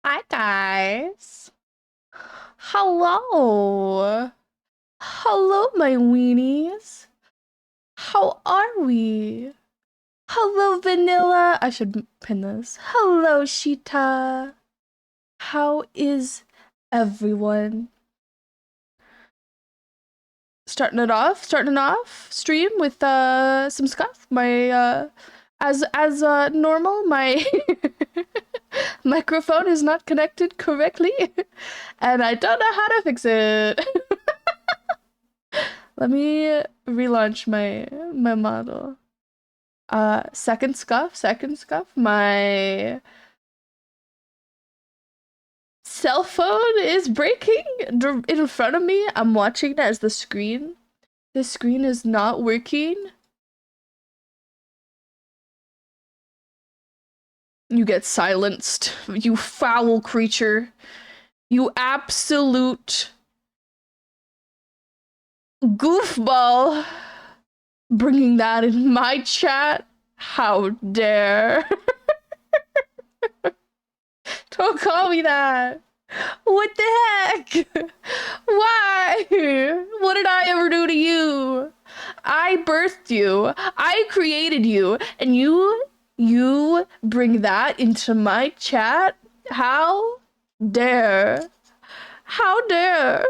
Hi guys. Hello. Hello, my weenies. How are we? Hello, Vanilla. I should pin this. Hello, Sheeta. How is everyone? Starting off stream with some scuff. My as normal, my microphone is not connected correctly and I don't know how to fix it. Let me relaunch my model. Second scuff. My cell phone is breaking in front of me. I'm watching it as the screen. The screen is not working. You get silenced, you foul creature. You absolute goofball. Bringing that in my chat. How dare. Don't call me that. What the heck? Why? What did I ever do to you? I birthed you. I created you. And you bring that into my chat? How dare? How dare?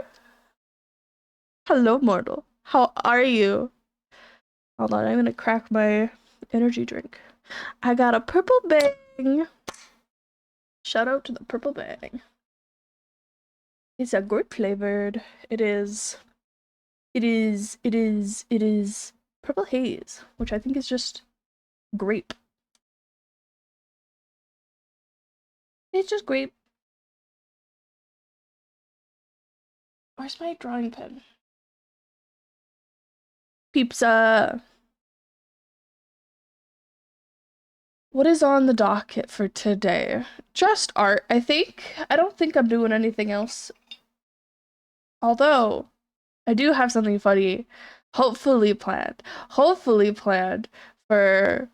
Hello, mortal. How are you? Hold on, I'm gonna crack my energy drink. I got a purple bang. Shout out to the purple bang. It's a grape flavored. It is purple haze, which I think is just grape. It's just grape. Where's my drawing pen? Peeps, what is on the docket for today? Just art, I think. I don't think I'm doing anything else. Although, I do have something funny, hopefully planned for,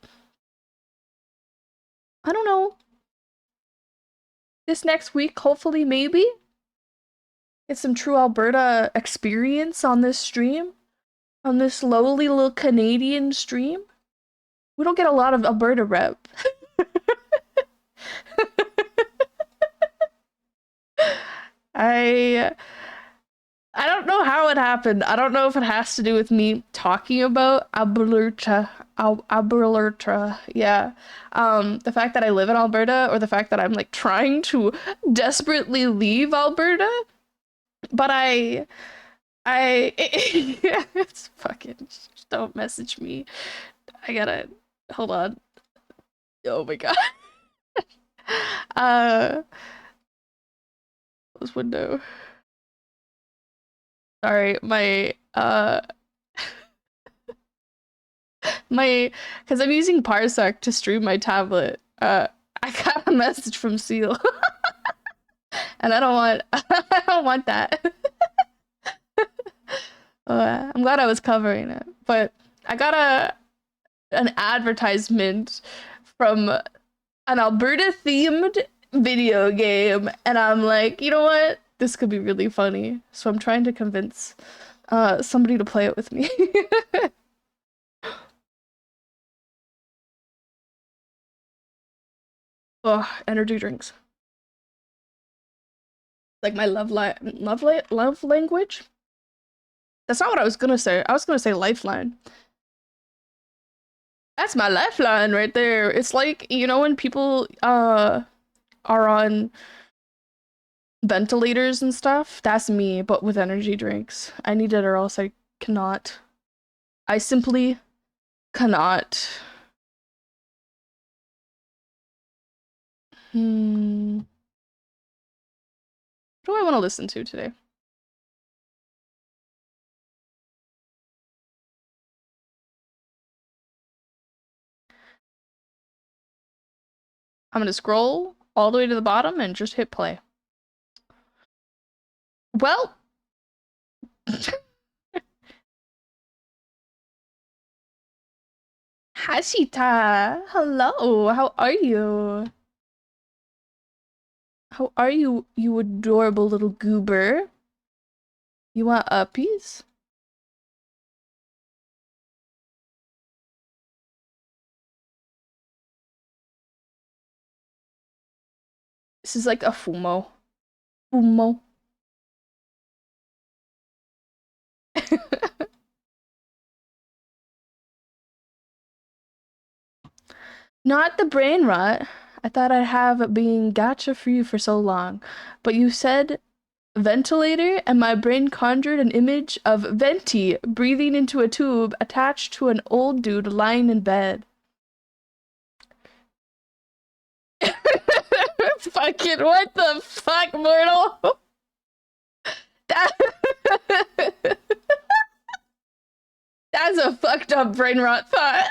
I don't know, this next week, hopefully, maybe. Get some true Alberta experience on this stream, on this lowly little Canadian stream. We don't get a lot of Alberta rep. I I don't know how it happened. I don't know if it has to do with me talking about Alberta. Alberta, yeah. The fact that I live in Alberta, or the fact that I'm like trying to desperately leave Alberta, but it's fucking. Just don't message me. I gotta hold on. Oh my god. uh, close window. Sorry, my because I'm using Parsec to stream my tablet. I got a message from Seal, and I don't want I don't want that. I'm glad I was covering it, but I got an advertisement from an Alberta themed video game, and I'm like, you know what? This could be really funny. So I'm trying to convince somebody to play it with me. Oh, energy drinks. Like my love language. That's not what I was gonna say. I was gonna say lifeline. That's my lifeline right there. It's like, you know, when people are on ventilators and stuff, that's me, but with energy drinks. I need it or else I cannot. I simply cannot. Hmm. What do I want to listen to today? I'm gonna scroll all the way to the bottom and just hit play. Well, Hashita, hello, how are you? How are you, you adorable little goober? You want uppies? This is like a fumo. Fumo. Not the brain rot. I thought I'd have being gotcha for you for so long. But you said ventilator, and my brain conjured an image of Venti breathing into a tube attached to an old dude lying in bed. Fucking what the fuck, mortal? That that's a fucked up brain rot thought.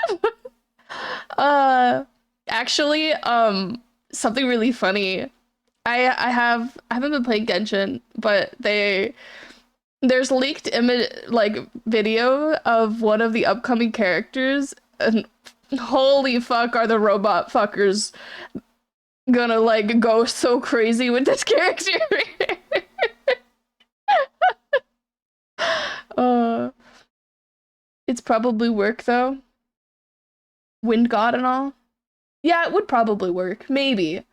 uh actually, something really funny. I haven't been playing Genshin, but there's leaked image like video of one of the upcoming characters, and holy fuck are the robot fuckers gonna like go so crazy with this character. uh it's probably work though. Wind god and all. Yeah, it would probably work. Maybe.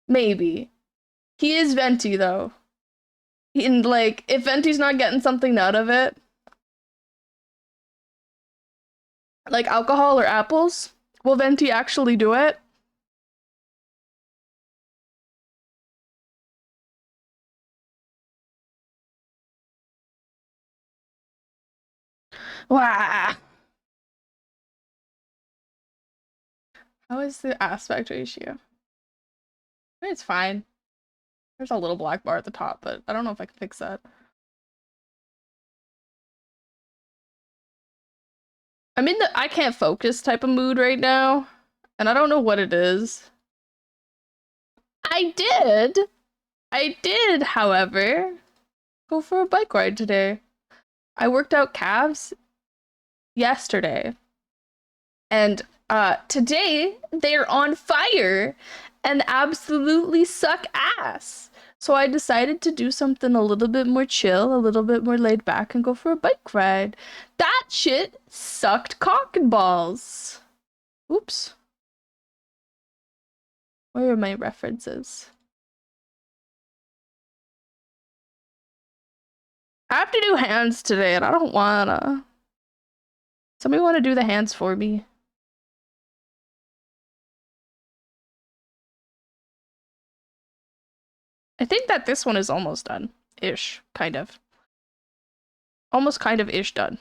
Maybe. He is Venti though. And like if Venti's not getting something out of it, like alcohol or apples, will Venti actually do it? Wow. How is the aspect ratio? It's fine. There's a little black bar at the top, but I don't know if I can fix that. I'm in the I can't focus type of mood right now, and I don't know what it is. I did. I did, however, go for a bike ride today. I worked out calves yesterday, and today they're on fire and absolutely suck ass. So I decided to do something a little bit more chill, a little bit more laid back, and go for a bike ride. That shit sucked cock and balls. Oops. Where are my references? I have to do hands today, and I don't wanna. Somebody wanna do the hands for me? I think that this one is almost done. Ish, kind of. Almost kind of ish done.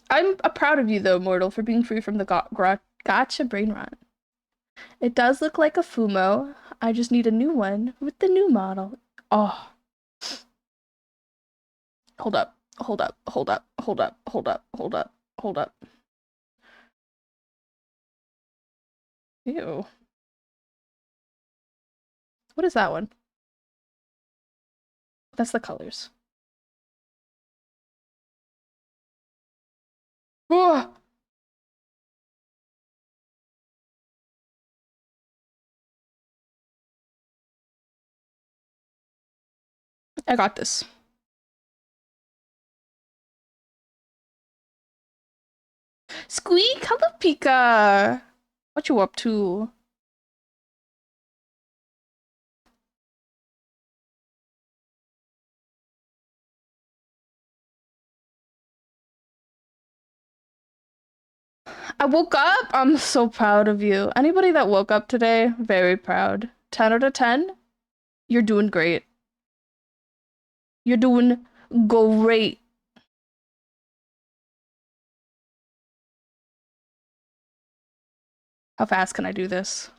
I'm proud of you though, Mortal, for being free from the gotcha brain rot. It does look like a Fumo. I just need a new one with the new model. Oh, hold up, hold up, hold up, hold up, hold up, hold up, hold up. Ew. What is that one? That's the colors. Oh, I got this. Squeak, hello Pika. What you up to? I woke up. I'm so proud of you. Anybody that woke up today, very proud. 10 out of 10. You're doing great. You're doing great. How fast can I do this?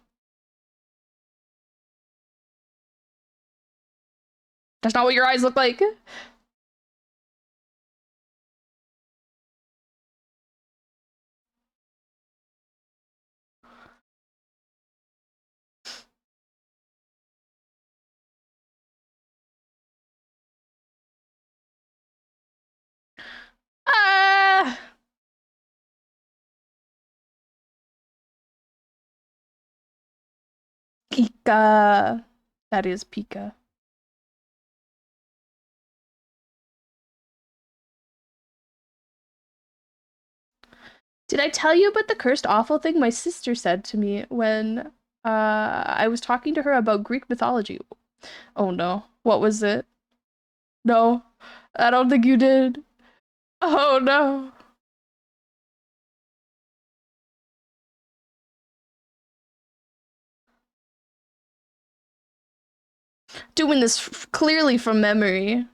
That's not what your eyes look like. Ah! Pika. That is Pika. Did I tell you about the cursed awful thing my sister said to me when I was talking to her about Greek mythology? Oh no. What was it? No. I don't think you did. Oh no. Doing this clearly from memory.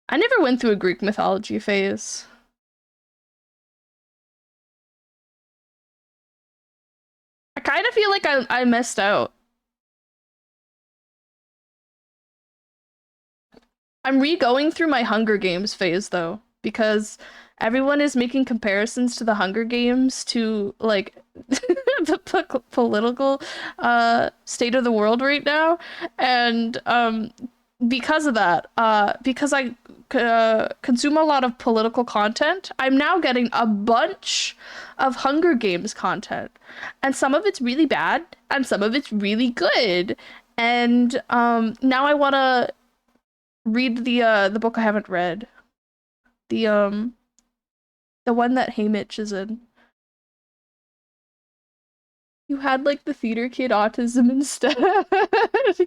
I never went through a Greek mythology phase. I kind of feel like I missed out. I'm re-going through my Hunger Games phase though, because everyone is making comparisons to the Hunger Games to like the political state of the world right now, and because of that, because I consume a lot of political content, I'm now getting a bunch of Hunger Games content, and some of it's really bad, and some of it's really good, and now I want to read the book I haven't read. The the one that Haymitch is in. You had like the theater kid autism instead.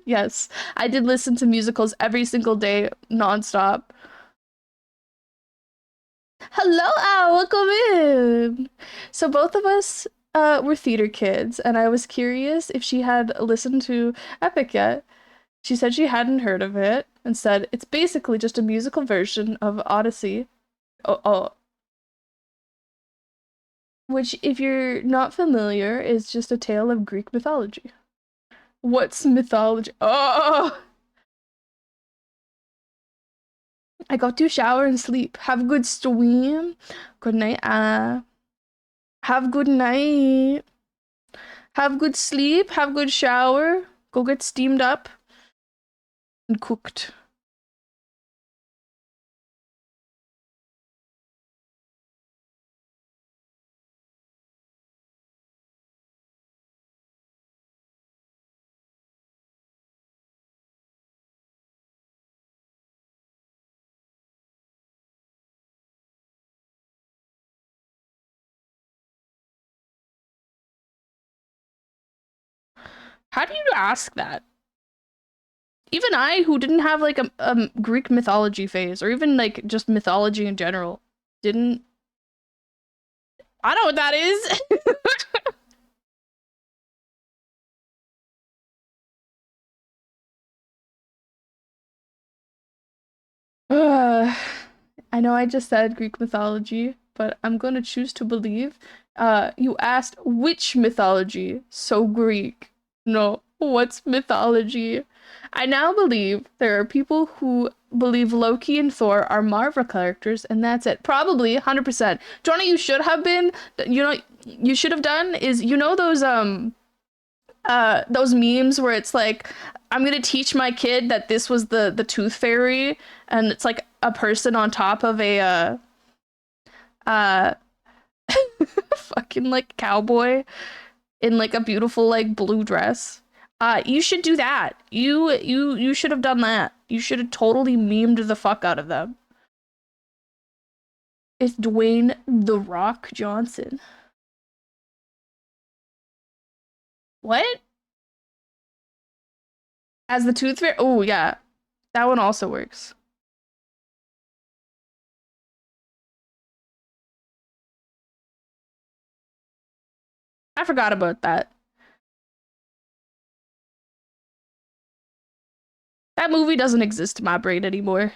Yes, I did listen to musicals every single day nonstop. Hello, Al, welcome in. So both of us were theater kids, and I was curious if she had listened to Epic yet. She said she hadn't heard of it and said it's basically just a musical version of Odyssey. Oh, which, if you're not familiar, is just a tale of Greek mythology. What's mythology? Oh, I got to shower and sleep. Have a good swim. Good night. Have good night. Have good sleep. Have good shower. Go get steamed up and cooked. How do you ask that? Even I, who didn't have like a Greek mythology phase, or even like just mythology in general, didn't. I know what that is. Uh, I know I just said Greek mythology, but I'm gonna choose to believe. You asked which mythology? So Greek. No, what's mythology? I now believe there are people who believe Loki and Thor are Marvel characters, and that's it. Probably 100%. Do you know what you should have been? You know, you should have done is those memes where it's like I'm gonna teach my kid that this was the tooth fairy, and it's like a person on top of a uh fucking like cowboy in like a beautiful like blue dress. You should do that. You should have done that. You should have totally memed the fuck out of them. It's Dwayne the Rock Johnson. What? As the tooth fairy? Oh yeah, that one also works. I forgot about that. That movie doesn't exist in my brain anymore.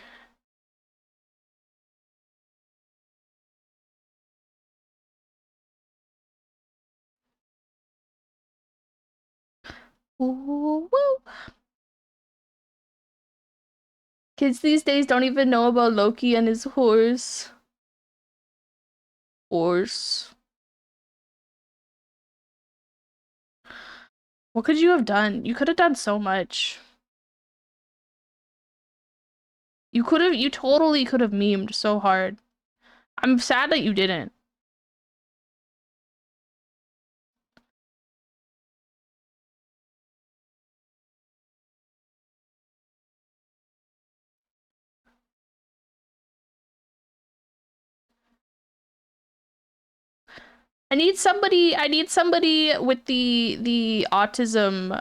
Ooh, woo. Kids these days don't even know about Loki and his horse. Horse. What could you have done? You could have done so much. You totally could have memed so hard. I'm sad that you didn't. I need somebody with the autism,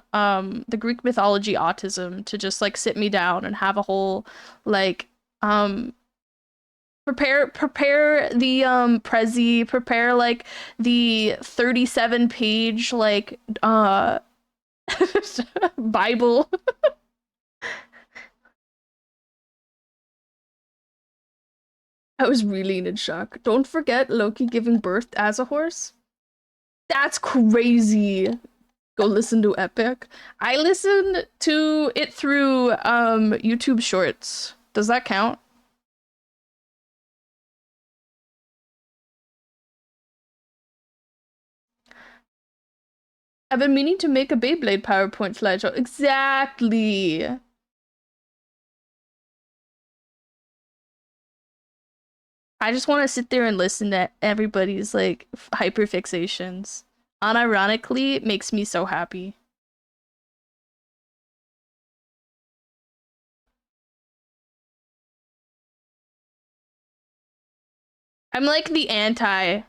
the Greek mythology autism to just like sit me down and have a whole like um prepare the Prezi, prepare like the 37 page like Bible. I was really in shock. Don't forget Loki giving birth as a horse. That's crazy. Go listen to Epic. I listened to it through YouTube Shorts. Does that count? I've been meaning to make a Beyblade PowerPoint slideshow. Exactly. I just want to sit there and listen to everybody's like hyperfixations. Unironically, it makes me so happy. I'm like the anti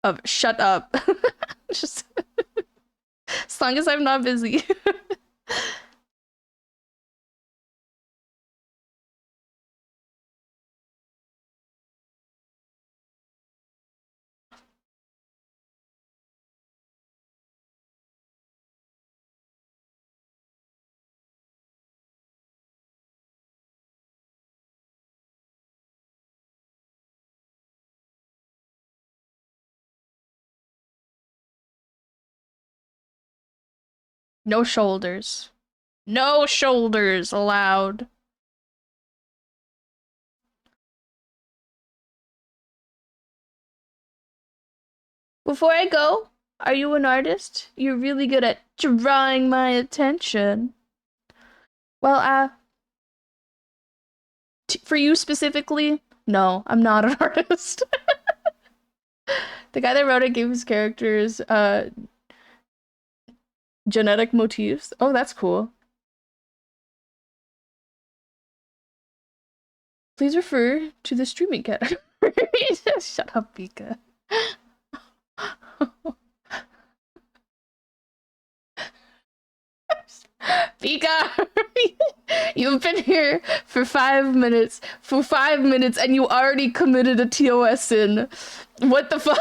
of shut up. Just as long as I'm not busy. No shoulders. No shoulders allowed. Before I go, are you an artist? You're really good at drawing my attention. Well, for you specifically, no, I'm not an artist. The guy that wrote it gave his characters genetic motifs. Oh, that's cool. Please refer to the streaming category. Shut up, Pika. Pika, you've been here for 5 minutes. For 5 minutes, and you already committed a TOS sin. What the fuck?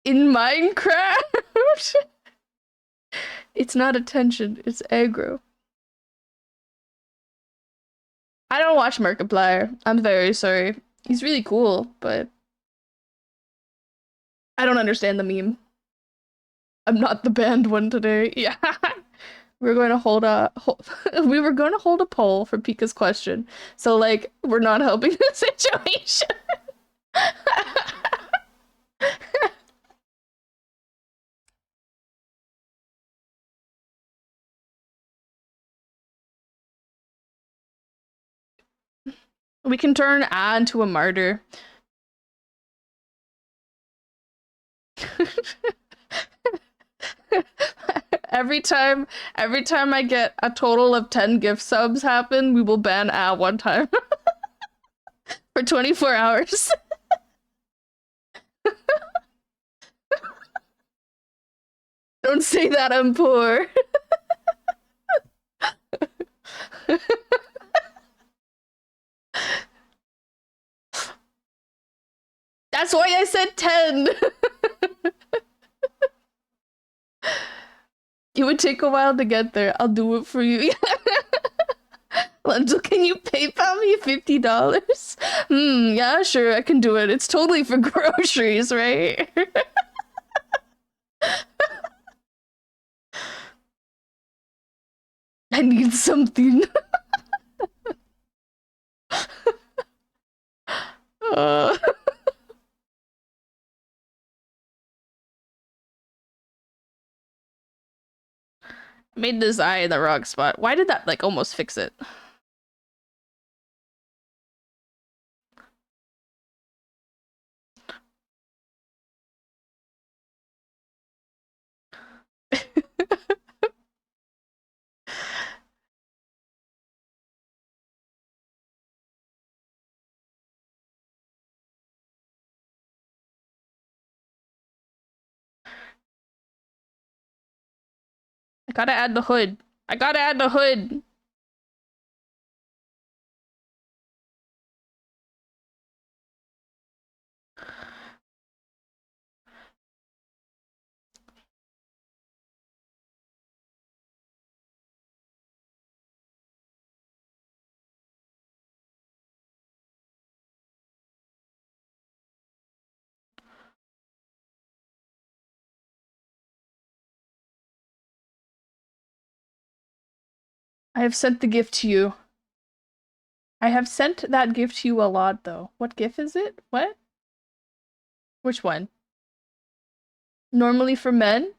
In Minecraft? It's not attention, it's aggro. I don't watch Markiplier. I'm very sorry. He's really cool, but I don't understand the meme. I'm not the banned one today. Yeah. We're going to hold we were going to hold a poll for Pika's question. So like we're not helping the situation. We can turn A into a martyr. every time I get a total of 10 gift subs happen, we will ban A one time for 24 hours. Don't say that I'm poor. That's why I said 10. It would take a while to get there. I'll do it for you. Lentil, can you PayPal me $50? Yeah, sure, I can do it. It's totally for groceries, right? I need something. uh, Made this eye in the wrong spot. Why did that like almost fix it? I gotta add the hood. I gotta add the hood. I have sent the gift to you. I have sent that gift to you a lot, though. What gift is it? What? Which one? Normally for men?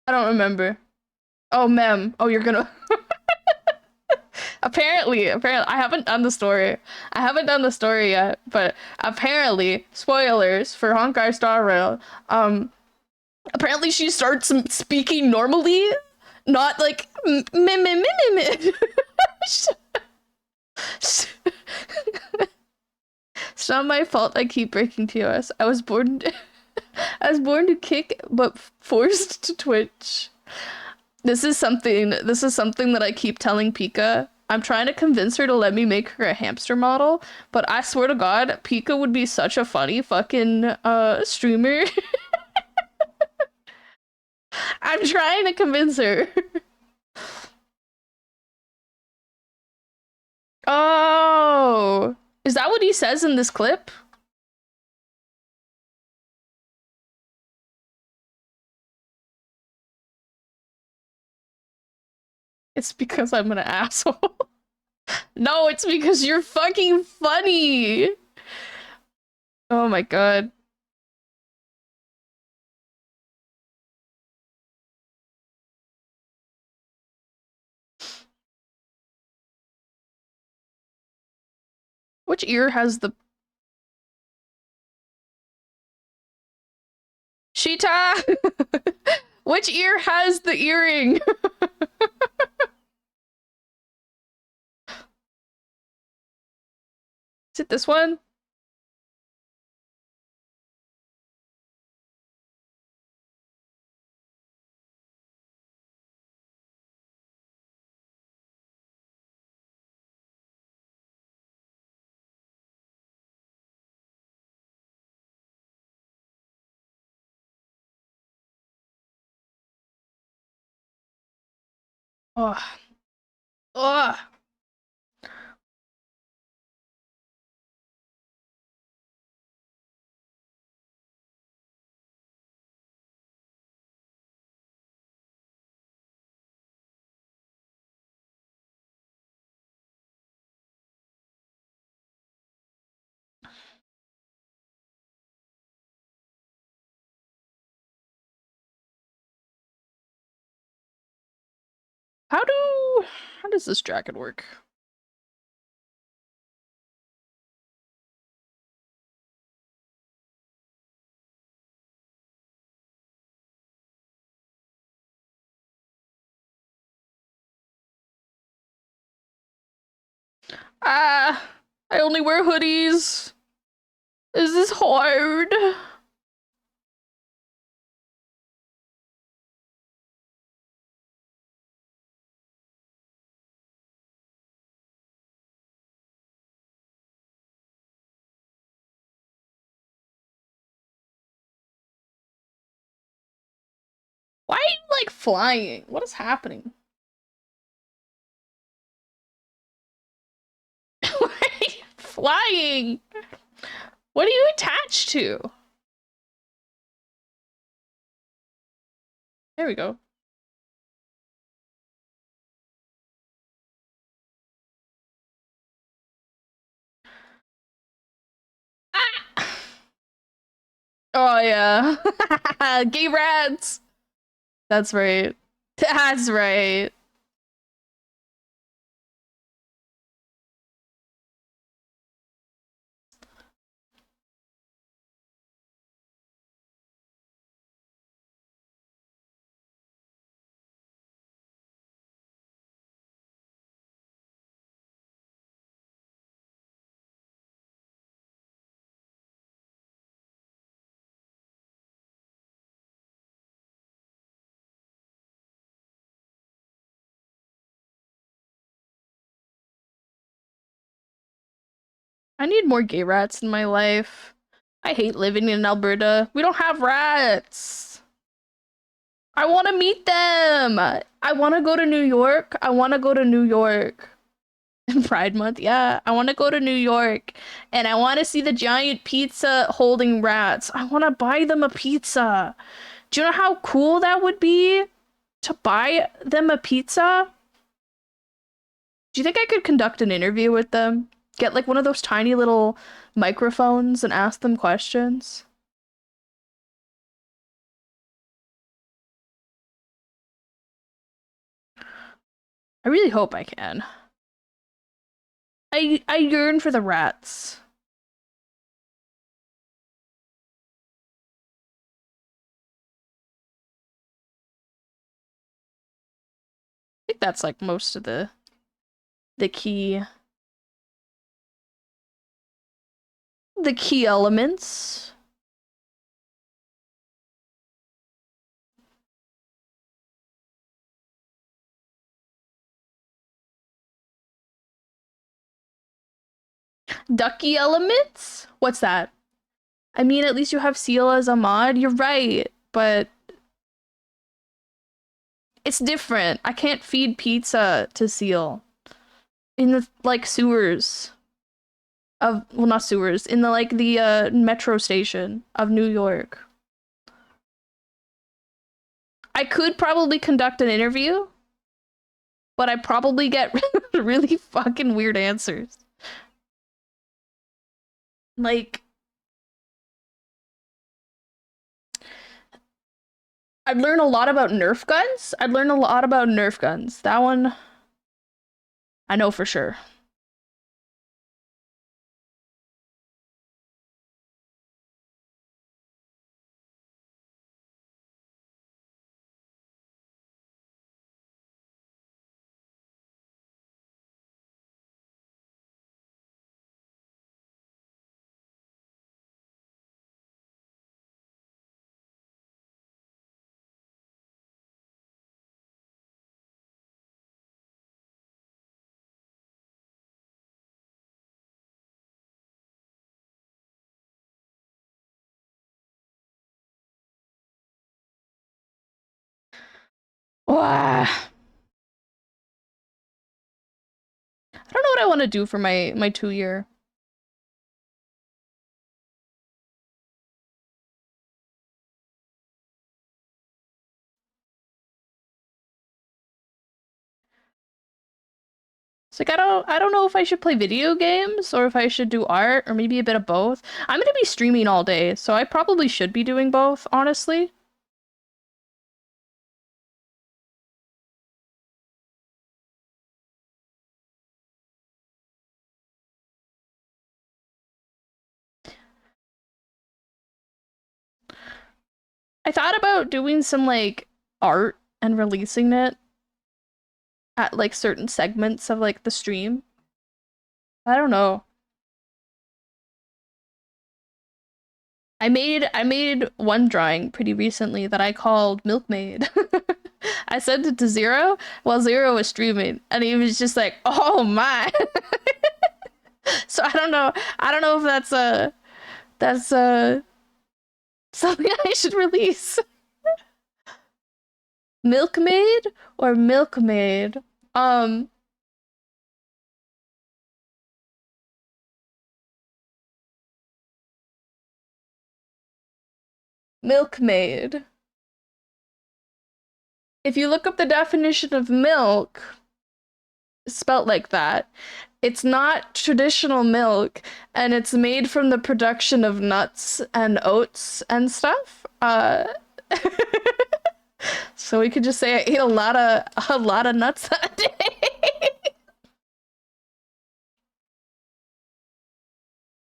I don't remember. Oh, mem. Oh, you're gonna. Apparently, I haven't done the story. I haven't done the story yet, but apparently, spoilers for Honkai Star Rail. Apparently she starts speaking normally, not like meh meh meh meh meh. It's not my fault I keep breaking TOS. I was born to kick but forced to twitch. This is something that I keep telling Pika. I'm trying to convince her to let me make her a hamster model, but I swear to God, Pika would be such a funny fucking streamer. I'm trying to convince her. Oh, is that what he says in this clip? It's because I'm an asshole. No, it's because you're fucking funny. Oh my God. Which ear has the Sheeta? Which ear has the earring? Is it this one? Oh. Oh. How do how does this jacket work? Ah, I only wear hoodies. Is this hard? Why are you like flying? What is happening? Why are you flying? What are you attached to? There we go. Ah! Oh yeah. Gay rats. That's right. That's right. I need more gay rats in my life. I hate living in Alberta. We don't have rats. I want to meet them. I want to go to New York. I want to go to New York. In Pride Month, yeah. I want to go to New York and I want to see the giant pizza holding rats. I want to buy them a pizza. Do you know how cool that would be to buy them a pizza? Do you think I could conduct an interview with them? Get like one of those tiny little microphones and ask them questions? I really hope I can. I yearn for the rats. I think that's like most of the key the key elements. Ducky elements? What's that? I mean, at least you have Seal as a mod. You're right, but it's different. I can't feed pizza to Seal in the like sewers of well, not sewers, in the like the metro station of New York. I could probably conduct an interview, but I probably get really fucking weird answers. Like I'd learn a lot about Nerf guns. I'd learn a lot about Nerf guns. That one I know for sure. Wow. I don't know what I want to do for my 2 year. It's like I don't know if I should play video games or if I should do art or maybe a bit of both. I'm gonna be streaming all day, so I probably should be doing both, honestly. I thought about doing some like art and releasing it at like certain segments of like the stream. I don't know. I made one drawing pretty recently that I called Milkmaid. I sent it to Zero while Zero was streaming, and he was just like, "Oh my!" So I don't know. I don't know if that's something I should release. Milkmaid or Milkmaid? Um, Milkmaid. If you look up the definition of milk, spelt like that, it's not traditional milk, and it's made from the production of nuts and oats and stuff. So we could just say I ate a lot of nuts that day.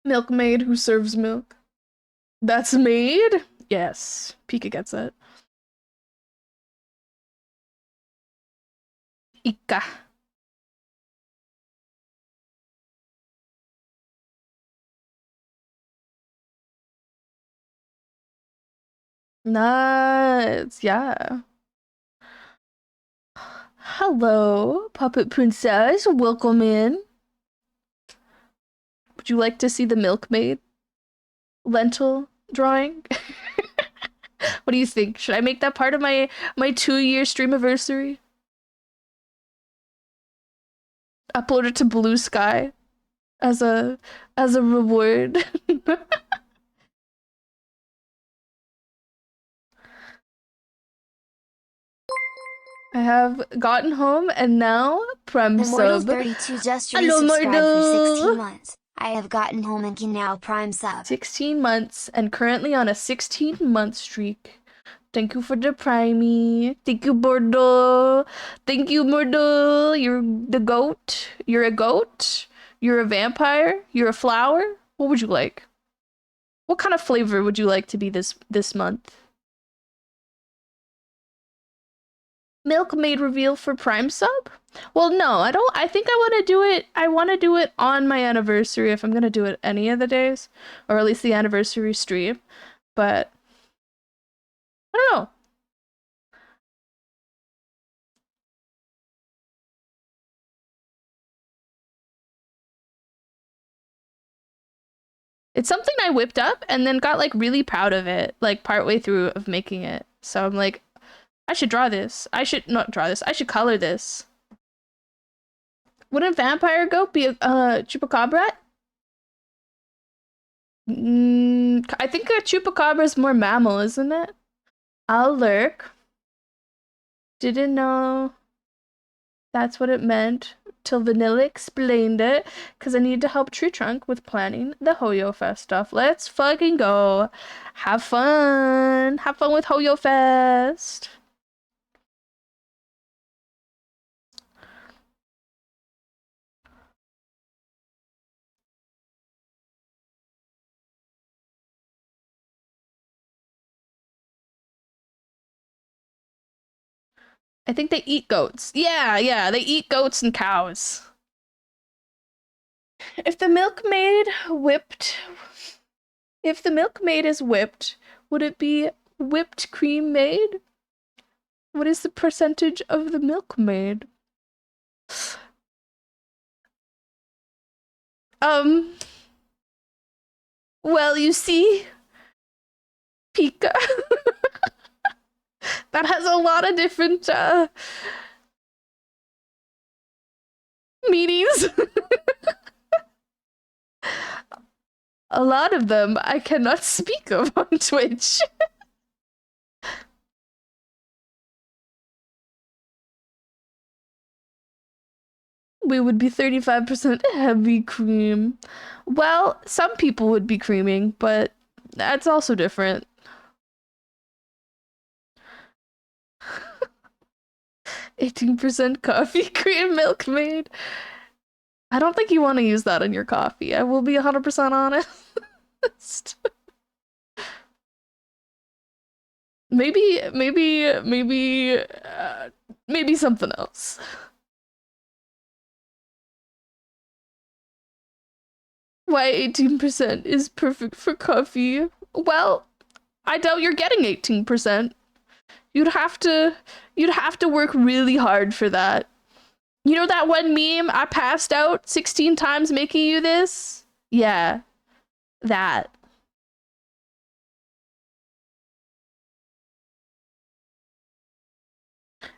Milkmaid who serves milk. That's maid? Yes. Pika gets it. Ika. Nuts. Yeah. Hello, Puppet Princess. Welcome in. Would you like to see the milkmaid lentil drawing? What do you think? Should I make that part of my 2-year stream anniversary? Upload it to Blue Sky as a reward. I have gotten home and now Prime sub. Immortal32 just Hello, resubscribed for 16 Mortal. months. I have gotten home and can now Prime sub. 16 months and currently on a 16-month streak. Thank you for the primey. Thank you, Bordeaux. Thank you, Bordeaux. You're the goat. You're a goat. You're a vampire. You're a flower. What would you like? What kind of flavor would you like to be this month? Milkmaid reveal for Prime sub? Well, no, I don't. I think I want to do it. I want to do it on my anniversary if I'm going to do it any of the days, or at least the anniversary stream. But I don't know. It's something I whipped up and then got like really proud of it, like partway through of making it. So I'm like, I should draw this. I should not draw this. I should color this. Wouldn't vampire goat be a chupacabra? I think a chupacabra is more mammal, isn't it? I'll lurk. Didn't know that's what it meant till Vanilla explained it, because I needed to help Tree Trunk with planning the Hoyo Fest stuff. Let's fucking go. Have fun. Have fun with Hoyo Fest. I think they eat goats. Yeah, they eat goats and cows. If the milkmaid is whipped, would it be whipped cream made? What is the percentage of the milkmaid? Well, you see, Pika. That has a lot of different meanings. A lot of them I cannot speak of on Twitch. We would be 35% heavy cream. Well, some people would be creaming, but that's also different. 18% coffee cream milkmaid. I don't think you want to use that in your coffee. I will be 100% honest. maybe something else. Why 18% is perfect for coffee? Well, I doubt you're getting 18%. You'd have to work really hard for that. You know that one meme I passed out 16 times making you this? Yeah. That.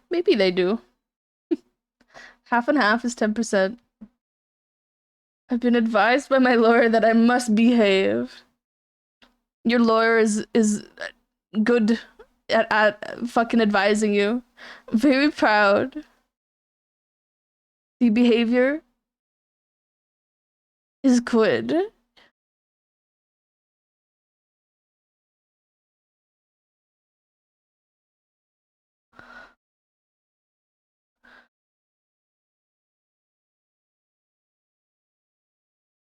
Maybe they do. Half and half is 10%. I've been advised by my lawyer that I must behave. Your lawyer is good at fucking advising you. Very proud. The behavior is good.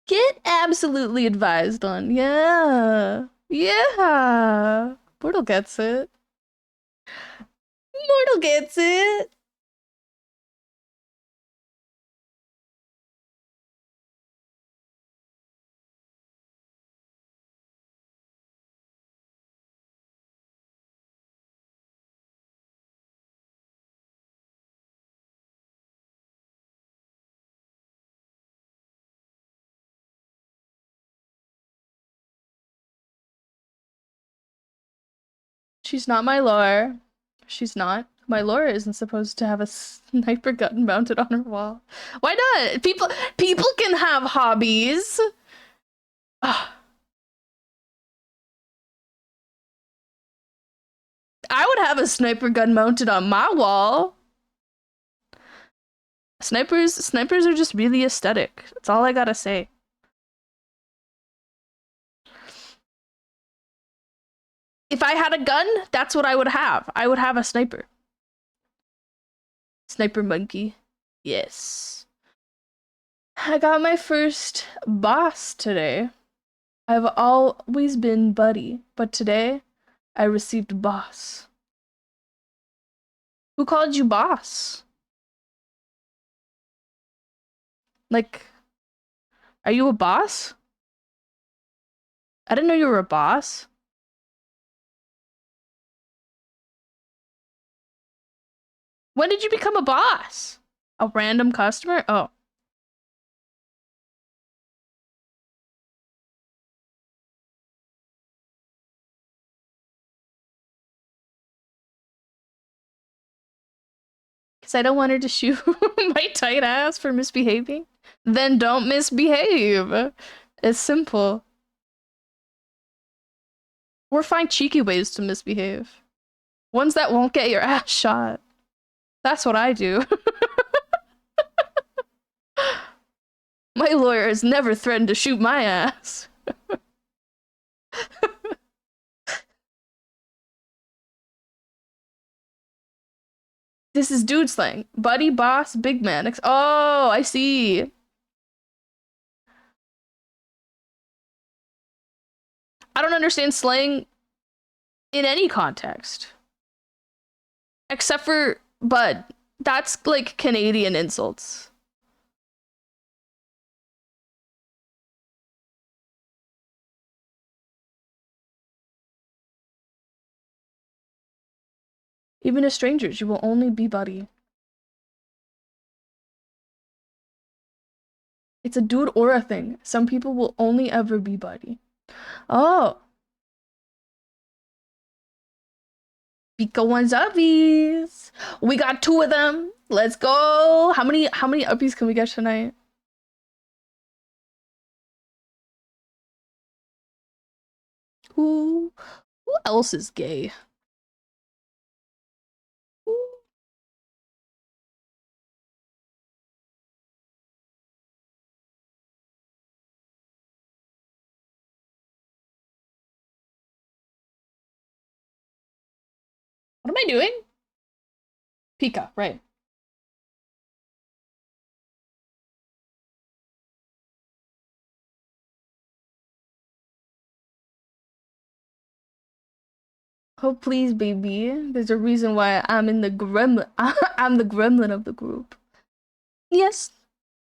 Get absolutely advised on. Yeah. Yeah. Mortal gets it. Mortal gets it. She's not my lore. She's not. My lore isn't supposed to have a sniper gun mounted on her wall. Why not? People can have hobbies. Ah, I would have a sniper gun mounted on my wall. Snipers are just really aesthetic. That's all I gotta say. If I had a gun, that's what I would have. I would have a sniper. Sniper monkey. Yes. I got my first boss today. I've always been buddy, but today I received boss. Who called you boss? Like, are you a boss? I didn't know you were a boss. When did you become a boss? A random customer? Oh. Because I don't want her to shoot my tight ass for misbehaving. Then don't misbehave. It's simple. Or find cheeky ways to misbehave. Ones that won't get your ass shot. That's what I do. My lawyer has never threatened to shoot my ass. This is dude slang. Buddy, boss, big man. Oh, I see. I don't understand slang in any context. Except for bud. That's like Canadian insults. Even to strangers, you will only be buddy. It's a dude or a thing. Some people will only ever be buddy. Oh. Pika ones uppies. We got 2 of them. Let's go. How many uppies can we get tonight? Who else is gay? What am I doing? Pika, right. Oh, please, baby. There's a reason why I'm in the gremlin. I'm the gremlin of the group. Yes,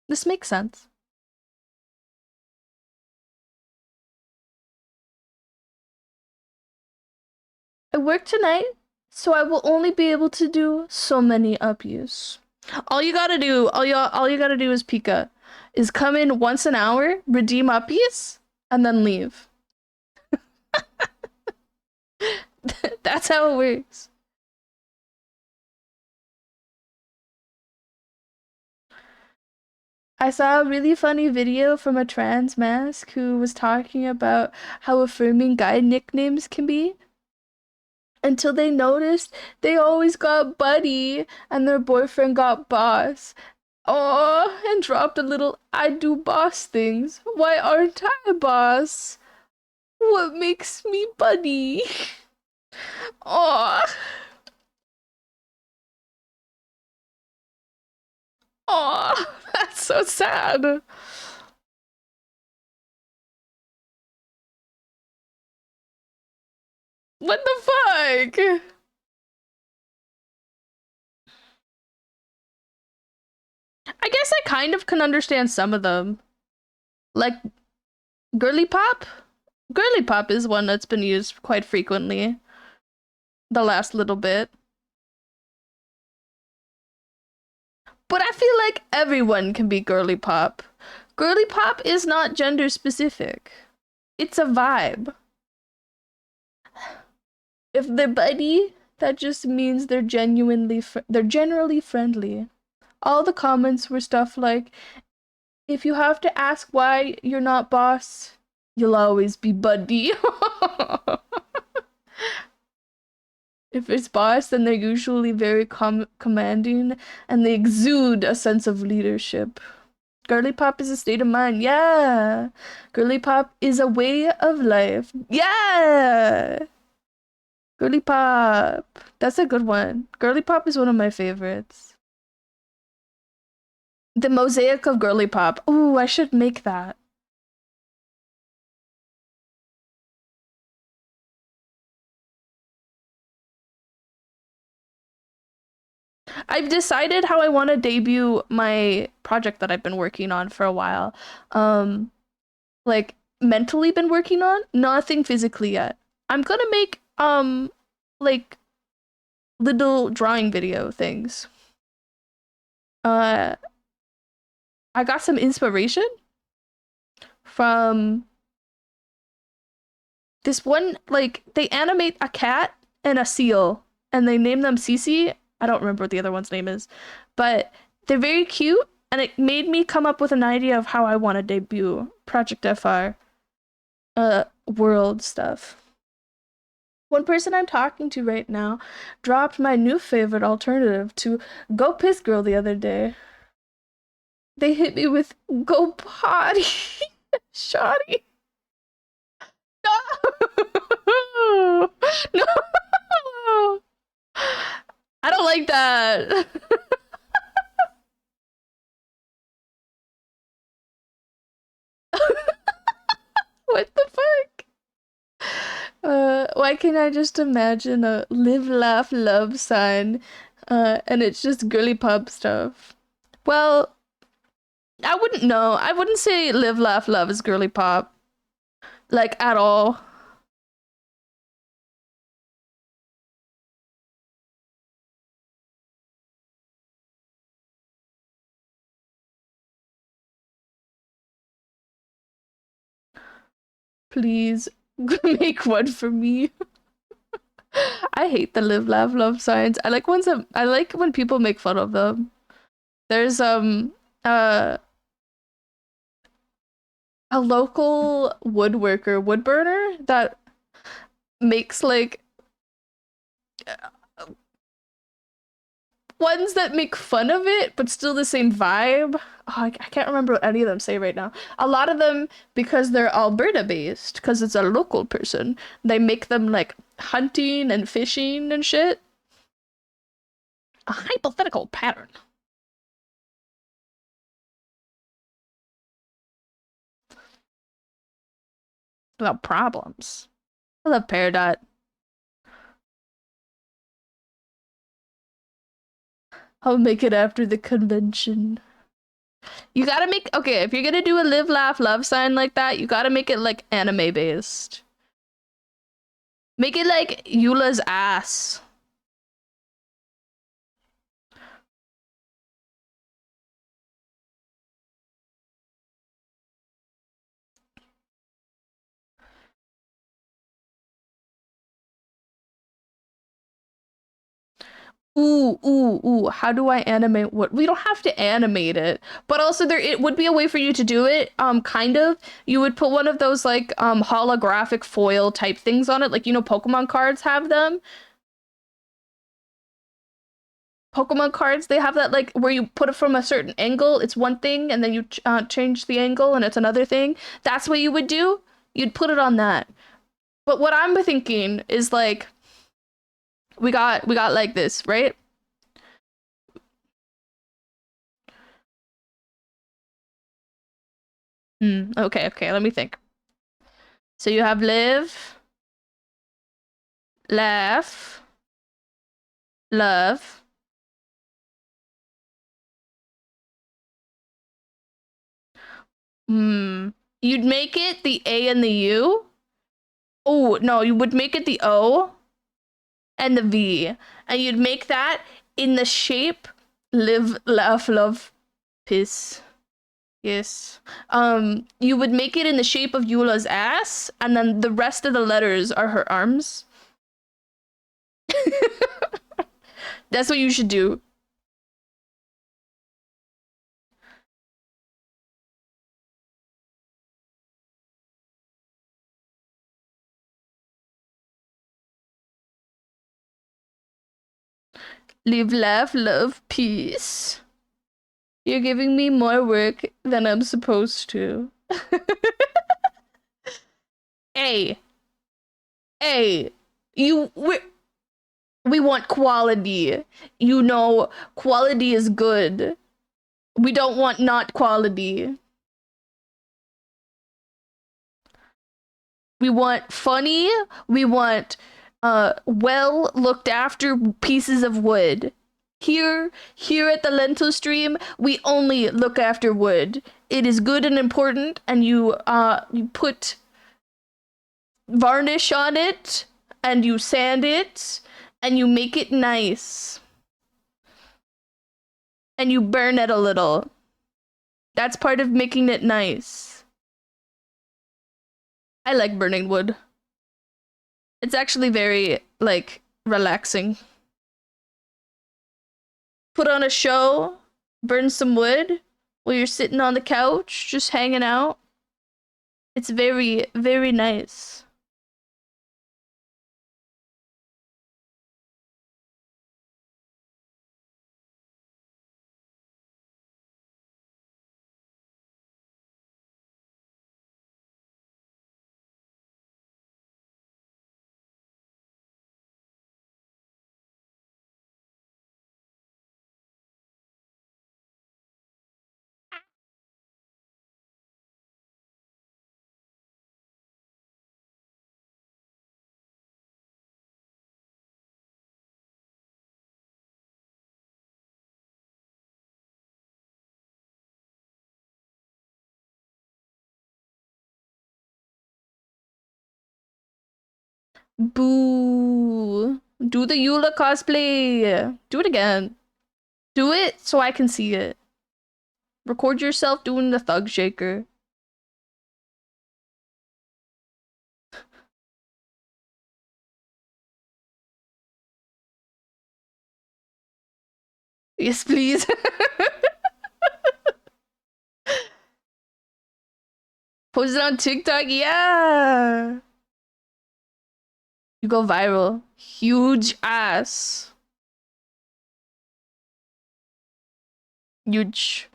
this makes sense. I work tonight, so I will only be able to do so many uppies. All you gotta do, all you gotta do is Pika, is come in once an hour, redeem uppies, and then leave. That's how it works. I saw a really funny video from a trans mask who was talking about how affirming guy nicknames can be until they noticed they always got buddy and their boyfriend got boss. Oh, and dropped a little I do boss things. Why aren't I a boss? What makes me buddy? Oh, oh, that's so sad. What the fuck? I guess I kind of can understand some of them. Like girly pop? Girly pop is one that's been used quite frequently the last little bit. But I feel like everyone can be girly pop. Girly pop is not gender specific. It's a vibe. If they're buddy, that just means they're generally friendly. All the comments were stuff like, if you have to ask why you're not boss, you'll always be buddy. If it's boss, then they're usually very commanding and they exude a sense of leadership. Girly pop is a state of mind. Yeah. Girly pop is a way of life. Yeah. Girly pop. That's a good one. Girly pop is one of my favorites. The mosaic of girly pop. Ooh, I should make that. I've decided how I want to debut my project that I've been working on for a while. Um, like mentally been working on, nothing physically yet. I'm gonna make like little drawing video things. Uh, I got some inspiration from this one, like they animate a cat and a seal and they name them Cece. I don't remember what the other one's name is, but they're very cute and it made me come up with an idea of how I want to debut Project FR world stuff. One person I'm talking to right now dropped my new favorite alternative to Go Piss Girl the other day. They hit me with Go Potty. Shoddy. No! No! I don't like that. What the fuck? Why can't I just imagine a live, laugh, love sign? And it's just girly pop stuff. Well, I wouldn't know. I wouldn't say live, laugh, love is girly pop. Like, at all. Please make one for me. I hate the live, laugh, love signs. I like when people make fun of them. There's uh a local woodworker, wood burner that makes like ones that make fun of it, but still the same vibe. Oh, I can't remember what any of them say right now. A lot of them, because they're Alberta based, because it's a local person, they make them like hunting and fishing and shit. A hypothetical pattern. About problems. I love Peridot. I'll make it after the convention. You gotta make okay, if you're gonna do a live laugh love sign like that, you gotta make it like anime based. Make it like Eula's ass. Ooh. How do I animate what? We don't have to animate it, but also there it would be a way for you to do it. Kind of. You would put one of those like holographic foil type things on it, like you know Pokemon cards have them. Pokemon cards, they have that like where you put it from a certain angle, it's one thing, and then you change the angle and it's another thing. That's what you would do. You'd put it on that. But what I'm thinking is like we got like this, right? Okay, let me think. So you have live, laugh, love. Hmm. You'd make it the A and the U? Oh, no, you would make it the O and the V. And you'd make that in the shape live, laugh, love, piss. Yes. You would make it in the shape of Eula's ass, and then the rest of the letters are her arms. That's what you should do. Live, laugh, love, peace. You're giving me more work than I'm supposed to. Hey, hey, we want quality. You know, quality is good. We don't want not quality. We want funny. We want well looked after pieces of wood. Here at the Lentil Stream, we only look after wood. It is good and important, and you put varnish on it, and you sand it, and you make it nice. And you burn it a little. That's part of making it nice. I like burning wood. It's actually very, like, relaxing. Put on a show, burn some wood while you're sitting on the couch, just hanging out. It's very, very nice. Boo. Do the Eula cosplay. Do it again. Do it so I can see it. Record yourself doing the thug shaker. Yes, please. Post it on TikTok. Yeah. You go viral. Huge ass. Huge.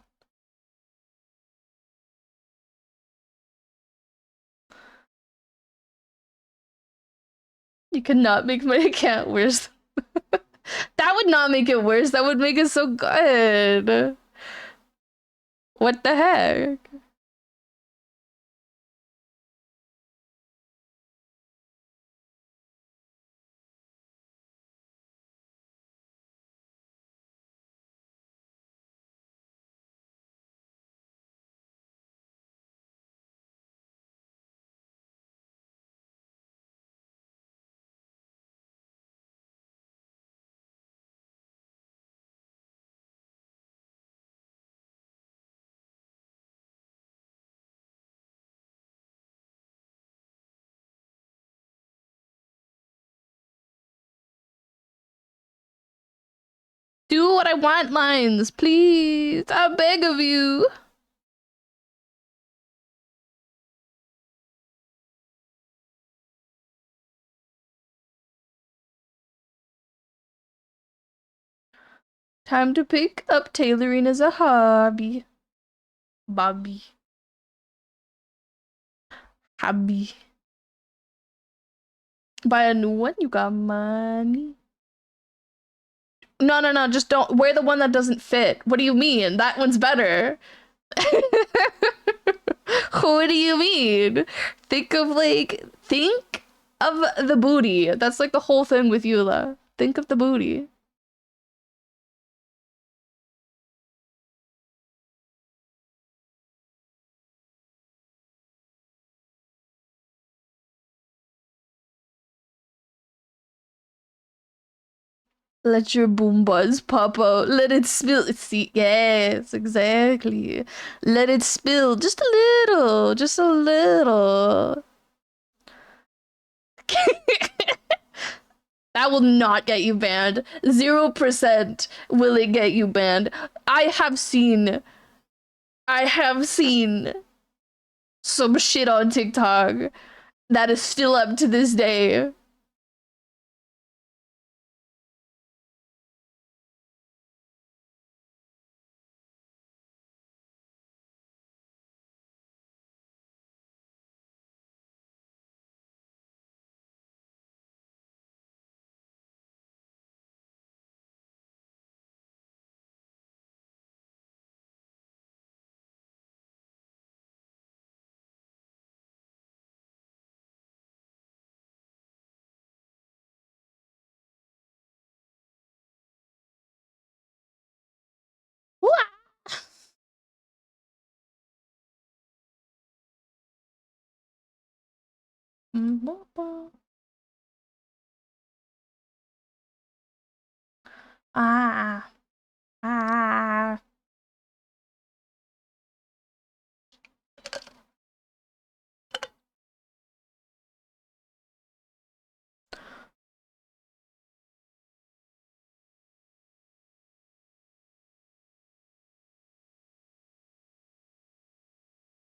You cannot make my account worse. That would not make it worse. That would make it so good. What the heck? Do what I want lines, please. I beg of you. Time to pick up tailoring as a hobby. Bobby. Hobby. Buy a new one, you got money. No, just don't wear the one that doesn't fit. What do you mean? That one's better. What do you mean? Think. of the booty. That's like the whole thing with Eula. Think of the booty. Let your boom buzz pop out. Let it spill. See, yes, exactly. Let it spill just a little, just a little. That will not get you banned. 0% will it get you banned. I have seen some shit on TikTok that is still up to this day. Ah, ah.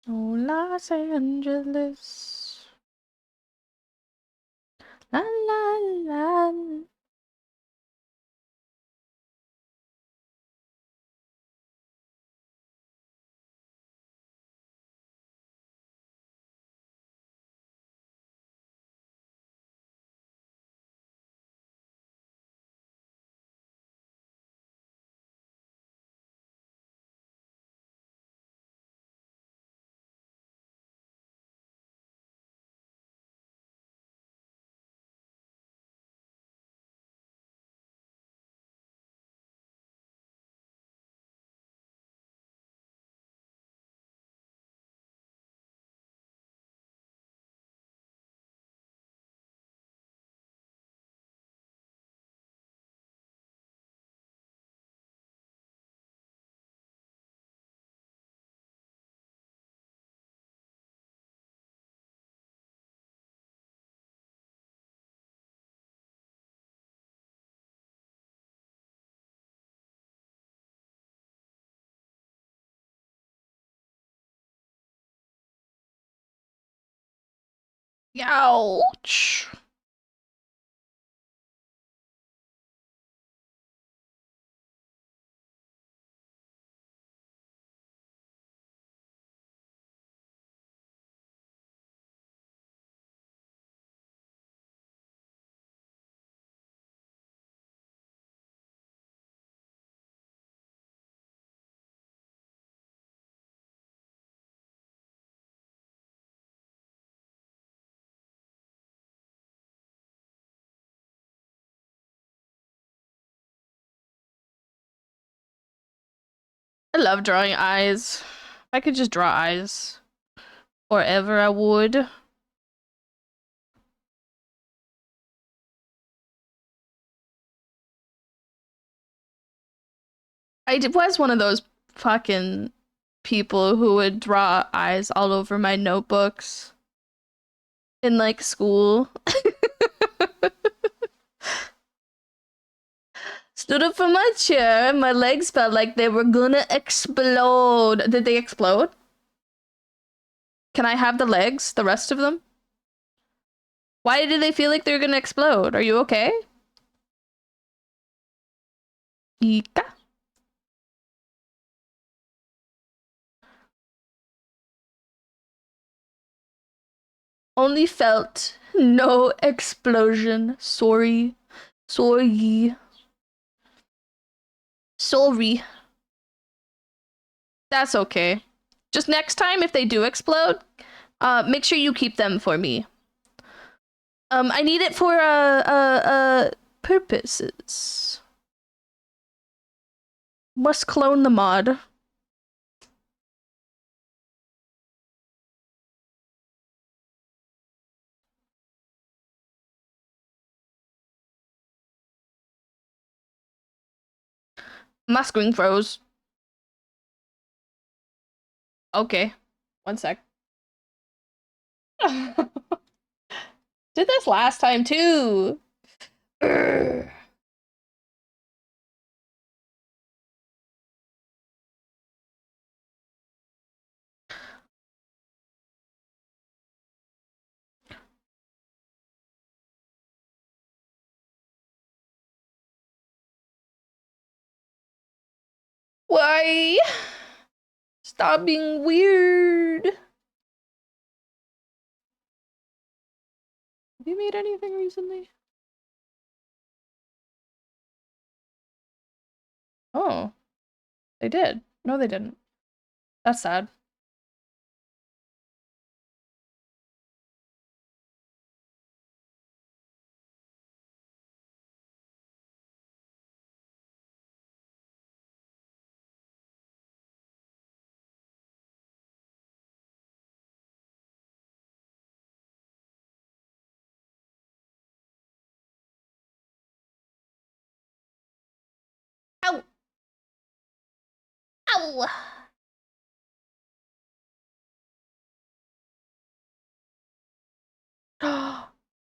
Oh, Los Angeles. La la la. Ouch. I love drawing eyes. If I could just draw eyes forever, I would. Was one of those fucking people who would draw eyes all over my notebooks in like school. Stood up from my chair and my legs felt like they were gonna explode. Did they explode? Can I have the legs? The rest of them? Why did they feel like they were gonna explode? Are you okay? Ika? Only felt no explosion. Sorry. Sorry. Sorry. That's okay. Just next time if they do explode, make sure you keep them for me. I need it for purposes. Must clone the mod. My screen froze. Okay. One sec. Did this last time too. Urgh. Why? Stop being weird. Have you made anything recently? Oh, they did. No, they didn't. That's sad. Ow! Ow!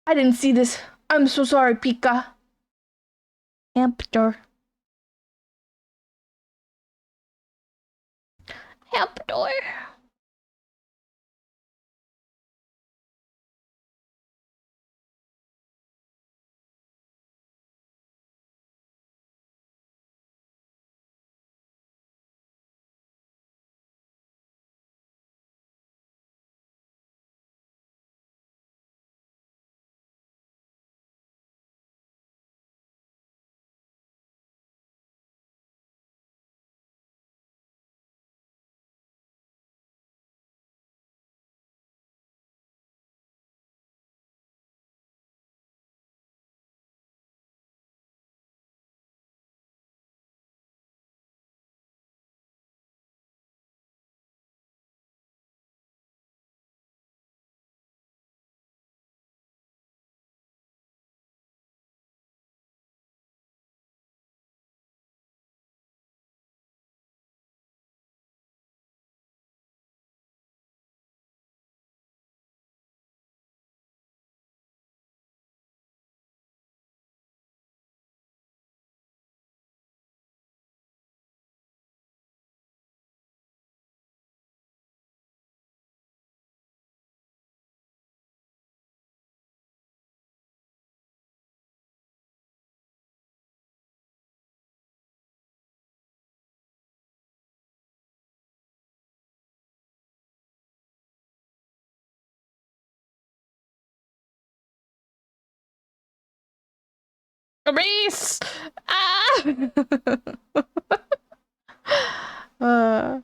I didn't see this. I'm so sorry, Pika. Hamster. Hamster. Reese! Ah! uh.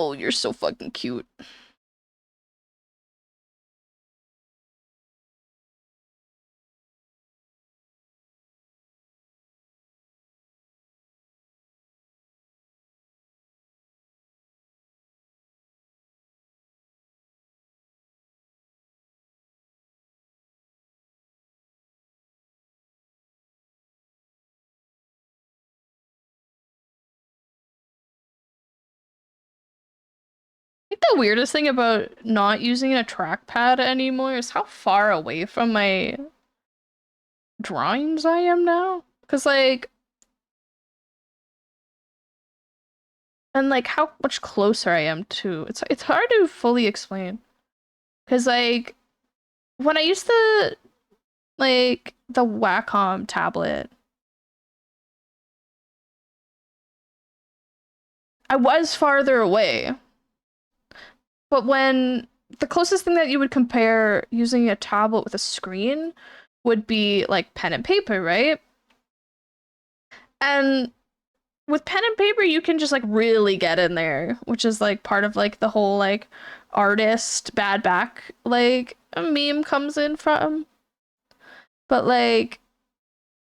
Oh, you're so fucking cute. think the weirdest thing about not using a trackpad anymore is how far away from my drawings I am now. Cause like, and like how much closer I am to it's hard to fully explain. Cause like when I used the Wacom tablet, I was farther away. But when the closest thing that you would compare using a tablet with a screen would be like pen and paper, right? And with pen and paper, you can just like really get in there, which is like part of like the whole like artist bad back like a meme comes in from. But like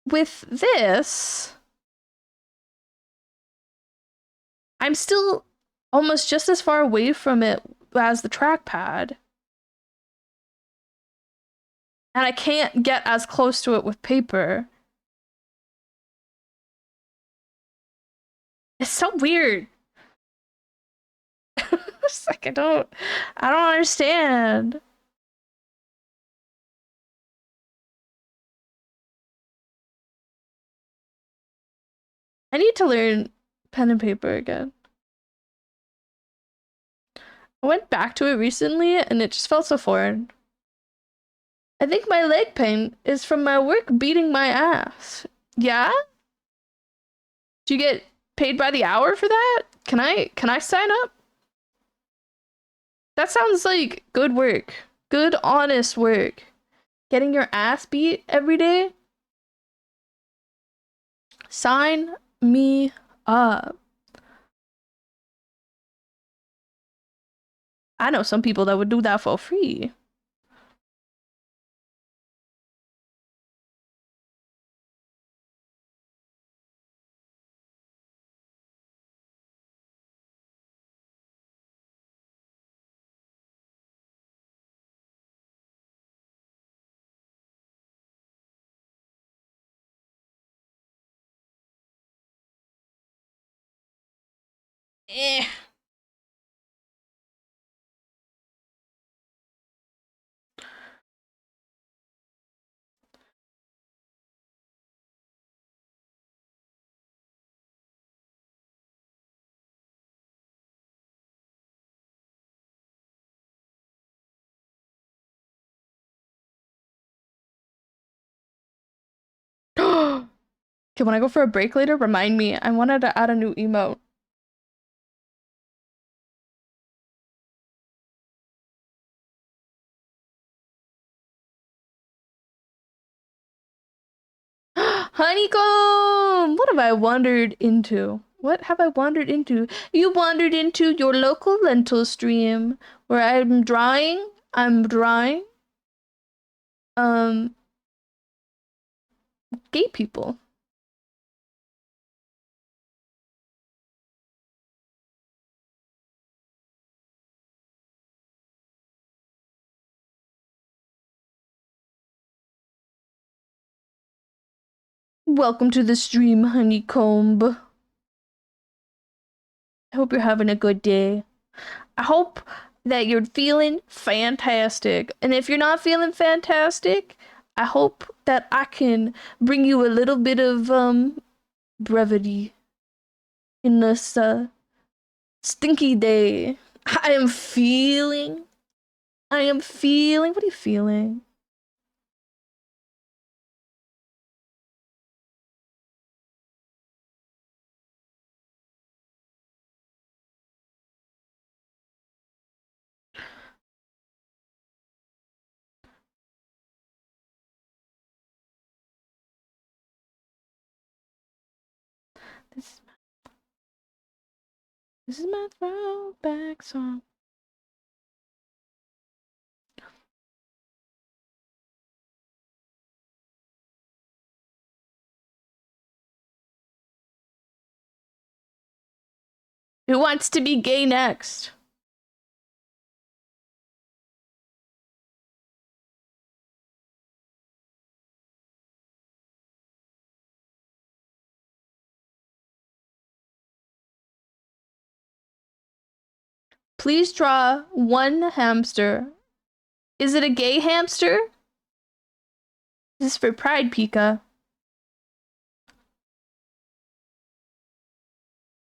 with this, I'm still almost just as far away from it as the trackpad. And I can't get as close to it with paper. It's so weird. It's like I don't understand. I need to learn pen and paper again. I went back to it recently and it just felt so foreign. I think my leg pain is from my work beating my ass. Yeah? Do you get paid by the hour for that? Can I sign up? That sounds like good work. Good honest work. Getting your ass beat every day? Sign me up. I know some people that would do that for free. Eh. Okay, when I go for a break later, remind me. I wanted to add a new emote. Honeycomb! What have I wandered into? What have I wandered into? You wandered into your local lentil stream where I'm drawing. I'm drawing. Um, gay people. Welcome to the stream, Honeycomb. I hope you're having a good day. I hope that you're feeling fantastic. And if you're not feeling fantastic, I hope that I can bring you a little bit of brevity in this stinky day. I am feeling. What are you feeling? This this is my throwback song. Who wants to be gay next? Please draw one hamster. Is it a gay hamster? This is for Pride, Pika.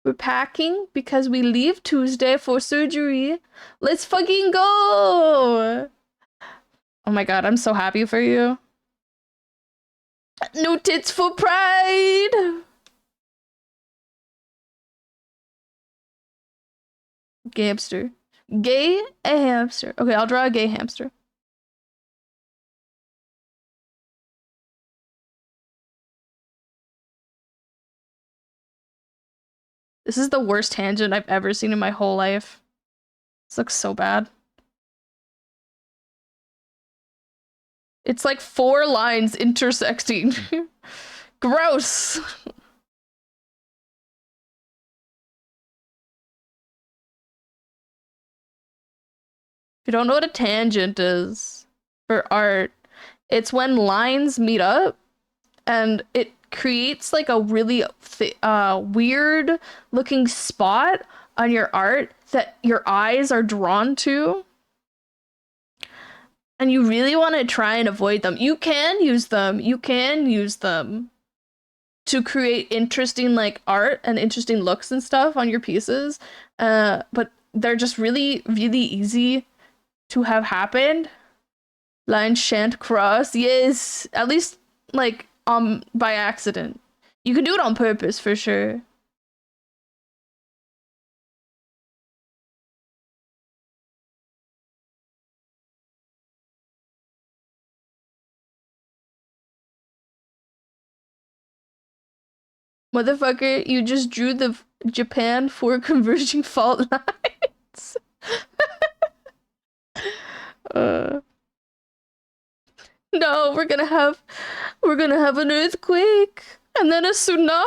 We're packing because we leave Tuesday for surgery. Let's fucking go! Oh my god, I'm so happy for you. New tits for Pride! Gay hamster. Gay a hamster. Okay, I'll draw a gay hamster. This is the worst tangent I've ever seen in my whole life. This looks so bad. It's like 4 lines intersecting. Gross! If you don't know what a tangent is for art, it's when lines meet up and it creates like a really weird looking spot on your art that your eyes are drawn to. And you really want to try and avoid them. You can use them. You can use them to create interesting like art and interesting looks and stuff on your pieces. But they're just really, really easy to have happened. Lines shan't cross. Yes, at least like by accident. You can do it on purpose for sure. Motherfucker, you just drew the Japan for converging fault lines. uh, no, we're gonna have an earthquake and then a tsunami.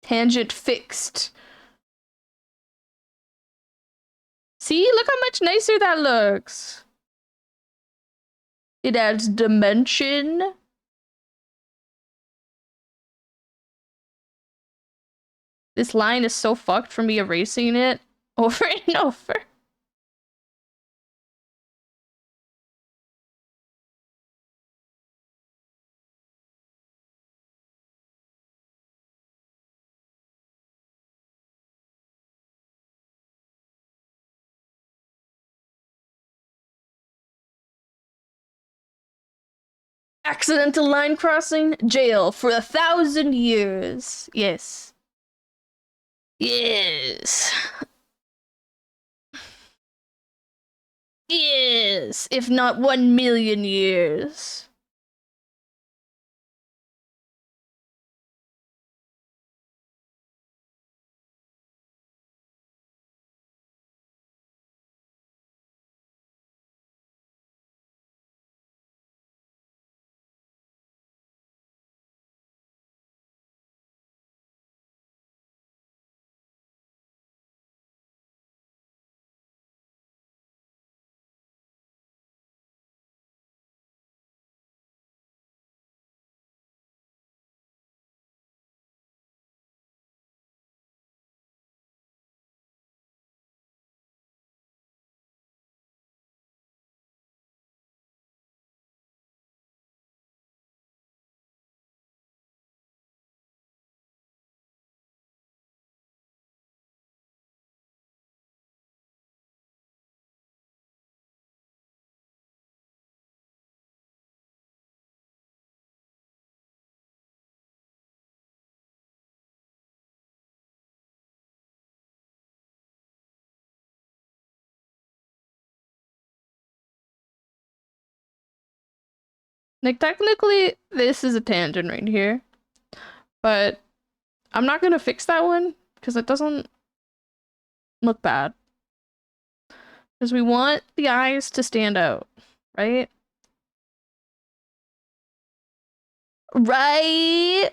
Tangent fixed. See, look how much nicer that looks. It adds dimension. This line is so fucked from me erasing it over and over. Accidental line crossing, jail for 1,000 years. Yes. Yes. Yes, if not 1,000,000 years. Like, technically, this is a tangent right here. But I'm not gonna fix that one because it doesn't look bad. Because we want the eyes to stand out, right? Right?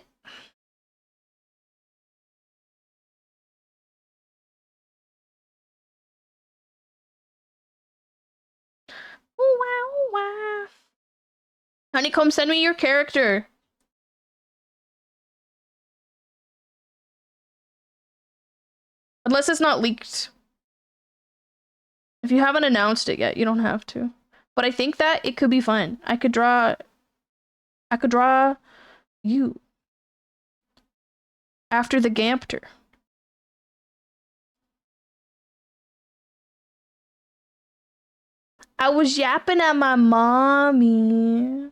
Honeycomb, send me your character. Unless it's not leaked. If you haven't announced it yet, you don't have to. But I think that it could be fun. I could draw you after the Gampter. I was yapping at my mommy.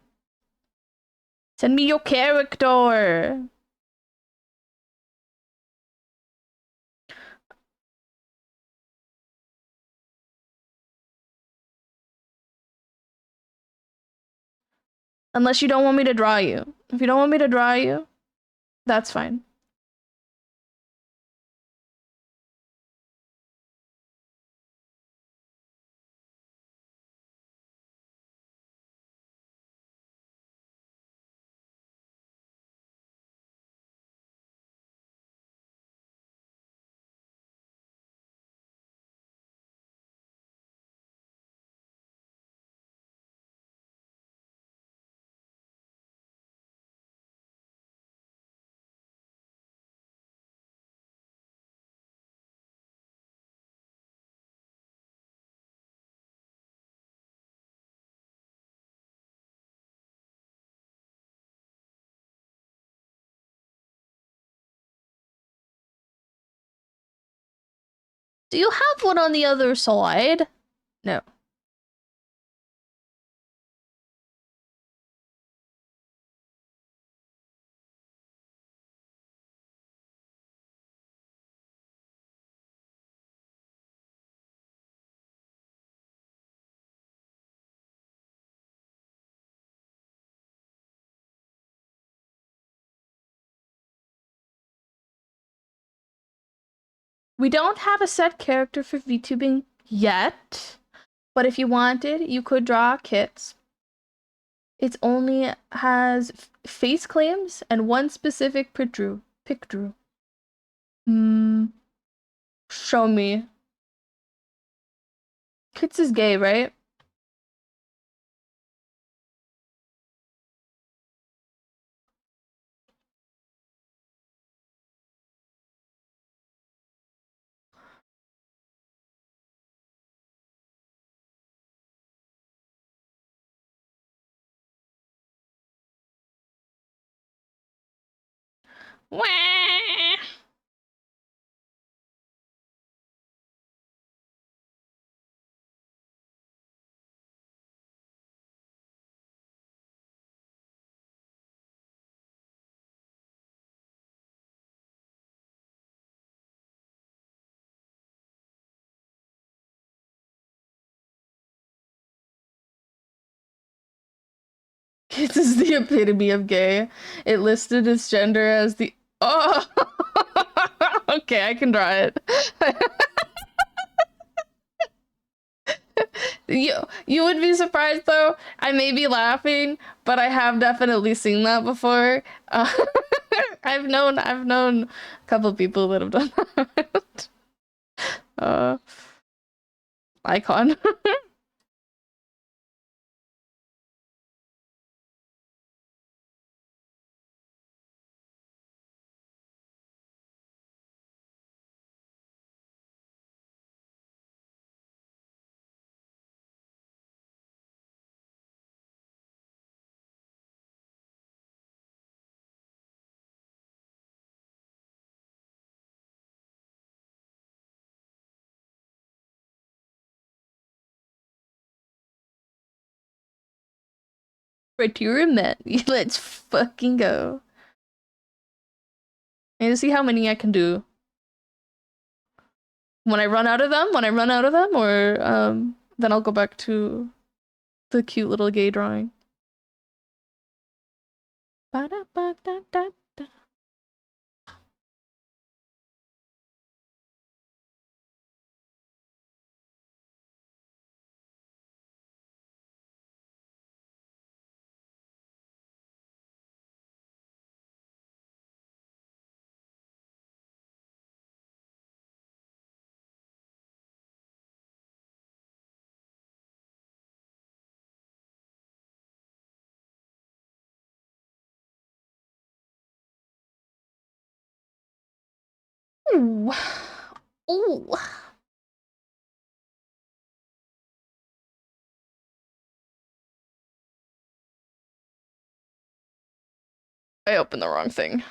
Send me your character. Unless you don't want me to draw you. If you don't want me to draw you, that's fine. Do you have one on the other side? No. We don't have a set character for VTubing yet, but if you wanted, you could draw kits. It only has face claims and one specific pick drew. Show me. Kits is gay, right? Wah! Kits is the epitome of gay. It listed its gender as the oh. Okay, I can draw it. You would be surprised though. I may be laughing, but I have definitely seen that before. I've known a couple people that have done that. uh, Icon. Criteria met. Let's fucking go. I need to see how many I can do. When I run out of them, or then I'll go back to the cute little gay drawing. Ba-da-ba-da-da. Ooh. Ooh. I opened the wrong thing.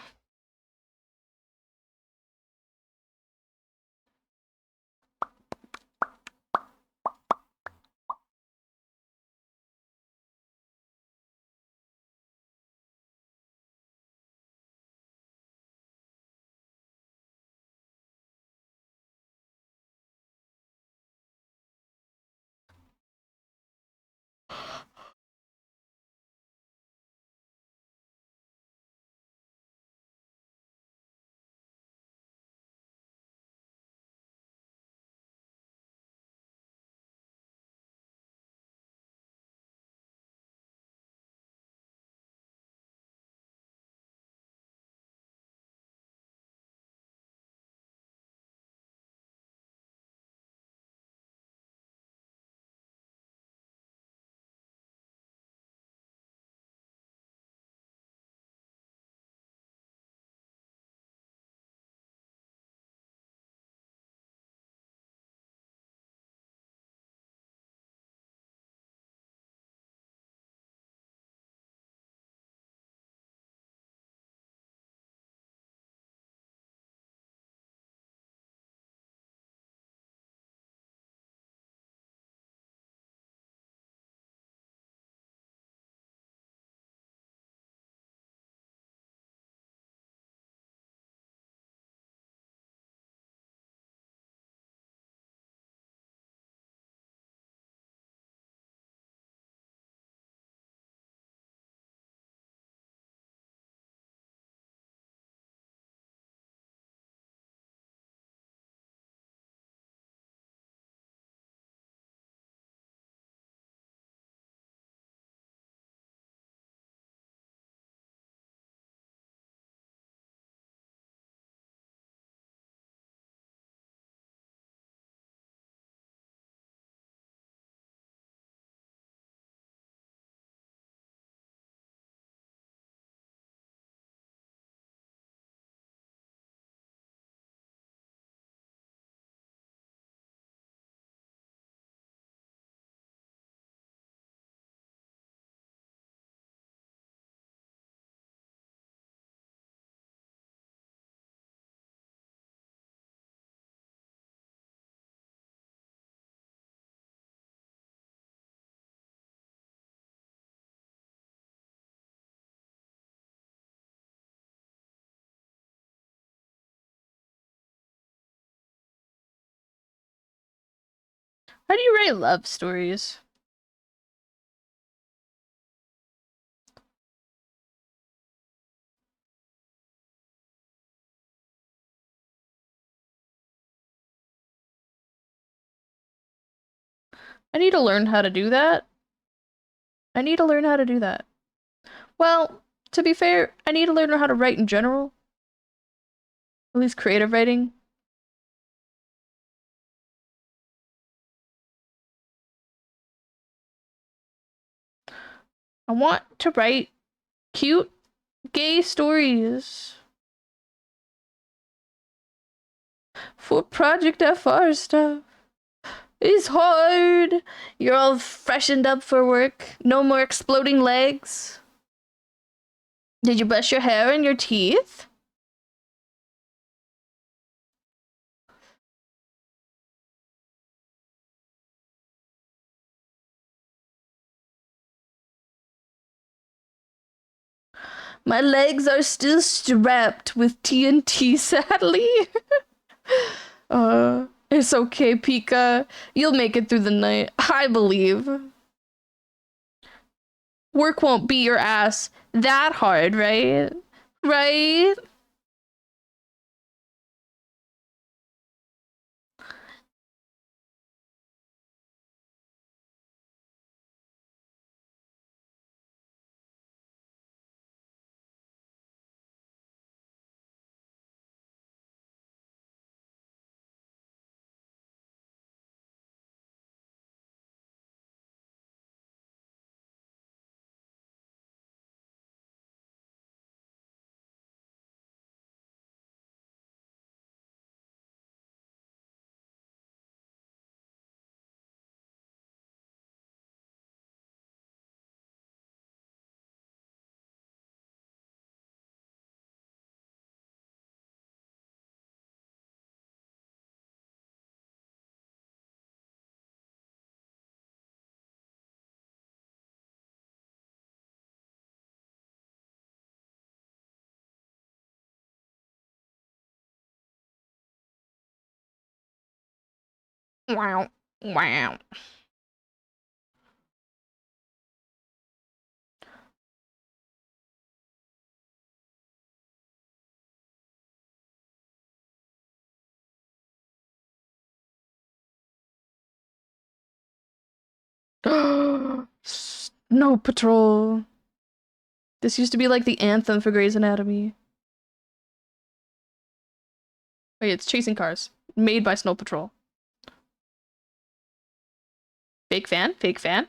How do you write love stories? I need to learn how to do that. I need to learn how to do that. Well, to be fair, I need to learn how to write in general. At least creative writing. I want to write cute gay stories for Project FR stuff. It's hard. You're all freshened up for work. No more exploding legs. Did you brush your hair and your teeth? My legs are still strapped with TNT, sadly. It's okay, Pika. You'll make it through the night. I believe. Work won't beat your ass that hard, right? Right? Wow. Wow. Snow Patrol. This used to be like the anthem for Grey's Anatomy. Wait, it's Chasing Cars. Made by Snow Patrol. Fake fan? Fake fan?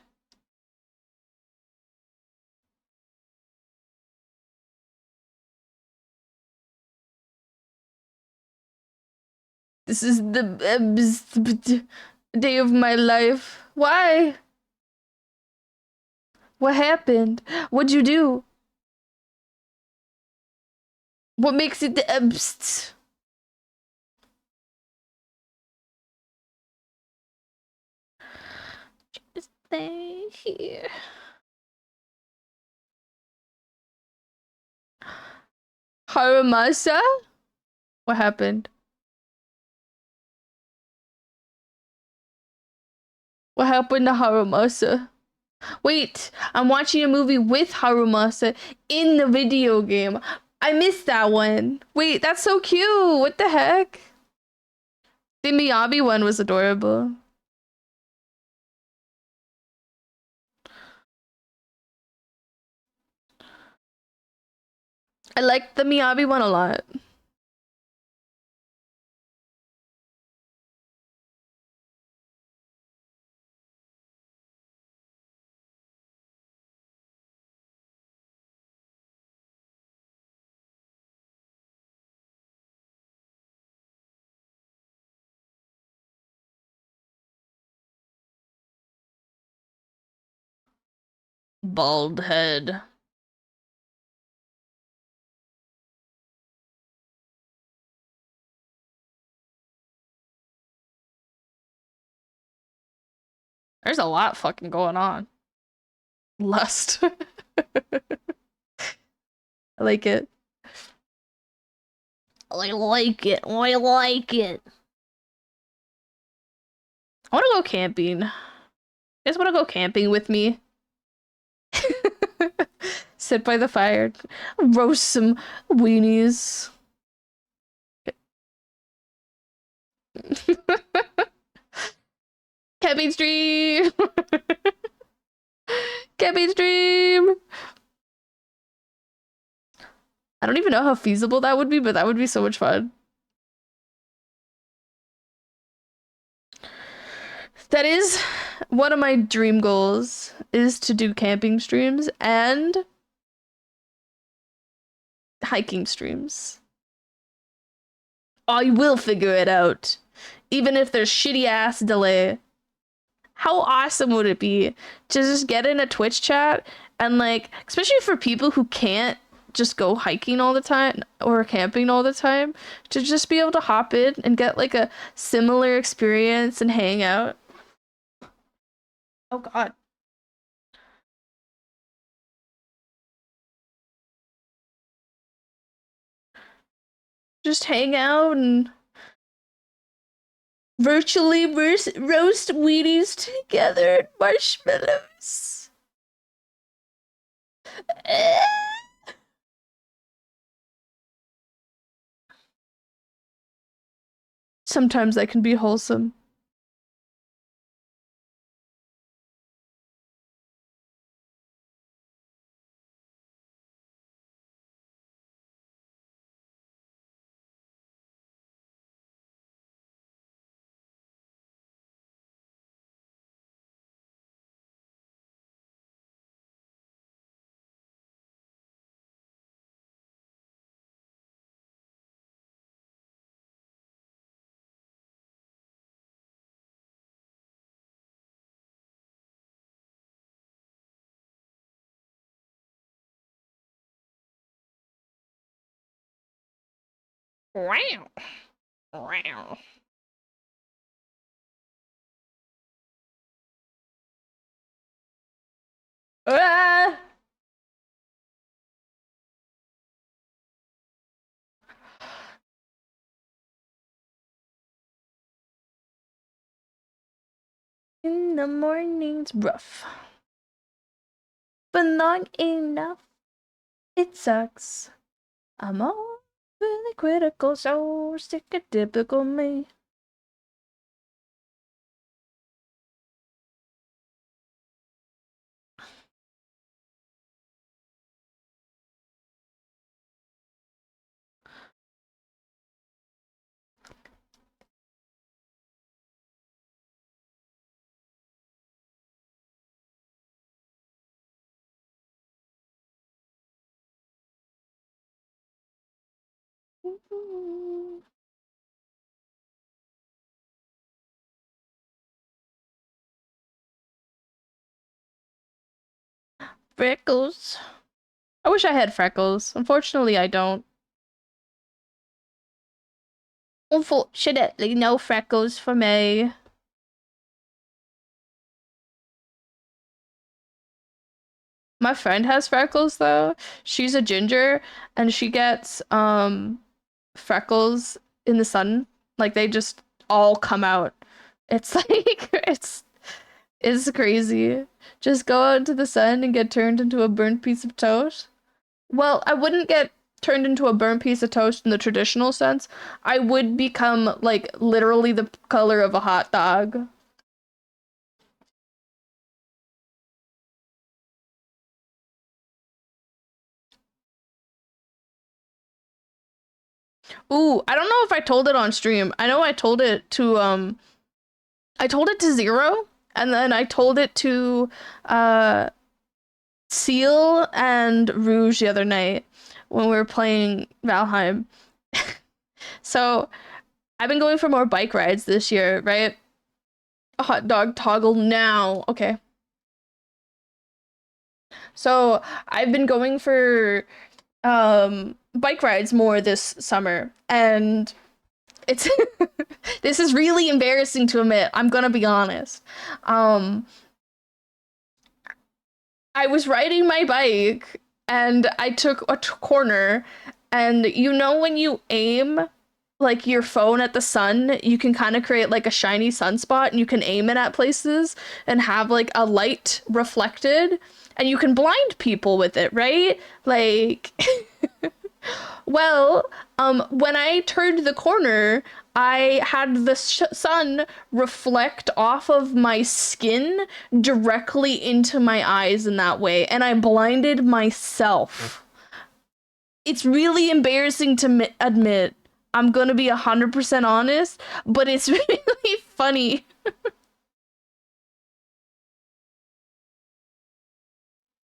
This is the day of my life. Why? What happened? What'd you do? What makes it the Just stay here. Haramasa? What happened? What happened to Haramasa? Wait, I'm watching a movie with Harumasa in the video game. I missed that one. Wait, that's so cute. What the heck? The Miyabi one was adorable. I liked the Miyabi one a lot. Bald head. There's a lot fucking going on. Lust. I like it. I like it. I like it. I want to go camping. You guys want to go camping with me? Sit by the fire, roast some weenies. Camping stream. Camping stream. I don't even know how feasible that would be, but that would be so much fun. That is one of my dream goals, is to do camping streams and hiking streams. I will figure it out. Even if there's shitty ass delay. How awesome would it be to just get in a Twitch chat and, like, especially for people who can't just go hiking all the time or camping all the time, to just be able to hop in and get like a similar experience and hang out. Oh god. Just hang out and virtually roast Wheaties together, marshmallows. Eh. Sometimes that can be wholesome. Wow. Wow. Ah! In the morning's rough, but not enough. It sucks. I'm all really critical, so sick of typical me. Freckles. I wish I had freckles. Unfortunately, I don't. Unfortunately, no freckles for me. My friend has freckles though. She's a ginger and she gets freckles in the sun. Like they just all come out. It's like it's crazy. Just go out into the sun and get turned into a burnt piece of toast. Well, I wouldn't get turned into a burnt piece of toast in the traditional sense. I would become like literally the color of a hot dog. Ooh, I don't know if I told it on stream. I know I told it to Zero and then I told it to uh Seal and Rouge the other night when we were playing Valheim. So, I've been going for more bike rides this year, right? A hot dog toggle now. Okay. So, I've been going for bike rides more this summer and it's this is really embarrassing to admit. I'm gonna be honest. Um, I was riding my bike and I took a corner, and you know when you aim like your phone at the sun, you can kind of create like a shiny sunspot and you can aim it at places and have like a light reflected and you can blind people with it, right? Like well, when I turned the corner, I had the sun reflect off of my skin directly into my eyes in that way, and I blinded myself. It's really embarrassing to admit. I'm gonna be 100% honest, but it's really funny.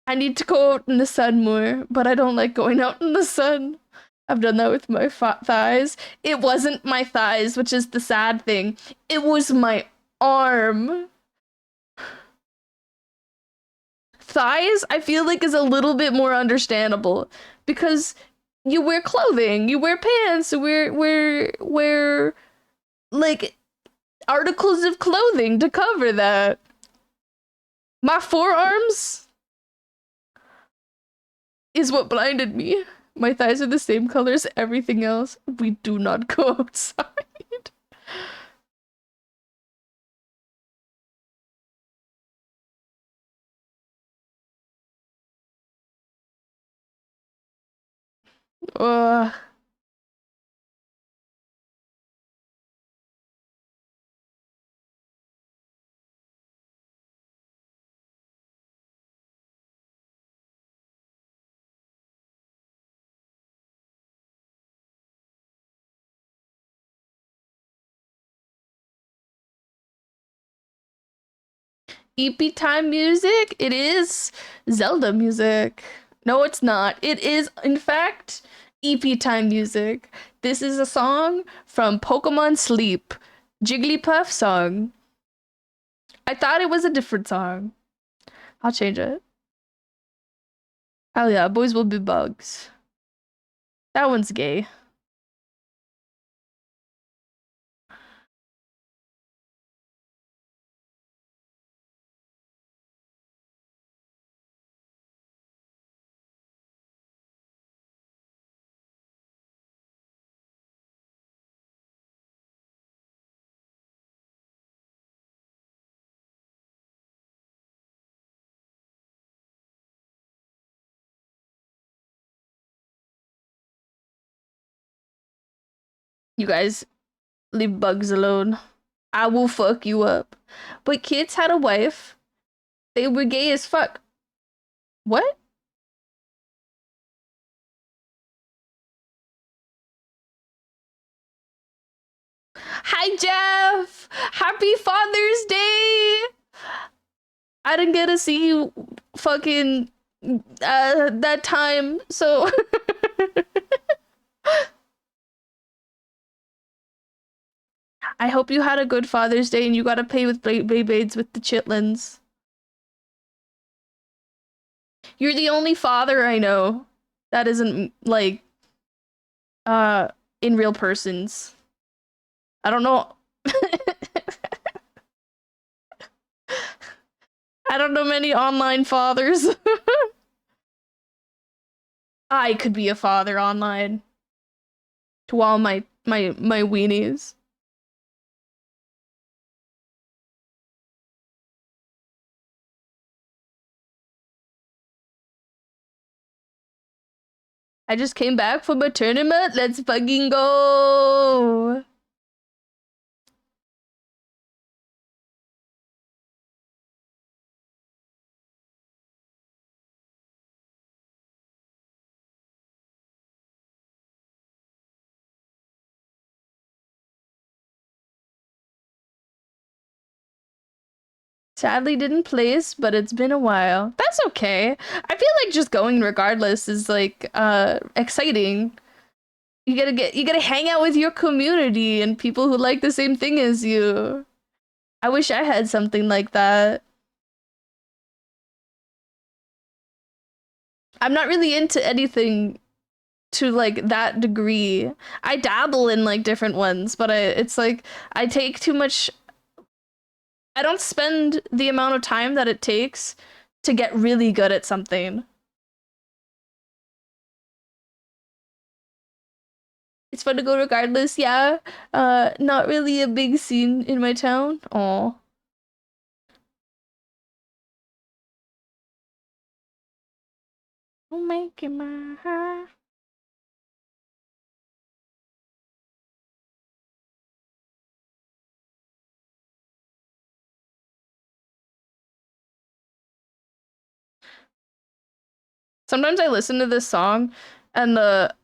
I need to go out in the sun more, but I don't like going out in the sun. I've done that with my thighs. It wasn't my thighs, which is the sad thing. It was my arm. Thighs, I feel like, is a little bit more understandable because you wear clothing, you wear pants, wear like articles of clothing to cover that. My forearms is what blinded me. My thighs are the same color as everything else. We do not go outside. Ugh. EP time music? It is Zelda music. No, it's not. It is, in fact, EP time music. This is a song from Pokemon Sleep. Jigglypuff song. I thought it was a different song. I'll change it. Hell yeah, boys will be bugs. That one's gay. You guys leave bugs alone. I will fuck you up. But kids had a wife. They were gay as fuck. What? Hi, Jeff! Happy Father's Day! I didn't get to see you fucking that time, so I hope you had a good Father's Day and you got to play with Beyblades with the chitlins. You're the only father I know that isn't like uh in real persons. I don't know. I don't know many online fathers. I could be a father online to all my weenies. I just came back from a tournament. Let's fucking go. Sadly didn't place, but it's been a while. That's okay. I feel like just going regardless is like exciting. You gotta hang out with your community and people who like the same thing as you. I wish I had something like that. I'm not really into anything to like that degree. I dabble in like different ones, but it's like I take too much. I don't spend the amount of time that it takes to get really good at something. It's fun to go regardless, yeah. Not really a big scene in my town. Aw. Don't make it my heart. Sometimes I listen to this song and the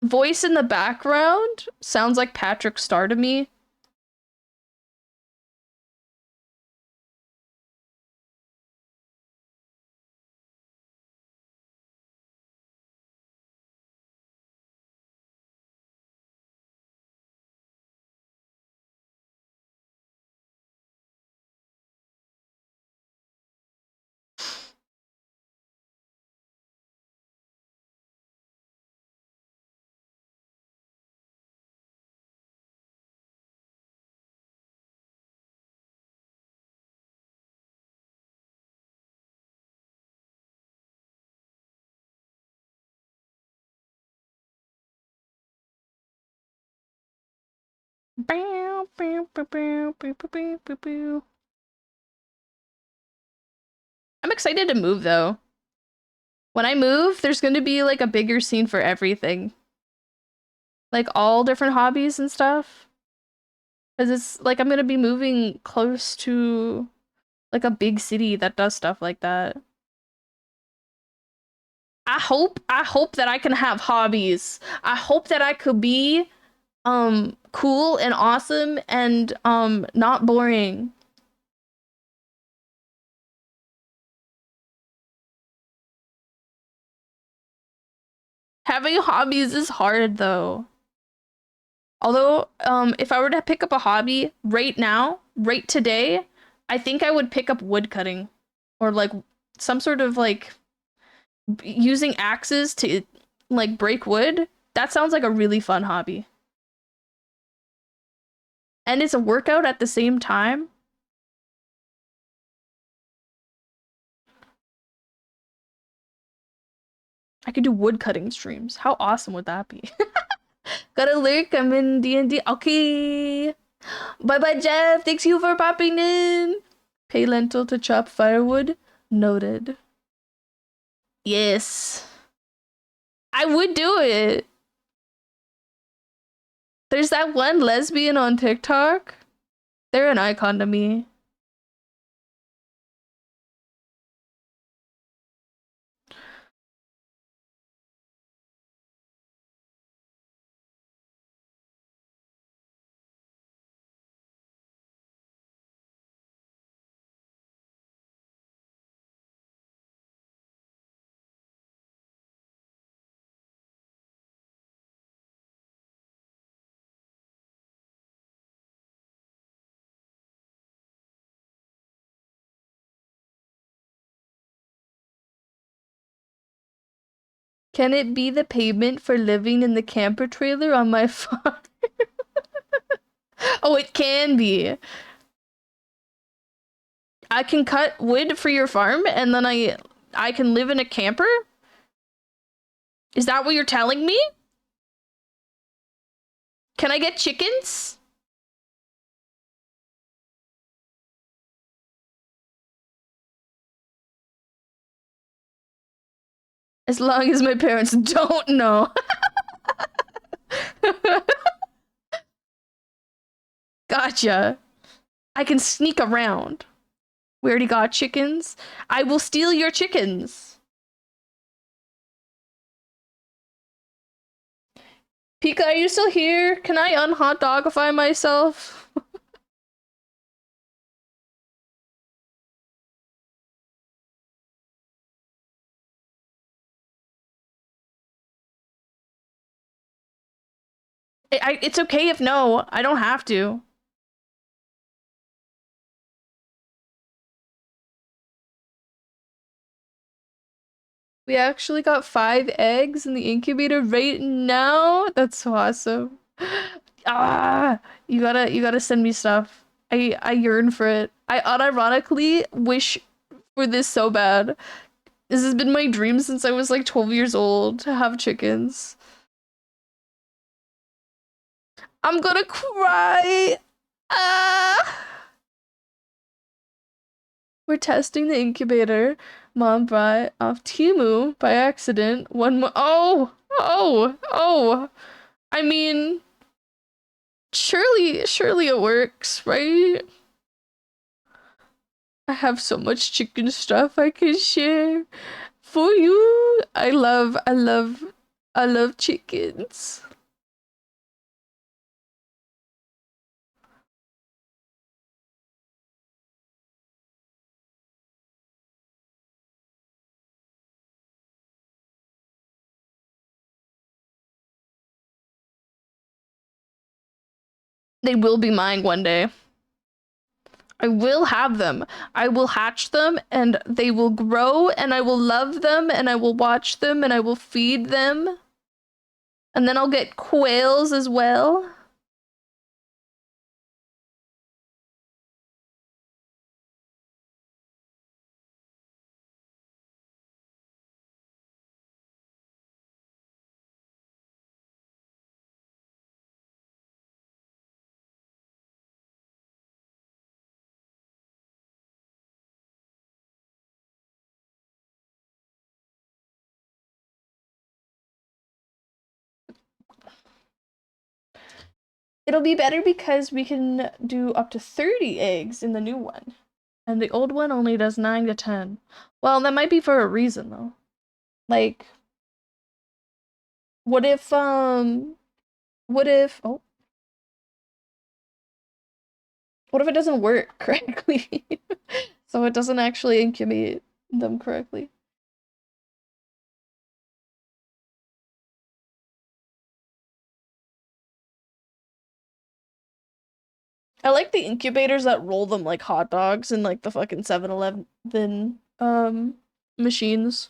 voice in the background sounds like Patrick Star to me. Bow, bow, bow, bow, bow, bow, bow, bow. I'm excited to move though. When I move, there's going to be like a bigger scene for everything. Like all different hobbies and stuff. Cuz it's like I'm going to be moving close to like a big city that does stuff like that. I hope that I can have hobbies. I hope that I could be cool and awesome and not boring. Having hobbies is hard though. Although if I were to pick up a hobby right now, right today, I think I would pick up woodcutting or like some sort of like using axes to like break wood. That sounds like a really fun hobby. And it's a workout at the same time. I could do woodcutting streams. How awesome would that be? Gotta lurk. I'm in D&D. Okay. Bye bye, Jeff. Thanks you for popping in. Pay lentil to chop firewood. Noted. Yes. I would do it. There's that one lesbian on TikTok. They're an icon to me. Can it be the payment for living in the camper trailer on my farm? Oh, it can be. I can cut wood for your farm and then I can live in a camper? Is that what you're telling me? Can I get chickens? As long as my parents don't know. Gotcha. I can sneak around. We already got chickens. I will steal your chickens. Pika, are you still here? Can I unhot dogify myself? It's okay if no. I don't have to. We actually got 5 eggs in the incubator right now. That's so awesome. Ah, you gotta send me stuff. I yearn for it. I unironically wish for this so bad. This has been my dream since I was like 12 years old to have chickens. I'm gonna cry. Ah. We're testing the incubator. Mom brought off Timu by accident. One more. Oh. I mean, surely it works, right? I have so much chicken stuff I can share for you. I love chickens. They will be mine one day. I will have them. I will hatch them and they will grow and I will love them and I will watch them and I will feed them. And then I'll get quails as well. It'll be better because we can do up to 30 eggs in the new one. And the old one only does 9 to 10. Well, that might be for a reason though. Like, what if oh, what if it doesn't work correctly? So it doesn't actually incubate them correctly. I like the incubators that roll them like hot dogs in like the fucking 7-Eleven machines.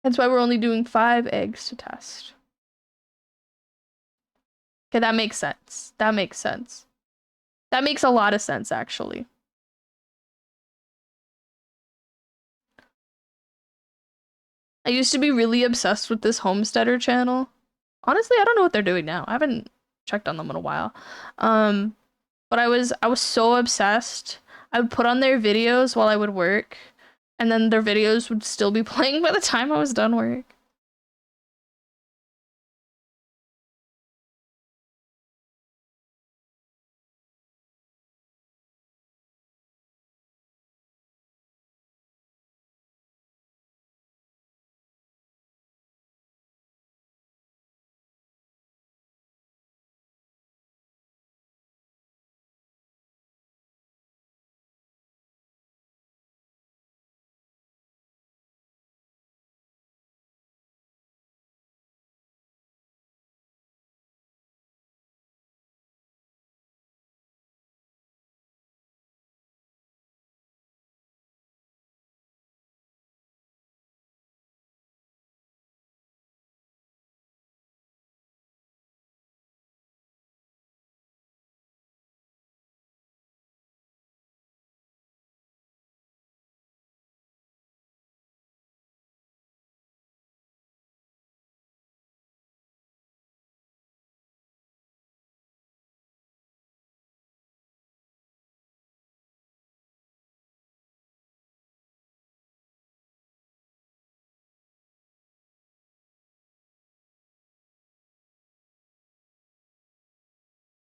That's why we're only doing 5 eggs to test. Okay, that makes sense. That makes sense. That makes a lot of sense, actually. I used to be really obsessed with this homesteader channel. Honestly, I don't know what they're doing now. I haven't checked on them in a while. but I was so obsessed. I would put on their videos while I would work, and then their videos would still be playing by the time I was done work.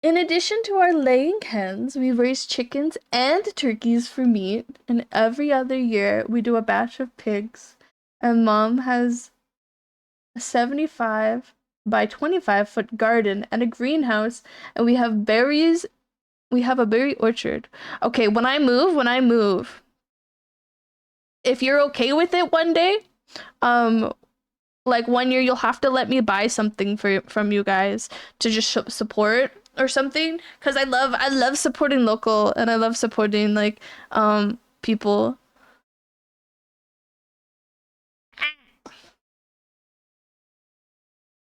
In addition to our laying hens, we raise chickens and turkeys for meat, and every other year we do a batch of pigs. And mom has a 75 by 25-foot garden and a greenhouse, and we have berries. We have a berry orchard. Okay, when I move, if you're okay with it one day, like 1 year you'll have to let me buy something from you guys to just support or something, because I love supporting local, and I love supporting like people.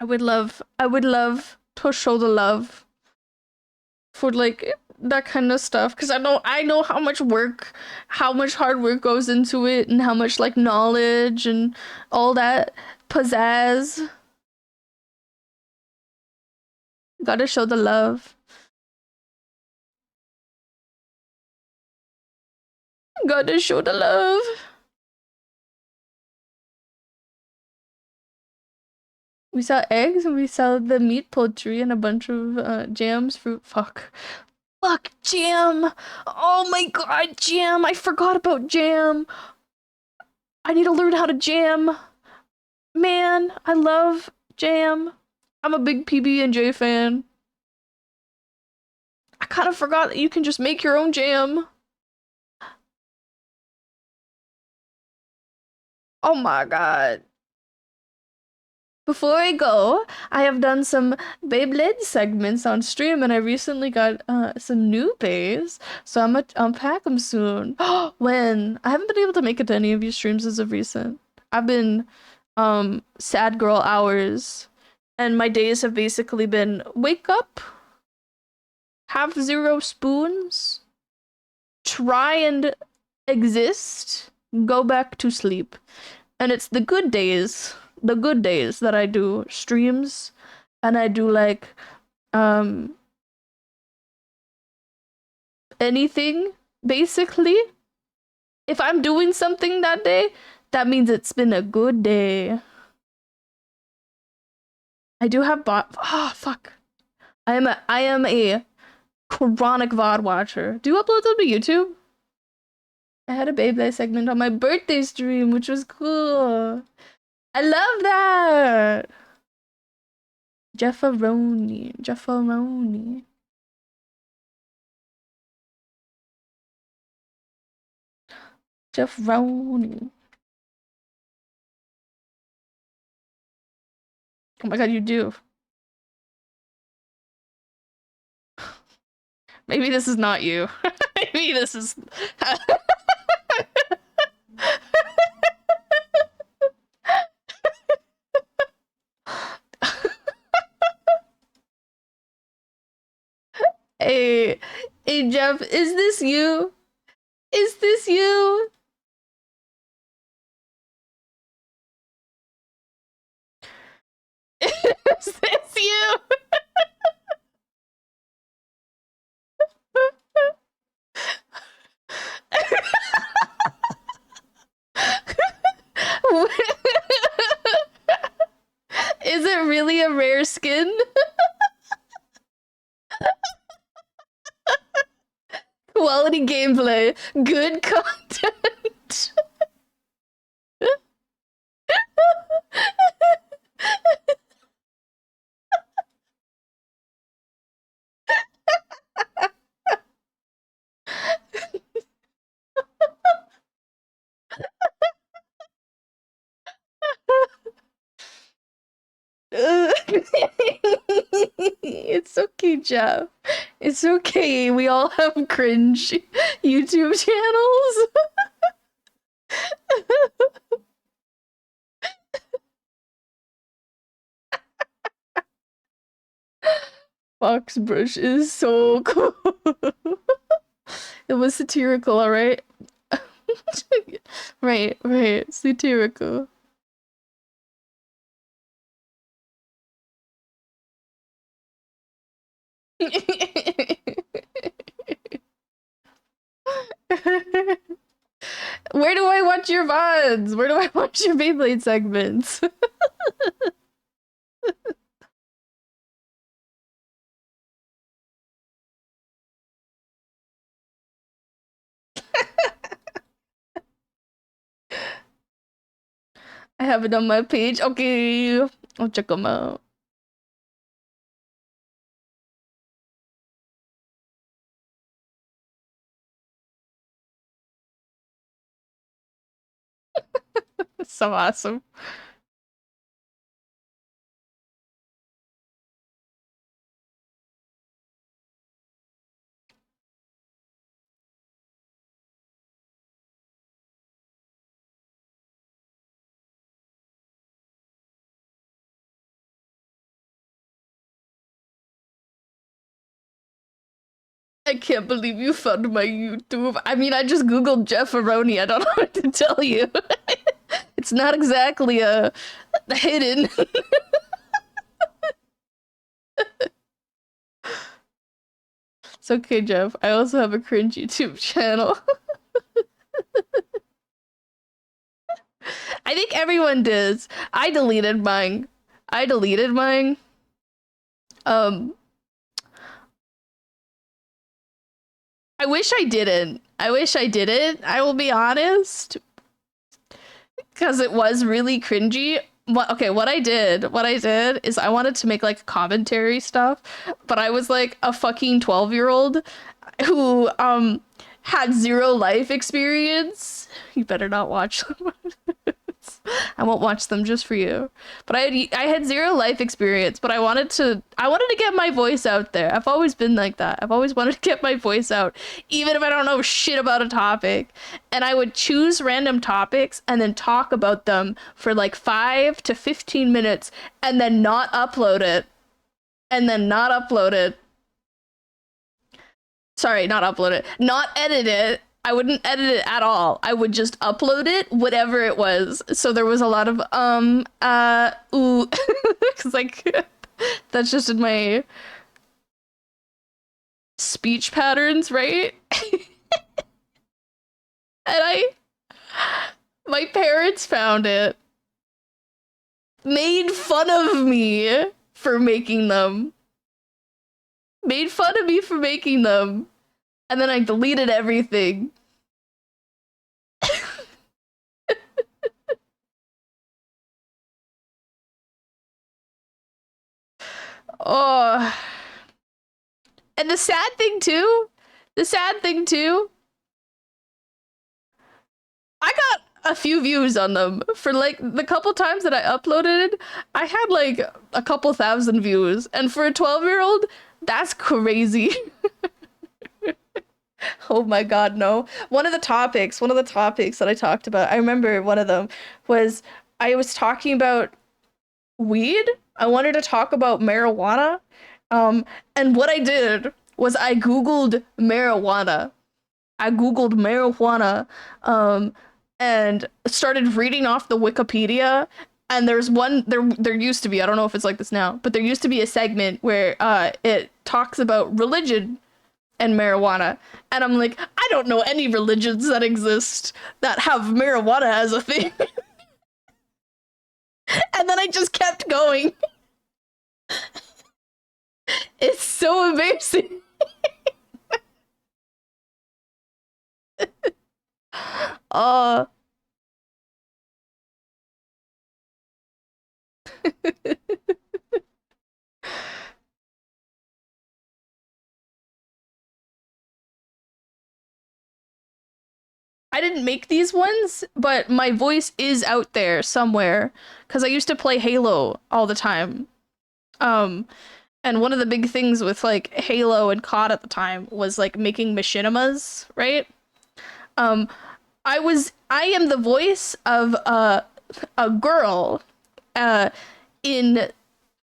I would love to show the love for like that kind of stuff, because I know how much hard work goes into it, and how much like knowledge and all that pizzazz. Gotta show the love. Gotta show the love. We sell eggs, and we sell the meat poultry and a bunch of jams, fruit. Fuck, jam. Oh my god, jam. I forgot about jam. I need to learn how to jam. Man, I love jam. I'm a big PB&J fan. I kind of forgot that you can just make your own jam. Oh my god. Before I go, I have done some Beyblade segments on stream, and I recently got some new bays, so I'm gonna unpack them soon. When I haven't been able to make it to any of your streams as of recent. I've been sad girl hours, and my days have basically been wake up, have 0 spoons, try and exist, go back to sleep. And it's the good days that I do streams, and I do like um anything basically. If I'm doing something that day, that means it's been a good day. I do have fuck. I am a chronic VOD watcher. Do you upload them to YouTube? I had a Beyblade segment on my birthday stream, which was cool. I love that. Jefferoni. Jefferoni. Jefferoni. Oh my god, you do. Maybe this is not you. Maybe this is. Hey, hey, Jeff, is this you? Is this you? Is this you? gameplay. Good content. It's okay, Jeff. It's okay. We all have cringe YouTube channels. Foxbrush is so cool. It was satirical, alright? Right. Satirical. Where do I watch your VODs? Where do I watch your Beyblade segments? I have it on my page. Okay, I'll check them out. So awesome. I can't believe you found my YouTube. I mean, I just googled Jeff Aroni. I don't know what to tell you. It's not exactly a hidden. It's okay, Jeff. I also have a cringe YouTube channel. I think everyone does. I deleted mine. Um, I wish I didn't. I will be honest, because it was really cringy. What I did is I wanted to make like commentary stuff, but I was like a fucking 12-year-old who had zero life experience. You better not watch them. I won't watch them just for you. But I had zero life experience, but I wanted to get my voice out there. I've always been like that. I've always wanted to get my voice out, even if I don't know shit about a topic. And I would choose random topics and then talk about them for like 5 to 15 minutes and then not upload it. Sorry, not upload it. Not edit it. I wouldn't edit it at all. I would just upload it, whatever it was. So there was a lot of ooh, because like that's just in my speech patterns, right? And my parents found it, made fun of me for making them, and then I deleted everything. Oh, and the sad thing too, I got a few views on them for like the couple times that I uploaded. I had like a couple thousand views, and for a 12-year-old, that's crazy. Oh my god, no. One of the topics that I talked about, I remember one of them was I was talking about weed. I wanted to talk about marijuana. And what I did was I googled marijuana. Um, and started reading off the Wikipedia. And there's one there used to be, I don't know if it's like this now, but there used to be a segment where it talks about religion and marijuana. And I'm like, I don't know any religions that exist that have marijuana as a thing. And then I just kept going. It's so embarrassing. Uh I didn't make these ones, but my voice is out there somewhere because I used to play Halo all the time. Um, and one of the big things with like Halo and COD at the time was like making machinimas, right? Um, I am the voice of a girl uh in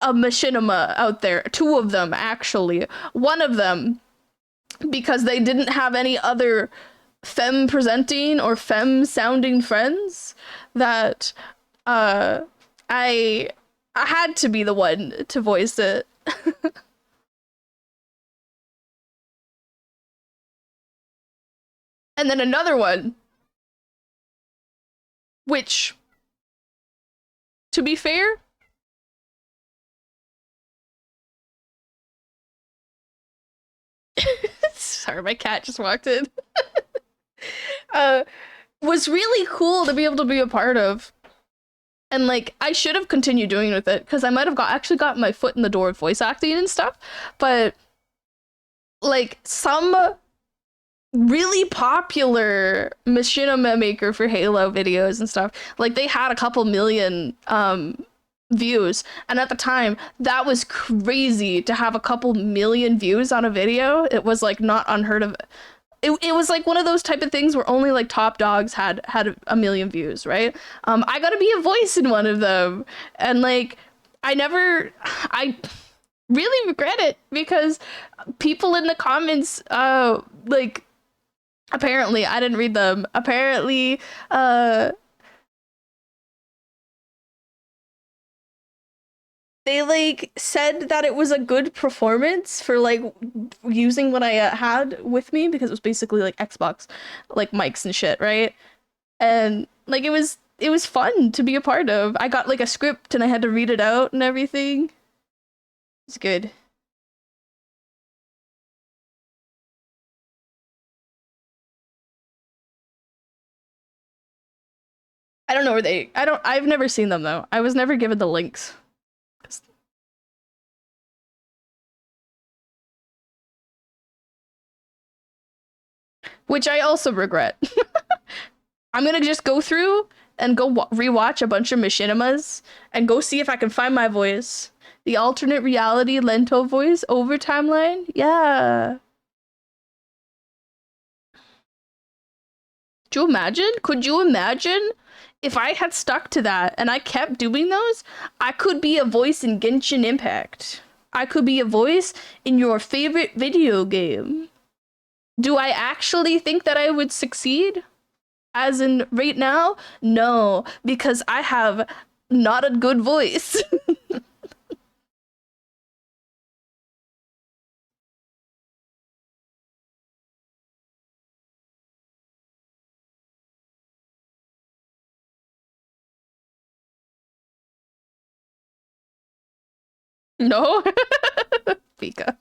a machinima out there. Two of them actually. One of them because they didn't have any other femme presenting or femme sounding friends that uh I I had to be the one to voice it. And then another one, which to be fair, sorry, my cat just walked in. uh was really cool to be able to be a part of. And like I should have continued doing with it because I might have got my foot in the door with voice acting and stuff. But like some really popular machinima maker for Halo videos and stuff. Like they had a couple million views, and at the time that was crazy to have a couple million views on a video. It was like not unheard of. It was like one of those type of things where only like top dogs had a million views, right? I got to be a voice in one of them, and like I really regret it because people in the comments like apparently I didn't read them. Apparently they like said that it was a good performance for like using what I had with me because it was basically like Xbox like mics and shit, right? And like it was fun to be a part of. I got like a script and I had to read it out and everything. It's good. I don't know where they I've never seen them though. I was never given the links. Which I also regret. I'm gonna just go through and go rewatch a bunch of machinimas and go see if I can find my voice. The alternate reality Lento voice over timeline. Yeah. Do you imagine? Could you imagine if I had stuck to that and I kept doing those? I could be a voice in Genshin Impact. I could be a voice in your favorite video game. Do I actually think that I would succeed? As in right now? No, because I have not a good voice. No? Pika.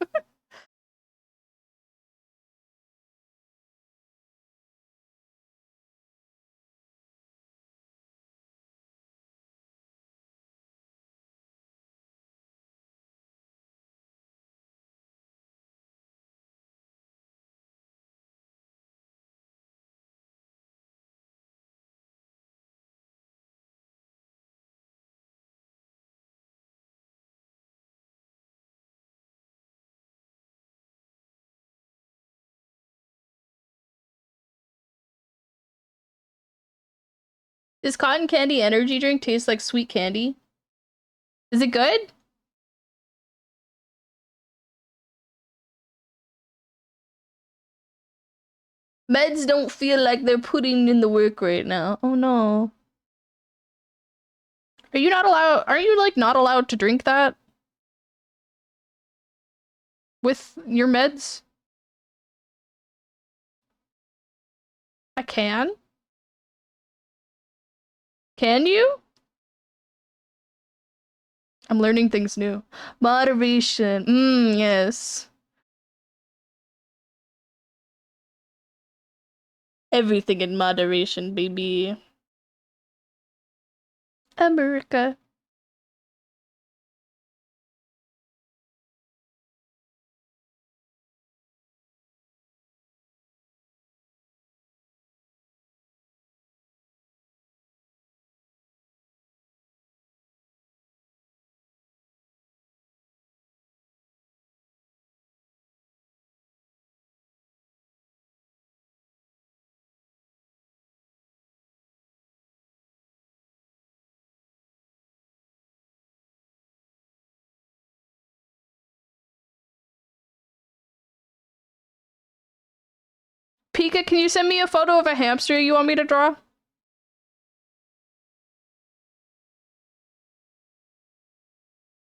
Does cotton candy energy drink taste like sweet candy? Is it good? Meds don't feel like they're putting in the work right now. Oh no. Are you not allowed? Are you like not allowed to drink that with your meds? I can. Can you? I'm learning things new. Moderation. Yes. Everything in moderation, baby. America. Pika, can you send me a photo of a hamster you want me to draw?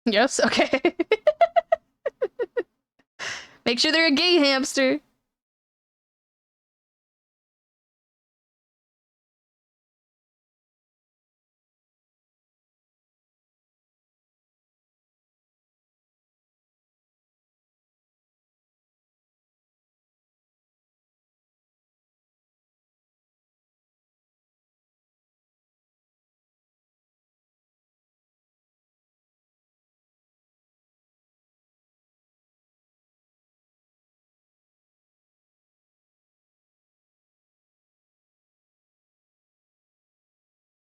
Yes, okay. Make sure they're a gay hamster.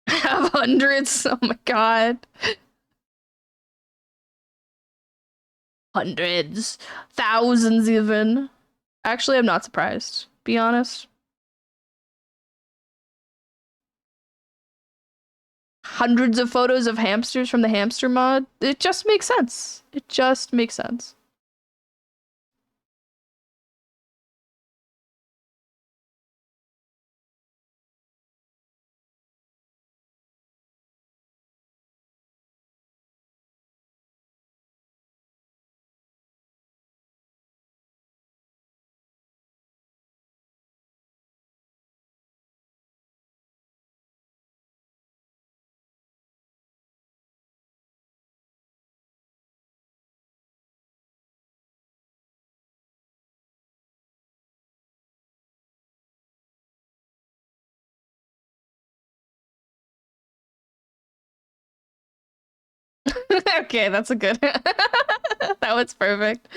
Have hundreds. Oh my god. Hundreds. Thousands even. Actually, I'm not surprised. Be honest. Hundreds of photos of hamsters from the hamster mod. It just makes sense. It just makes sense. Okay, that's a good. That was perfect.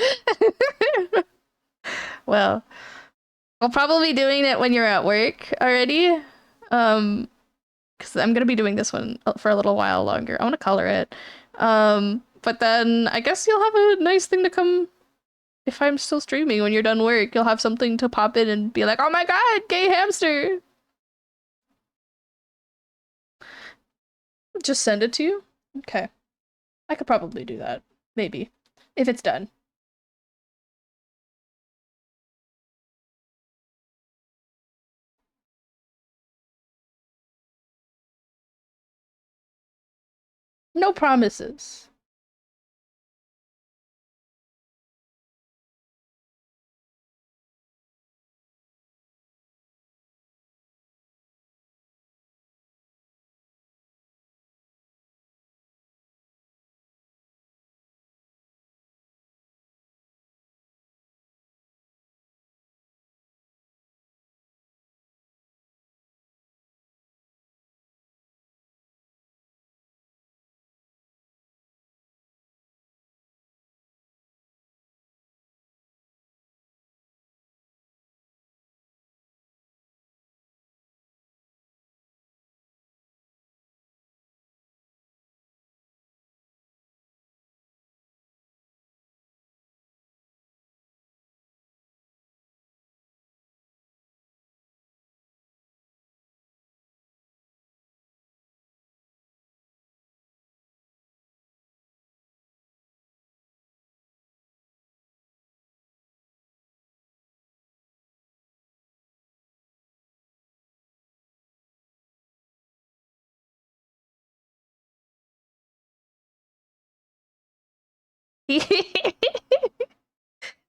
Well, I'll probably be doing it when you're at work already. Um, because I'm gonna be doing this one for a little while longer. I want to color it. But then I guess you'll have a nice thing to come if I'm still streaming when you're done work. You'll have something to pop in and be like, "Oh my god, gay hamster!" Just send it to you. Okay, I could probably do that. Maybe if it's done. No promises.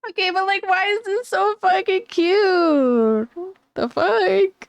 Okay, but like, why is this so fucking cute? The fuck?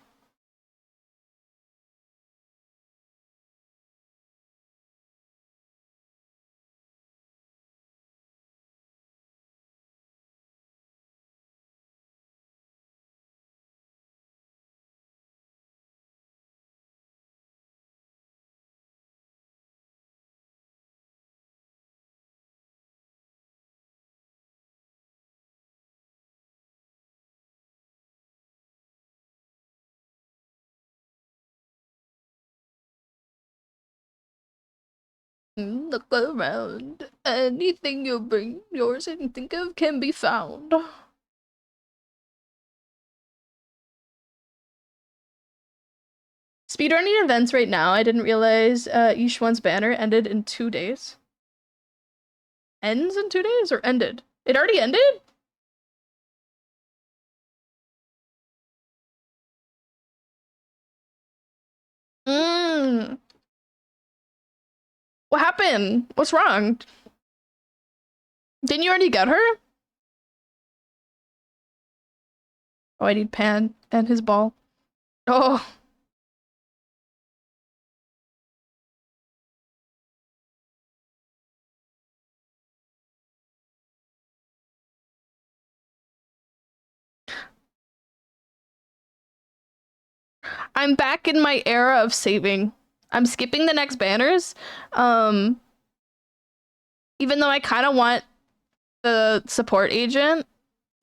Look around. Anything you bring yours and think of can be found. Speedrunning events right now. I didn't realize each one's banner ended in 2 days. Ends in 2 days or ended? It already ended? Mm. What happened? What's wrong? Didn't you already get her? Oh, I need Pan and his ball. Oh. I'm back in my era of saving. I'm skipping the next banners. Um, even though I kind of want the support agent,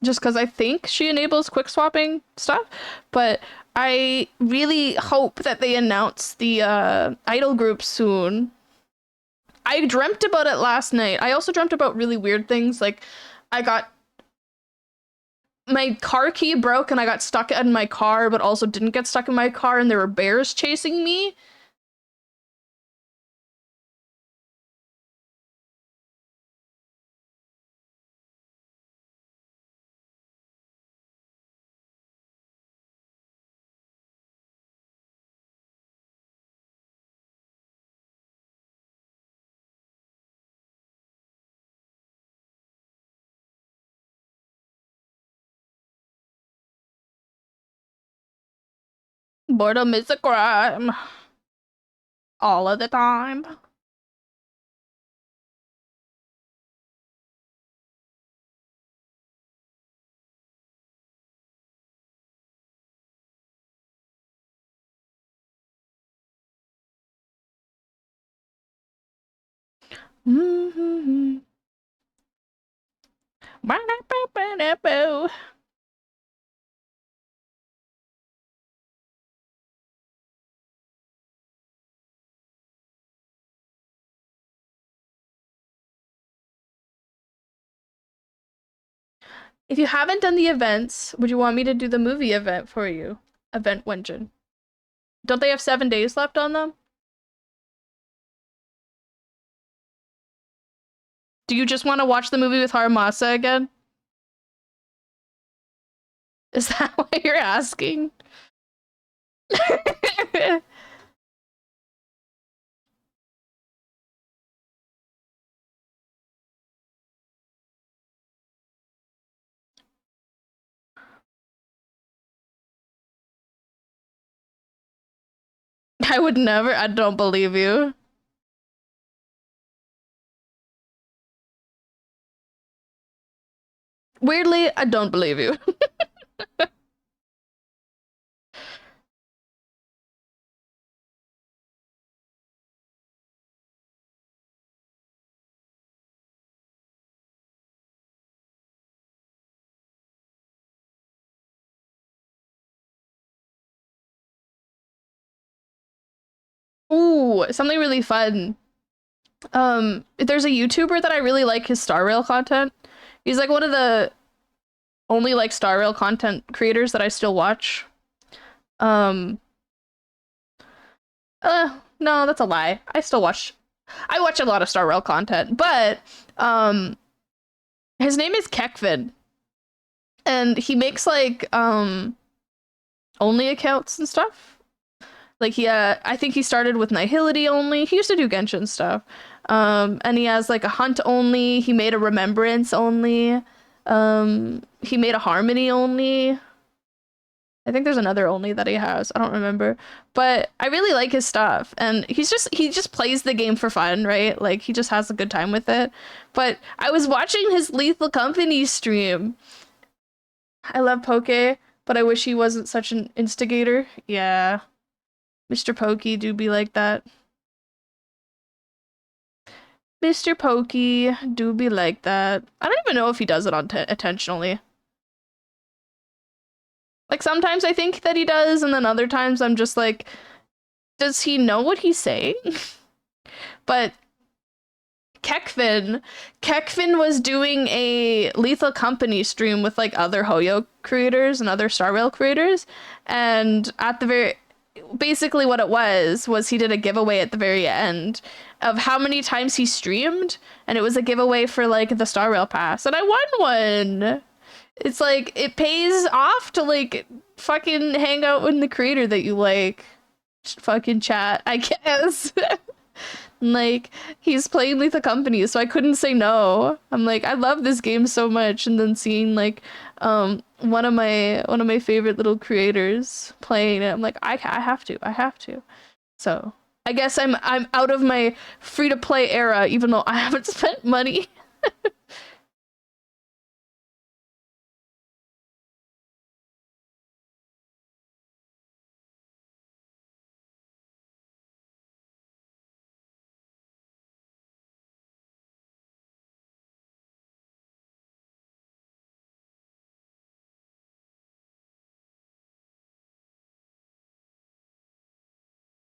just because I think she enables quick swapping stuff, but I really hope that they announce the idol group soon. I dreamt about it last night. I also dreamt about really weird things, like I got my car key broke and I got stuck in my car, but also didn't get stuck in my car, and there were bears chasing me. Boredom is a crime. All of the time. Mm-hmm. If you haven't done the events, would you want me to do the movie event for you? Event Wenjin. Don't they have 7 days left on them? Do you just want to watch the movie with Haramasa again? Is that what you're asking? I would never. I don't believe you. Weirdly, I don't believe you. Ooh, something really fun. There's a YouTuber that I really like his Star Rail content. He's like one of the only like Star Rail content creators that I still watch. Um, no, that's a lie. I watch a lot of Star Rail content, but his name is Kekvin, and he makes like only accounts and stuff. Like I think he started with Nihility only. He used to do Genshin stuff. And he has like a hunt only. He made a remembrance only. He made a harmony only. I think there's another only that he has. I don't remember. But I really like his stuff. And he just plays the game for fun, right? Like he just has a good time with it. But I was watching his Lethal Company stream. I love Poke, but I wish he wasn't such an instigator. Yeah. Mr. Pokey do be like that. Mr. Pokey do be like that. I don't even know if he does it on intentionally. Like sometimes I think that he does, and then other times I'm just like, does he know what he's saying? But Kekvin. Kekvin was doing a Lethal Company stream with like other Hoyo creators and other Star Rail creators, and at the very basically what it was he did a giveaway at the very end of how many times he streamed, and it was a giveaway for like the Star Rail pass, and I won one. It's like it pays off to like fucking hang out with the creator that you like. Just fucking chat, I guess. Like he's playing Lethal Company, so I couldn't say no. I'm like, I love this game so much, and then seeing like one of my favorite little creators playing it, I'm like, I have to. So I guess I'm out of my free to play era, even though I haven't spent money.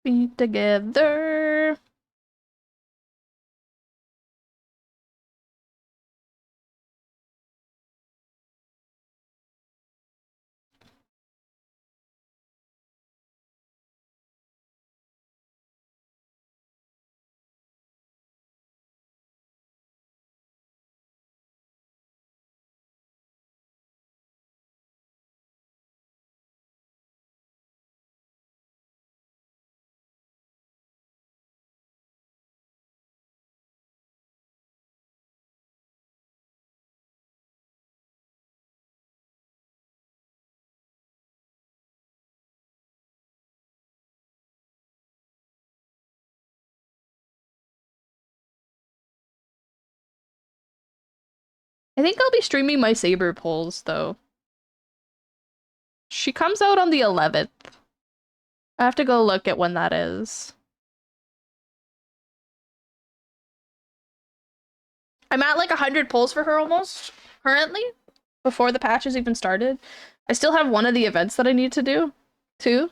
Be together. I think I'll be streaming my Saber polls though. She comes out on the 11th. I have to go look at when that is. I'm at like 100 polls for her almost currently, before the patches even started. I still have one of the events that I need to do, too.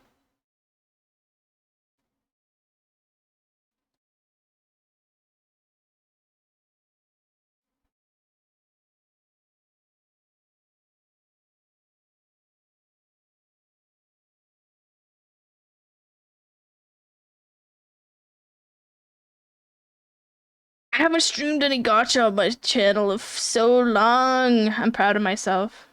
I haven't streamed any gacha on my channel of so long. I'm proud of myself.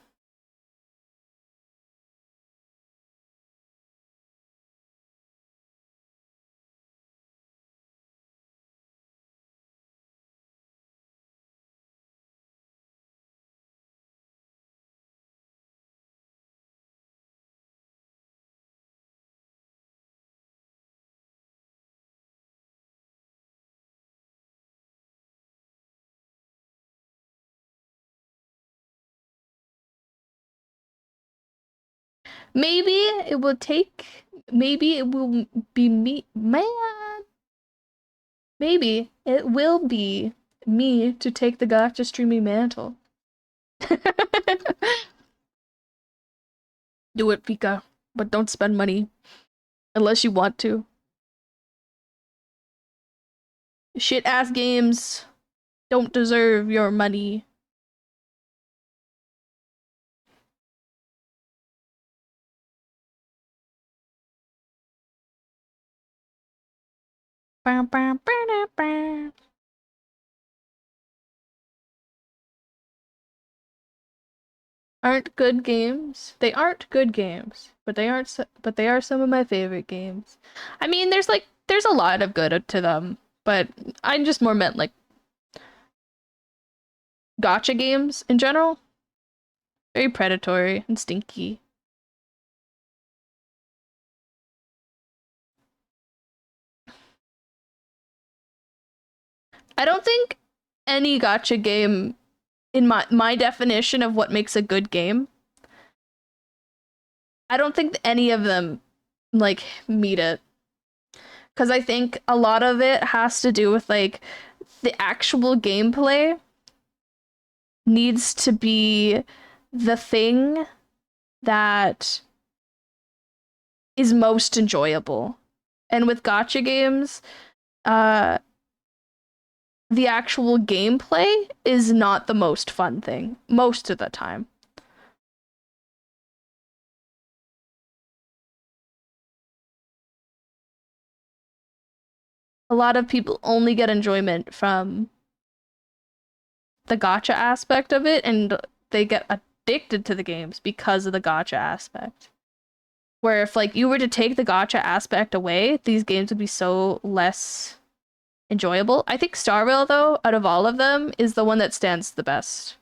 Maybe it will take. Maybe it will be me. Man. Maybe it will be me to take the gacha streaming mantle. Do it, Vika. But don't spend money. Unless you want to. Shit ass games don't deserve your money. Aren't good games. They aren't good games, but but they are some of my favorite games. I mean, there's a lot of good to them, but I just more meant like gotcha games in general. Very predatory and stinky. I don't think any gotcha game in my definition of what makes a good game, I don't think any of them like meet it. Cuz I think a lot of it has to do with like the actual gameplay needs to be the thing that is most enjoyable. And with gotcha games, uh the actual gameplay is not the most fun thing most of the time. A lot of people only get enjoyment from the gacha aspect of it, and they get addicted to the games because of the gacha aspect. Where if like you were to take the gacha aspect away, these games would be so less enjoyable. I think Starville, though, out of all of them, is the one that stands the best.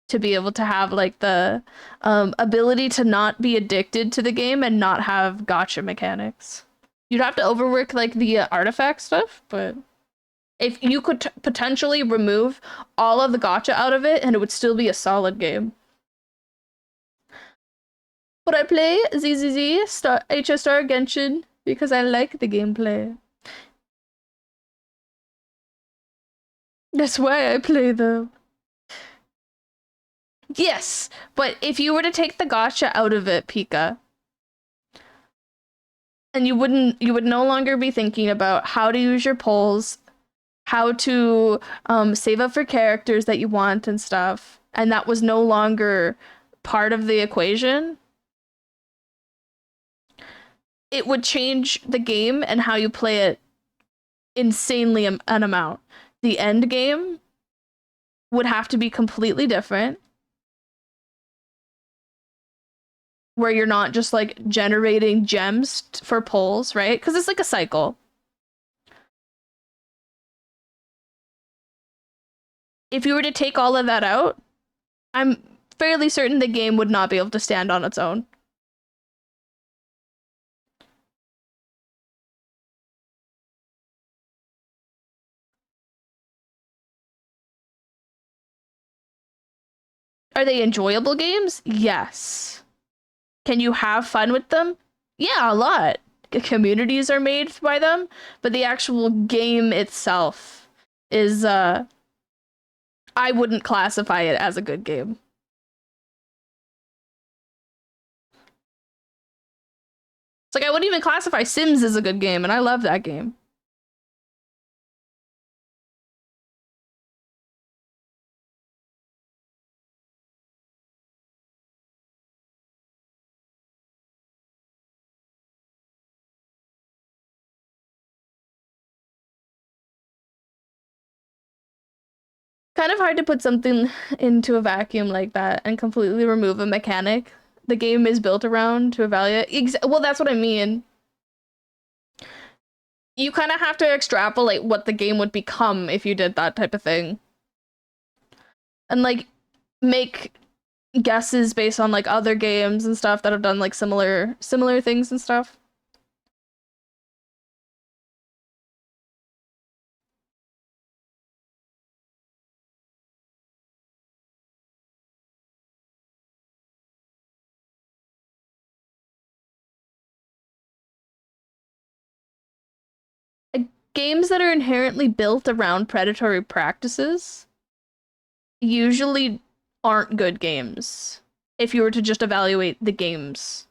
To be able to have like the ability to not be addicted to the game and not have gacha mechanics. You'd have to overwork like the artifact stuff, but if you could potentially remove all of the gacha out of it, and it would still be a solid game. But I play ZZZ Star HS Star Genshin because I like the gameplay. That's why I play them. Yes, but if you were to take the gacha out of it, Pika, and you would no longer be thinking about how to use your polls, how to save up for characters that you want and stuff, and that was no longer part of the equation, it would change the game and how you play it insanely an amount. The end game would have to be completely different, where you're not just like generating gems for polls, right? Because it's like a cycle. If you were to take all of that out, I'm fairly certain the game would not be able to stand on its own. Are they enjoyable games? Yes. Can you have fun with them? Yeah, a lot. Communities are made by them, but the actual game itself is I wouldn't classify it as a good game. It's like I wouldn't even classify Sims as a good game, and I love that game. Kind of hard to put something into a vacuum like that and completely remove a mechanic the game is built around to evaluate. Well, that's what I mean. You kind of have to extrapolate what the game would become if you did that type of thing. And like make guesses based on like other games and stuff that have done like similar things and stuff. Games that are inherently built around predatory practices usually aren't good games if you were to just evaluate the games.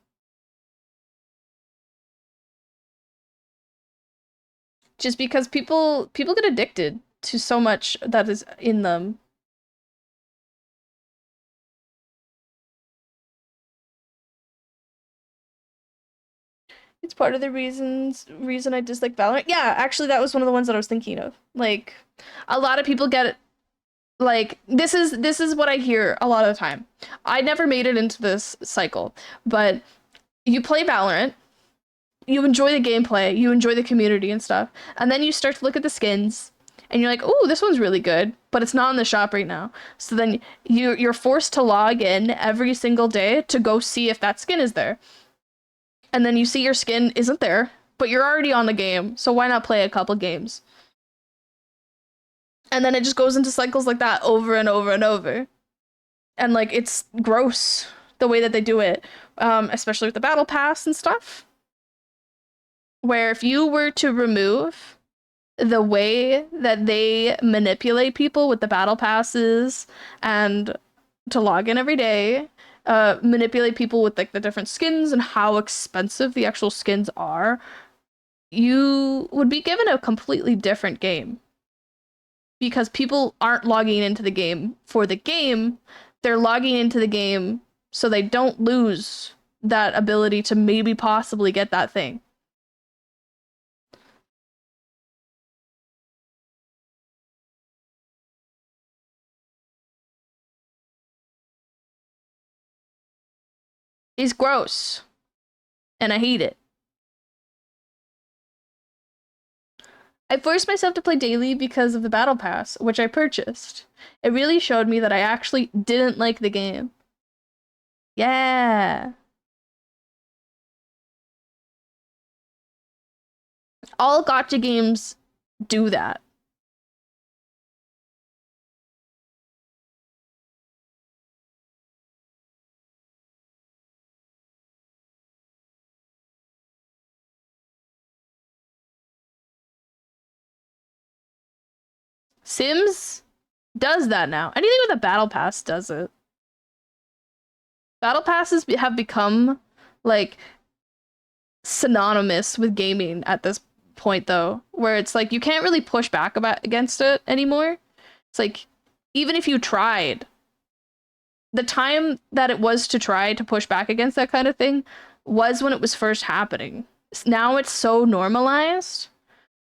Just because people get addicted to so much that is in them. It's part of the reason I dislike Valorant. Yeah, actually that was one of the ones that I was thinking of. Like a lot of people get like this is what I hear a lot of the time. I never made it into this cycle, but you play Valorant, you enjoy the gameplay, you enjoy the community and stuff, and then you start to look at the skins and you're like, "Oh, this one's really good," but it's not in the shop right now. So then you're forced to log in every single day to go see if that skin is there. And then you see your skin isn't there, but you're already on the game, so why not play a couple games? And then it just goes into cycles like that over and over and over. And like it's gross the way that they do it, especially with the battle pass and stuff. Where if you were to remove the way that they manipulate people with the battle passes and to log in every day, manipulate people with like the different skins and how expensive the actual skins are, you would be given a completely different game. because people aren't logging into the game for the game. They're logging into the game so they don't lose that ability to maybe possibly get that thing. It's gross. And I hate it. I forced myself to play daily because of the battle pass, which I purchased. It really showed me that I actually didn't like the game. Yeah. All gotcha games do that. Sims does that now. Anything with a battle pass does it. Battle passes have become like synonymous with gaming at this point though, where it's like you can't really push back against it anymore. It's like even if you tried, the time that it was to try to push back against that kind of thing was when it was first happening. Now it's so normalized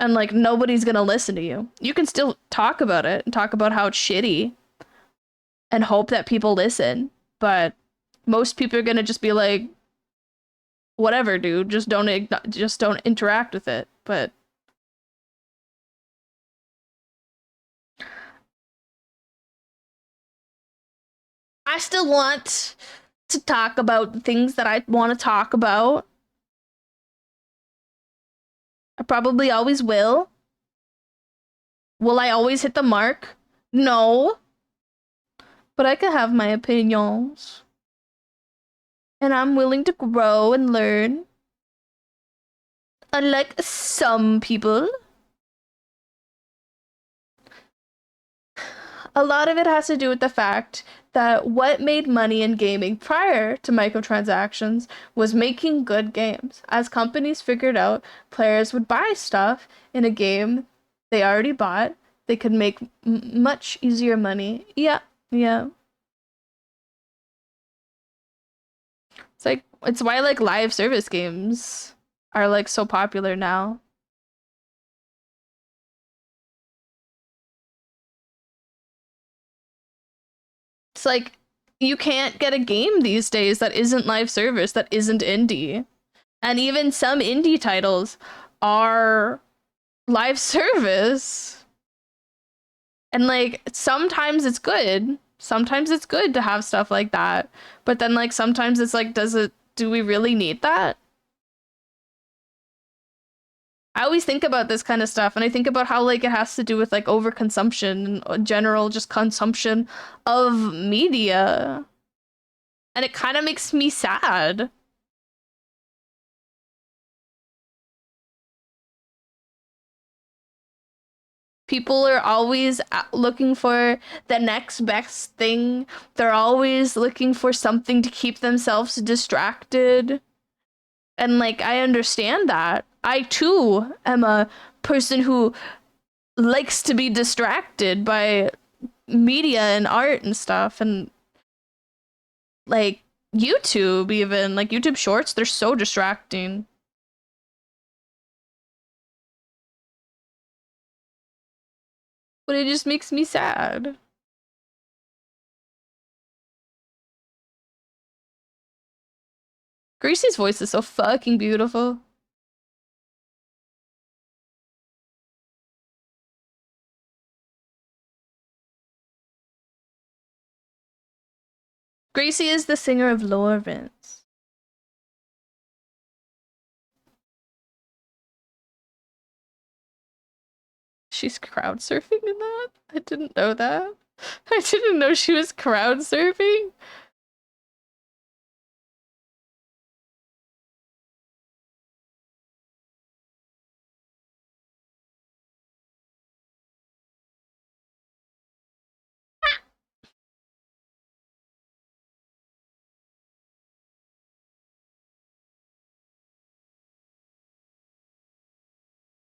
and like nobody's gonna listen to you. You can still talk about it and talk about how it's shitty and hope that people listen, but most people are gonna just be like, whatever, dude, just don't interact with it. But I still want to talk about the things that I want to talk about. I probably always will. Will I always hit the mark? No. But I can have my opinions. And I'm willing to grow and learn. Unlike some people. A lot of it has to do with the fact that what made money in gaming prior to microtransactions was making good games. As companies figured out players would buy stuff in a game they already bought, they could make much easier money. Yeah, yeah. It's why like live service games are like so popular now. It's like you can't get a game these days that isn't live service, that isn't indie. And even some indie titles are live service. And like sometimes it's good. Sometimes it's good to have stuff like that. But then like sometimes it's like do we really need that? I always think about this kind of stuff and I think about how like it has to do with like overconsumption and general just consumption of media. And it kind of makes me sad. People are always looking for the next best thing. They're always looking for something to keep themselves distracted. And like, I understand that. I too am a person who likes to be distracted by media and art and stuff. And like, YouTube, even like YouTube shorts, they're so distracting. But it just makes me sad. Gracie's voice is so fucking beautiful. Gracie is the singer of Lawrence. She's crowd surfing in that? I didn't know that. I didn't know she was crowd surfing.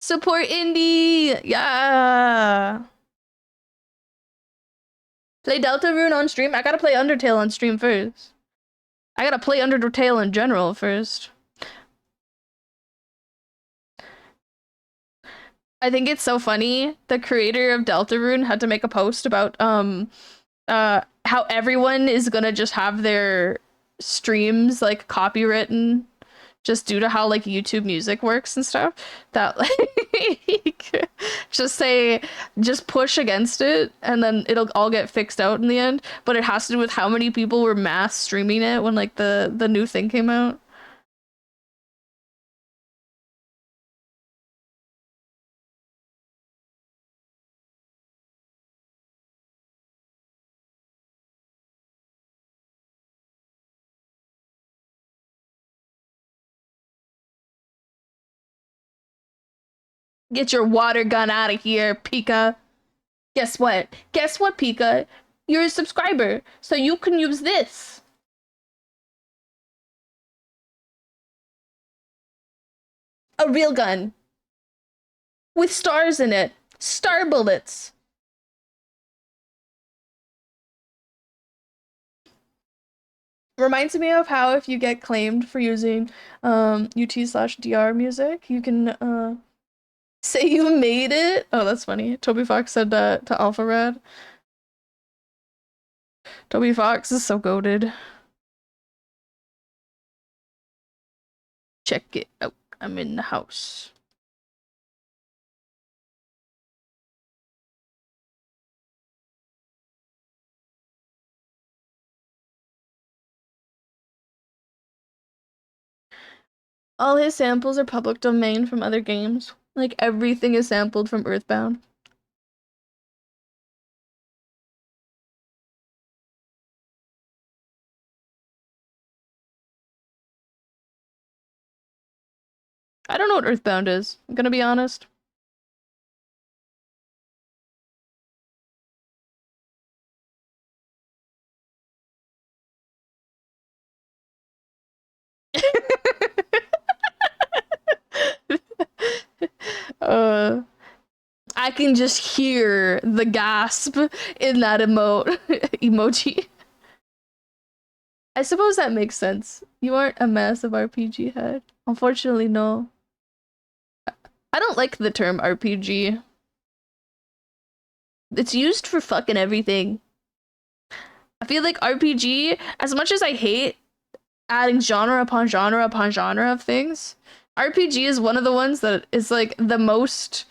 Support indie. Yeah. Play Deltarune on stream? I gotta play Undertale on stream first. I gotta play Undertale in general first. I think it's so funny. The creator of Deltarune had to make a post about how everyone is gonna just have their streams like copywritten just due to how like YouTube music works and stuff. That like just push against it and then it'll all get fixed out in the end. But it has to do with how many people were mass streaming it when like the new thing came out. Get your water gun out of here, Pika. Guess what? Guess what, Pika? You're a subscriber, so you can use this. A real gun. With stars in it. Star bullets. Reminds me of how if you get claimed for using UT/DR music, you can say you made it. Oh, that's funny. Toby Fox said that to Alpha Red. Toby Fox is so goated. Check it out. I'm in the house. All his samples are public domain from other games. Like everything is sampled from Earthbound. I don't know what Earthbound is. I'm gonna be honest. uh, I can just hear the gasp in that emoji. I suppose that makes sense. You aren't a massive RPG head. Unfortunately, no. I don't like the term RPG. It's used for fucking everything. I feel like RPG, as much as I hate adding genre upon genre upon genre of things, RPG is one of the ones that is like the most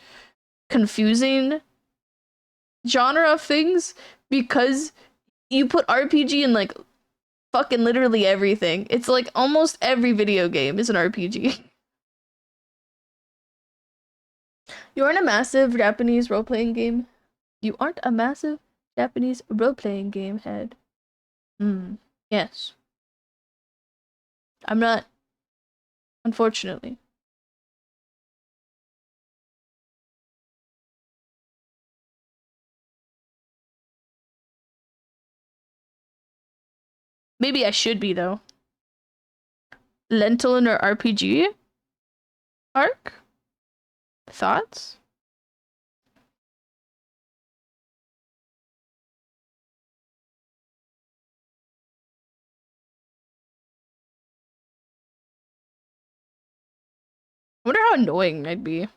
confusing genre of things because you put RPG in like fucking literally everything. It's like almost every video game is an RPG. You aren't a massive Japanese role-playing game. You aren't a massive Japanese role-playing game head. Hmm. Yes. I'm not, unfortunately. Maybe I should be though. Lentil in our RPG arc? Thoughts? I wonder how annoying I'd be.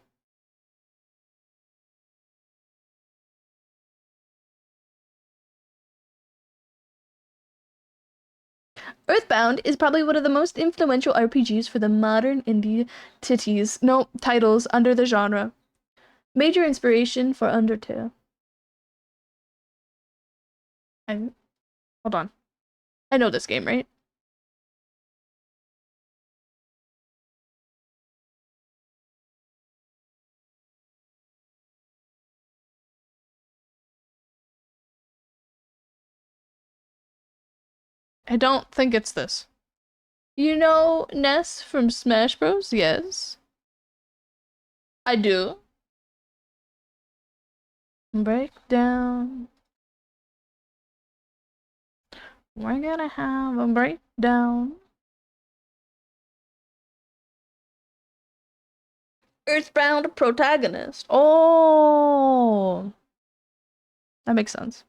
Earthbound is probably one of the most influential RPGs for the modern indie titles under the genre. Major inspiration for Undertale. Hold on. I know this game, right? I don't think it's this. You know Ness from Smash Bros? Yes. I do. Breakdown. We're gonna have a breakdown. Earthbound protagonist. Oh, that makes sense.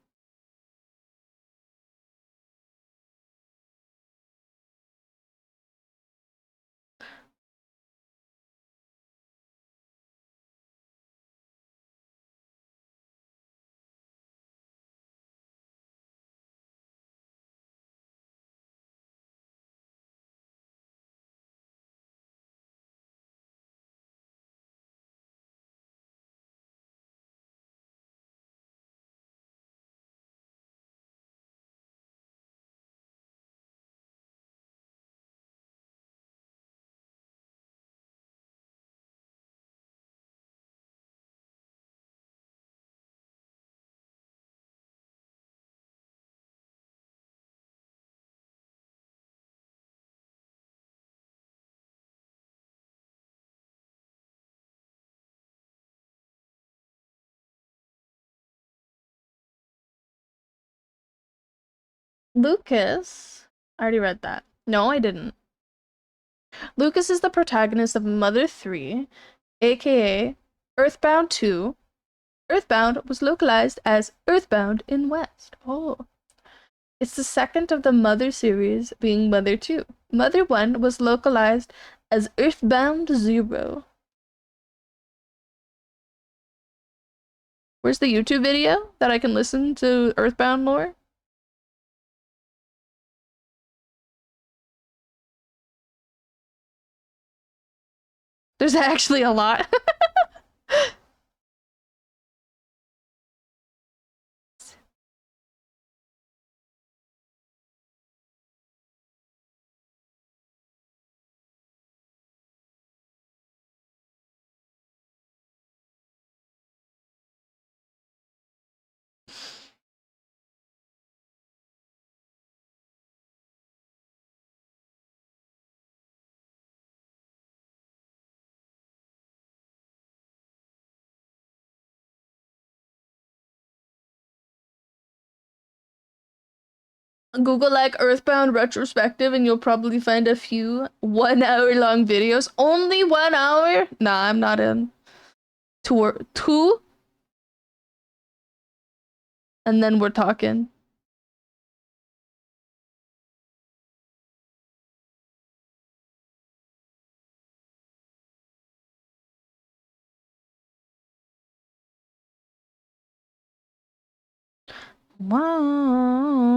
Lucas. I already read that. No, I didn't. Lucas is the protagonist of Mother 3, aka Earthbound 2. Earthbound was localized as Earthbound in West. Oh. It's the second of the Mother series, being Mother 2. Mother 1 was localized as Earthbound 0. Where's the YouTube video that I can listen to Earthbound lore? There's actually a lot. Google like Earthbound retrospective and you'll probably find a few 1 hour long videos. Only 1 hour? Nah, I'm not in. Two? And then we're talking. Wow.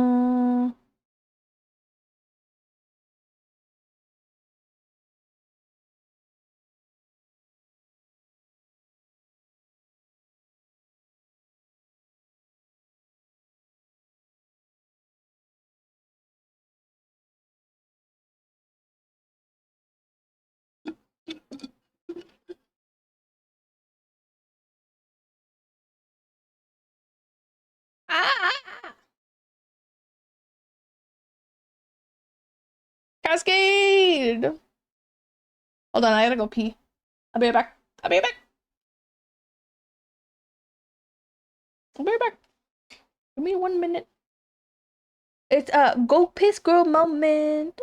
Ah! Cascade! Hold on, I gotta go pee. I'll be right back. I'll be right back. I'll be right back. Give me 1 minute. It's a go piss girl moment.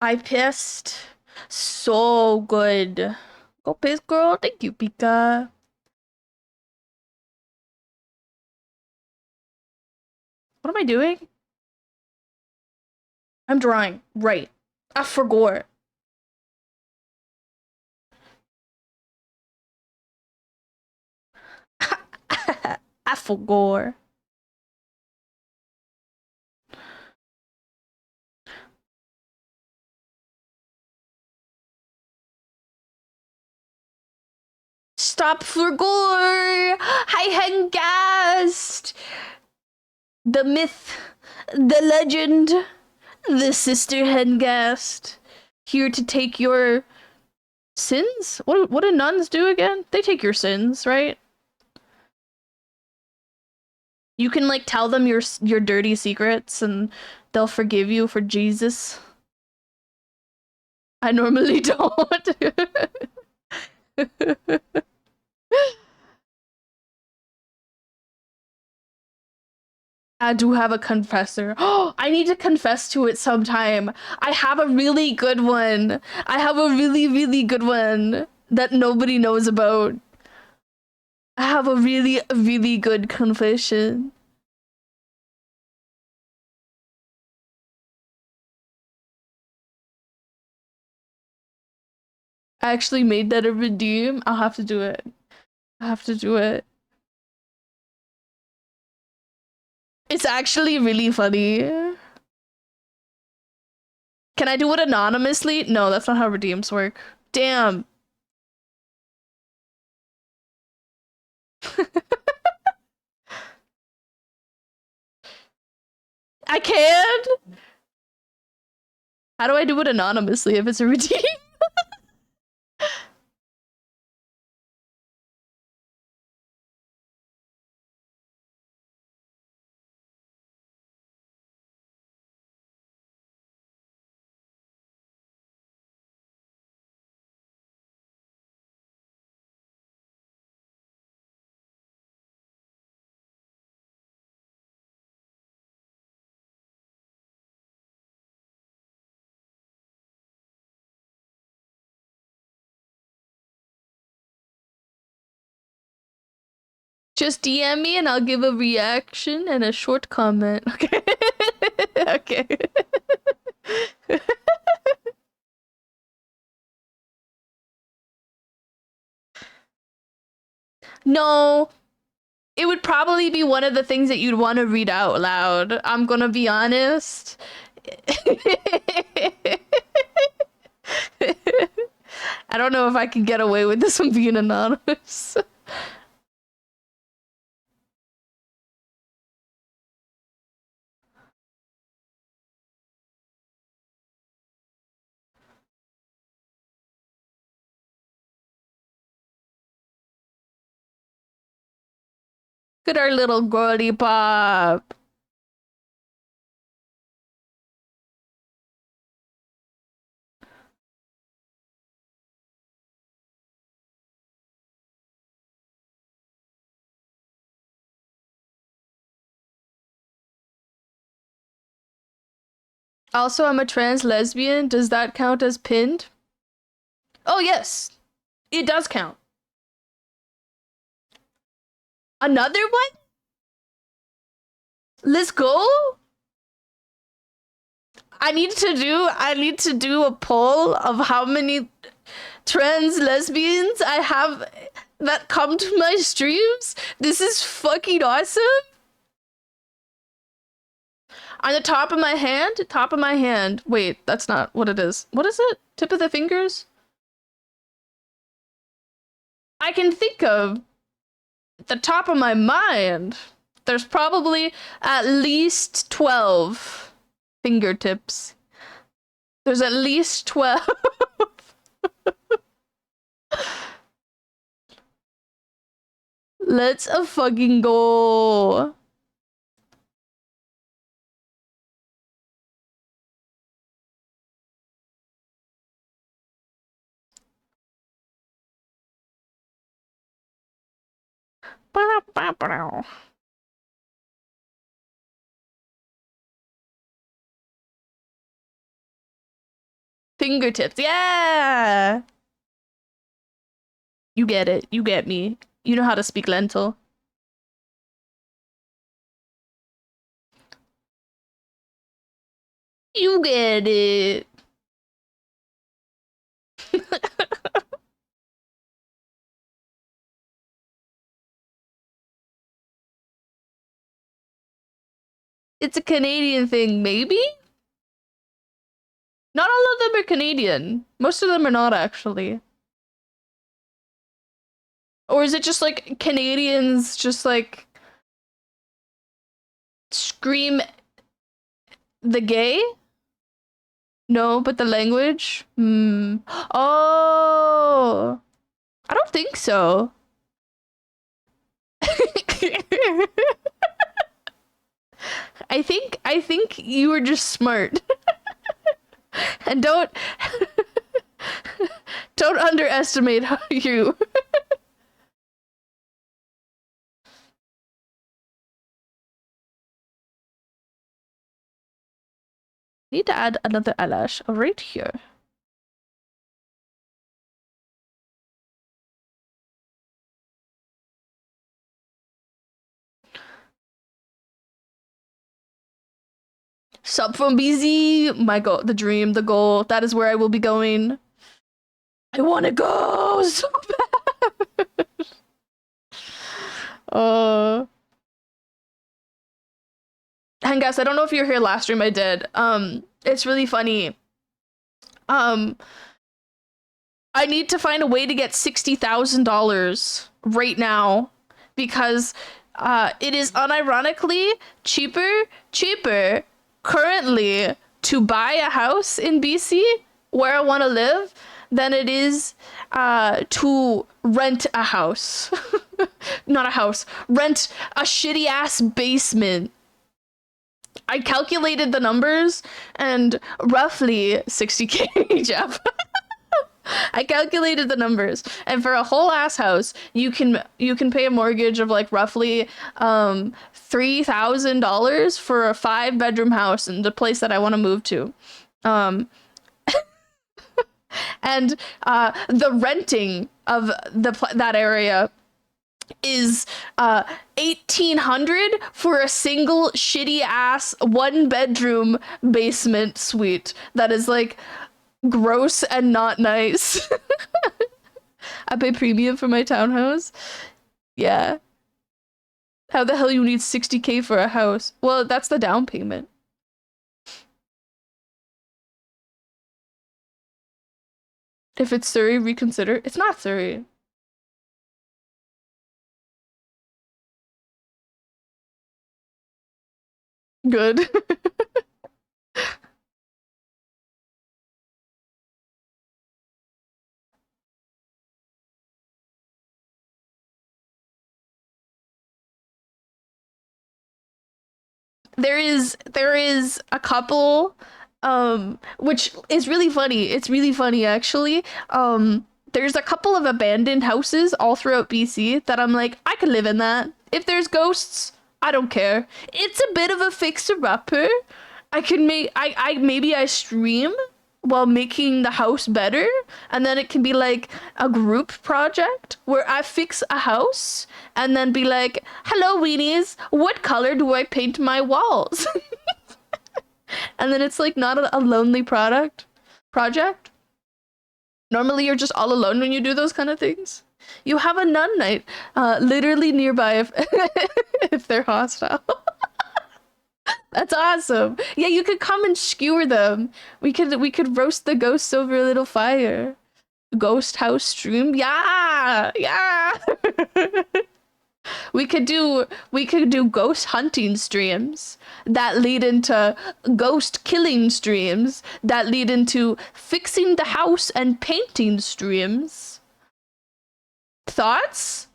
I pissed. So good. Go piss, girl. Thank you, Pika. What am I doing? I'm drawing. Right. I forgot. I forgot. Stop for gore! Hi, Hengast! The myth, the legend, the sister Hengast. Here to take your sins? What do nuns do again? They take your sins, right? You can like tell them your dirty secrets and they'll forgive you for Jesus. I normally don't. I do have a confessor. Oh, I need to confess to it sometime. I have a really good one. I have a really, really good one that nobody knows about. I have a really, really good confession. I actually made that a redeem. I'll have to do it. I have to do it. It's actually really funny. Can I do it anonymously? No, that's not how redeems work. Damn. I can? How do I do it anonymously if it's a redeem? Just DM me and I'll give a reaction and a short comment. Okay. Okay. No, it would probably be one of the things that you'd want to read out loud. I'm gonna be honest. I don't know if I can get away with this one being anonymous. Look at our little girly pop. Also, I'm a trans lesbian. Does that count as pinned? Oh, yes. It does count. Another one? Let's go? I need to do a poll of how many trans lesbians I have that come to my streams. This is fucking awesome. On the top of my hand? Top of my hand. Wait, that's not what it is. What is it? Tip of the fingers? I can think of the top of my mind. There's probably at least 12 fingertips. There's at least 12. Let's a fucking go. fingertips. Yeah. You get it. You get me. You know how to speak lentil. You get it. It's a Canadian thing, maybe? Not all of them are Canadian. Most of them are not, actually. Or is it just like Canadians just like scream the gay? No, but the language? Hmm. Oh. I don't think so. I think you were just smart. And don't underestimate you. Need to add another eyelash right here. Sub from BZ, my goal, the dream, the goal. That is where I will be going. I want to go so bad. And guys, I don't know if you were here last stream. I did. It's really funny. I need to find a way to get $60,000 right now because it is unironically cheaper currently to buy a house in BC where I want to live than it is to rent a house. Not a house. Rent a shitty ass basement. I calculated the numbers and roughly 60K, Jeff. I calculated the numbers, and for a whole ass house, you can pay a mortgage of like roughly $3,000 for a 5-bedroom house in the place that I want to move to. And the renting of that area is $1,800 for a single shitty ass 1-bedroom basement suite that is like gross and not nice. I pay premium for my townhouse. Yeah. How the hell you need 60K for a house? Well, that's the down payment. If it's Surrey, reconsider. It's not Surrey. Good. There is a couple which is really funny. It's really funny actually. There's a couple of abandoned houses all throughout BC that I'm like, I could live in that. If there's ghosts, I don't care. It's a bit of a fixer-upper. I can make I maybe I stream while making the house better, and then it can be like a group project where I fix a house and then be like, hello weenies, what color do I paint my walls? And then it's like not a lonely project. Normally you're just all alone when you do those kind of things. You have a nun night literally nearby if if they're hostile. That's awesome. Yeah, you could come and skewer them. We could roast the ghosts over a little fire. Ghost house stream. Yeah. Yeah. We could do ghost hunting streams that lead into ghost killing streams that lead into fixing the house and painting streams. Thoughts?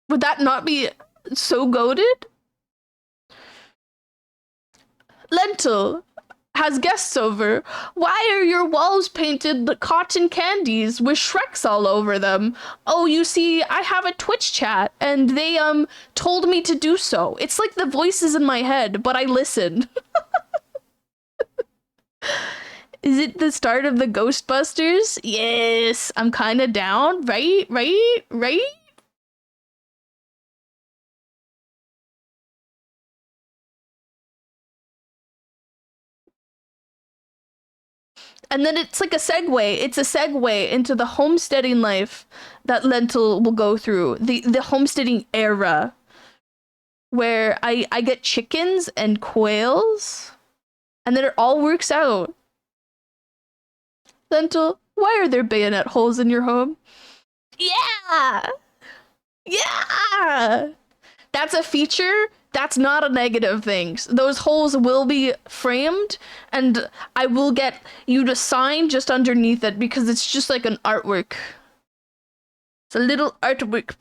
Would that not be so goated? Lentil, has guests over. Why are your walls painted cotton candies with Shreks all over them? Oh, you see, I have a Twitch chat and they told me to do so. It's like the voices in my head, but I listened. Is it the start of the Ghostbusters? Yes, I'm kind of down, right? And then it's like a segue. It's a segue into the homesteading life that Lentil will go through. The homesteading era. Where I get chickens and quails. And then it all works out. Lentil, why are there bayonet holes in your home? Yeah! Yeah! That's a feature. That's not a negative thing. Those holes will be framed, and I will get you to sign just underneath it because it's just like an artwork. It's a little artwork.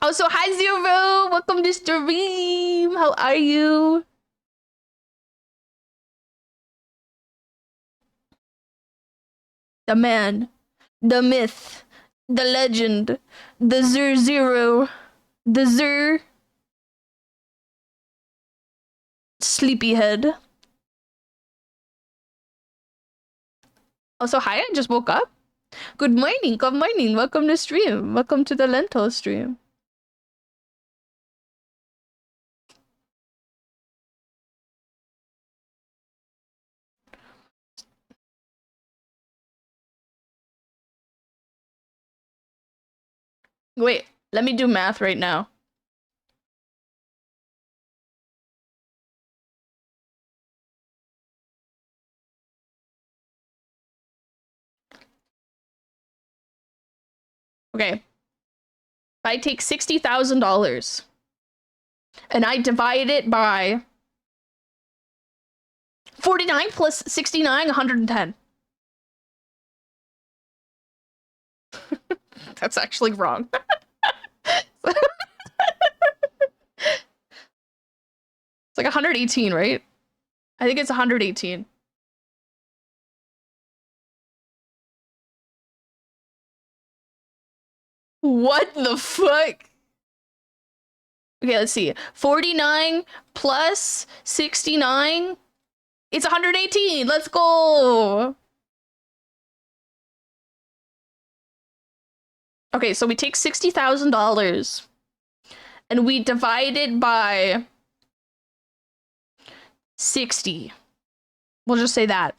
Also, hi Zero! Welcome to stream! How are you? The man, the myth, the legend, the Zero, the sleepyhead. Also, hi, I just woke up. Good morning, welcome to stream. Welcome to the Lentil stream. Wait, let me do math right now. Okay. If I take $60,000 and I divide it by 49 plus 69, 110. That's actually wrong. It's like 118, right? I think it's 118. What the fuck? Okay, let's see. 49 plus 69. It's 118. Let's go. Okay, so we take $60,000 and we divide it by 60. We'll just say that.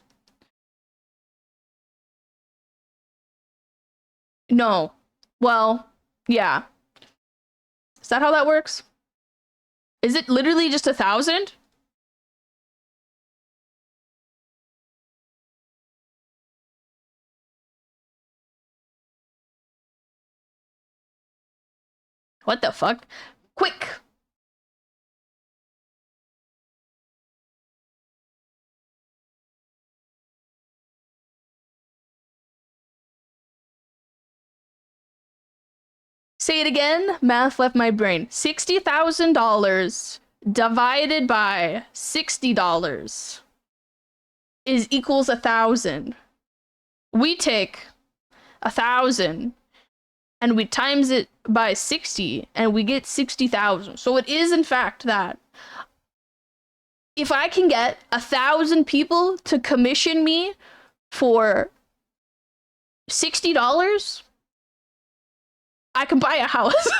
No. Well, yeah. Is that how that works? Is it literally just 1,000? What the fuck? Quick! Say it again. Math left my brain. $60,000 divided by $60 is equals 1,000. We take 1,000 and we times it by 60 and we get 60,000. So it is in fact that. If I can get 1,000 people to commission me for $60, I can buy a house.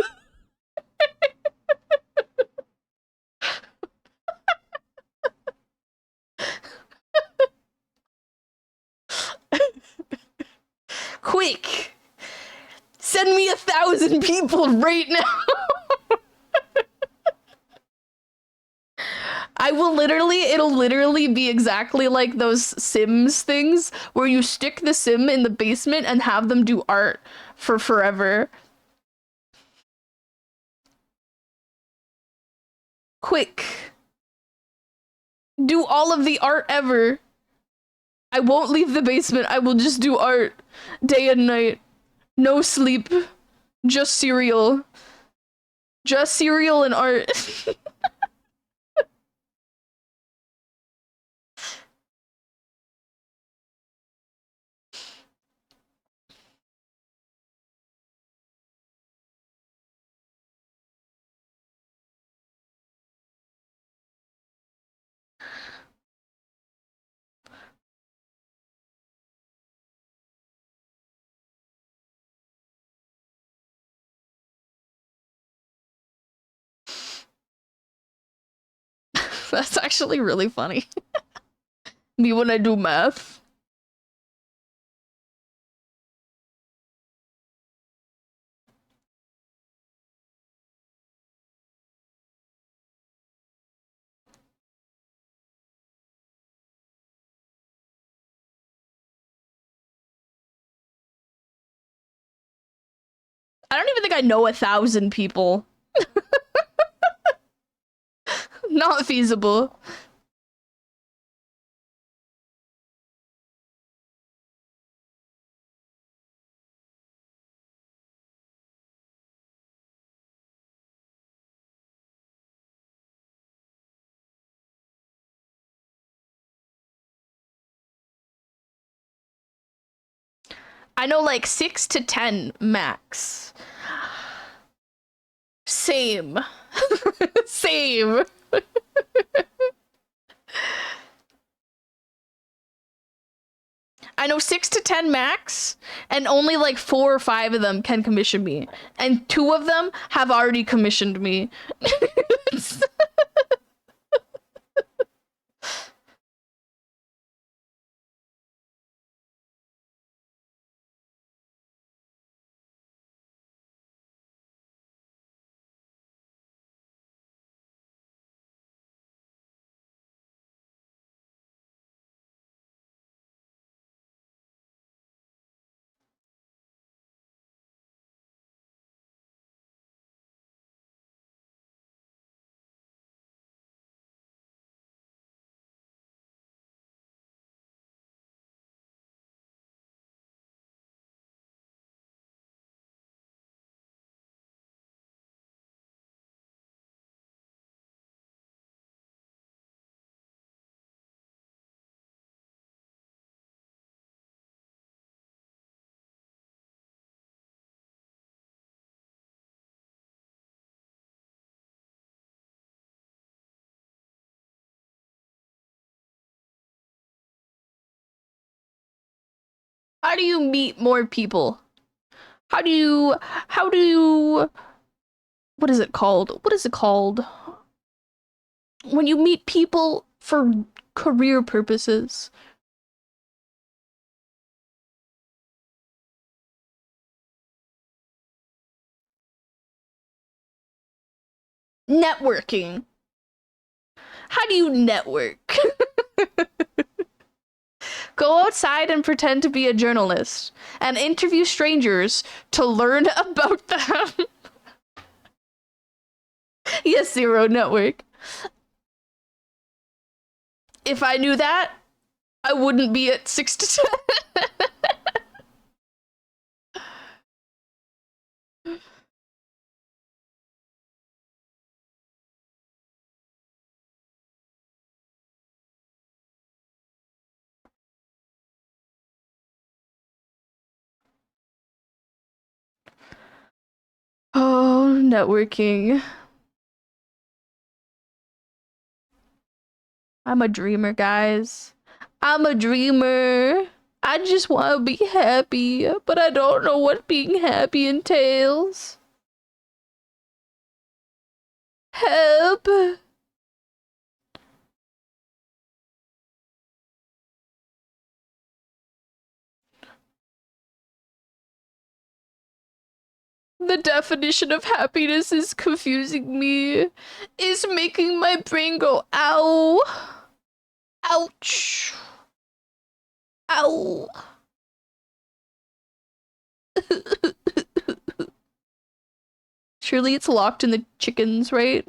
Quick! Send me 1,000 people right now. It'll literally be exactly like those Sims things where you stick the Sim in the basement and have them do art for forever. Quick. Do all of the art ever. I won't leave the basement. I will just do art day and night. No sleep. Just cereal. Just cereal and art. That's actually really funny. Me when I do math. I don't even think I know 1,000 people. Not feasible. I know like 6 to 10 max. Same. Same. I know 6 to 10 max, and only like 4 or 5 of them can commission me. And 2 of them have already commissioned me. How do you meet more people? How do you what is it called? What is it called? When you meet people for career purposes. Networking. How do you network? Go outside and pretend to be a journalist and interview strangers to learn about them. Yes, Zero Network. If I knew that, I wouldn't be at 6 to 10. Oh, networking. I'm a dreamer, guys. I'm a dreamer. I just want to be happy, but I don't know what being happy entails. Help. The definition of happiness is confusing me. Is making my brain go, ow. Ouch. Ow. Surely it's locked in the chickens, right?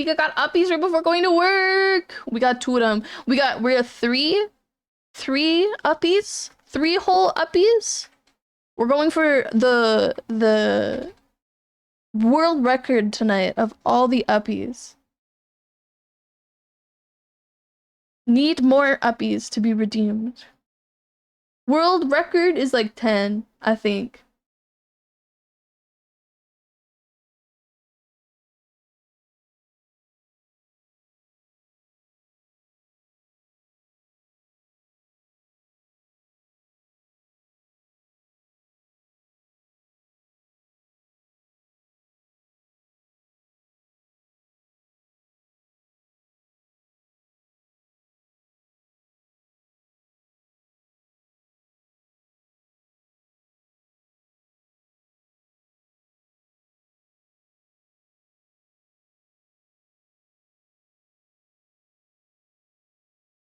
Pika got uppies right before going to work. We got two of them. We're three uppies, three whole uppies. We're going for the world record tonight of all the uppies. Need more uppies to be redeemed. World record is like 10, I think.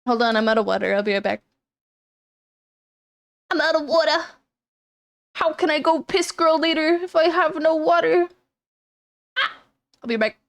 Hold on, I'm out of water. I'll be right back. I'm out of water. How can I go piss girl later if I have no water? Ah! I'll be right back.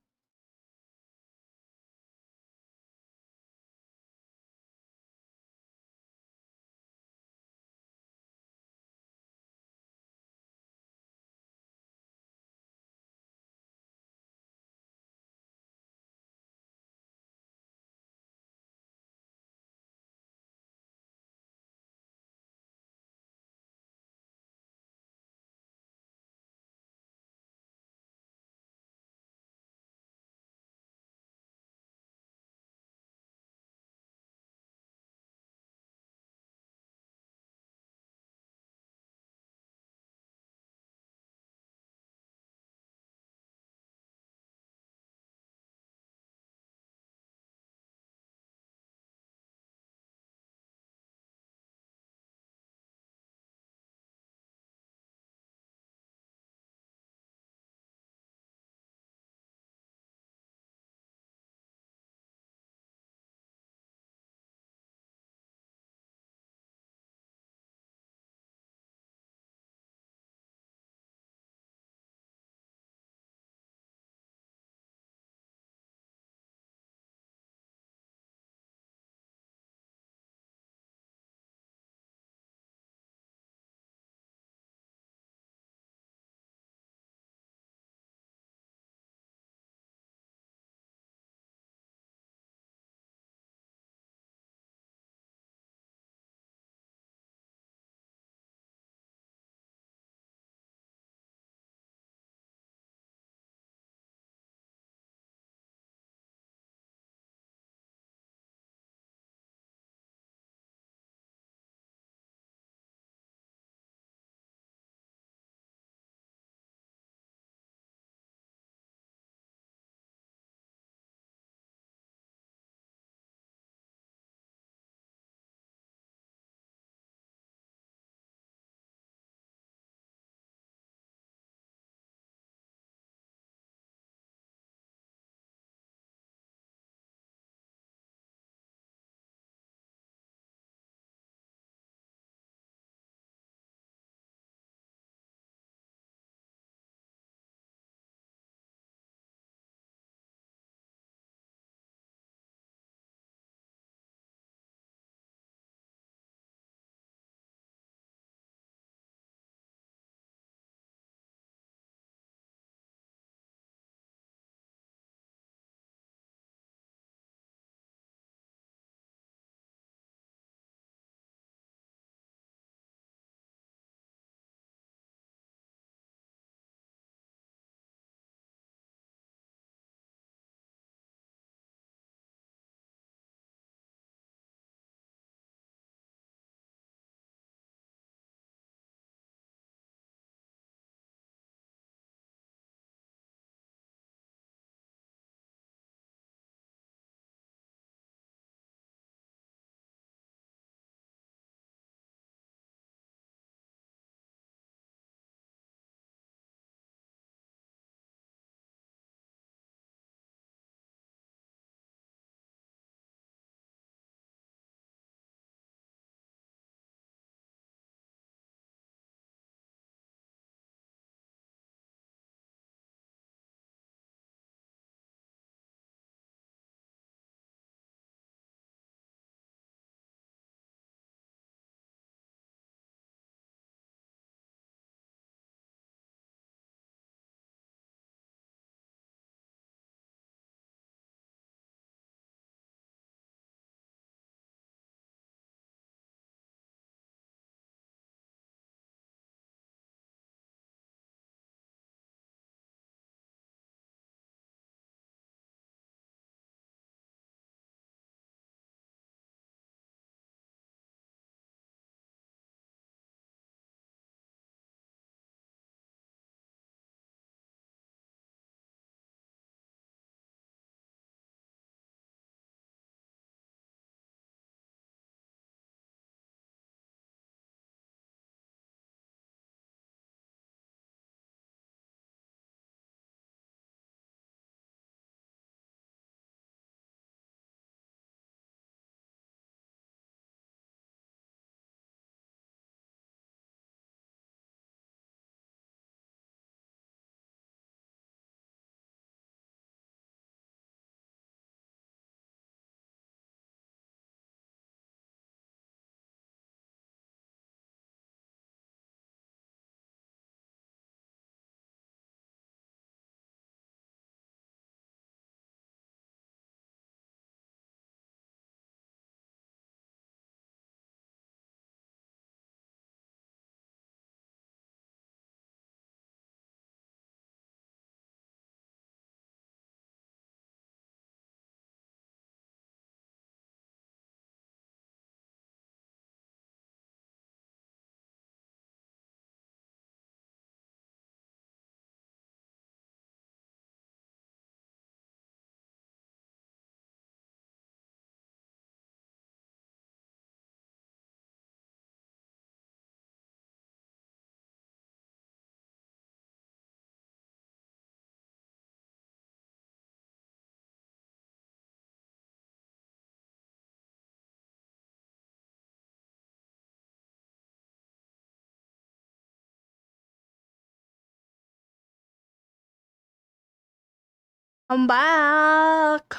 I'm back.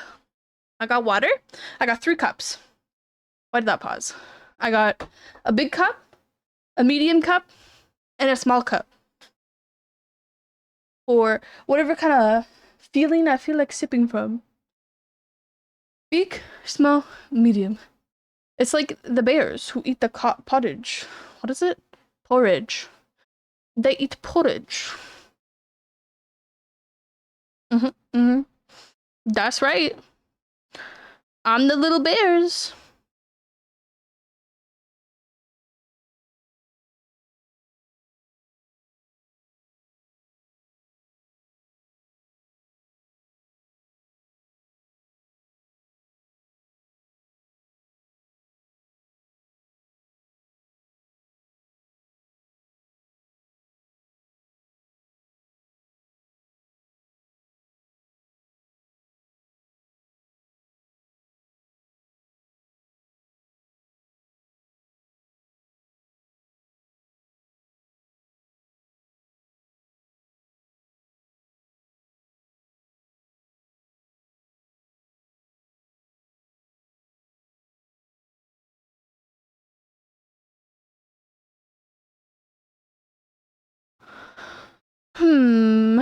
I got water. I got 3 cups. Why did that pause? I got a big cup, a medium cup, and a small cup. For whatever kind of feeling I feel like sipping from. Big, small, medium. It's like the bears who eat the pottage. What is it? Porridge. They eat porridge. That's right. I'm the little bears. Hmm.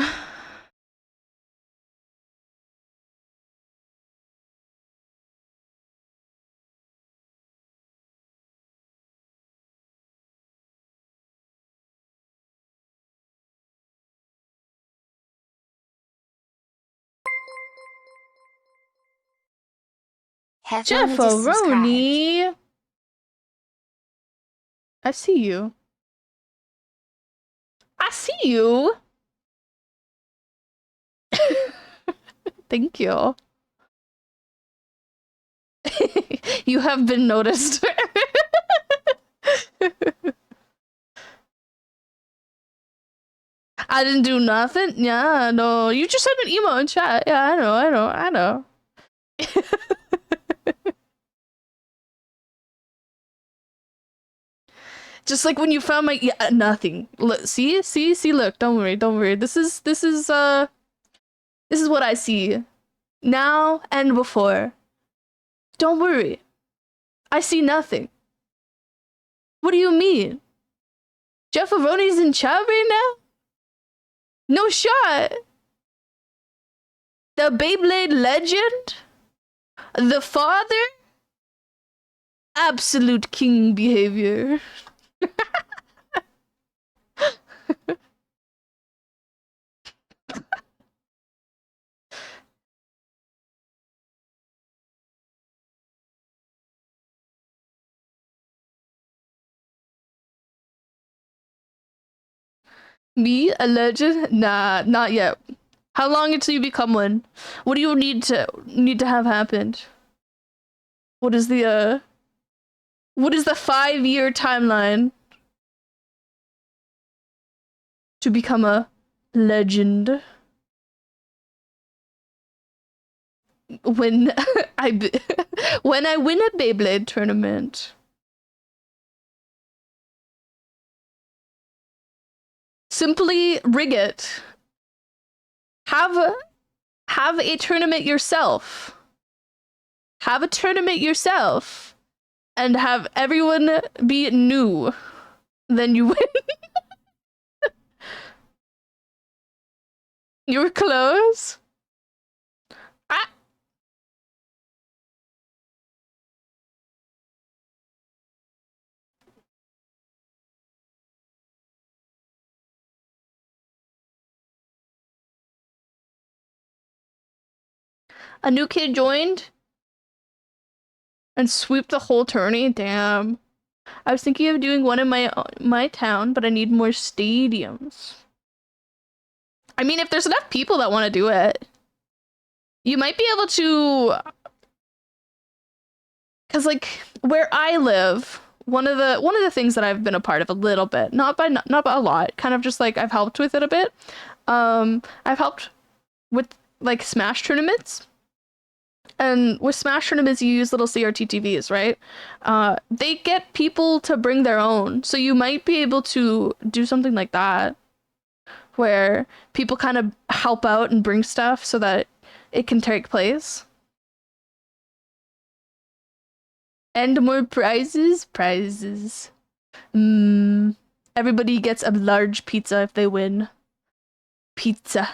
Have wanted to subscribe. Jefferoni. I see you. I see you. Thank you. You have been noticed. I didn't do nothing. Yeah, no. You just sent an email in chat. Yeah, I know. Just like when you found my nothing. Look, see, look, don't worry. This is what I see. Now and before. Don't worry. I see nothing. What do you mean? Jeff Aroni's in chat right now? No shot. The Beyblade legend? The father? Absolute king behavior. Me, a legend? Nah, not yet. How long until you become one? What do you need to have happened? What is the 5-year timeline to become a legend? When when I win a Beyblade tournament. Simply rig it. Have a tournament yourself. Have a tournament yourself. And have everyone be new. Then you win. You were close. A new kid joined and sweep the whole tourney. Damn. I was thinking of doing one in my town, but I need more stadiums. I mean, if there's enough people that want to do it, you might be able to. Cause like where I live, one of the things that I've been a part of a little bit, not by a lot, kind of just like I've helped with it a bit. I've helped with like Smash tournaments. And with Smash tournaments, you use little CRT TVs, right? They get people to bring their own. So you might be able to do something like that, where people kind of help out and bring stuff so that it can take place. And more prizes? Prizes. Everybody gets a large pizza if they win. Pizza.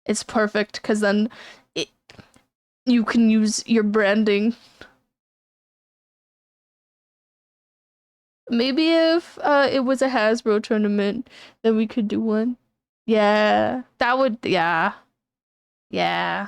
It's perfect, because then you can use your branding. Maybe if it was a Hasbro tournament, then we could do one. Yeah, that would, yeah. Yeah.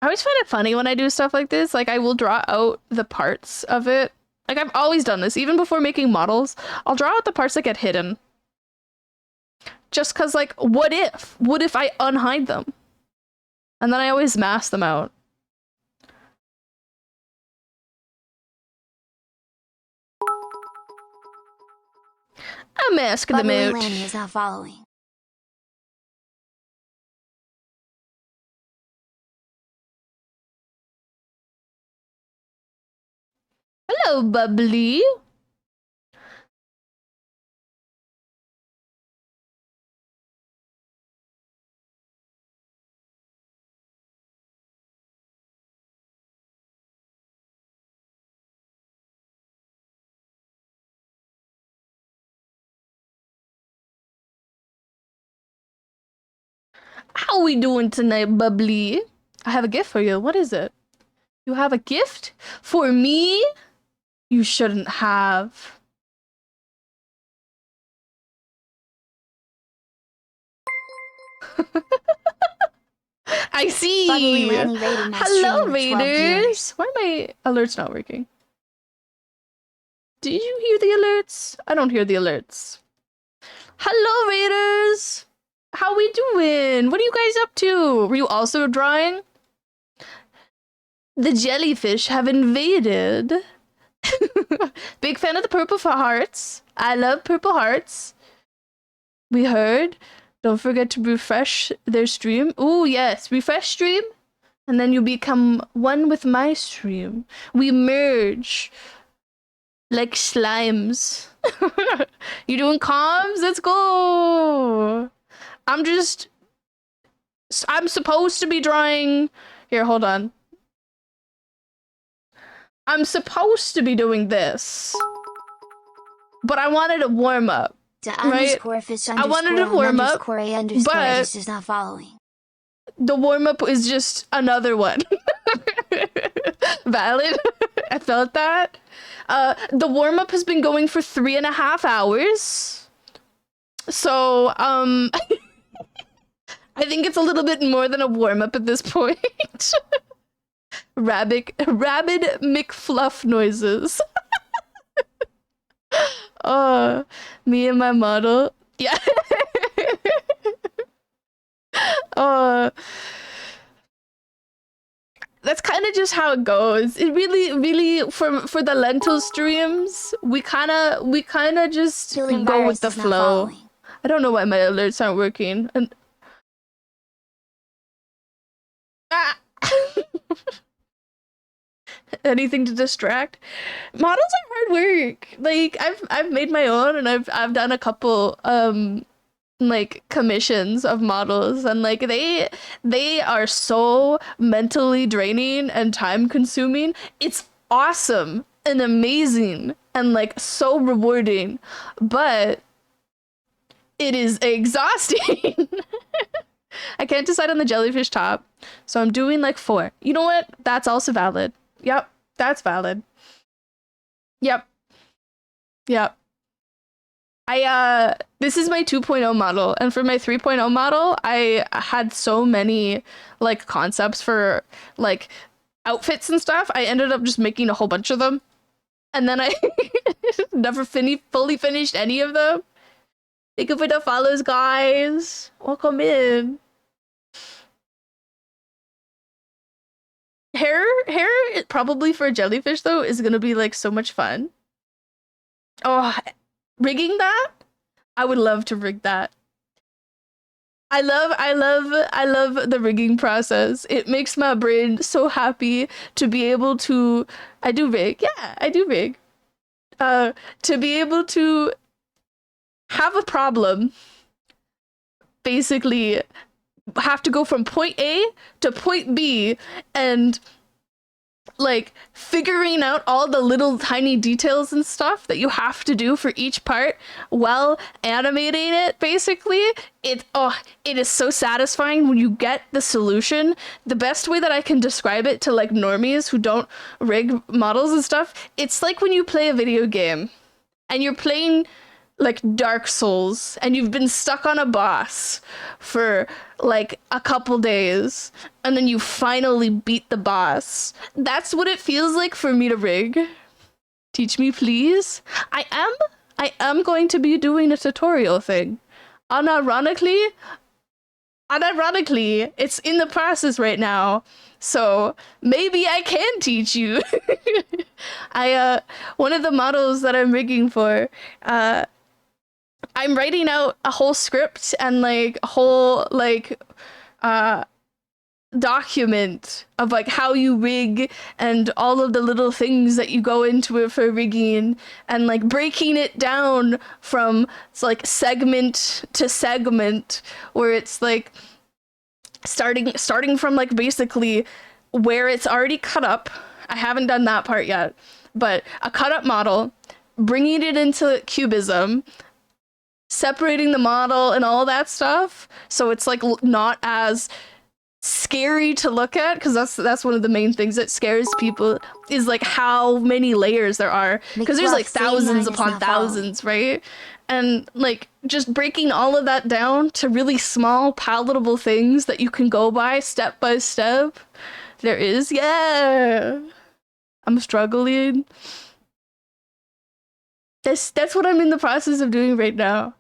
I always find it funny when I do stuff like this. Like, I will draw out the parts of it. Like, I've always done this, even before making models. I'll draw out the parts that get hidden. Just because, like, what if? What if I unhide them? And then I always mask them out. I mask them out. Lanny is not following. Hello, Bubbly. How we doing tonight, Bubbly? I have a gift for you. What is it? You have a gift? For me? You shouldn't have. I see. Hello, Raiders. Why are my alerts not working? Did you hear the alerts? I don't hear the alerts. Hello, Raiders. How we doing? What are you guys up to? Were you also drawing? The jellyfish have invaded. Big fan of the purple hearts. I love purple hearts. We heard. Don't forget to refresh their stream. Ooh, yes. Refresh stream. And then you become one with my stream. We merge. Like slimes. You doing comms? Let's go. I'm supposed to be drawing. Here, hold on. I'm supposed to be doing this. But I wanted a warm up. Right? I wanted to warm up, but just is not following. The warm up is just another one. Valid. I felt that. The warm up has been going for 3.5 hours. So, I think it's a little bit more than a warm up at this point. Rabid McFluff noises. Me and my model. Yeah. That's kind of just how it goes. It really for the lentil streams, we kind of just go with the flow. I don't know why my alerts aren't working. And anything to distract. Models are hard work. Like I've made my own, and I've done a couple like commissions of models, and like they are so mentally draining and time consuming. It's awesome and amazing and like so rewarding, but it is exhausting. I can't decide on the jellyfish top, so I'm doing like 4. You know what? That's also valid. Yep, that's valid. Yep. This is my 2.0 model, and for my 3.0 model, I had so many like concepts for like outfits and stuff. I ended up just making a whole bunch of them, and then I never fully finished any of them. Thank you for the follows, guys. Welcome in. Hair probably for a jellyfish though is gonna be like so much fun. Oh, rigging that? I would love to rig that. I love the rigging process. It makes my brain so happy to be able to. I do rig, yeah, I do rig. Uh, to be able to have a problem, basically have to go from point A to point B, and like figuring out all the little tiny details and stuff that you have to do for each part while animating it, basically it is so satisfying when you get the solution. The best way that I can describe it to like normies who don't rig models and stuff, it's like when you play a video game and you're playing like Dark Souls and you've been stuck on a boss for like a couple days and then you finally beat the boss. That's what it feels like for me to rig. Teach me, please. I am going to be doing a tutorial thing. Unironically, unironically, it's in the process right now. So maybe I can teach you. I one of the models that I'm rigging for, I'm writing out a whole script and like a whole like uh document of like how you rig and all of the little things that you go into it for rigging, and like breaking it down from it's like segment to segment, where it's like starting from like basically where it's already cut up. I haven't done that part yet, but a cut up model, bringing it into cubism, separating the model and all that stuff, so it's like not as scary to look at, because that's one of the main things that scares people, is like how many layers there are, because there's like thousands upon thousands, right? And like just breaking all of that down to really small palatable things that you can go by step. There is, yeah, I'm struggling. That's what I'm in the process of doing right now.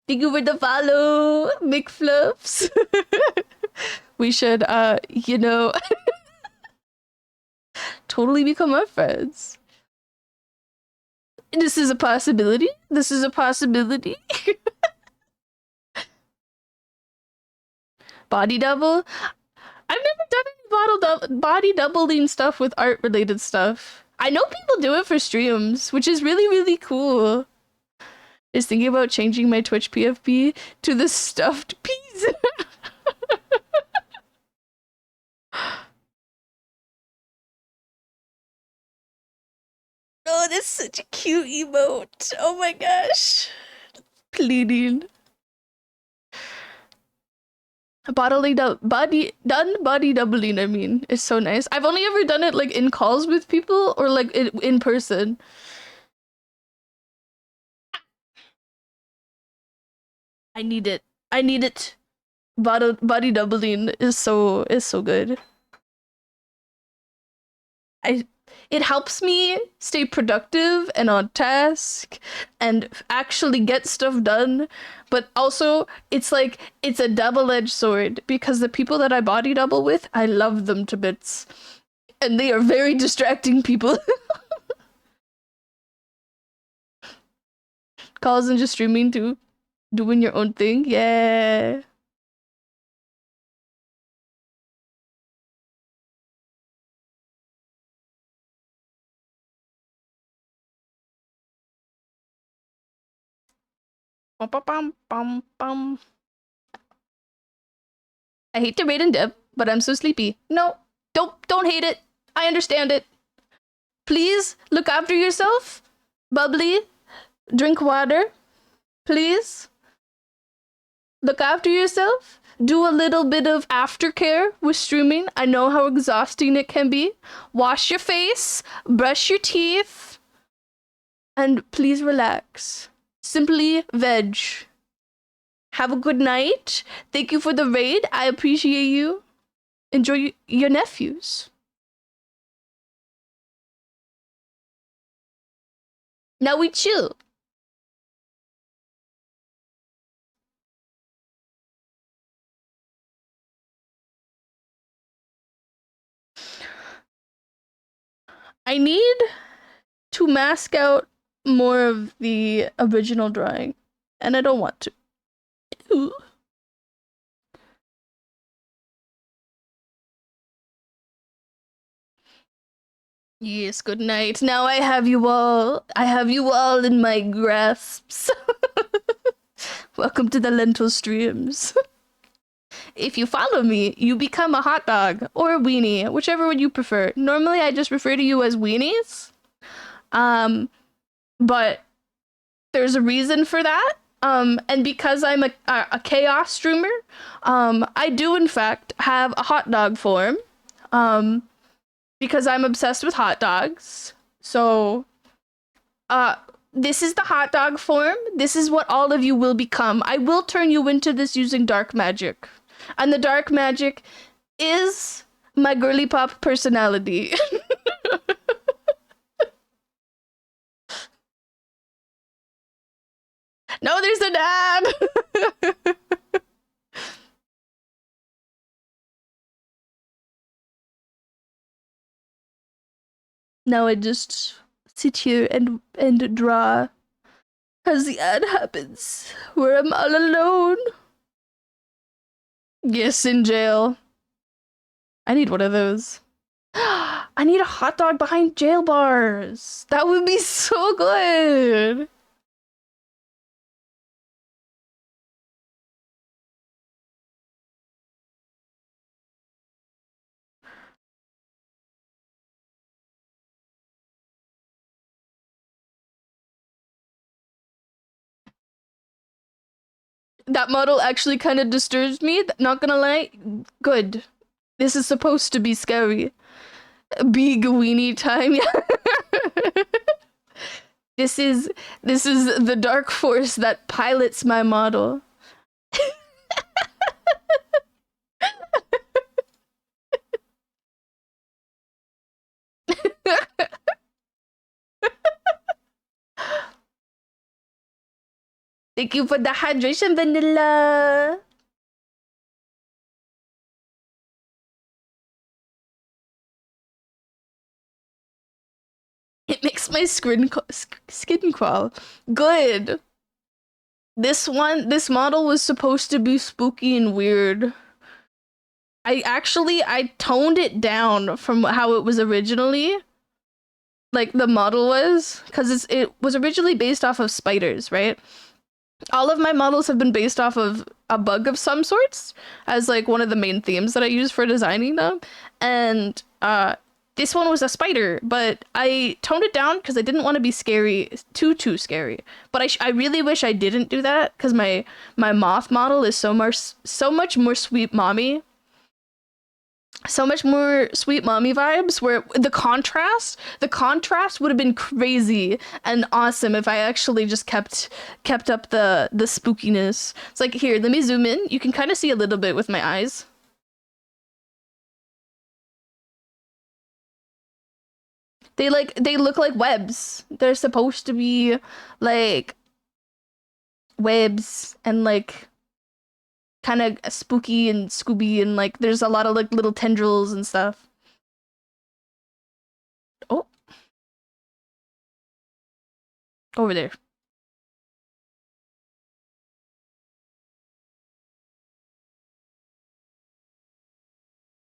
Thank you for the follow, McFluffs. We should, totally become our friends. This is a possibility. This is a possibility. Body double? I've never done any body doubling stuff with art related stuff. I know people do it for streams, which is really, really cool. Is thinking about changing my Twitch PFP to the stuffed peas. Oh, that's such a cute emote. Oh my gosh. Pleading. Body doubling, I mean, is so nice. I've only ever done it like in calls with people or like in person. I need it. I need it. Body doubling is so good. I it helps me stay productive and on task and actually get stuff done, but also it's like it's a double-edged sword, because the people that I body double with, I love them to bits, and they are very distracting people. Calls and just streaming too, doing your own thing, yeah. Bum, bum, bum, bum, bum. I hate to rate and dip, but I'm so sleepy. No, don't hate it. I understand it. Please look after yourself. Bubbly, drink water. Please look after yourself. Do a little bit of aftercare with streaming. I know how exhausting it can be. Wash your face, brush your teeth, and please relax. Simply veg. Have a good night. Thank you for the raid. I appreciate you. Enjoy your nephews. Now we chill. I need to mask out more of the original drawing, and I don't want to. Ooh. Yes, good night. Now I have you all. I have you all in my grasps. Welcome to the lentil streams. If you follow me, you become a hot dog or a weenie, whichever one you prefer. Normally, I just refer to you as weenies. But there's a reason for that. And because I'm a chaos streamer, I do in fact have a hot dog form. Because I'm obsessed with hot dogs. So, this is the hot dog form. This is what all of you will become. I will turn you into this using dark magic. And the dark magic is my girly pop personality. No, there's an ad. Now I just sit here and draw as the ad happens, where I'm all alone. Yes, in jail. I need one of those. I need a hot dog behind jail bars. That would be so good. That model actually kind of disturbs me, not gonna lie. Good. This is supposed to be scary. Big weenie time. This is the dark force that pilots my model. Thank you for the hydration, vanilla. It makes my skin crawl. Good. This model was supposed to be spooky and weird. I toned it down from how it was originally. Like the model was, because it was originally based off of spiders, right? All of my models have been based off of a bug of some sorts as like one of the main themes that I use for designing them. And this one was a spider, but I toned it down because I didn't want to be scary, too scary. But I really wish I didn't do that because my moth model is so much more sweet mommy. So much more sweet mommy vibes, where the contrast would have been crazy and awesome if I actually just kept up the spookiness. It's like, here, let me zoom in. You can kind of see a little bit with my eyes. They look like webs. They're supposed to be like webs and like kind of spooky and Scooby, and like there's a lot of like little tendrils and stuff. Oh, over there.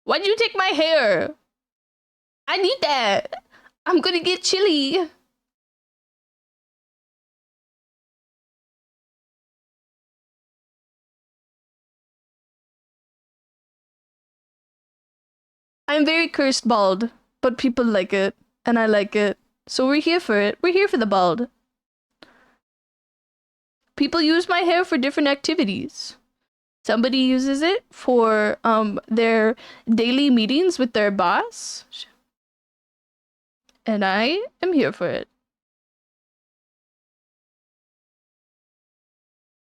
Why'd you take my hair? I need that. I'm gonna get chilly. I'm very cursed bald, but people like it, and I like it. So we're here for it. We're here for the bald. People use my hair for different activities. Somebody uses it for their daily meetings with their boss. And I am here for it.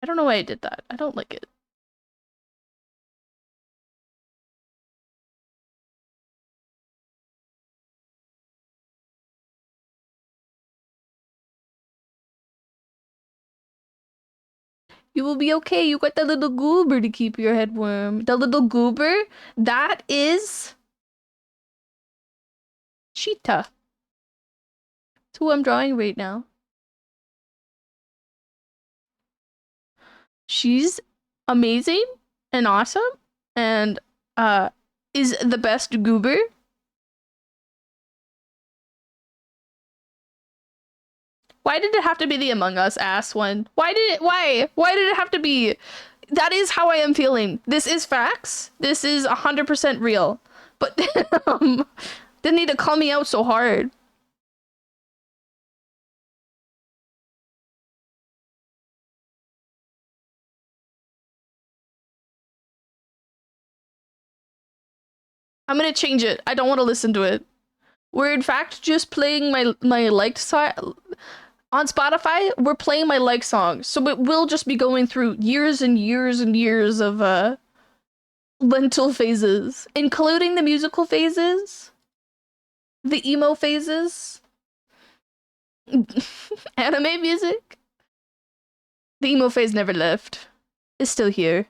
I don't know why I did that. I don't like it. You will be okay. You got the little goober to keep your head warm. The little goober, that is Cheetah. It's who I'm drawing right now. She's amazing and awesome and is the best goober. Why did it have to be the Among Us ass one? Why did it have to be? That is how I am feeling. This is facts. This is 100% real. But didn't need to call me out so hard. I'm gonna change it. I don't want to listen to it. We're in fact just playing my liked side on Spotify. We're playing my like songs, so it will just be going through years and years and years of lentil phases, including the musical phases, the emo phases, anime music. The emo phase never left. It's still here.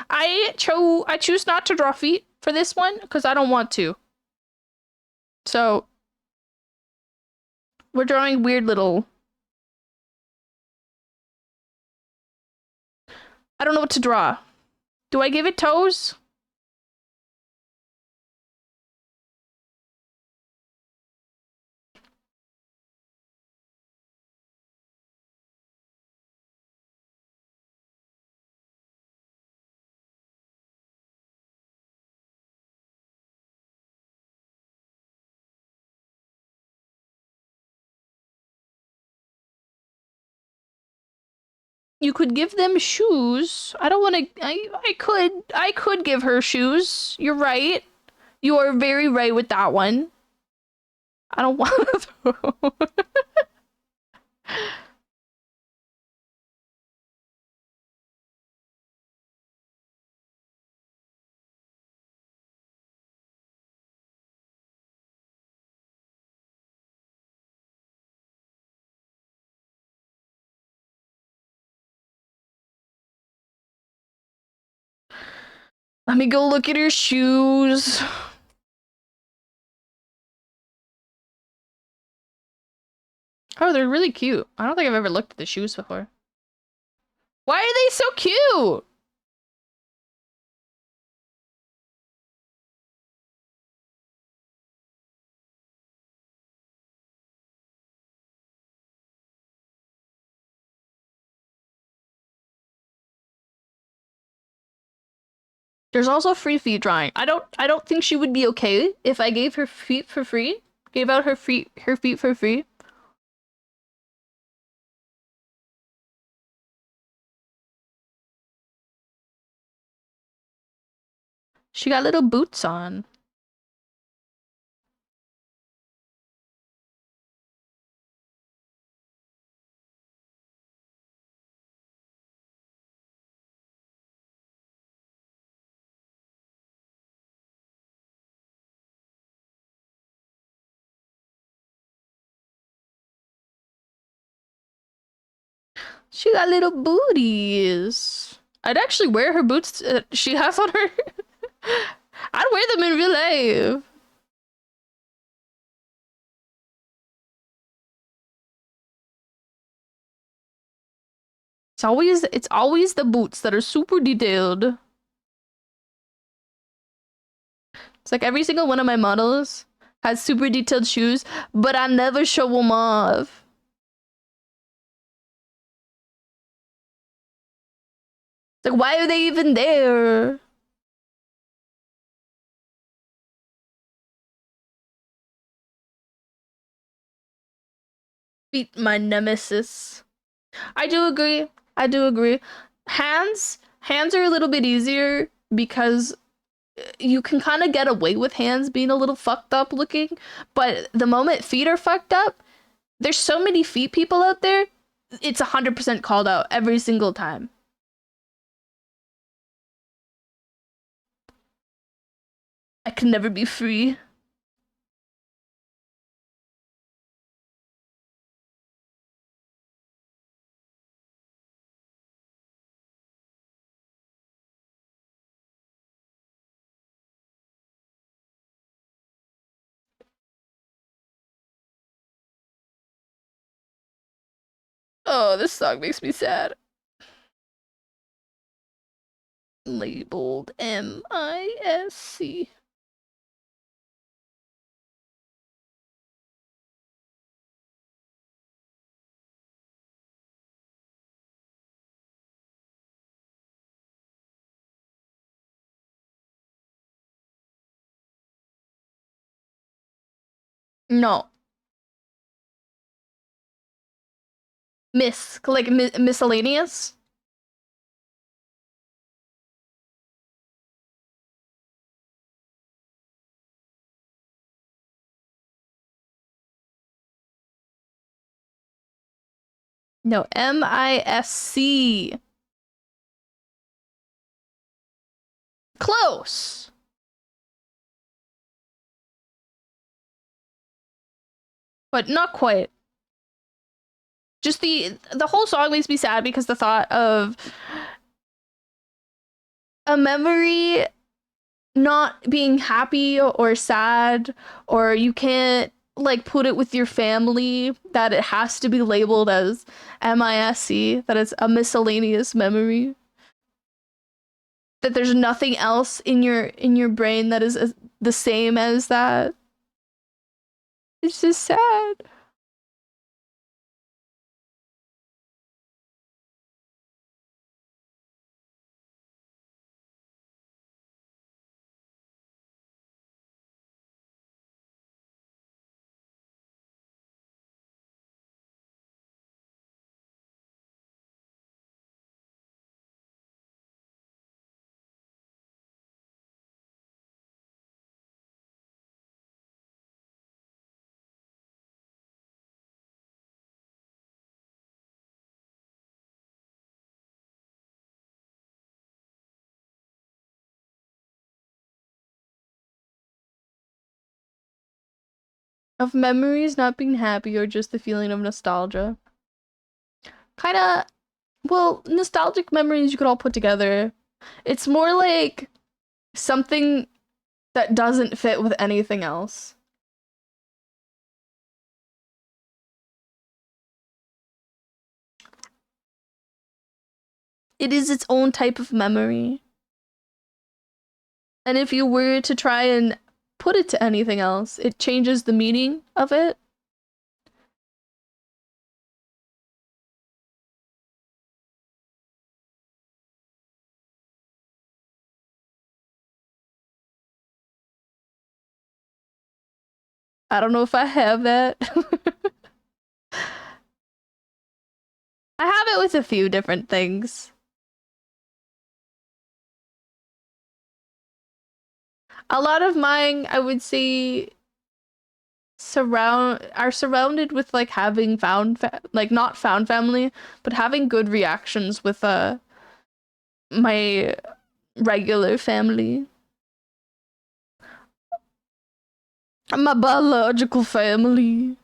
I choose not to draw feet for this one because I don't want to. So we're drawing weird little. I don't know what to draw. Do I give it toes? You could give them shoes. I don't want to. I could give her shoes. You're right. You are very right with that one. I don't want to throw. Let me go look at her shoes. Oh, they're really cute. I don't think I've ever looked at the shoes before. Why are they so cute? There's also free feet drawing. I don't think she would be okay if I gave her feet for free. Gave out her feet for free. She got little boots on. She got little booties. I'd actually wear her boots she has on her. I'd wear them in real life. It's always the boots that are super detailed. It's like every single one of my models has super detailed shoes, but I never show them off. It's like, why are they even there? Beat my nemesis. I do agree. I do agree. Hands are a little bit easier because you can kind of get away with hands being a little fucked up looking, but the moment feet are fucked up, there's so many feet people out there, it's 100% called out every single time. I can never be free. Oh, this song makes me sad. Labeled MISC. No. Like miscellaneous? No, MISC. Close. But not quite. Just the whole song makes me sad because the thought of a memory not being happy or sad, or you can't like put it with your family, that it has to be labeled as MISC, that it's a miscellaneous memory, that there's nothing else in your brain that is the same as that. It's just sad. Of memories not being happy or just the feeling of nostalgia. Kind of, well, nostalgic memories you could all put together. It's more like something that doesn't fit with anything else. It is its own type of memory. And if you were to try and put it to anything else, it changes the meaning of it. I don't know if I have that. I have it with a few different things. A lot of mine, I would say, are surrounded with like having like not found family, but having good reactions with my regular family, my biological family.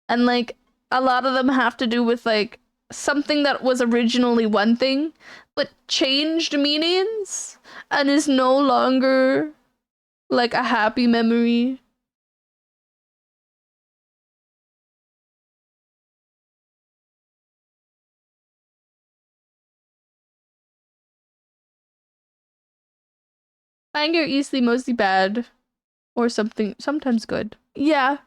And like a lot of them have to do with like something that was originally one thing but changed meanings and is no longer like a happy memory. Anger easily mostly bad or something sometimes good. Yeah,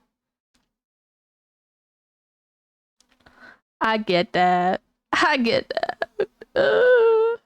I get that. I get that.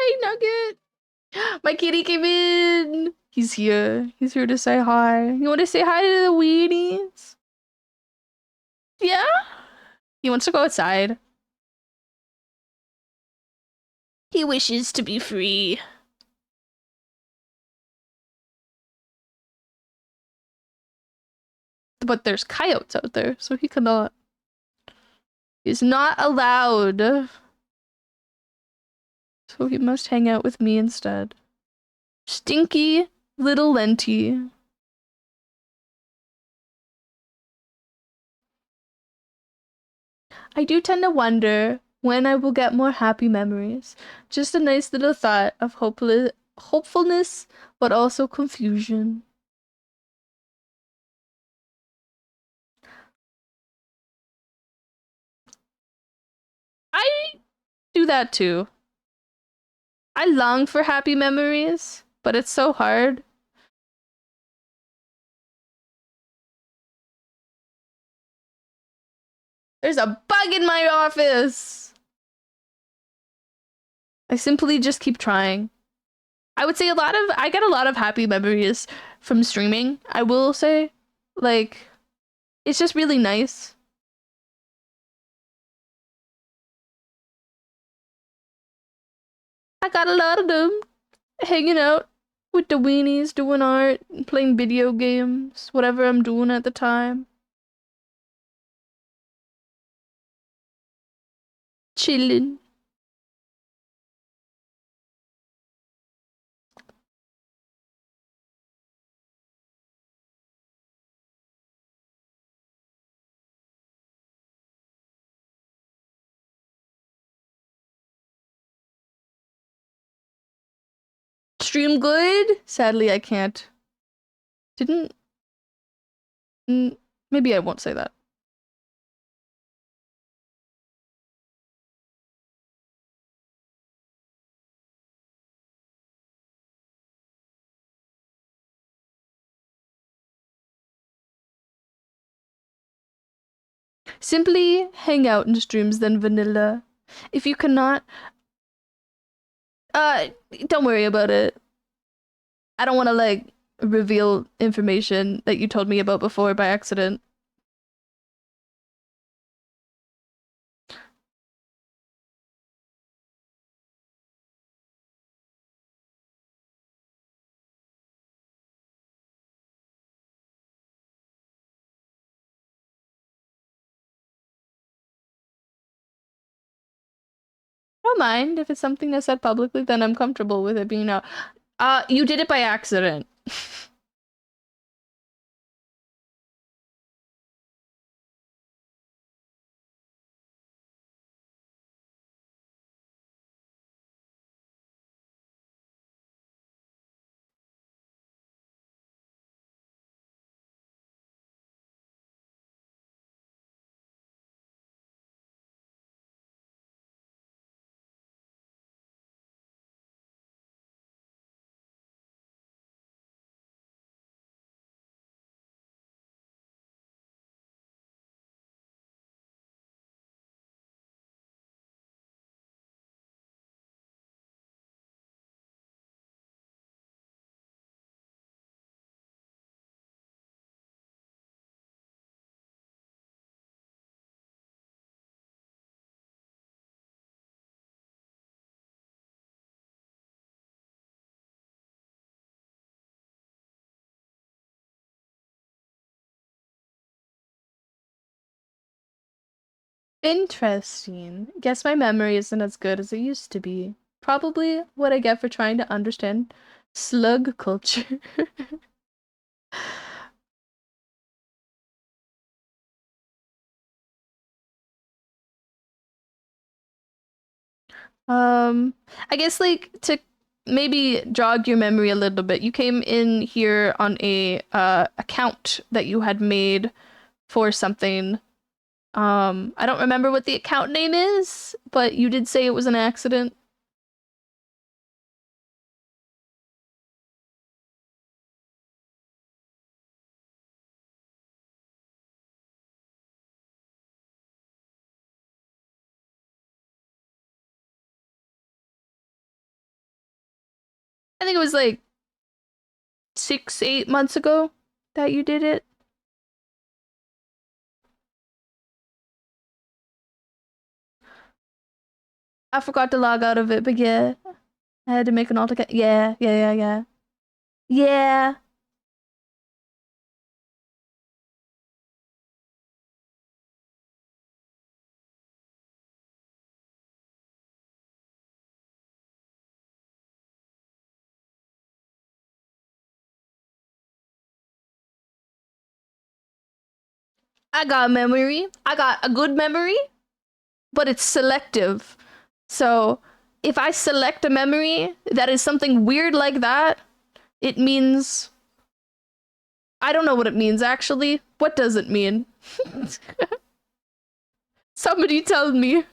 Hi, Nugget. My kitty came in. He's here. He's here to say hi. You want to say hi to the weenies? Yeah? He wants to go outside. He wishes to be free. But there's coyotes out there, so he cannot. He's not allowed. So he must hang out with me instead. Stinky little Lenty. I do tend to wonder when I will get more happy memories. Just a nice little thought of hopefulness, but also confusion. I do that too. I long for happy memories, but it's so hard. There's a bug in my office. I simply just keep trying. I would say I get a lot of happy memories from streaming. I will say, like, it's just really nice. I got a lot of them hanging out with the weenies, doing art, playing video games, whatever I'm doing at the time. Chilling. Stream good? Sadly, I can't. Didn't. Maybe I won't say that. Simply hang out in streams than vanilla. If you cannot, uh, don't worry about it. I don't want to like reveal information that you told me about before by accident. I don't mind if it's something I said publicly, then I'm comfortable with it being out. You did it by accident. Interesting. Guess my memory isn't as good as it used to be. Probably what I get for trying to understand slug culture. Um, I guess like to maybe jog your memory a little bit. You came in here on a account that you had made for something. I don't remember what the account name is, but you did say it was an accident. I think it was like 6-8 months ago that you did it. I forgot to log out of it, but yeah. I had to make an alt account. Yeah. Yeah. I got memory. I got a good memory, but it's selective. So if I select a memory that is something weird like that, it means I don't know what it means actually. What does it mean? Somebody tell me.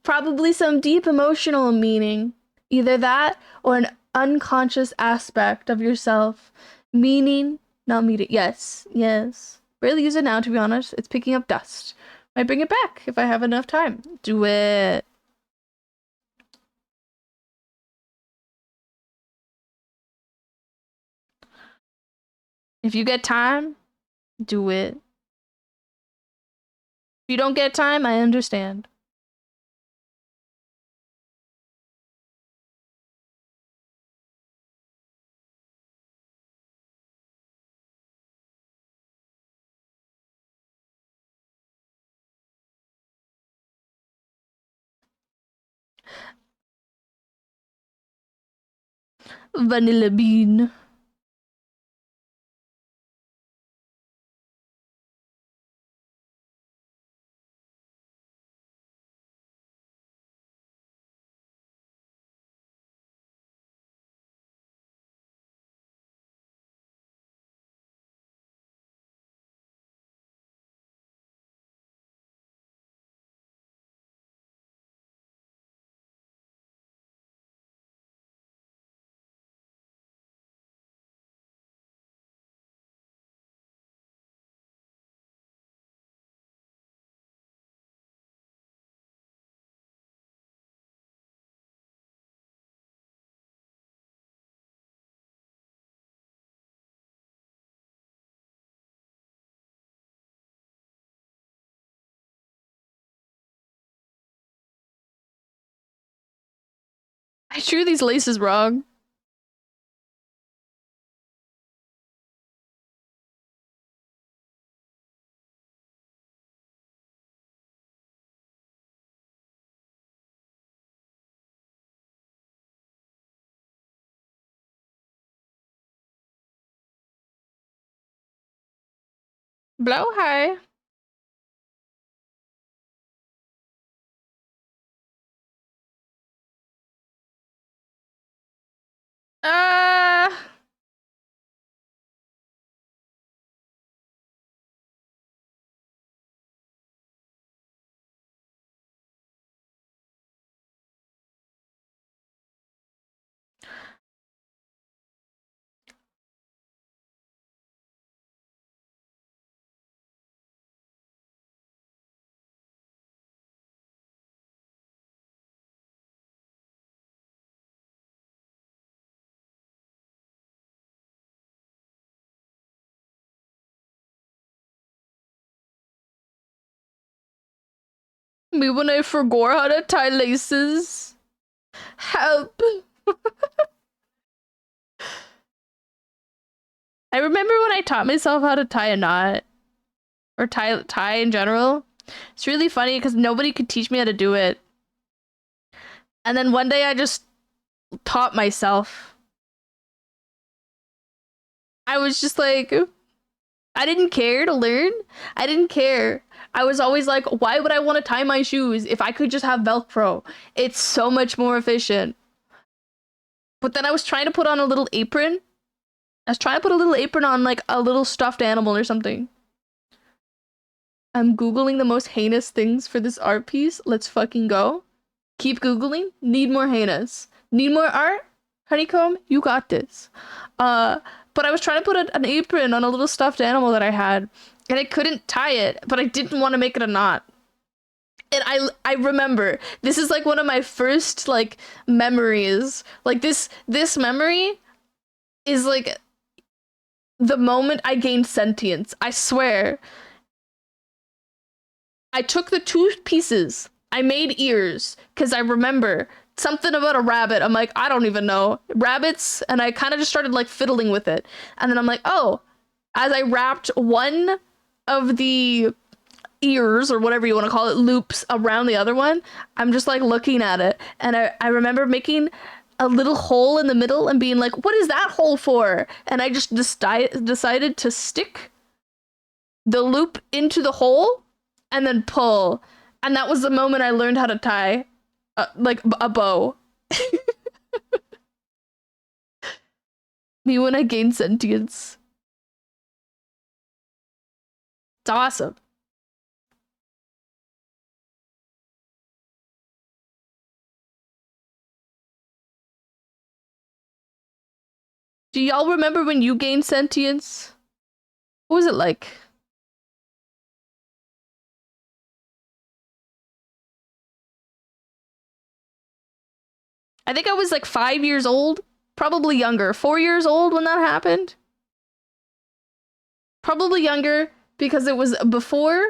Probably some deep emotional meaning. Either that or an unconscious aspect of yourself. Meaning, not meaning. Yes. Barely use it now, to be honest. It's picking up dust. Might bring it back if I have enough time. Do it. If you get time, do it. If you don't get time, I understand. Vanilla bean. I drew these laces wrong. Blow high. Uh, me when I forgot how to tie laces. Help. I remember when I taught myself how to tie a knot or tie in general. It's really funny because nobody could teach me how to do it. And then one day I just taught myself. I was just like, I didn't care to learn. I didn't care. I was always like, why would I want to tie my shoes if I could just have Velcro? It's so much more efficient. But then I was trying to put on a little apron. I was trying to put a little apron on like a little stuffed animal or something. I'm Googling the most heinous things for this art piece. Let's fucking go. Keep Googling. Need more heinous. Need more art? Honeycomb, you got this. But I was trying to put an apron on a little stuffed animal that I had, and I couldn't tie it, but I didn't want to make it a knot. And I remember this is like one of my first like memories. Like this memory is like the moment I gained sentience. I swear. I took the two pieces. I made ears because I remember something about a rabbit. I'm like, I don't even know. Rabbits, and I kind of just started like fiddling with it. And then I'm like, oh, as I wrapped one of the ears or whatever you want to call it, loops around the other one, I'm just like looking at it. And I remember making a little hole in the middle and being like, what is that hole for? And I just decided to stick the loop into the hole and then pull. And that was the moment I learned how to tie like a bow. Me when I gained sentience. It's awesome. Do y'all remember when you gained sentience? What was it like? I think I was like 5 years old, probably younger, 4 years old when that happened. Probably younger because it was before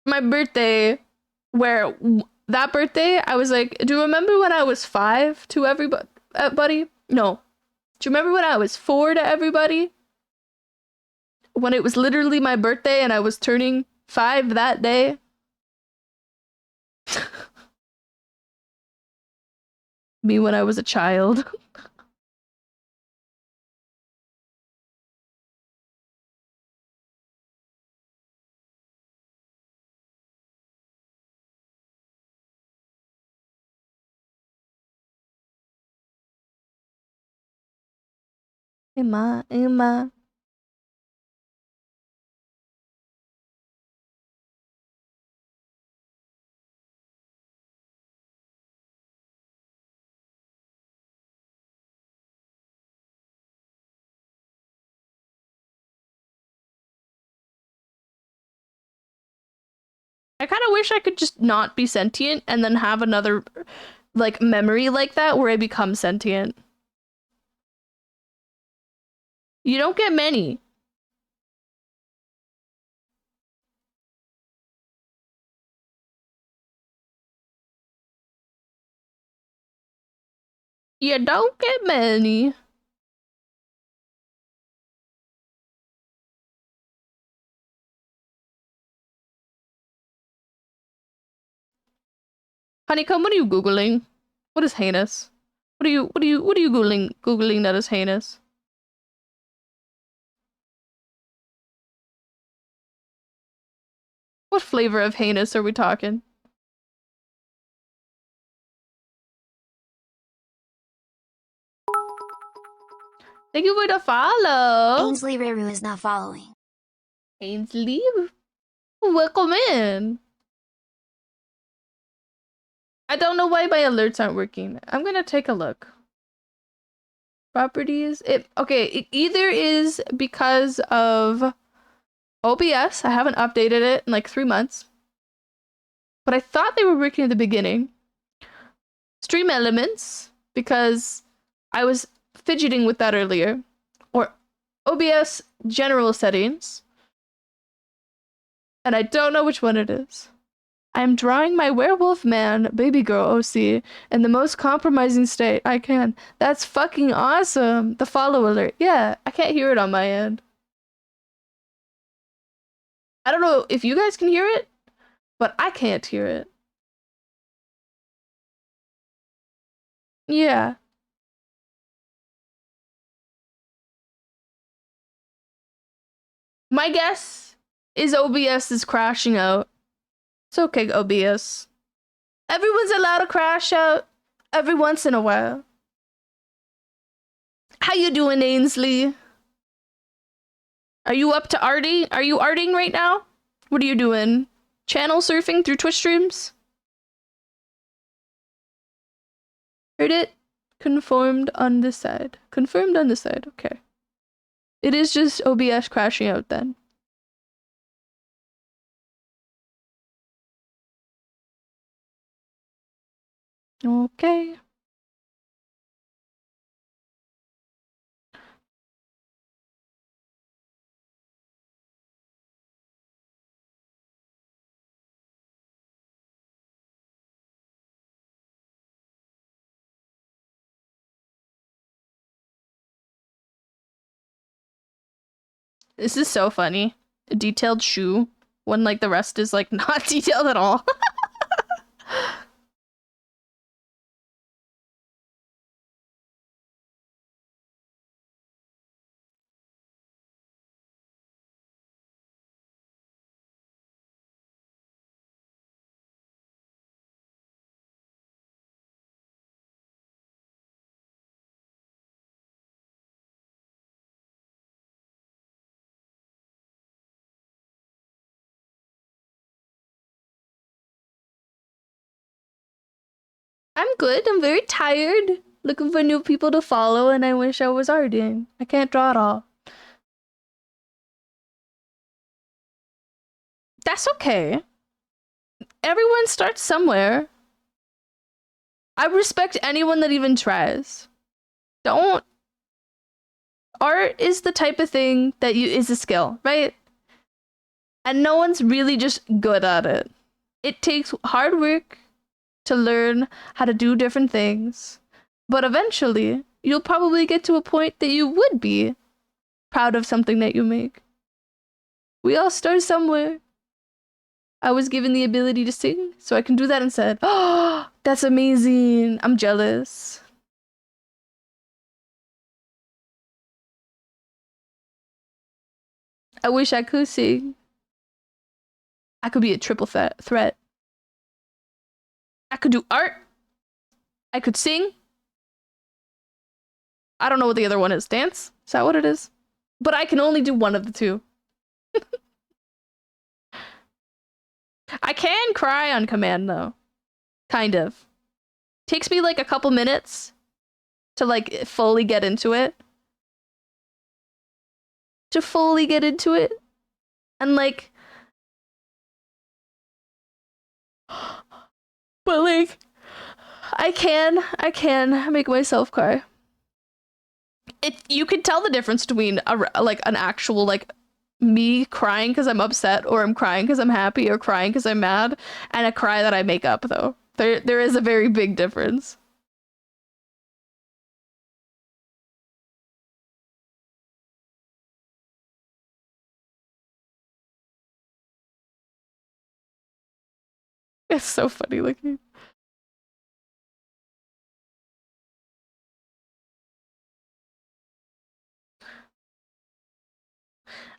my birthday, where that birthday I was like, do you remember when I was 5 to everybody? No. Do you remember when I was 4 to everybody? When it was literally my birthday and I was turning 5 that day? Me when I was a child. Emma, Emma. I kind of wish I could just not be sentient and then have another like memory like that where I become sentient. You don't get many. You don't get many. Honeycomb, what are you Googling? What is heinous? What are you Googling that is heinous? What flavor of heinous are we talking? Thank you for the follow. Ainsley Reru is not following. Ainsley, welcome in. I don't know why my alerts aren't working. I'm gonna take a look. Properties. It either is because of OBS. I haven't updated it in like 3 months. But I thought they were working at the beginning. Stream elements, because I was fidgeting with that earlier. Or OBS general settings. And I don't know which one it is. I'm drawing my werewolf man, baby girl OC, in the most compromising state I can. That's fucking awesome. The follow alert. Yeah, I can't hear it on my end. I don't know if you guys can hear it, but I can't hear it. Yeah. My guess is OBS is crashing out. It's okay, OBS. Everyone's allowed to crash out every once in a while. How you doing, Ainsley? Are you up to arting? Are you arting right now? What are you doing? Channel surfing through Twitch streams? Heard it? Confirmed on this side. Confirmed on this side. Okay. It is just OBS crashing out then. Okay. This is so funny. A detailed shoe when like the rest is like not detailed at all. I'm good. I'm very tired. Looking for new people to follow, and I wish I was arting. I can't draw at all. That's okay. Everyone starts somewhere. I respect anyone that even tries. Don't. Art is the type of thing that is a skill, right? And no one's really just good at it. It takes hard work to learn how to do different things. But eventually, you'll probably get to a point that you would be proud of something that you make. We all start somewhere. I was given the ability to sing, so I can do that instead. Oh, that's amazing. I'm jealous. I wish I could sing. I could be a triple threat. I could do art. I could sing. I don't know what the other one is. Dance? Is that what it is? But I can only do one of the two. I can cry on command, though. Kind of. Takes me like a couple minutes to like fully get into it. To fully get into it. And like, but like, I can make myself cry. You could tell the difference between like an actual like me crying because I'm upset, or I'm crying because I'm happy, or crying because I'm mad, and a cry that I make up though. There is a very big difference. It's so funny looking.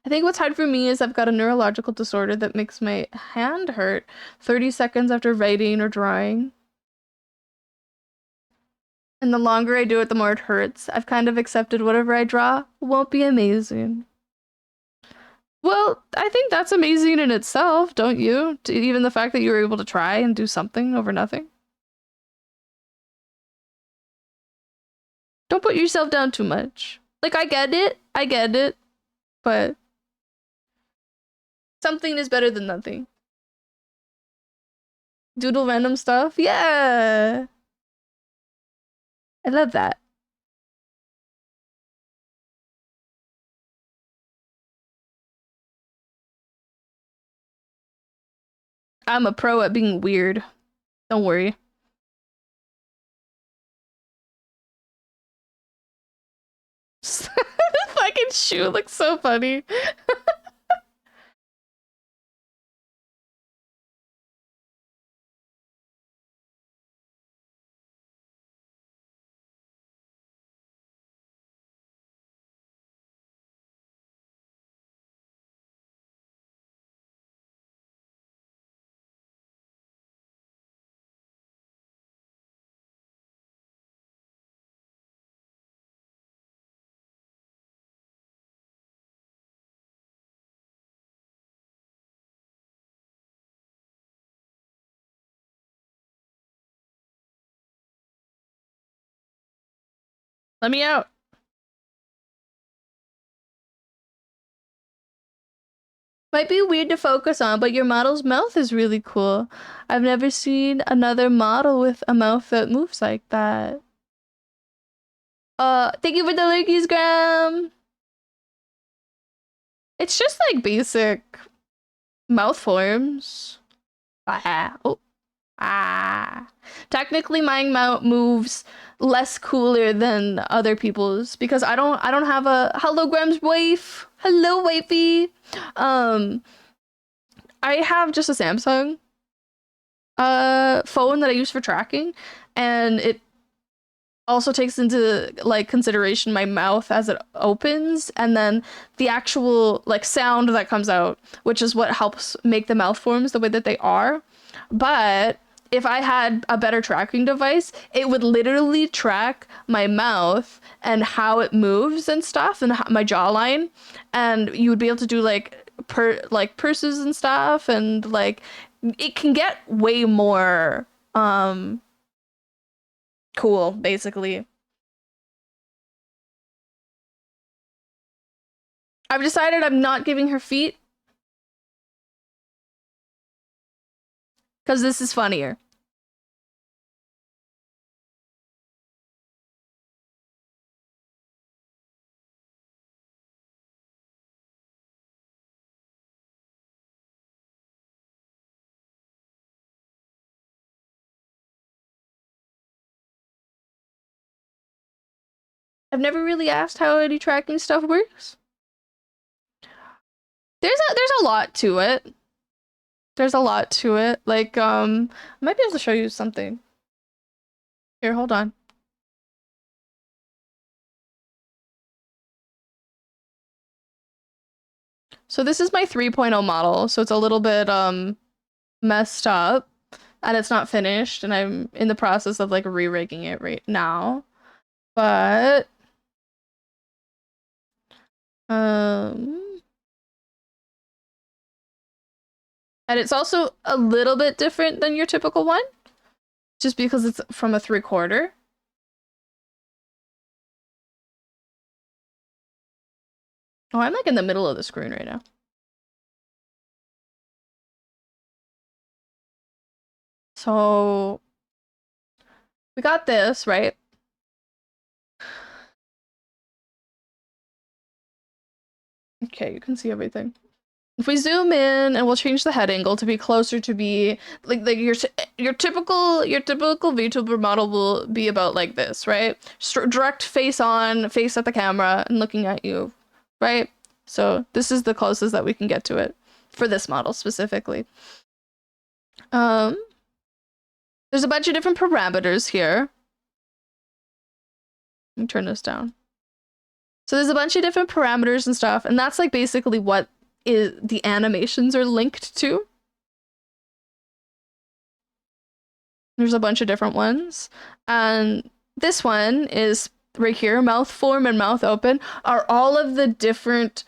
I think what's hard for me is I've got a neurological disorder that makes my hand hurt 30 seconds after writing or drawing. And the longer I do it, the more it hurts. I've kind of accepted whatever I draw won't be amazing. Well, I think that's amazing in itself, don't you? Even the fact that you were able to try and do something over nothing. Don't put yourself down too much. Like, I get it, but something is better than nothing. Doodle random stuff? Yeah. I love that. I'm a pro at being weird. Don't worry. The fucking shoe looks so funny. Let me out. Might be weird to focus on, but your model's mouth is really cool. I've never seen another model with a mouth that moves like that. Thank you for the lurkies, Graham. It's just like basic mouth forms. Ah, oh, ah. Technically, my mouth moves less cooler than other people's because I don't have a hello Graham's wife. Hello, wifey. I have just a Samsung phone that I use for tracking, and it also takes into like consideration my mouth as it opens and then the actual like sound that comes out, which is what helps make the mouth forms the way that they are. But if I had a better tracking device, it would literally track my mouth and how it moves and stuff and my jawline, and you would be able to do like purses and stuff, and like it can get way more cool, basically. I've decided I'm not giving her feet because this is funnier. I've never really asked how any tracking stuff works. There's a lot to it. There's a lot to it. Like, I might be able to show you something. Here, hold on. So this is my 3.0 model, so it's a little bit messed up and it's not finished, and I'm in the process of like re-rigging it right now. But and it's also a little bit different than your typical one, just because it's from a 3/4. Oh, I'm like in the middle of the screen right now. So we got this, right? Okay, you can see everything. If we zoom in and we'll change the head angle to be closer to be like your typical VTuber model will be about like this, right? Direct face on, face at the camera and looking at you, right? So this is the closest that we can get to it for this model specifically. There's a bunch of different parameters here. Let me turn this down. So there's a bunch of different parameters and stuff, and that's like basically what the animations are linked to. There's a bunch of different ones, and this one is right here, mouth form and mouth open are all of the different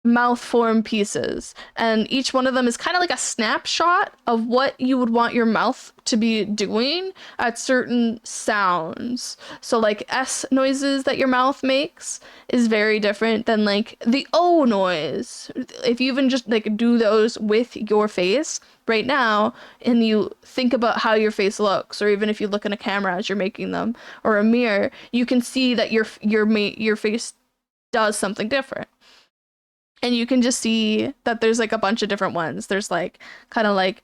mouth form pieces, and each one of them is kind of like a snapshot of what you would want your mouth to be doing at certain sounds. So like S noises that your mouth makes is very different than like the O noise. If you even just like do those with your face right now and you think about how your face looks, or even if you look in a camera as you're making them or a mirror, you can see that your face does something different. And you can just see that there's like a bunch of different ones. There's like kind of like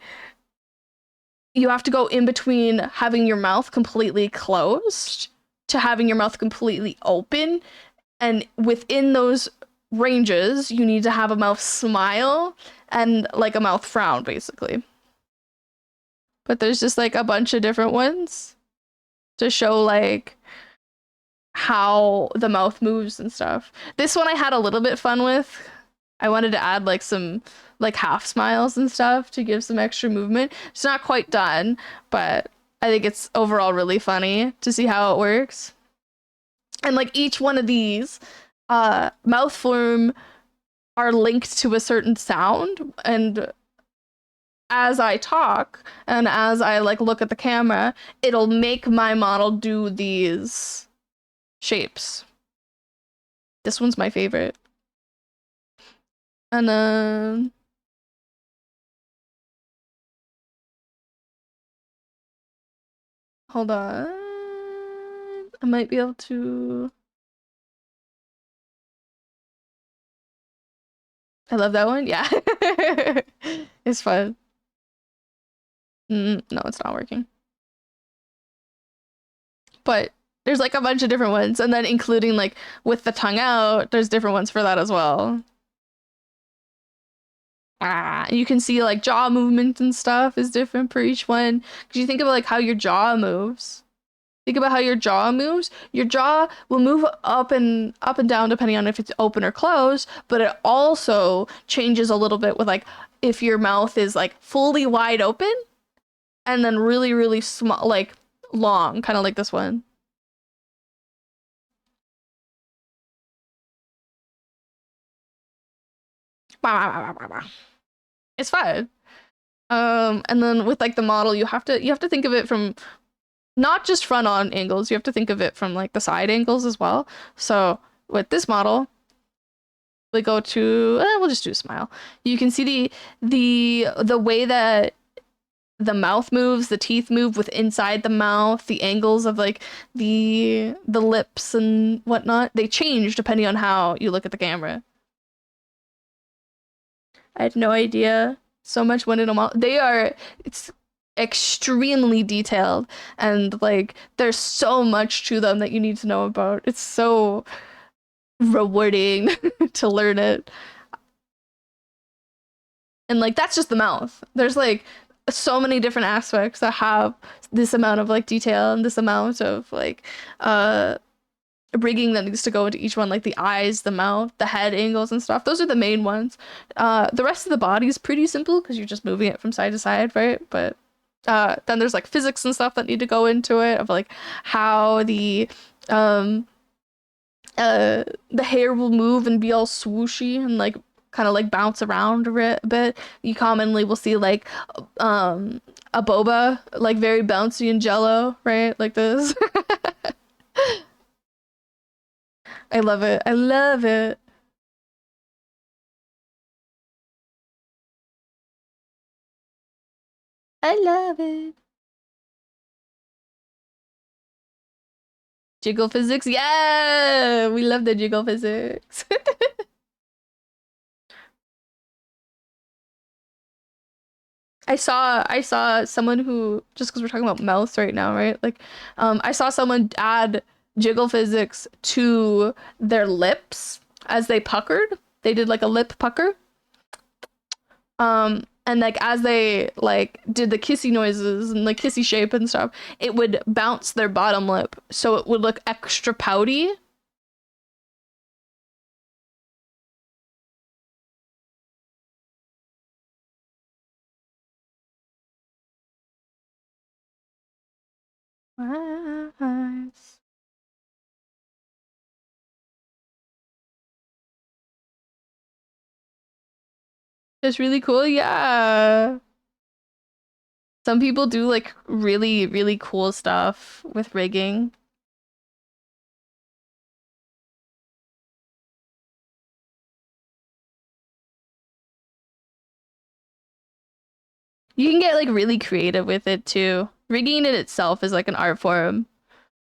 you have to go in between having your mouth completely closed to having your mouth completely open, and within those ranges you need to have a mouth smile and like a mouth frown basically. But there's just like a bunch of different ones to show like how the mouth moves and stuff. This one I had a little bit fun with. I wanted to add like some like half smiles and stuff to give some extra movement. It's not quite done, but I think it's overall really funny to see how it works. And like each one of these mouth form are linked to a certain sound, and as I talk and as I like look at the camera, it'll make my model do these shapes. This one's my favorite. And then hold on. I might be able to. I love that one. Yeah. It's fun. No, it's not working. But there's like a bunch of different ones, and then including like with the tongue out, there's different ones for that as well. You can see like jaw movement and stuff is different for each one. Because you think about like how your jaw moves. Think about how your jaw moves. Your jaw will move up and down depending on if it's open or closed, but it also changes a little bit with like if your mouth is like fully wide open and then really, really small, like long, kind of like this one. It's fun. And then with like the model, you have to think of it from not just front on angles, you have to think of it from like the side angles as well. So with this model, we go to we'll just do a smile. You can see the way that the mouth moves, the teeth move with inside the mouth, the angles of like the lips and whatnot. They change depending on how you look at the camera. I had no idea. So much went into model. It's extremely detailed and like there's so much to them that you need to know about. It's so rewarding to learn it. And like that's just the mouth. There's like so many different aspects that have this amount of like detail and this amount of like rigging that needs to go into each one, like the eyes, the mouth, the head angles and stuff. Those are the main ones. The rest of the body is pretty simple because you're just moving it from side to side, right? But then there's like physics and stuff that need to go into it of like how the hair will move and be all swooshy and like kind of like bounce around a bit. You commonly will see like a boba like very bouncy and jello, right? Like this. I love it. I love it. I love it. Jiggle physics. Yeah, we love the jiggle physics. I saw someone who just because we're talking about mouths right now, right? Like, I saw someone add jiggle physics to their lips as they puckered. They did like a lip pucker. And like as they like did the kissy noises and the kissy shape and stuff, it would bounce their bottom lip, so it would look extra pouty. Nice. It's really cool, yeah. Some people do like really, really cool stuff with rigging. You can get like really creative with it too. Rigging in itself is like an art form.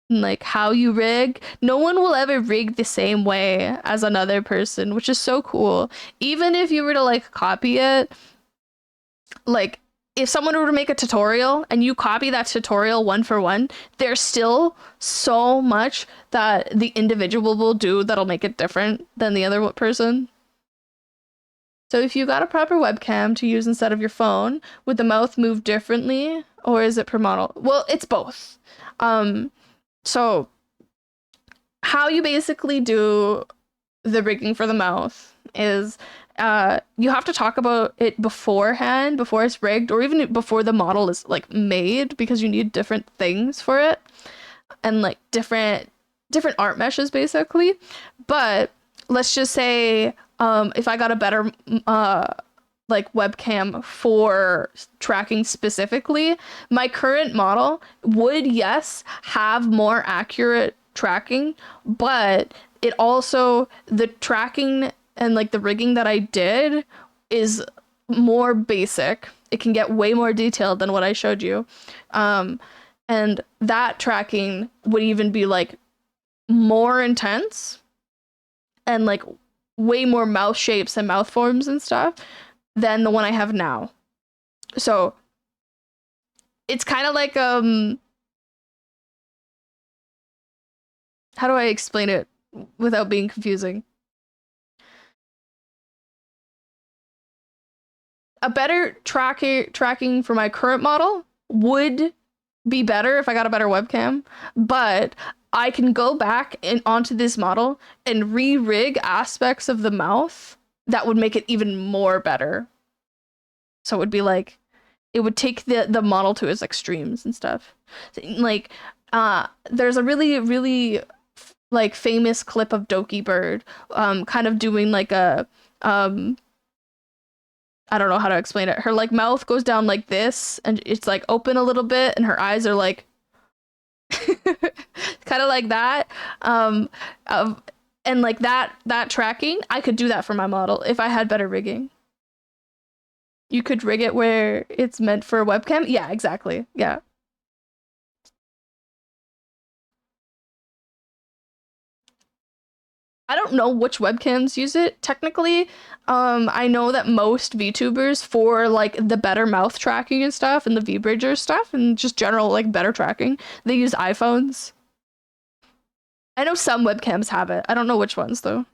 And, like how you rig, no one will ever rig the same way as another person, which is so cool. Even if you were to like copy it, like if someone were to make a tutorial and you copy that tutorial one for one, there's still so much that the individual will do that'll make it different than the other person. So if you got a proper webcam to use instead of your phone, would the mouth move differently or is it per model? Well, it's both. So how you basically do the rigging for the mouth is you have to talk about it beforehand, before it's rigged, or even before the model is like made, because you need different things for it and like different art meshes basically. But let's just say if I got a better like webcam for tracking specifically, my current model would, yes, have more accurate tracking, but it also, the tracking and like the rigging that I did is more basic. It can get way more detailed than what I showed you. Um, and that tracking would even be like more intense and like way more mouth shapes and mouth forms and stuff than the one I have now. So it's kind of like how do I explain it without being confusing? A better tracking for my current model would be better if I got a better webcam, but I can go back and onto this model and re-rig aspects of the mouth that would make it even more better. So it would be like it would take the model to its extremes and stuff. Like there's a really like famous clip of Doki Bird kind of doing like a I don't know how to explain it. Her like mouth goes down like this and it's like open a little bit and her eyes are like kind of like that. Um of and like that tracking, I could do that for my model if I had better rigging. You could rig it where it's meant for a webcam. Yeah, exactly. Yeah. I don't know which webcams use it technically. I know that most VTubers for like the better mouth tracking and stuff and the V-Bridger stuff and just general like better tracking, they use iPhones. I know some webcams have it. I don't know which ones though.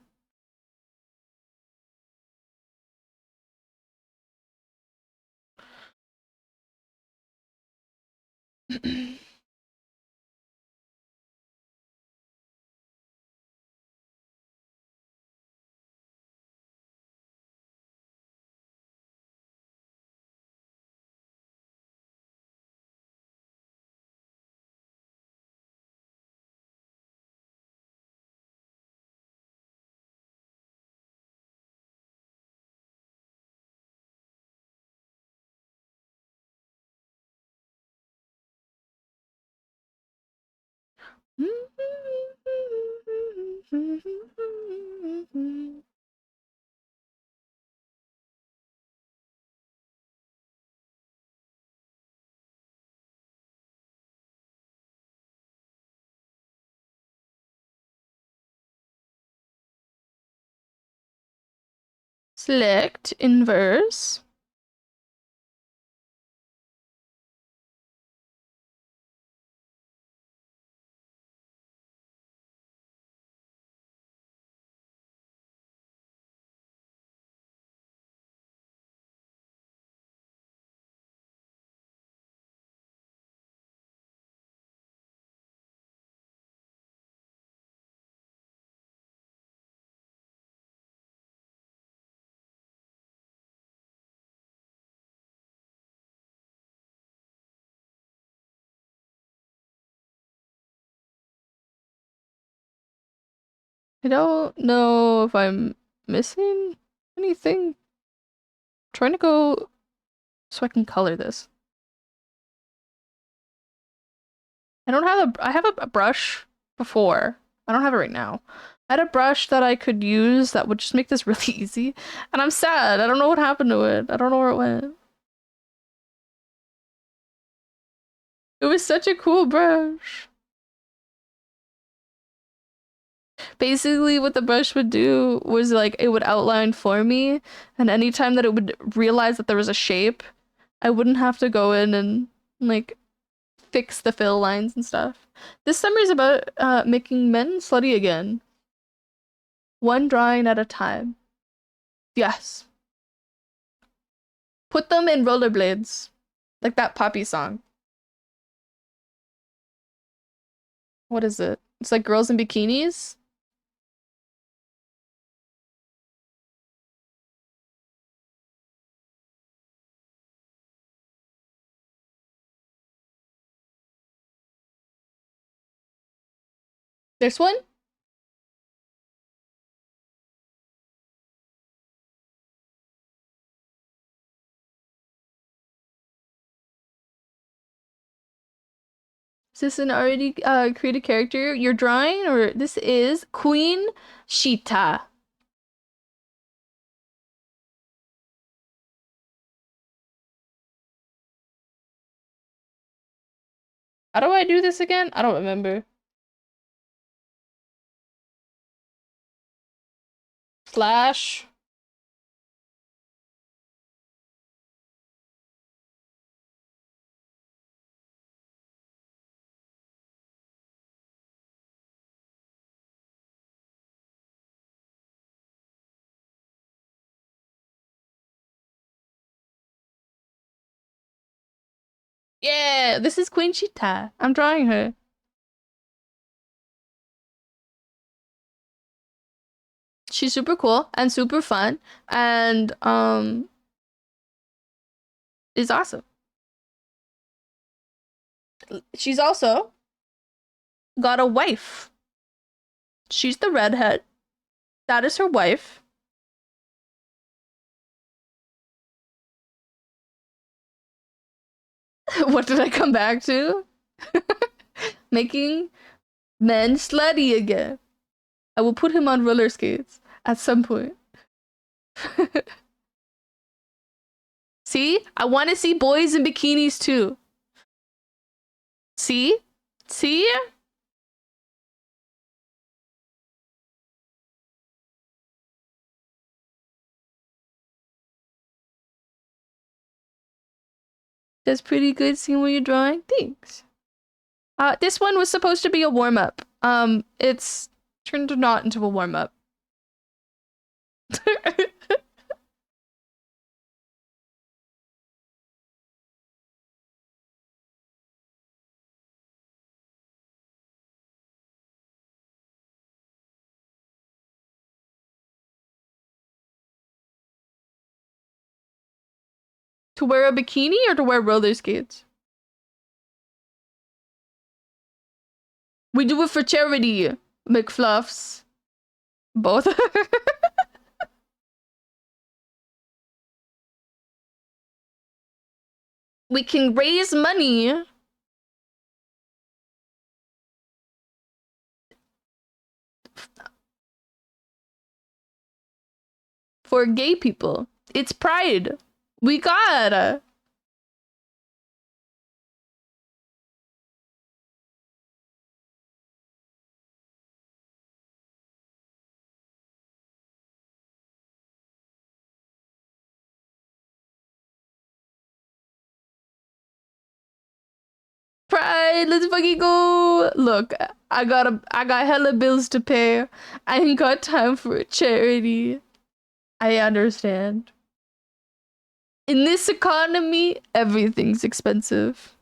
Select inverse. I don't know if I'm missing anything. I'm trying to go so I can color this. I have a brush before. I don't have it right now. I had a brush that I could use that would just make this really easy. And I'm sad. I don't know what happened to it. I don't know where it went. It was such a cool brush. Basically, what the brush would do was like it would outline for me, and anytime that it would realize that there was a shape, I wouldn't have to go in and like fix the fill lines and stuff. This summer is about making men slutty again. One drawing at a time. Yes. Put them in rollerblades. Like that Poppy song. What is it? It's like girls in bikinis. This one? Is this an already created character you're drawing, or this is Queen Shita? How do I do this again? I don't remember. Flash. Yeah, this is Queen Cheetah. I'm drawing her. She's super cool and super fun and is awesome. She's also got a wife. She's the redhead. That is her wife. What did I come back to? Making men slutty again. I will put him on roller skates at some point. See? I want to see boys in bikinis too. See? See? That's pretty good seeing what you're drawing. Thanks. This one was supposed to be a warm-up. It's turned not into a warm-up. To wear a bikini or to wear roller skates? We do it for charity, McFluffs. Both. We can raise money for gay people. It's Pride. We gotta. Pride, let's fucking go. Look, I got hella bills to pay. I ain't got time for a charity. I understand. In this economy, everything's expensive.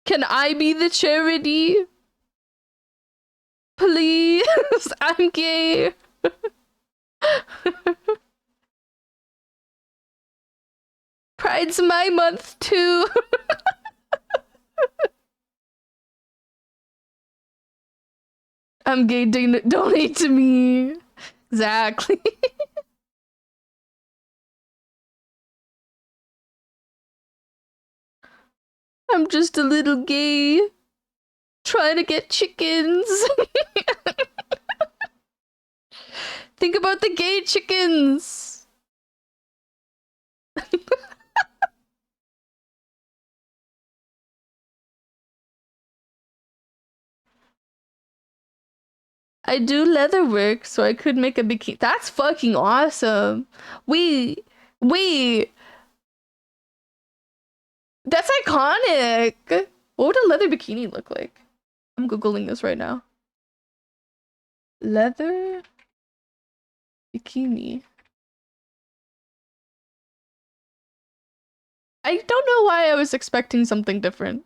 Can I be the charity? Please, I'm gay. Pride's my month too. I'm gay, donate to me. Exactly. I'm just a little gay trying to get chickens. Think about the gay chickens. I do leather work, so I could make a bikini. That's fucking awesome. Wait, wait. That's iconic. What would a leather bikini look like? I'm Googling this right now. Leather bikini. I don't know why I was expecting something different.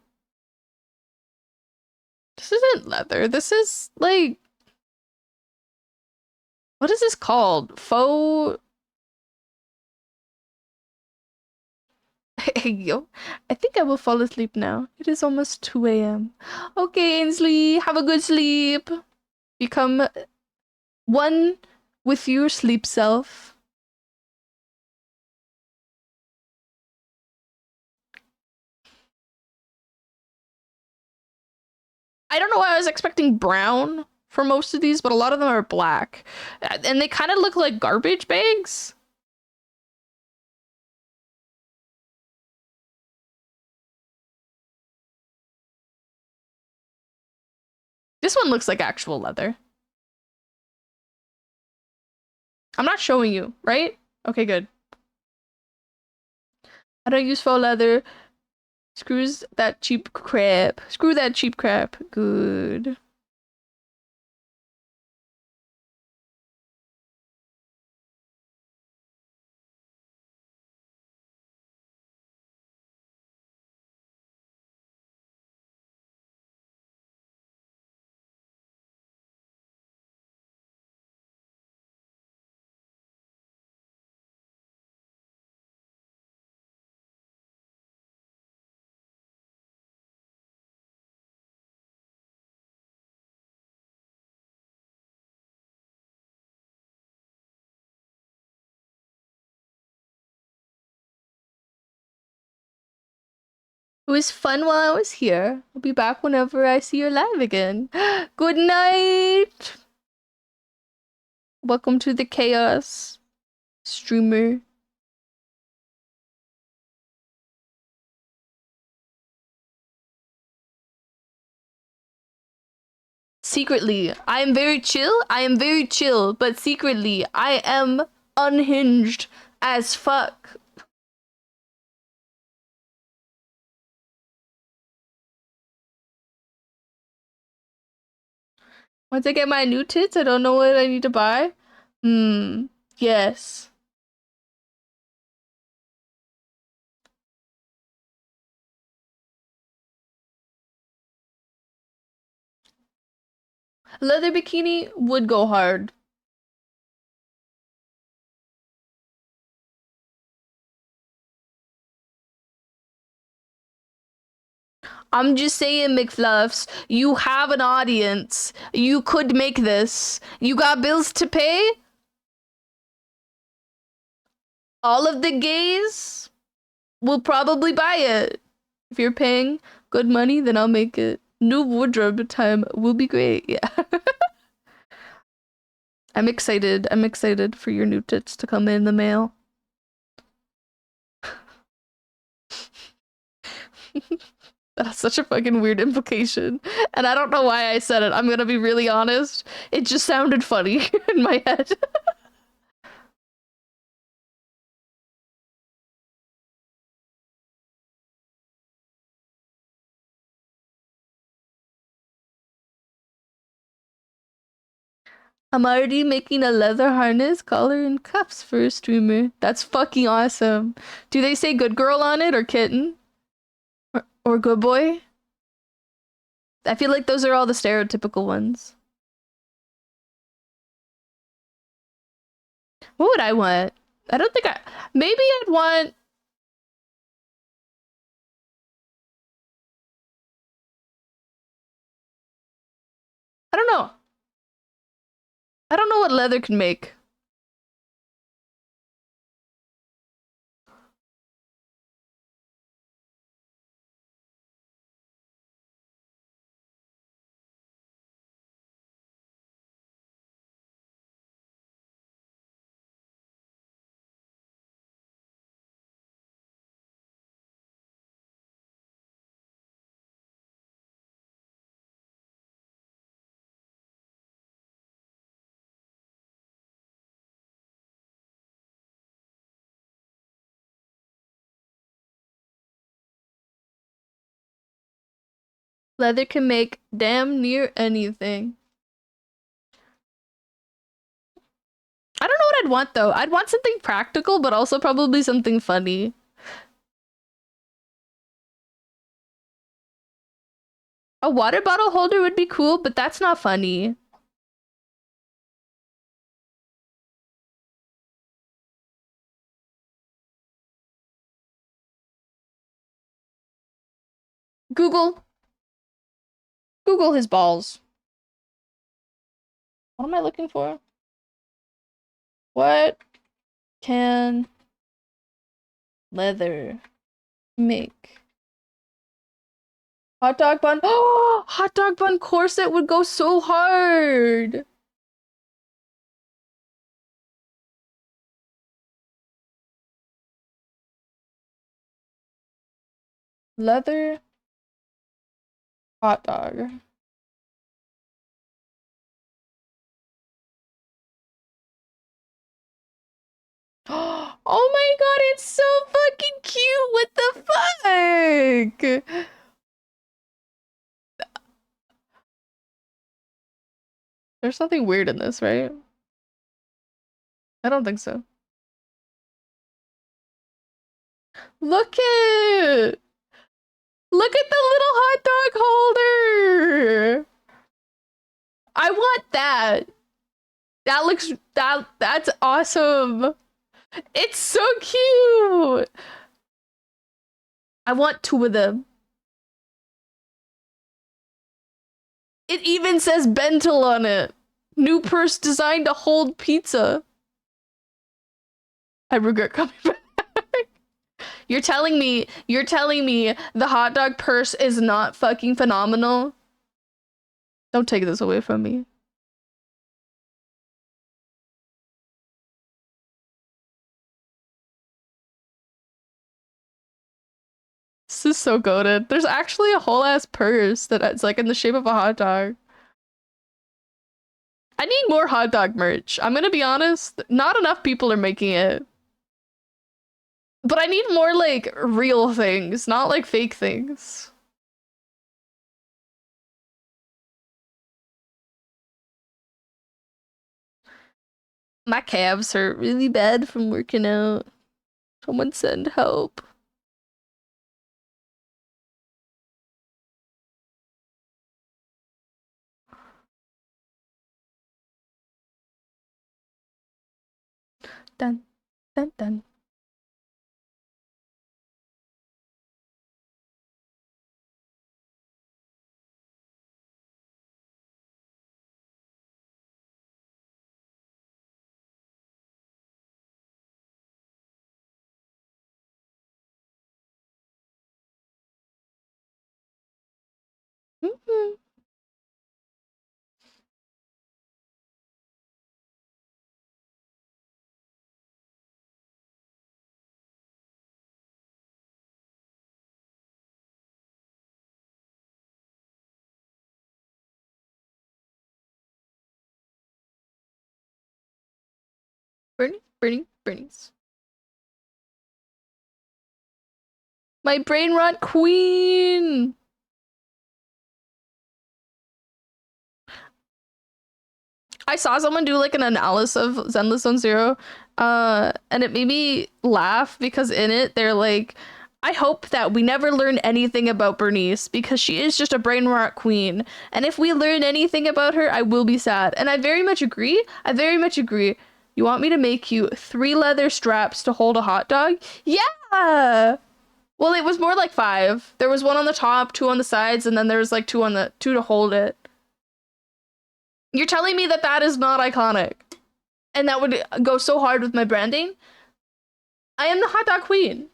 This isn't leather. This is like, what is this called? Faux. Hey, yo. I think I will fall asleep now. It is almost 2 a.m. Okay, Ainsley, have a good sleep. Become one with your sleep self. I don't know why I was expecting brown for most of these, but a lot of them are black. And they kind of look like garbage bags. This one looks like actual leather. I'm not showing you, right? Okay, good. I don't use faux leather. Screws that cheap crap. Screw that cheap crap. Good. It was fun while I was here. I'll be back whenever I see you live again. Good night. Welcome to the chaos, streamer. Secretly, I am very chill. I am very chill, but secretly, I am unhinged as fuck. Once I get my new tits, I don't know what I need to buy. Yes. Leather bikini would go hard. I'm just saying, McFluffs, you have an audience. You could make this. You got bills to pay? All of the gays will probably buy it. If you're paying good money, then I'll make it. New wardrobe time will be great. Yeah. I'm excited. I'm excited for your new tits to come in the mail. That's such a fucking weird implication. And I don't know why I said it. I'm gonna be really honest. It just sounded funny in my head. I'm already making a leather harness, collar, and cuffs for a streamer. That's fucking awesome. Do they say good girl on it or kitten? Or good boy? I feel like those are all the stereotypical ones. What would I want? I don't think I... Maybe I'd want... I don't know. I don't know what leather can make. Leather can make damn near anything. I don't know what I'd want though. I'd want something practical, but also probably something funny. A water bottle holder would be cool, but that's not funny. Google. Google his balls. What am I looking for? What can leather make? Hot dog bun. Oh, hot dog bun corset would go so hard. Leather hot dog. Oh my god, it's so fucking cute. What the fuck? There's something weird in this, right? I don't think so. Look at Look at the little hot dog holder. I want that. That's awesome. It's so cute. I want two of them. It even says Bentel on it. New purse designed to hold pizza. I regret coming back. You're telling me the hot dog purse is not fucking phenomenal? Don't take this away from me. This is so goated. There's actually a whole ass purse that's like in the shape of a hot dog. I need more hot dog merch. I'm gonna be honest, not enough people are making it. But I need more like real things, not like fake things. My calves hurt really bad from working out. Someone send help. Dun, dun, dun. Mhm. Bernie, Bernie, Bernie's. My brain rot queen. I saw someone do like an analysis of Zenless Zone Zero, and it made me laugh because in it they're like, I hope that we never learn anything about Bernice because she is just a brain rot queen. And if we learn anything about her, I will be sad. And I very much agree. I very much agree. You want me to make you 3 leather straps to hold a hot dog? Yeah. Well, it was more like 5. There was one on the top, 2 on the sides, and then there was like 2 to hold it. You're telling me that that is not iconic, and that would go so hard with my branding? I am the hot dog queen.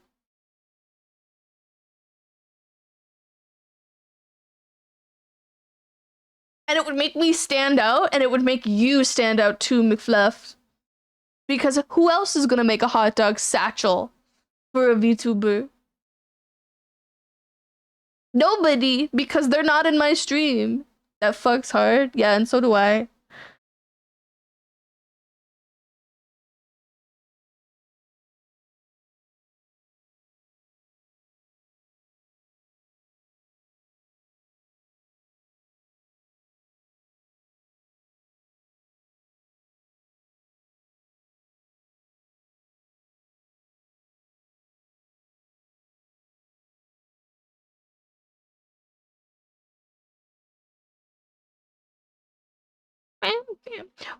And it would make me stand out, and it would make you stand out too, McFluff. Because who else is gonna make a hot dog satchel for a VTuber? Nobody, because they're not in my stream. That fucks hard. Yeah, and so do I.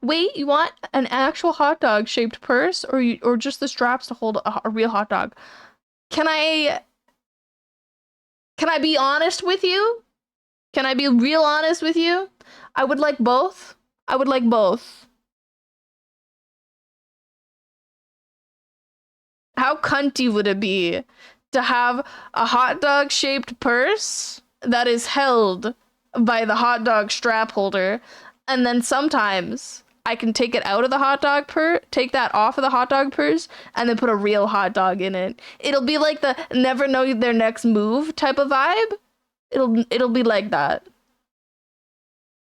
Wait, you want an actual hot dog shaped purse or just the straps to hold a real hot dog? Can I be honest with you? Can I be real honest with you? I would like both. I would like both. How cunty would it be to have a hot dog shaped purse that is held by the hot dog strap holder, and then sometimes I can take it out of the hot dog take that off of the hot dog purse, and then put a real hot dog in it. It'll be like the never know their next move type of vibe. It'll be like that.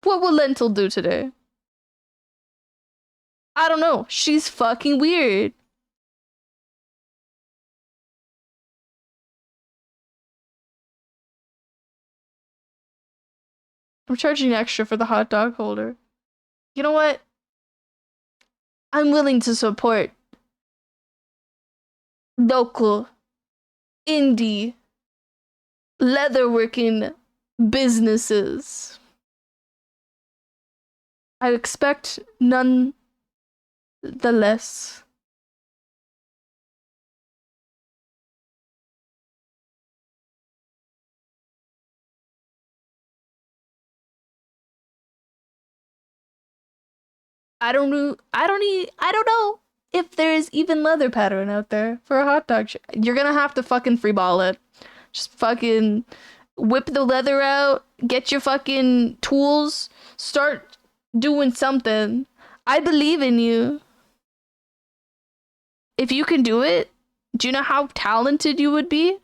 What will Lentil do today? I don't know. She's fucking weird. I'm charging extra for the hot dog holder. You know what? I'm willing to support local, indie, leatherworking businesses. I expect none the less. I don't know if there's even leather pattern out there for a hot dog. You're gonna have to fucking freeball it. Just fucking whip the leather out, get your fucking tools, start doing something. I believe in you. If you can do it, do you know how talented you would be?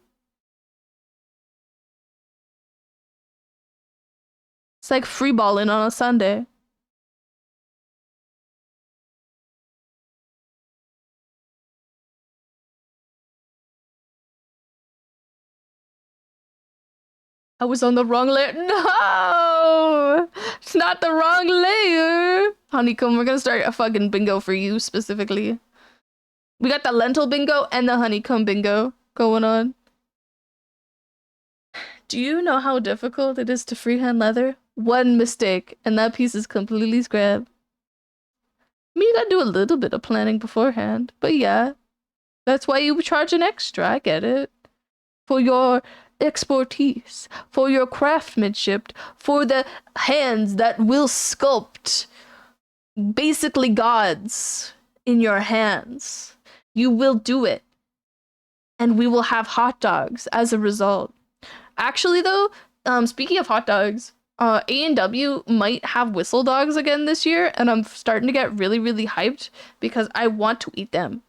It's like freeballing on a Sunday. I was on the wrong layer. No! It's not the wrong layer. Honeycomb, we're gonna start a fucking bingo for you specifically. We got the lentil bingo and the honeycomb bingo going on. Do you know how difficult it is to freehand leather? One mistake, and that piece is completely scrapped. I mean, you gotta do a little bit of planning beforehand, but yeah. That's why you charge an extra, I get it. For your expertise, for your craftsmanship, for the hands that will sculpt basically gods in your hands. You will do it. And we will have hot dogs as a result. Actually, though, speaking of hot dogs, A&W might have whistle dogs again this year, and I'm starting to get really, really hyped because I want to eat them.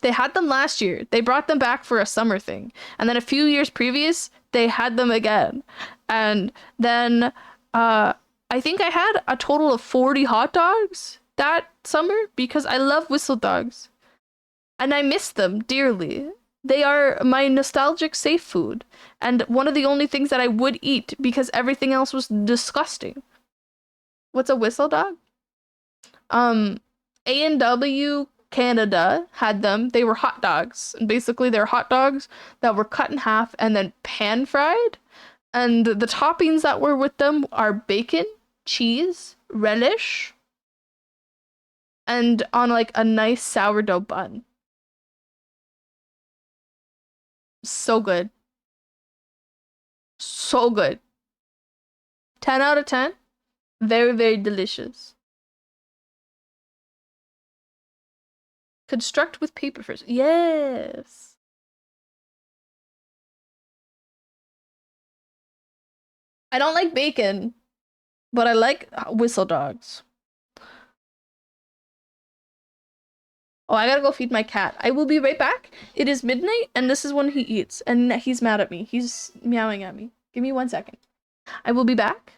They had them last year. They brought them back for a summer thing. And then a few years previous, they had them again. And then I think I had a total of 40 hot dogs that summer because I love whistle dogs. And I miss them dearly. They are my nostalgic safe food and one of the only things that I would eat because everything else was disgusting. What's a whistle dog? A&W Canada had them. They were hot dogs. And basically they're hot dogs that were cut in half and then pan fried. And the toppings that were with them are bacon, cheese, relish, and on like a nice sourdough bun. So good. So good. 10 out of 10. Very, very delicious. Construct with paper first. Yes. I don't like bacon, but I like whistle dogs. Oh, I gotta go feed my cat. I will be right back. It is midnight, and this is when he eats, and he's mad at me. He's meowing at me. Give me 1 second. I will be back.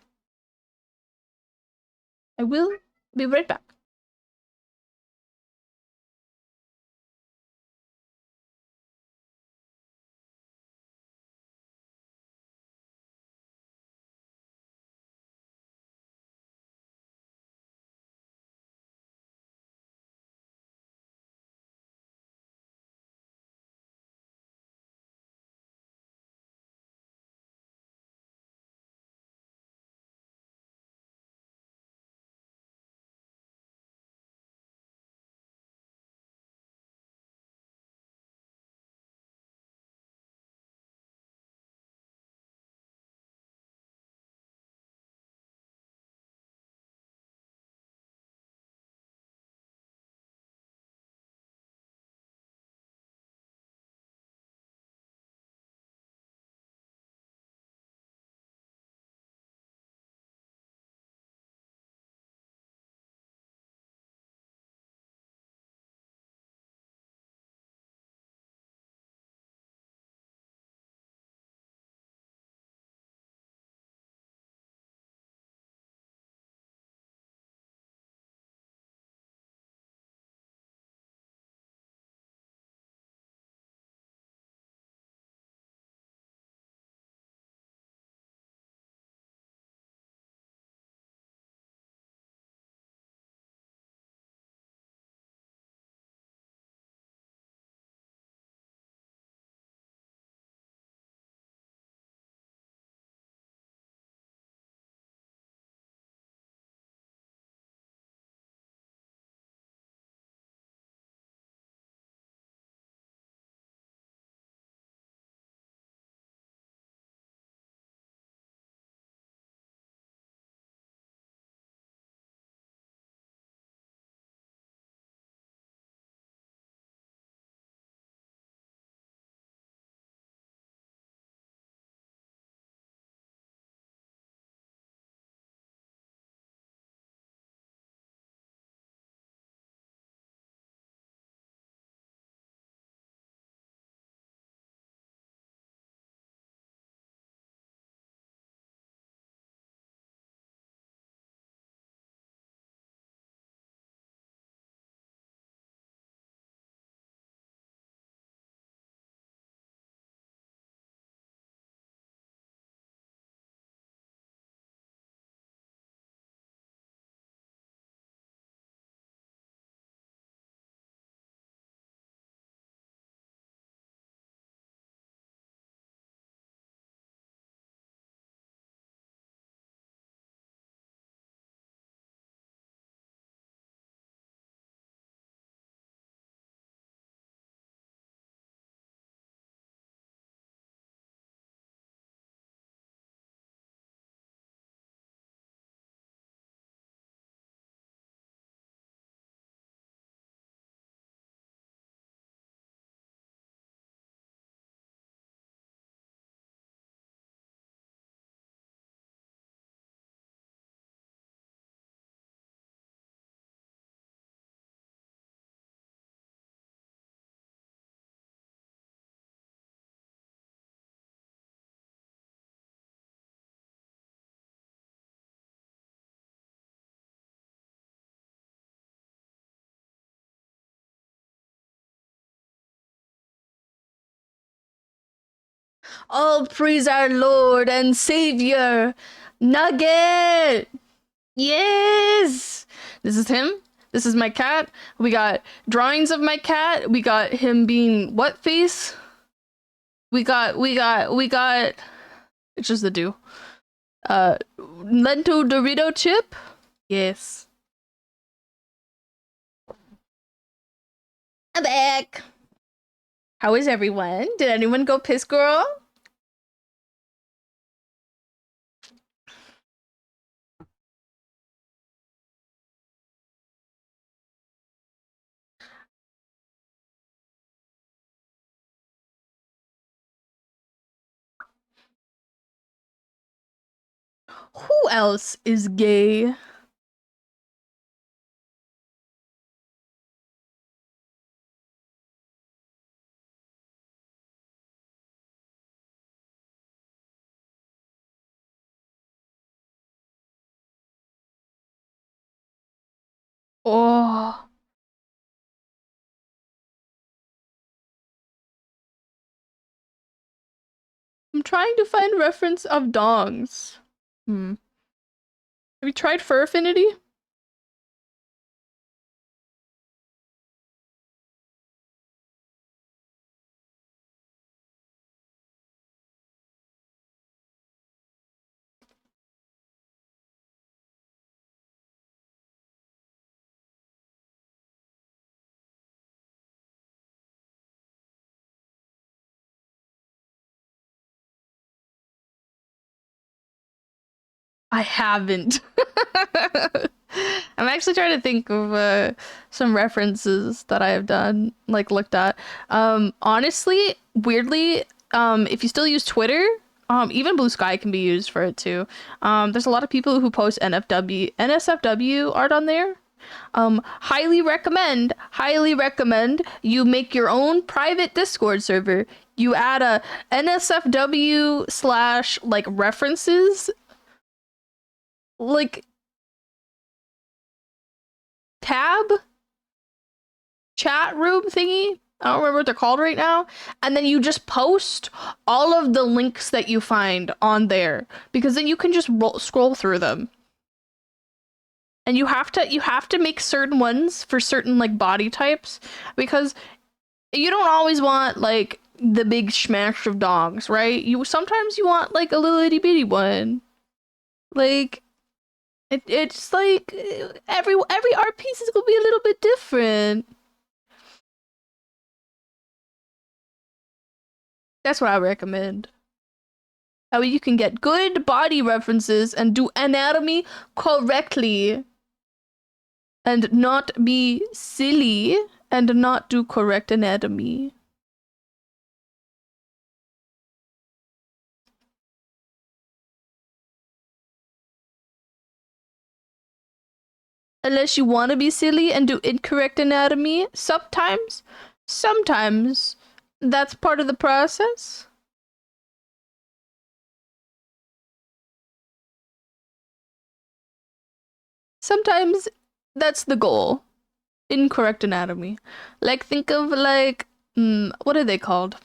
I will be right back. All praise our Lord and Savior, Nugget. Yes. This is him. This is my cat. We got drawings of my cat. We got him being what face? We got. It's just the do. Lento Dorito chip. Yes. I'm back. How is everyone? Did anyone go piss, girl? Who else is gay? Oh. I'm trying to find reference of dongs. Have you tried Fur Affinity? I haven't. I'm actually trying to think of some references that I have done, like looked at. Honestly, weirdly, if you still use Twitter, even Blue Sky can be used for it too. There's a lot of people who post NSFW art on there. Highly recommend you make your own private Discord server. You add a NSFW slash like references like tab chat room thingy. I don't remember what they're called right now. And then you just post all of the links that you find on there because then you can just scroll through them. And you have to make certain ones for certain like body types because you don't always want like the big smash of dogs, right? Sometimes you want like a little itty bitty one. Like it's like every art piece is gonna be a little bit different. That's what I recommend. How you can get good body references and do anatomy correctly and not be silly and not do correct anatomy. Unless you want to be silly and do incorrect anatomy, sometimes that's part of the process. Sometimes that's the goal. Incorrect anatomy. Like think of like what are they called?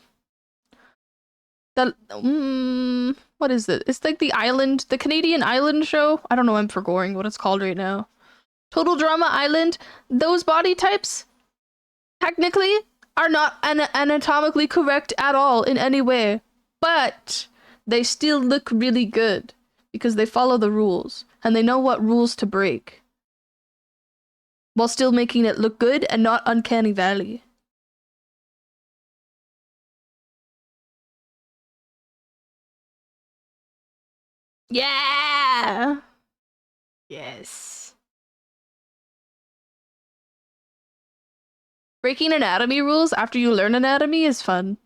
The what is it? It's like the Canadian Island show. I don't know. I'm forgoing what it's called right now. Total Drama Island. Those body types technically are not anatomically correct at all in any way, but they still look really good because they follow the rules and they know what rules to break while still making it look good and not uncanny valley. Yeah. Yes. Breaking anatomy rules after you learn anatomy is fun.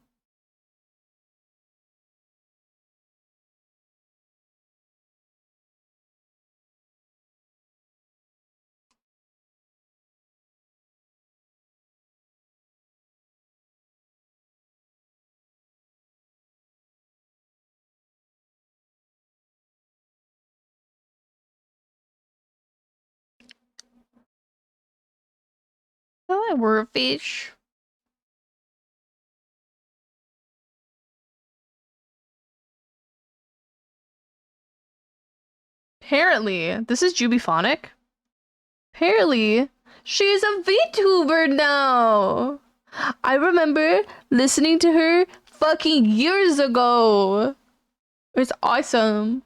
Oh, we're a fish. Apparently, this is Jubiphonic. Apparently, she's a VTuber now. I remember listening to her fucking years ago. It's awesome.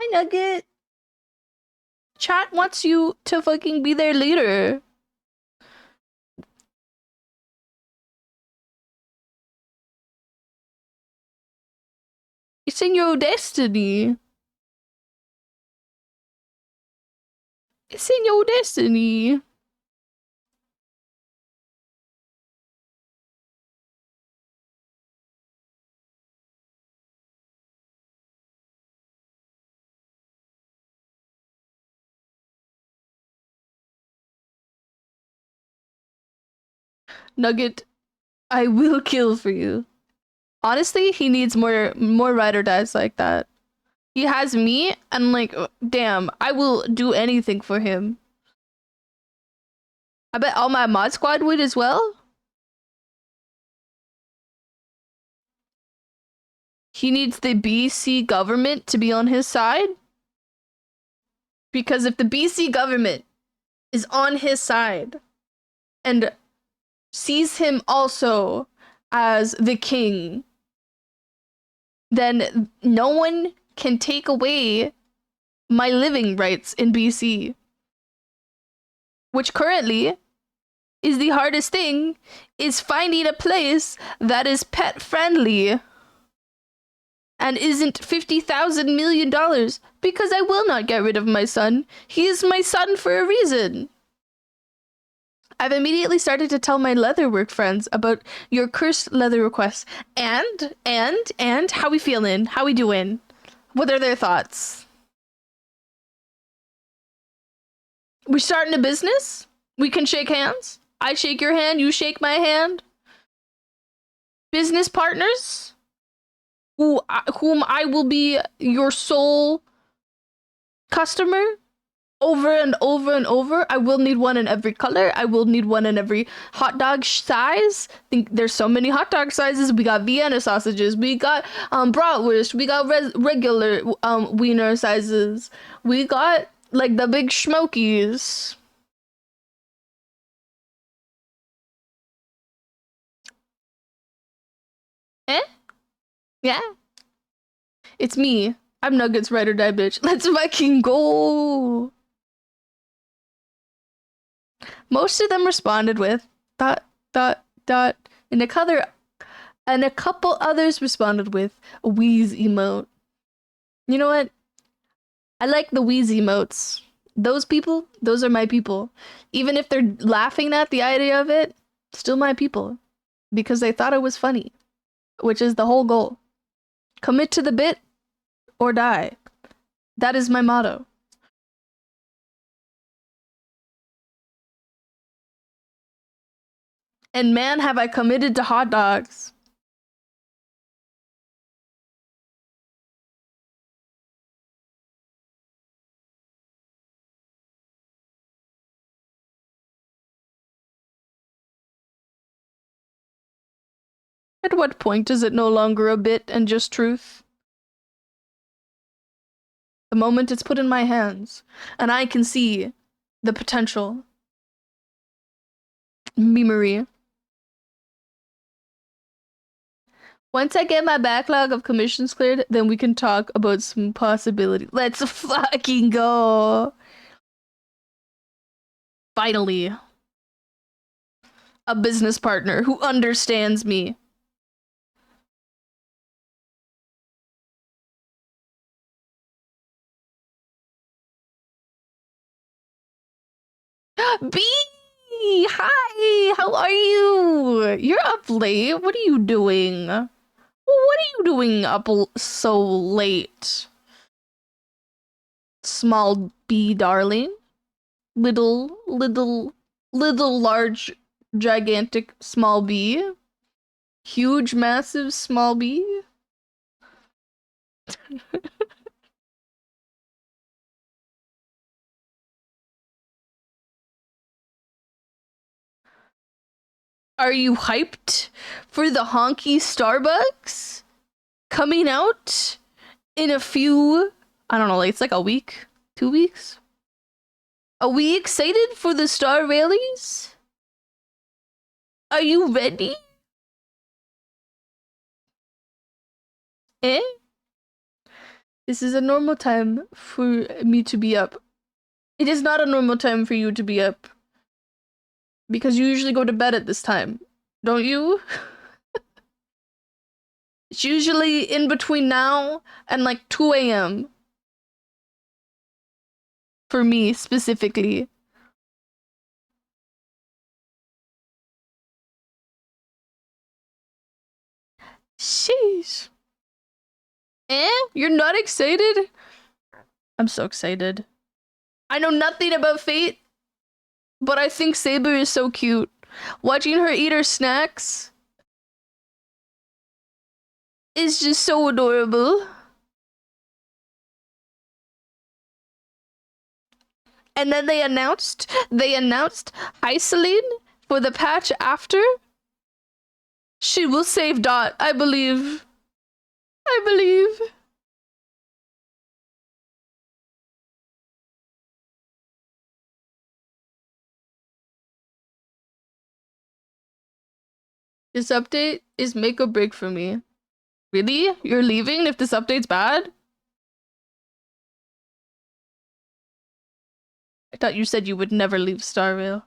Hi, Nugget. Chat wants you to fucking be their leader. It's in your destiny. It's in your destiny. Nugget, I will kill for you. Honestly, he needs more ride or dies like that. He has me, and like, damn, I will do anything for him. I bet all my mod squad would as well. He needs the BC government to be on his side. Because if the BC government is on his side and sees him also as the king, then no one can take away my living rights in BC. Which currently is the hardest thing, is finding a place that is pet friendly and isn't $50,000 million, because I will not get rid of my son. He is my son for a reason. I've immediately started to tell my leatherwork friends about your cursed leather requests. And how we feeling? How we doing? What are their thoughts? We starting a business? We can shake hands? I shake your hand, you shake my hand? Business partners? Whom I will be your sole customer over and over and over. I will need one in every color. I will need one in every hot dog size. Think there's so many hot dog sizes. We got Vienna sausages. We got bratwurst. We got regular wiener sizes. We got like the big schmokies. Eh? Yeah. It's me. I'm Nuggets ride or die bitch. Let's fucking go. Most of them responded with dot dot dot, and a couple others responded with a wheeze emote. You know what? I like the wheeze emotes. Those people, those are my people. Even if they're laughing at the idea of it, still my people. Because they thought it was funny. Which is the whole goal. Commit to the bit or die. That is my motto. And man, have I committed to hot dogs. At what point is it no longer a bit and just truth? The moment it's put in my hands, and I can see the potential. Memory. Once I get my backlog of commissions cleared, then we can talk about some possibility. Let's fucking go. Finally. A business partner who understands me. B! Hi! How are you? You're up late. What are you doing? What are you doing up so late? Small B, darling. Little, large, gigantic, small B. Huge, massive, small B. Are you hyped for the honky Starbucks coming out in a few, I don't know, like it's like a week, 2 weeks? Are we excited for the Star Rallies? Are you ready? Eh? This is a normal time for me to be up. It is not a normal time for you to be up. Because you usually go to bed at this time, don't you? It's usually in between now and like 2 a.m. for me specifically. Sheesh. Eh? You're not excited? I'm so excited. I know nothing about Fate, but I think Saber is so cute. Watching her eat her snacks is just so adorable. And then they announced Iceline for the patch after. She will save Dot, I believe. I believe. This update is make or break for me. Really? You're leaving if this update's bad? I thought you said you would never leave Starvale.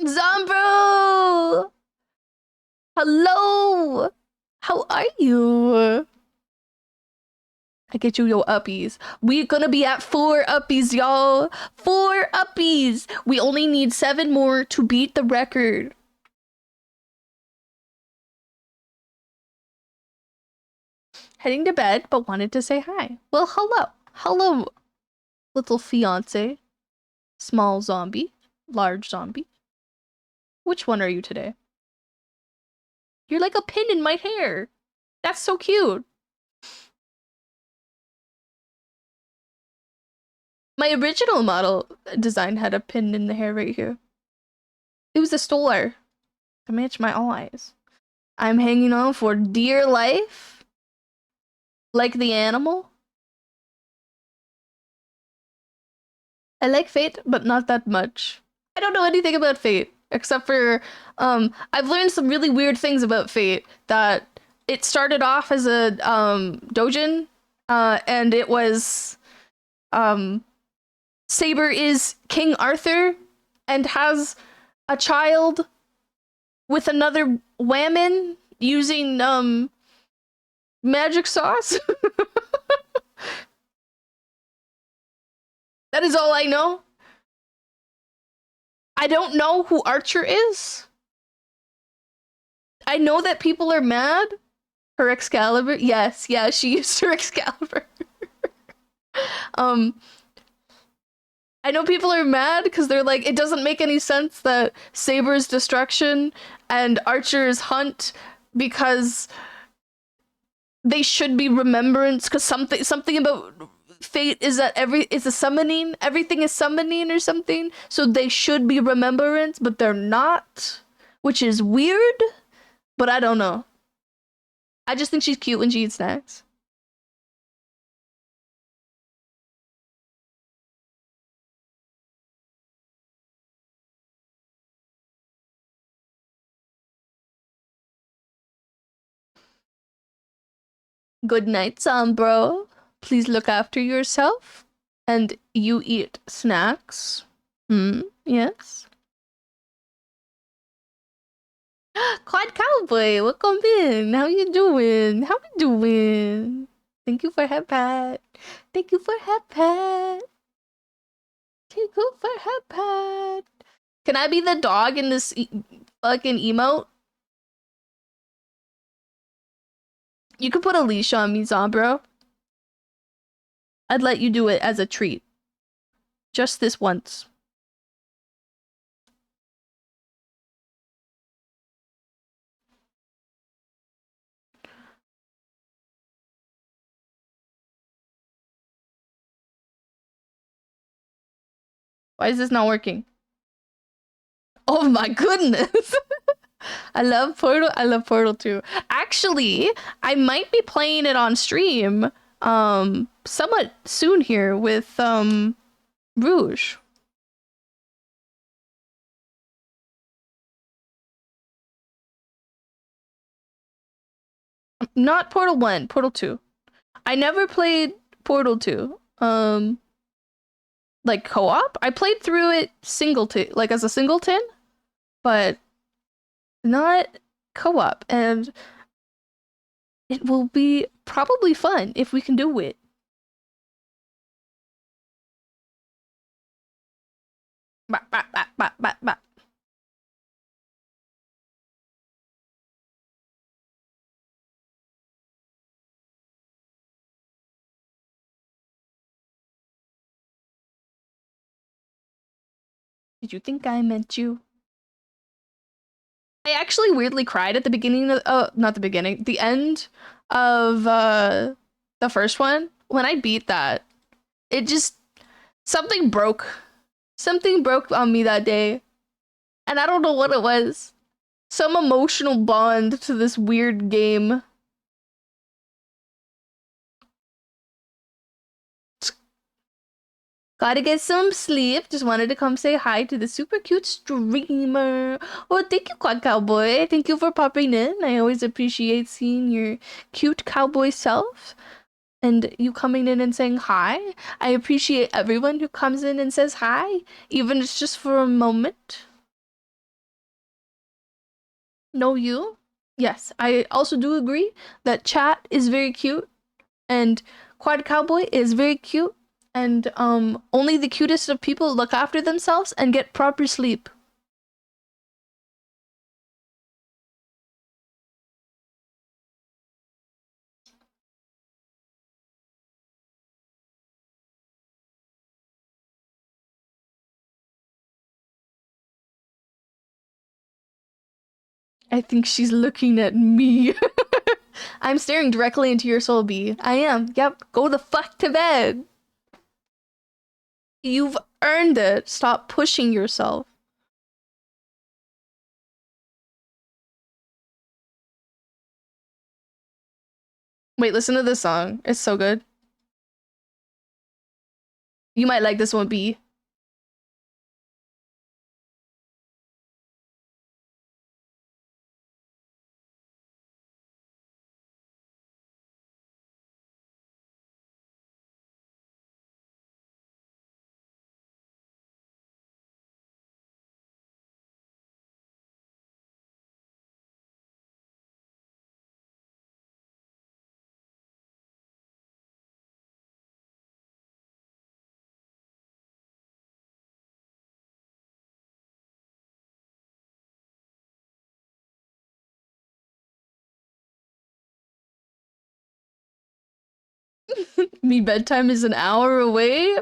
Zombro! Hello! How are you? I get you your uppies. We're gonna be at 4 uppies, y'all. 4 uppies! We only need 7 more to beat the record. Heading to bed, but wanted to say hi. Well, hello. Hello, little fiance. Small zombie. Large zombie. Which one are you today? You're like a pin in my hair. That's so cute. My original model design had a pin in the hair right here. It was a store to match my eyes. I'm hanging on for dear life. Like the animal. I like Fate, but not that much. I don't know anything about Fate, except for, I've learned some really weird things about Fate, that it started off as a, dojin, and it was, Saber is King Arthur, and has a child with another whammon using, magic sauce. That is all I know. I don't know who Archer is. I know that people are mad. Her Excalibur. Yes, yeah, she used her Excalibur. um, I know people are mad because they're like, it doesn't make any sense that Saber's destruction and Archer's hunt, because they should be remembrance, because something about Fate is that it's a summoning, everything is summoning or something, so they should be remembrance, but they're not, which is weird, but I don't know. I just think she's cute when she eats snacks. Good night, bro. Please look after yourself, and you eat snacks. Yes. Quad Cowboy, welcome in. How you doing? How you doing? Thank you for head pat. Thank you for head pat. Thank you for head pat. Can I be the dog in this fucking emote? You could put a leash on me, Zombro. I'd let you do it as a treat. Just this once. Why is this not working? Oh my goodness. I love Portal. I love Portal 2. Actually, I might be playing it on stream somewhat soon here with Rouge. Not Portal 1, Portal 2. I never played Portal 2. Like co-op. I played through it singleton, like as a singleton, but not co-op, and it will be probably fun if we can do it. Bah, bah, bah, bah, bah, bah. Did you think I meant you? I actually weirdly cried at the beginning of not the beginning, the end of the first one. When I beat that, it just something broke. Something broke on me that day. And I don't know what it was. Some emotional bond to this weird game. Gotta get some sleep. Just wanted to come say hi to the super cute streamer. Oh, thank you, Quad Cowboy. Thank you for popping in. I always appreciate seeing your cute cowboy self and you coming in and saying hi. I appreciate everyone who comes in and says hi, even if it's just for a moment. Know you? Yes, I also do agree that chat is very cute and Quad Cowboy is very cute. And only the cutest of people look after themselves and get proper sleep. I think she's looking at me. I'm staring directly into your soul, B. I am. Yep. Go the fuck to bed. You've earned it. Stop pushing yourself. Wait, listen to this song. It's so good. You might like this one, B. Me bedtime is an hour away.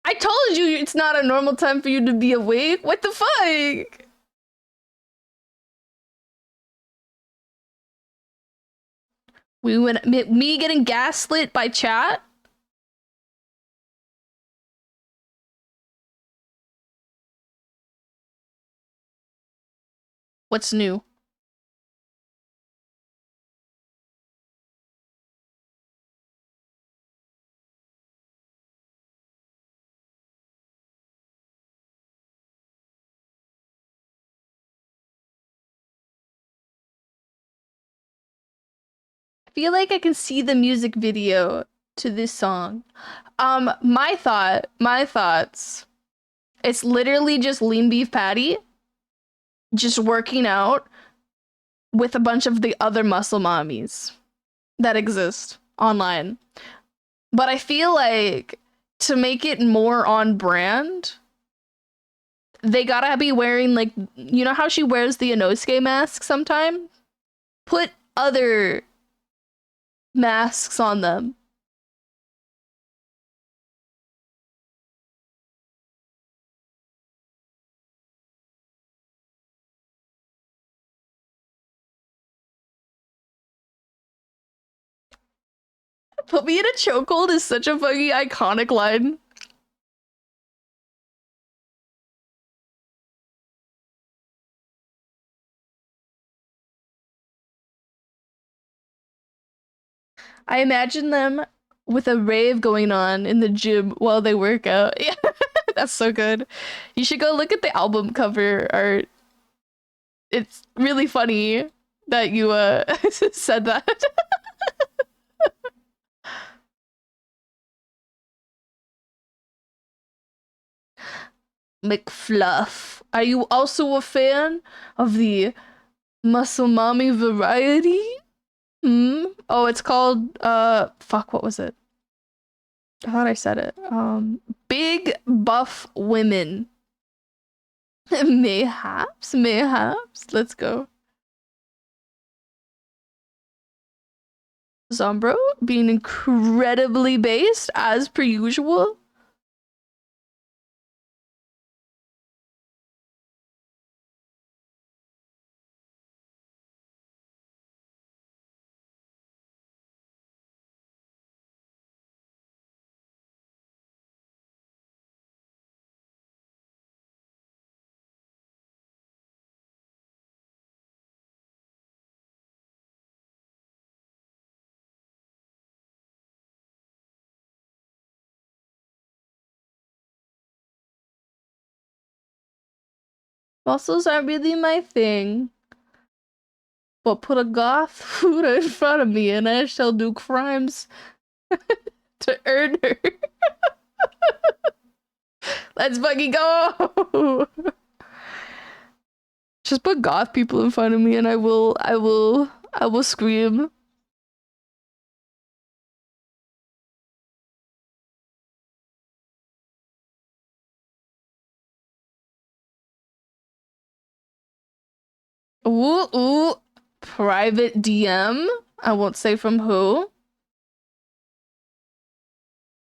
I told you it's not a normal time for you to be awake. What the fuck? We went me getting gaslit by chat. What's new? I feel like I can see the music video to this song. My thoughts. It's literally just lean beef patty, just working out with a bunch of the other muscle mommies that exist online. But I feel like to make it more on brand, they gotta be wearing like, you know how she wears the Inosuke mask sometimes? Put other masks on them. Put me in a chokehold is such a fucking iconic line. I imagine them with a rave going on in the gym while they work out. Yeah, that's so good. You should go look at the album cover art. It's really funny that you said that. McFluff. Are you also a fan of the Muscle Mommy variety? Hmm? Oh, it's called fuck, what was it? I thought I said it. Big Buff Women. Mayhaps, mayhaps. Let's go. Zombro being incredibly based as per usual. Muscles aren't really my thing. But put a goth Huda in front of me and I shall do crimes to earn her. Let's fucking go! Just put goth people in front of me and I will scream. Ooh, ooh. Private DM. I won't say from who.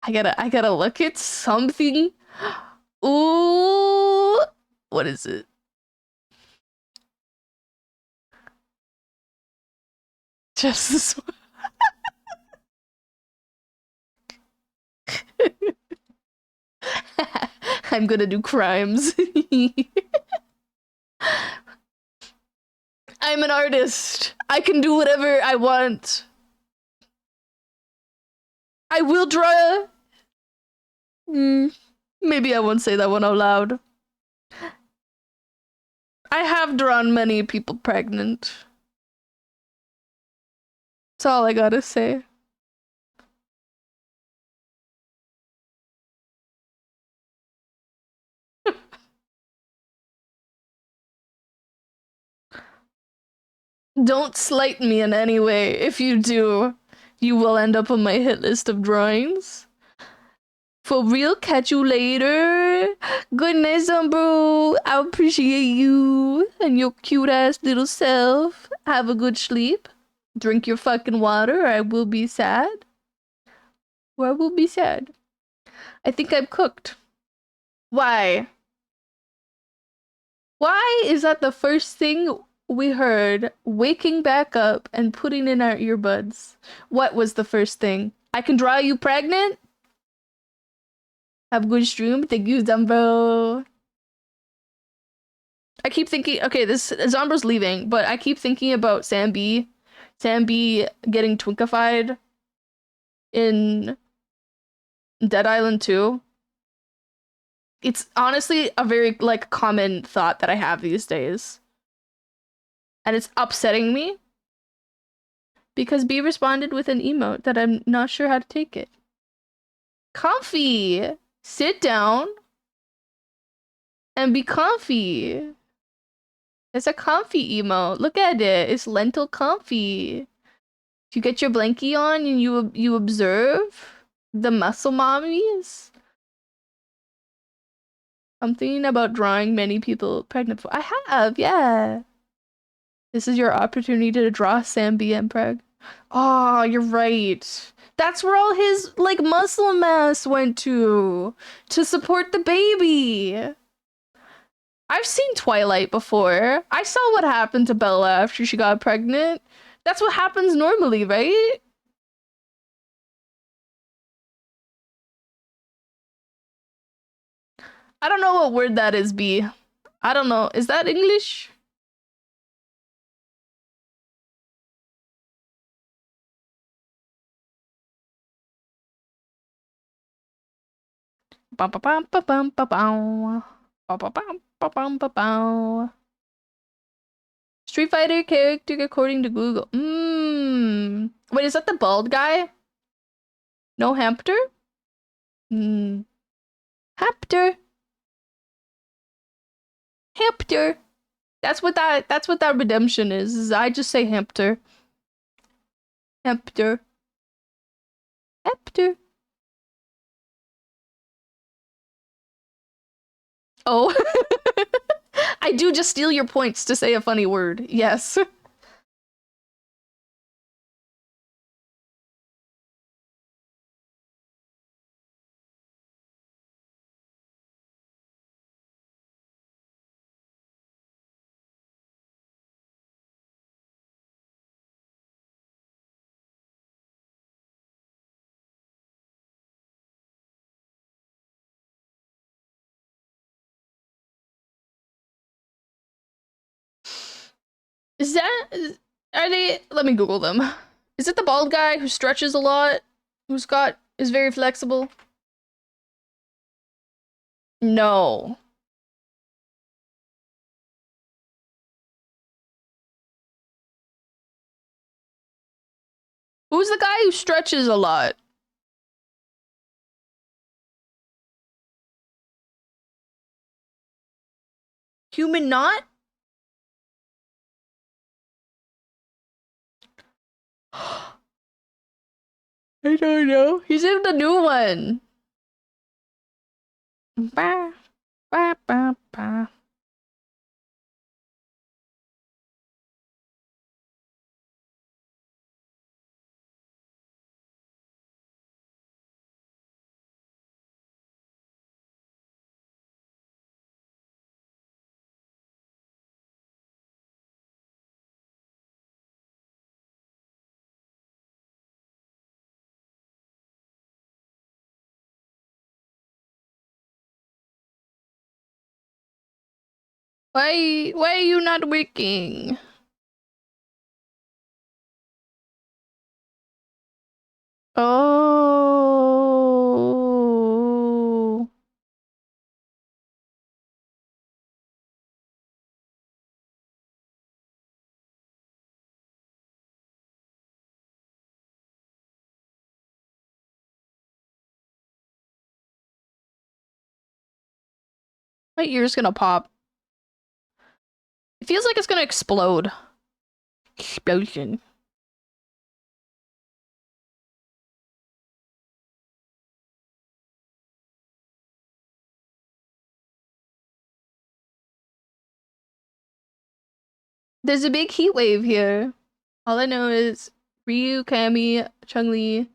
I gotta look at something. Ooh. What is it? Just this one. I'm gonna do crimes. I'm an artist. I can do whatever I want. I will draw. Maybe I won't say that one out loud. I have drawn many people pregnant. That's all I gotta say. Don't slight me in any way. If you do, you will end up on my hit list of drawings. For real, catch you later. Good night, bro. I appreciate you and your cute ass little self. Have a good sleep. Drink your fucking water, or I will be sad. Or I will be sad. I think I'm cooked. Why? Why is that the first thing we heard waking back up and putting in our earbuds? What was the first thing? I can draw you pregnant? Have a good stream. Thank you, Zumbo. I keep thinking, okay, this Zombro's leaving, but I keep thinking about Sam B getting twinkified in Dead Island 2. It's honestly a very like common thought that I have these days. And it's upsetting me because B responded with an emote that I'm not sure how to take it. Comfy. Sit down and be comfy. It's a comfy emote. Look at it. It's lentil comfy. You get your blankie on and you observe the muscle mommies. I'm thinking about drawing many people pregnant. I have, yeah. This is your opportunity to draw Sam B and Preg. Oh, you're right. That's where all his like muscle mass went to support the baby. I've seen Twilight before. I saw what happened to Bella after she got pregnant. That's what happens normally, right? I don't know what word that is, B. I don't know. Is that English? Bum, bum, bum, bum, bum, bum, bum. Bum, bum, bum, bum, bum, bum, bum. Street Fighter character according to Google. Wait, is that the bald guy? No Hampter? Hmm. Hampter. Hampter. That's what that redemption is I just say Hampter. Hampter. Hampter. Oh. I do just steal your points to say a funny word. Yes. Is that are they let me Google them. Is it the bald guy who stretches a lot? Is very flexible? No. Who's the guy who stretches a lot? Human not? I don't know. He's in the new one. Ba, ba, ba, ba. Why are you not working? Oh. My ear's gonna pop. It feels like it's gonna explode. Explosion. There's a big heat wave here. All I know is Ryu, Cammy, Chun-Li,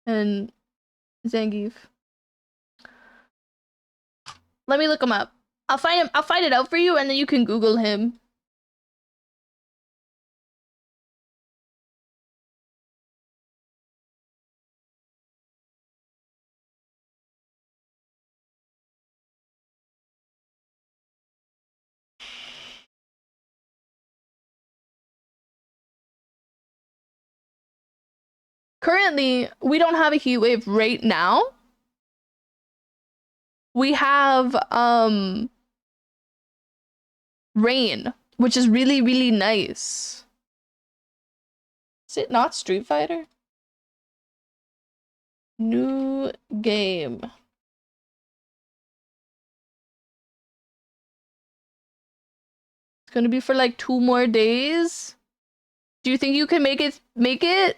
and Zangief. Let me look him up. I'll find him. I'll find it out for you, and then you can Google him. Currently, we don't have a heat wave right now. We have rain, which is really, really nice. Is it not Street Fighter? New game. It's gonna be for like 2 more days. Do you think you can make it? Make it?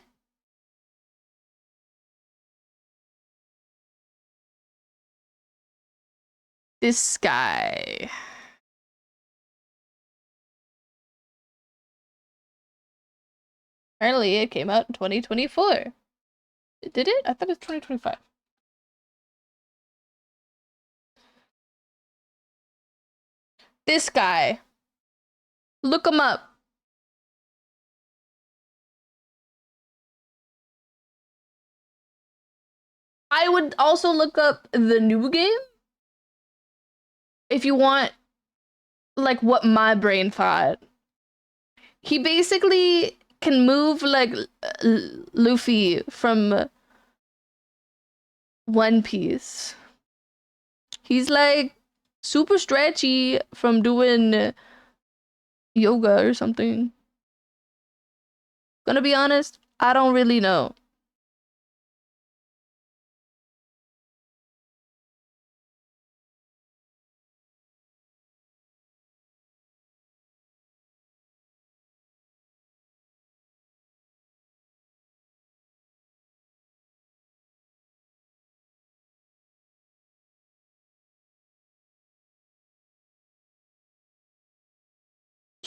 This guy. Apparently, it came out in 2024. Did it? I thought it was 2025. This guy. Look him up. I would also look up the new game if you want, like, what my brain thought. He basically can move like Luffy from One Piece. He's like super stretchy from doing yoga or something. Gonna be honest, I don't really know.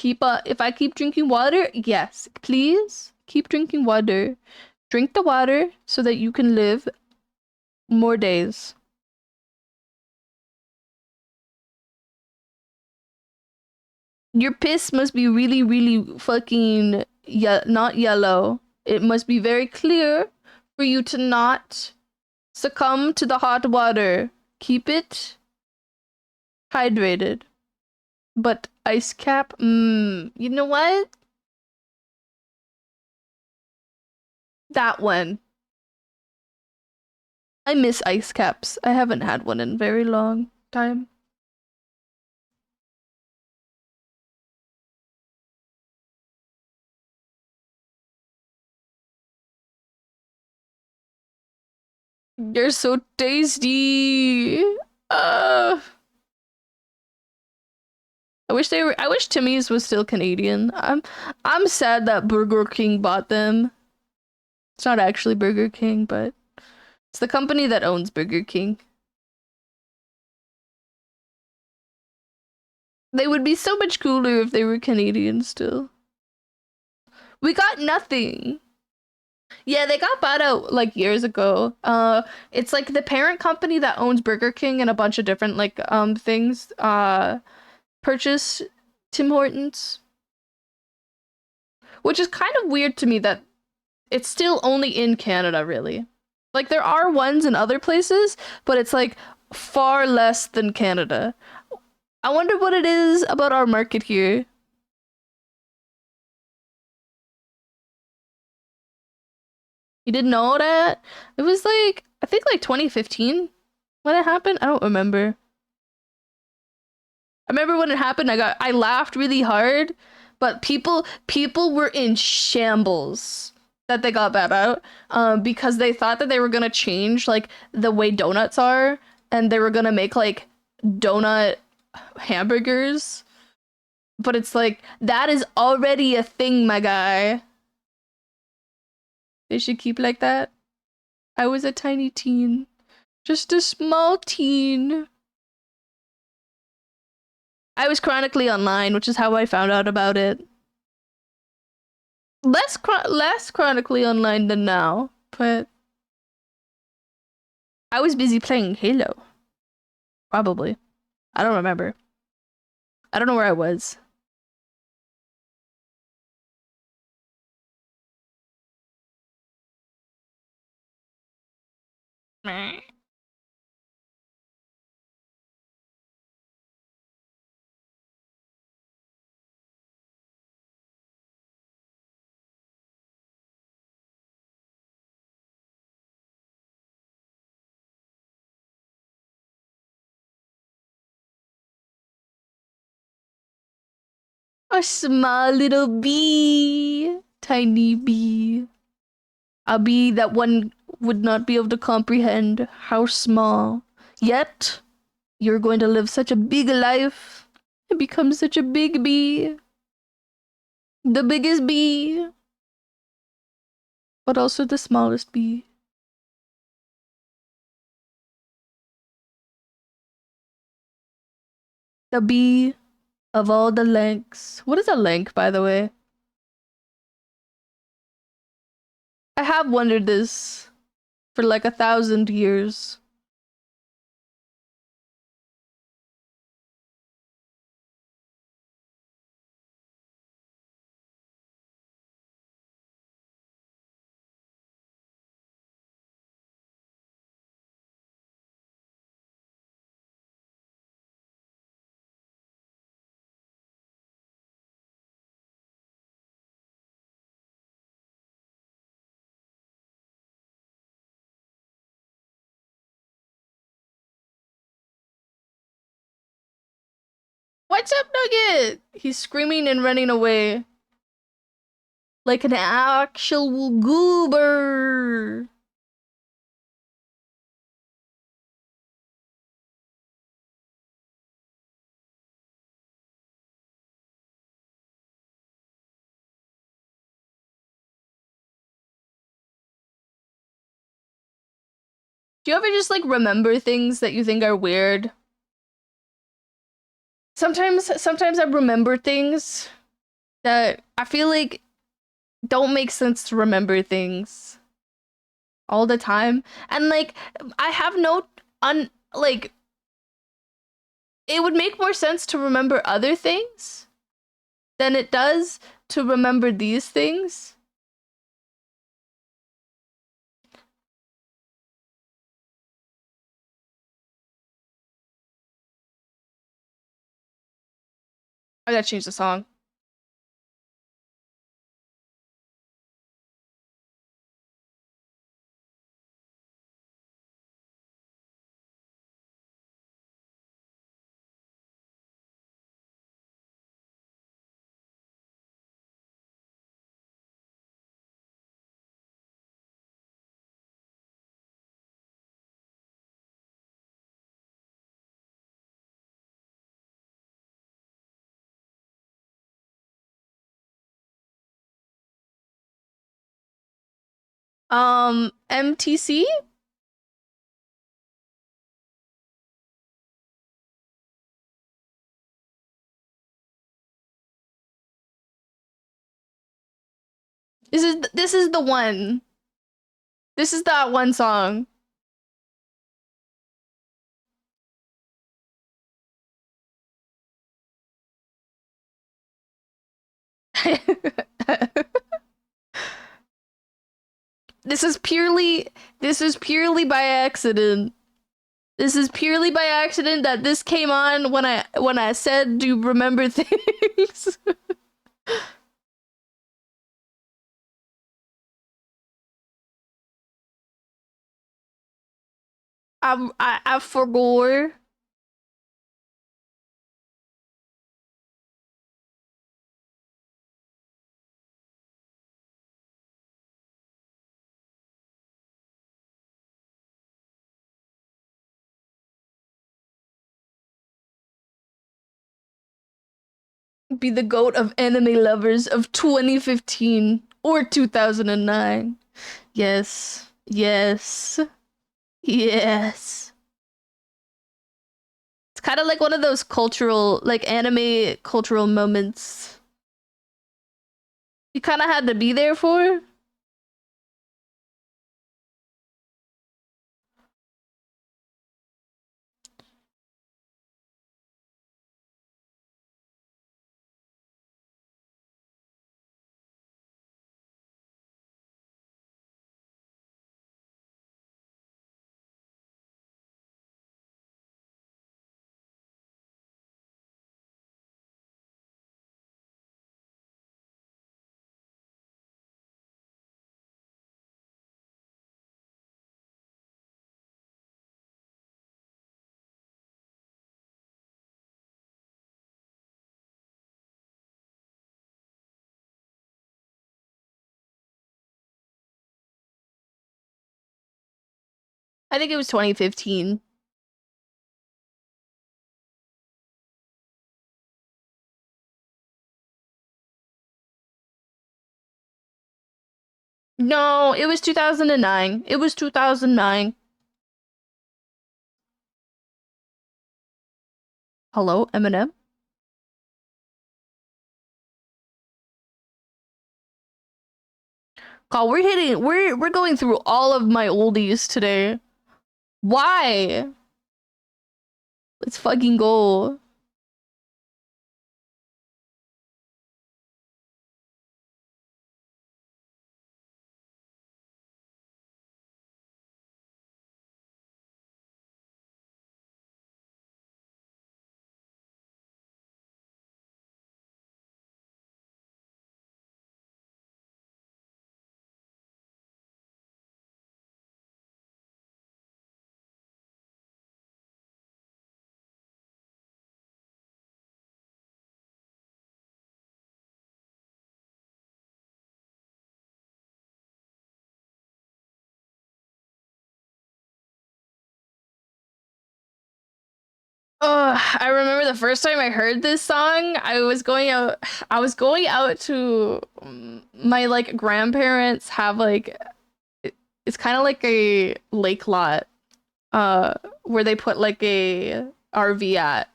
If I keep drinking water, yes, please keep drinking water. Drink the water so that you can live more days. Your piss must be really, really fucking not yellow. It must be very clear for you to not succumb to the hot water. Keep it hydrated. But ice cap, you know what? That one. I miss ice caps. I haven't had one in a very long time. They're so tasty. Uh, I wish Timmy's was still Canadian. I'm sad that Burger King bought them. It's not actually Burger King, but it's the company that owns Burger King. They would be so much cooler if they were Canadian still. We got nothing. Yeah, they got bought out like years ago. It's like the parent company that owns Burger King and a bunch of different like things purchased Tim Hortons, which is kind of weird to me that it's still only in Canada, really. Like there are ones in other places, but it's like far less than Canada. I wonder what it is about our market here. You didn't know that? It was like I think like 2015 when it happened. I don't remember. I remember when it happened, I laughed really hard, but people were in shambles that they got that out, because they thought that they were gonna change like the way donuts are, and they were gonna make like donut hamburgers. But it's like that is already a thing, my guy. They should keep like that. I was a tiny teen, just a small teen. I was chronically online, which is how I found out about it. Less chronically online than now, but I was busy playing Halo. Probably. I don't remember. I don't know where I was. A small little bee. Tiny bee. A bee that one would not be able to comprehend how small. Yet, you're going to live such a big life and become such a big bee. The biggest bee, but also the smallest bee. The bee of all the lengths. What is a length, by the way? I have wondered this for like 1,000 years. What's up, Nugget? He's screaming and running away. Like an actual goober. Do you ever just like remember things that you think are weird? Sometimes I remember things that I feel like don't make sense to remember things all the time. And like I have no like it would make more sense to remember other things than it does to remember these things. I gotta change the song. MTC? This is the one. This is that one song. This is purely by accident. This is purely by accident that this came on when I said do you remember things. I forgot. Be the goat of anime lovers of 2015 or 2009. Yes. Yes. Yes. It's kind of like one of those cultural, like anime cultural moments you kind of had to be there for. I think it was 2015. No, it was 2009. It was 2009. Hello, Eminem. God, we're going through all of my oldies today. Why? Let's fucking go. I remember the first time I heard this song, I was going out to my like grandparents have like it's kind of like a lake lot where they put like a RV at.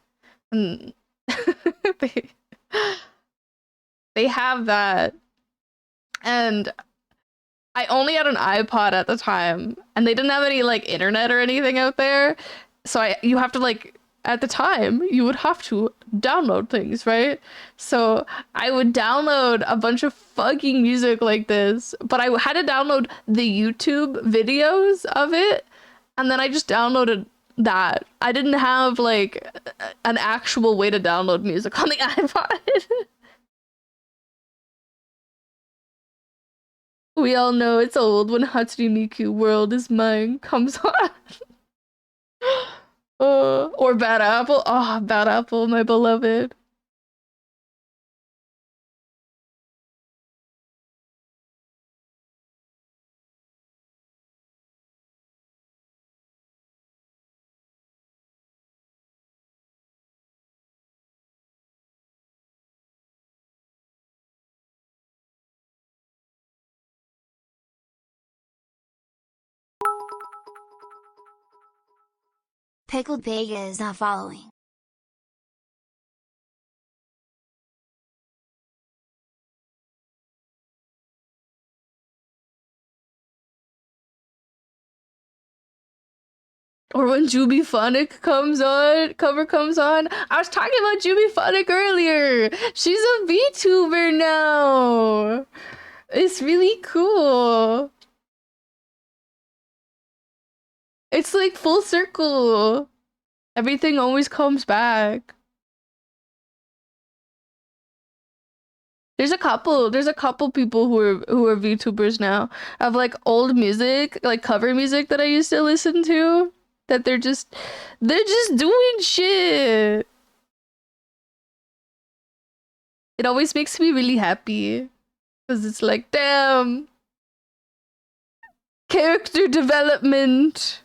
And they they have that. And I only had an iPod at the time, and they didn't have any like internet or anything out there. So you have to like at the time you would have to download things, right? So I would download a bunch of fucking music like this, but I had to download the YouTube videos of it, and then I just downloaded that. I didn't have like an actual way to download music on the iPod. We all know it's old when Hatsune Miku World is Mine comes on. Or Bad Apple. Oh, Bad Apple, my beloved. Pickled Vega is not following. Or when Jubiphonic cover comes on. I was talking about Jubiphonic earlier. She's a VTuber now. It's really cool. It's like full circle. Everything always comes back. There's a couple people who are VTubers now of like old music, like cover music that I used to listen to, that they're just doing shit. It always makes me really happy because it's like, damn, character development.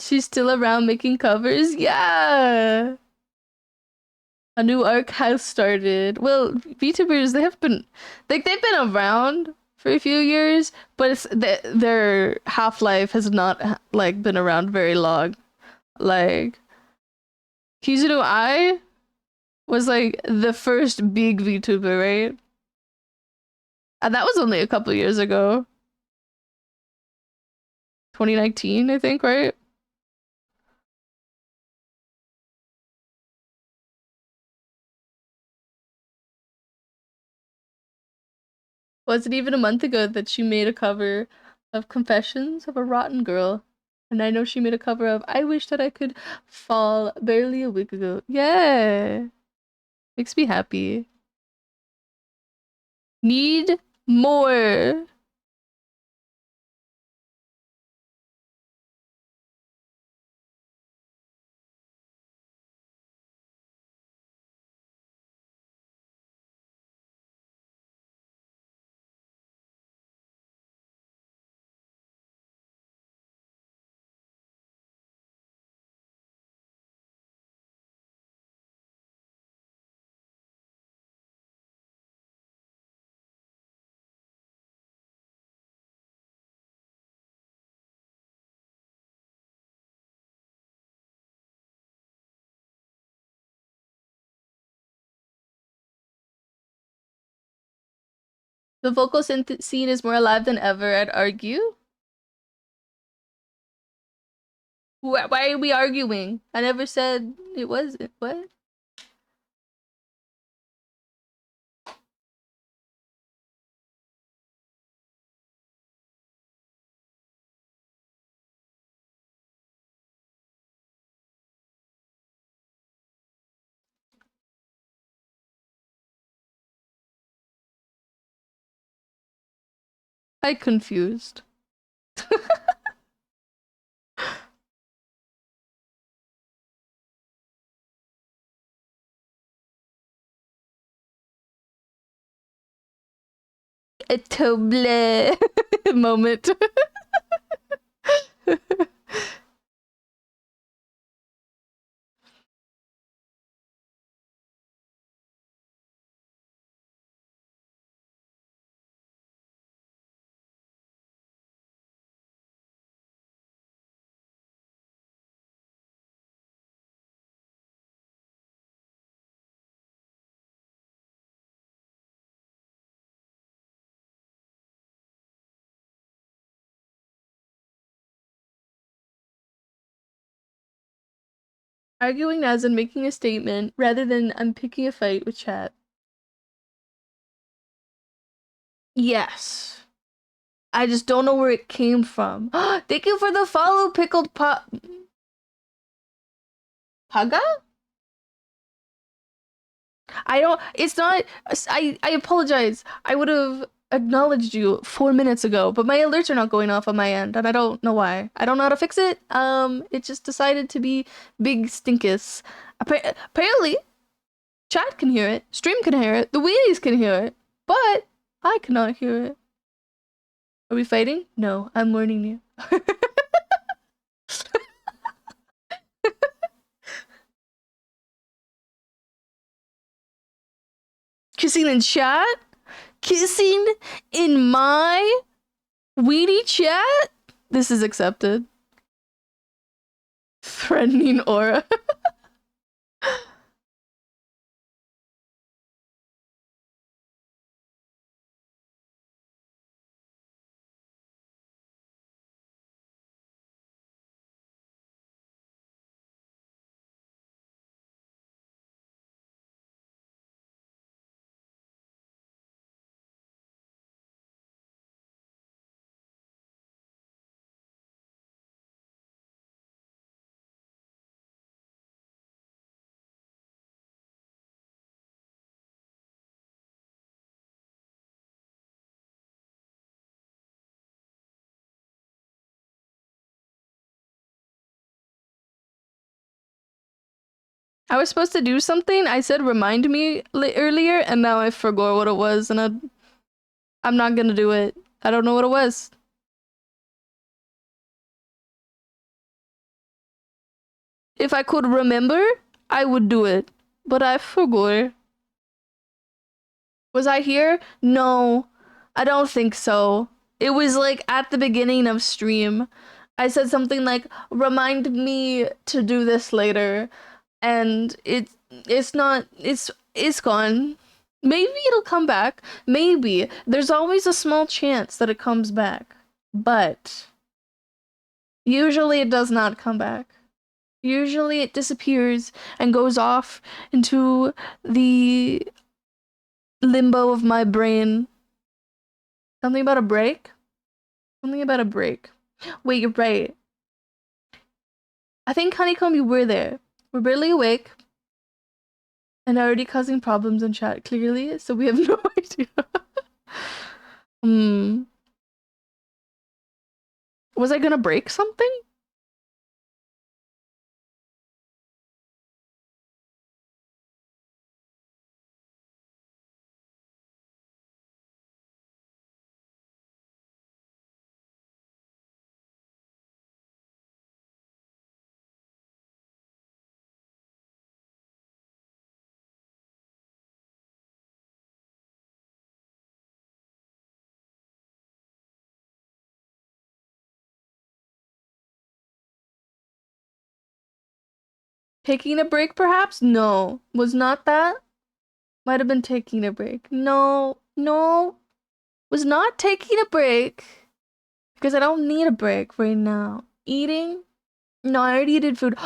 She's still around making covers. Yeah. A new arc has started. Well, VTubers, they've been around for a few years, but their half-life has not like been around very long. Like Kizuno Ai was like the first big VTuber, right? And that was only a couple years ago. 2019, I think, right? Wasn't even a month ago that she made a cover of Confessions of a Rotten Girl. And I know she made a cover of I Wish That I Could Fall barely a week ago. Yeah. Makes me happy. Need more. The vocal synth scene is more alive than ever, I'd argue. Why are we arguing? I never said it wasn't. What? I confused. a Toble moment. Arguing as in making a statement rather than I'm picking a fight with chat. Yes. I just don't know where it came from. Thank you for the follow, pickled Paga? I don't, it's not, I apologize. I would have acknowledged you 4 minutes ago, but my alerts are not going off on my end, and I don't know why. I don't know how to fix it. It just decided to be big stinkus. Apparently, chat can hear it, stream can hear it, the wheelies can hear it, but I cannot hear it. Are we fighting? No, I'm warning you. Kissing in chat? Kissing in my weedy chat? This is accepted. Threatening aura. I was supposed to do something. I said remind me earlier, and now I forgot what it was, and I'm not gonna do it. I don't know what it was. If I could remember, I would do it, but I forgot. Was I here? No, I don't think so. It was like at the beginning of stream. I said something like, remind me to do this later. And it's not, it's gone. Maybe it'll come back. Maybe. There's always a small chance that it comes back. But usually it does not come back. Usually it disappears and goes off into the limbo of my brain. Something about a break? Something about a break. Wait, you're right. I think, Honeycomb, you were there. We're barely awake. And already causing problems in chat, clearly, so we have no idea. Was I gonna break something? Taking a break, perhaps? No. Was not that? Might have been taking a break. No. No. Was not taking a break. Because I don't need a break right now. Eating? No, I already did food.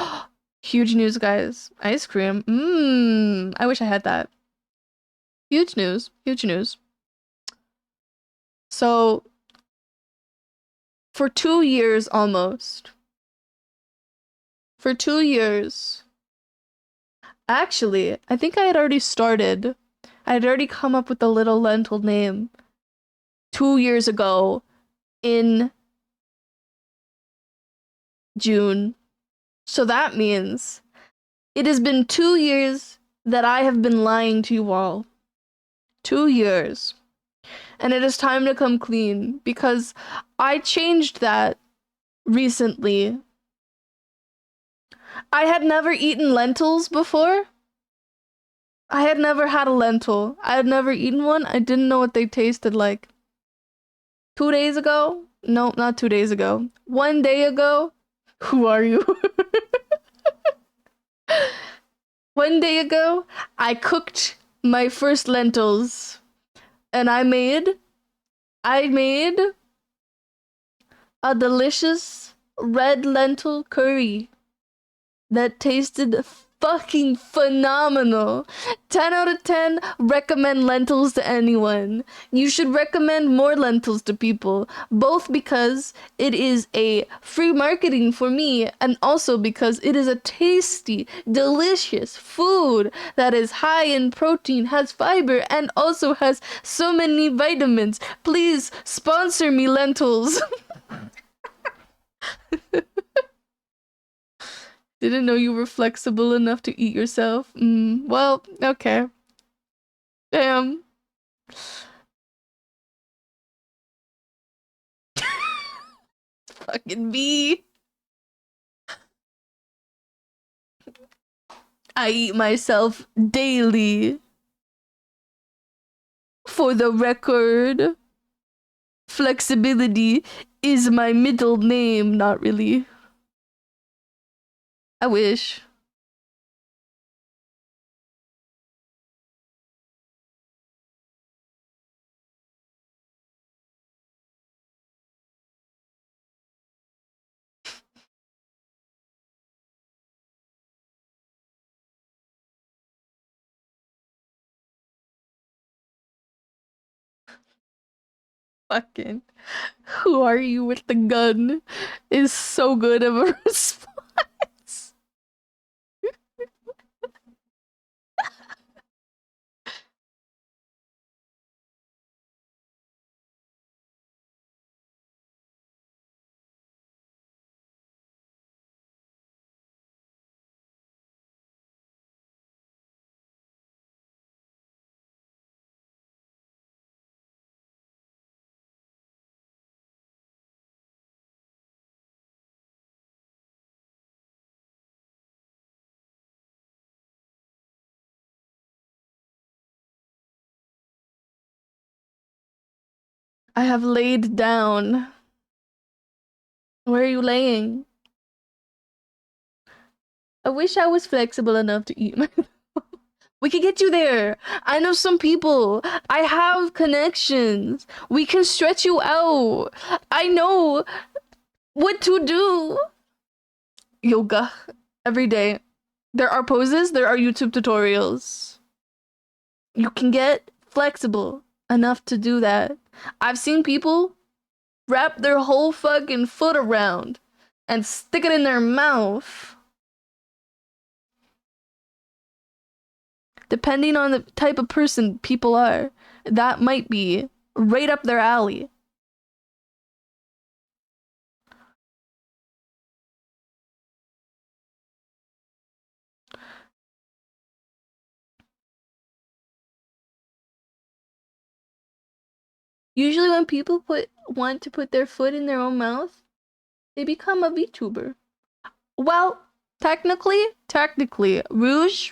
Huge news, guys. Ice cream. I wish I had that. Huge news. Huge news. So, for 2 years almost. For 2 years. Actually, I think I had already started. I had already come up with the little lentil name 2 years ago in June. So that means it has been 2 years that I have been lying to you all. 2 years. And it is time to come clean because I changed that recently. I had never eaten lentils before. I had never had a lentil. I had never eaten one. I didn't know what they tasted like. 2 days ago? No, not 2 days ago. 1 day ago? Who are you? 1 day ago, I cooked my first lentils and I made a delicious red lentil curry that tasted fucking phenomenal. 10 out of 10, recommend lentils to anyone. You should recommend more lentils to people, both because it is a free marketing for me and also because it is a tasty, delicious food that is high in protein, has fiber, and also has so many vitamins. Please sponsor me, lentils. Didn't know you were flexible enough to eat yourself. Well, okay. Damn. Fucking me. I eat myself daily. For the record, flexibility is my middle name. Not really. I wish. Fucking. Who are you with the gun? Is so good of a response. I have laid down. Where are you laying? I wish I was flexible enough to eat my. We can get you there. I know some people. I have connections. We can stretch you out. I know what to do. Yoga every day. There are poses, there are YouTube tutorials. You can get flexible enough to do that. I've seen people wrap their whole fucking foot around and stick it in their mouth. Depending on the type of person people are, that might be right up their alley. Usually when people want to put their foot in their own mouth, they become a VTuber. Well, technically, Rouge,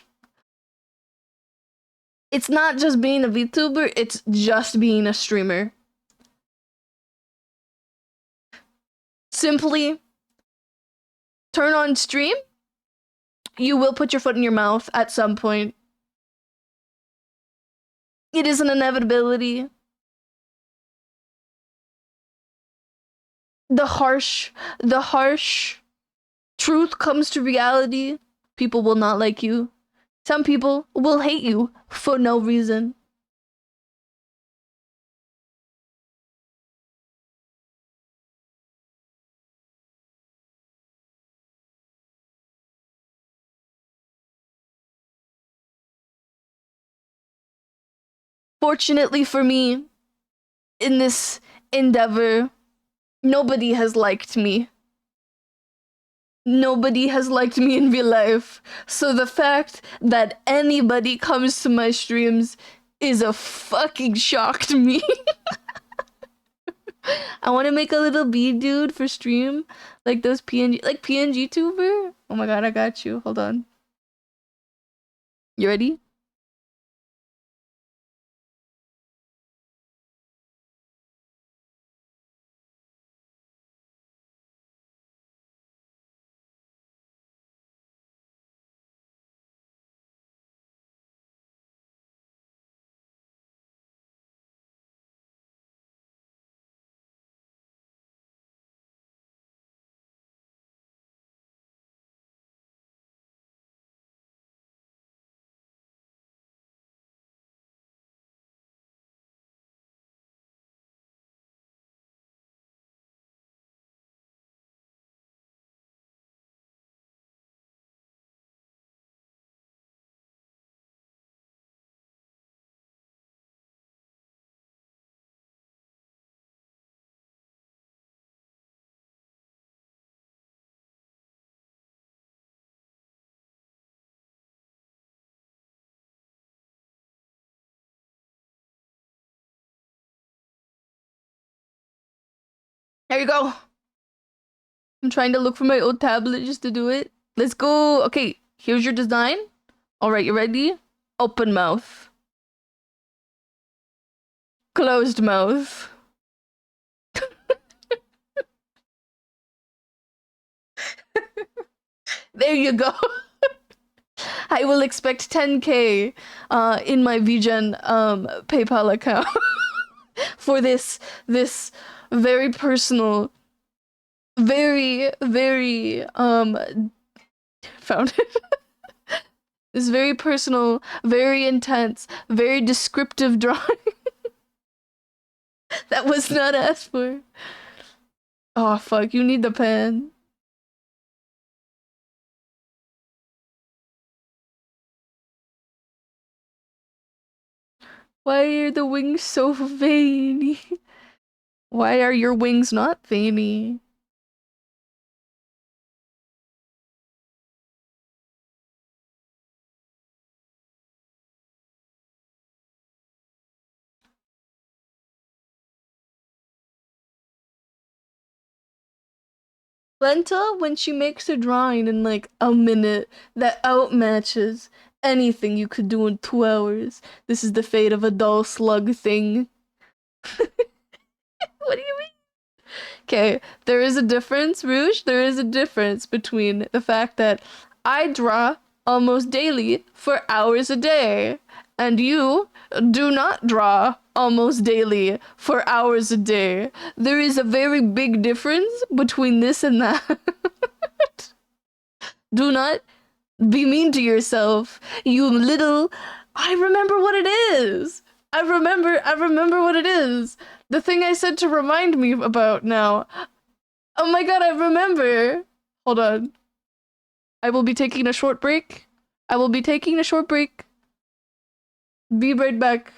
it's not just being a VTuber, it's just being a streamer. Simply turn on stream, you will put your foot in your mouth at some point. It is an inevitability. The harsh truth comes to reality. People will not like you. Some people will hate you for no reason. Fortunately for me, in this endeavor, nobody has liked me. Nobody has liked me in real life. So the fact that anybody comes to my streams is a fucking shock to me. I want to make a little bee dude for stream, like those PNG, like PNG tuber. Oh my god, I got you. Hold on. You ready? There you go. I'm trying to look for my old tablet just to do it. Let's go. Okay, here's your design. All right, you ready? Open mouth. Closed mouth. There you go. I will expect 10K in my VGen PayPal account for this very personal, very found it. This very personal, very intense, very descriptive drawing that was not asked for. Oh fuck, you need the pen. Why are the wings so veiny? Why are your wings not veiny? Lenta, when she makes a drawing in like a minute, that outmatches anything you could do in 2 hours. This is the fate of a dull slug thing. What do you mean? Okay, there is a difference, Rouge. There is a difference between the fact that I draw almost daily for hours a day, and you do not draw almost daily for hours a day. There is a very big difference between this and that. Do not be mean to yourself, you little. I remember what it is. I remember what it is. The thing I said to remind me about now. Oh my god, I remember. Hold on. I will be taking a short break. I will be taking a short break. Be right back.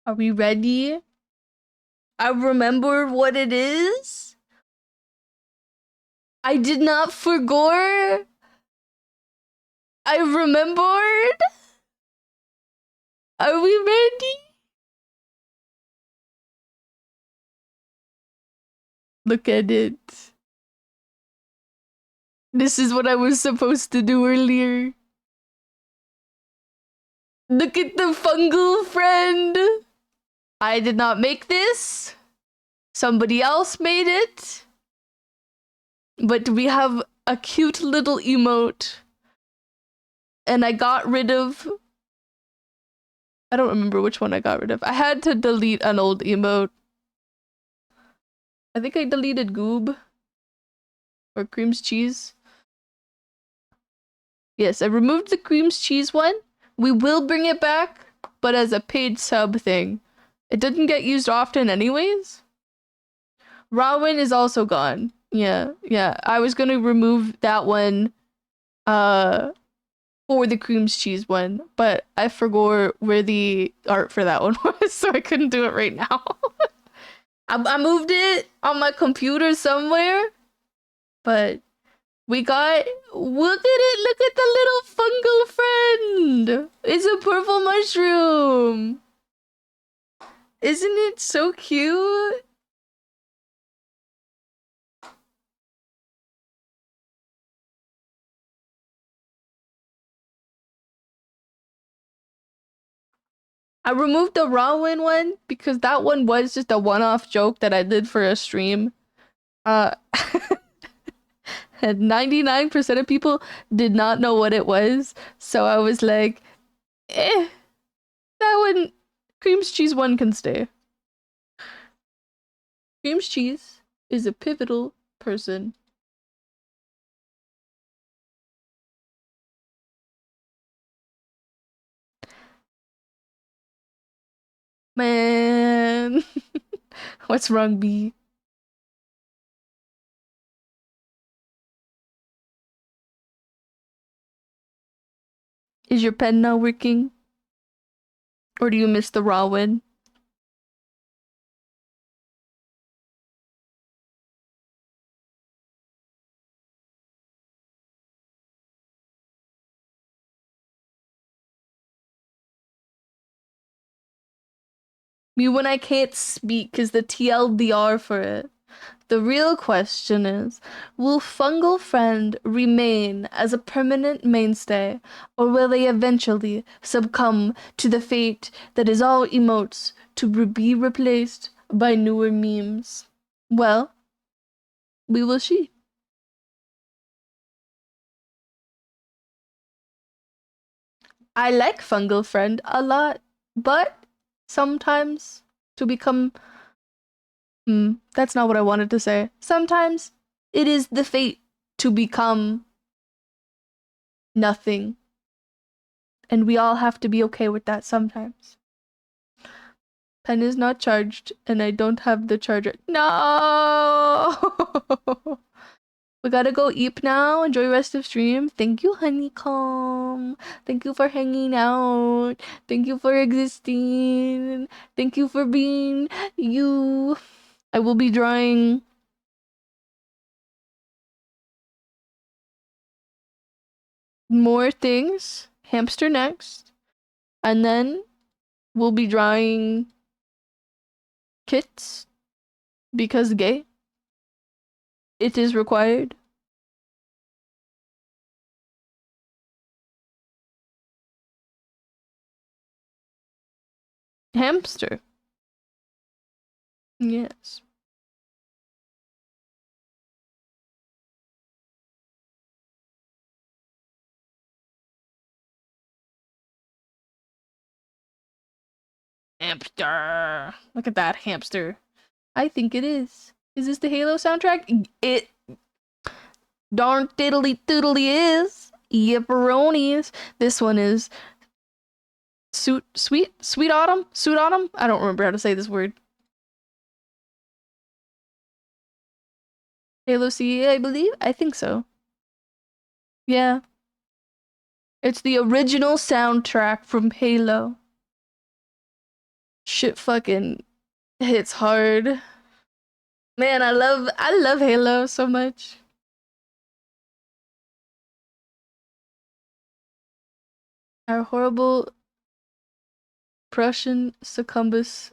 Are we ready? I remember what it is. I did not forget. I remembered. Are we ready? Look at it. This is what I was supposed to do earlier. Look at the fungal friend. I did not make this. Somebody else made it. But we have a cute little emote. And I got rid of... I don't remember which one I got rid of. I had to delete an old emote. I think I deleted Goob. Or Cream's Cheese. Yes, I removed the Cream's Cheese one. We will bring it back, but as a paid sub thing. It didn't get used often anyways. Rawin is also gone. Yeah. I was gonna remove that one for the Cream's Cheese one, but I forgot where the art for that one was, so I couldn't do it right now. I moved it on my computer somewhere, but we got, look at it, look at the little fungal friend. It's a purple mushroom. Isn't it so cute? I removed the Rawin one because that one was just a one-off joke that I did for a stream. And 99% of people did not know what it was, so I was like, that one, Cream's Cheese one can stay. Cream's Cheese is a pivotal person. Man. What's wrong, B? Is your pen not working? Or do you miss the Rawin? Me when I can't speak is the TLDR for it. The real question is, will Fungal Friend remain as a permanent mainstay, or will they eventually succumb to the fate that is all emotes to be replaced by newer memes? Well, we will see. I like Fungal Friend a lot, but sometimes to become... that's not what I wanted to say. Sometimes it is the fate to become nothing. And we all have to be okay with that sometimes. Pen is not charged, and I don't have the charger. No! We gotta go eat now. Enjoy rest of stream. Thank you, Honeycomb. Thank you for hanging out. Thank you for existing. Thank you for being you. I will be drawing more things. Hamster next. And then we'll be drawing kits because gay. It is required. Hamster. Yes. Hamster. Look at that hamster. I think it is. Is this the Halo soundtrack? It darn diddly doodly is. Yepperonis. This one is Sweet Autumn? Suit Autumn? I don't remember how to say this word. Halo CE, I believe? I think so. Yeah. It's the original soundtrack from Halo. Shit fucking hits hard. Man, I love Halo so much. Our horrible Prussian succubus.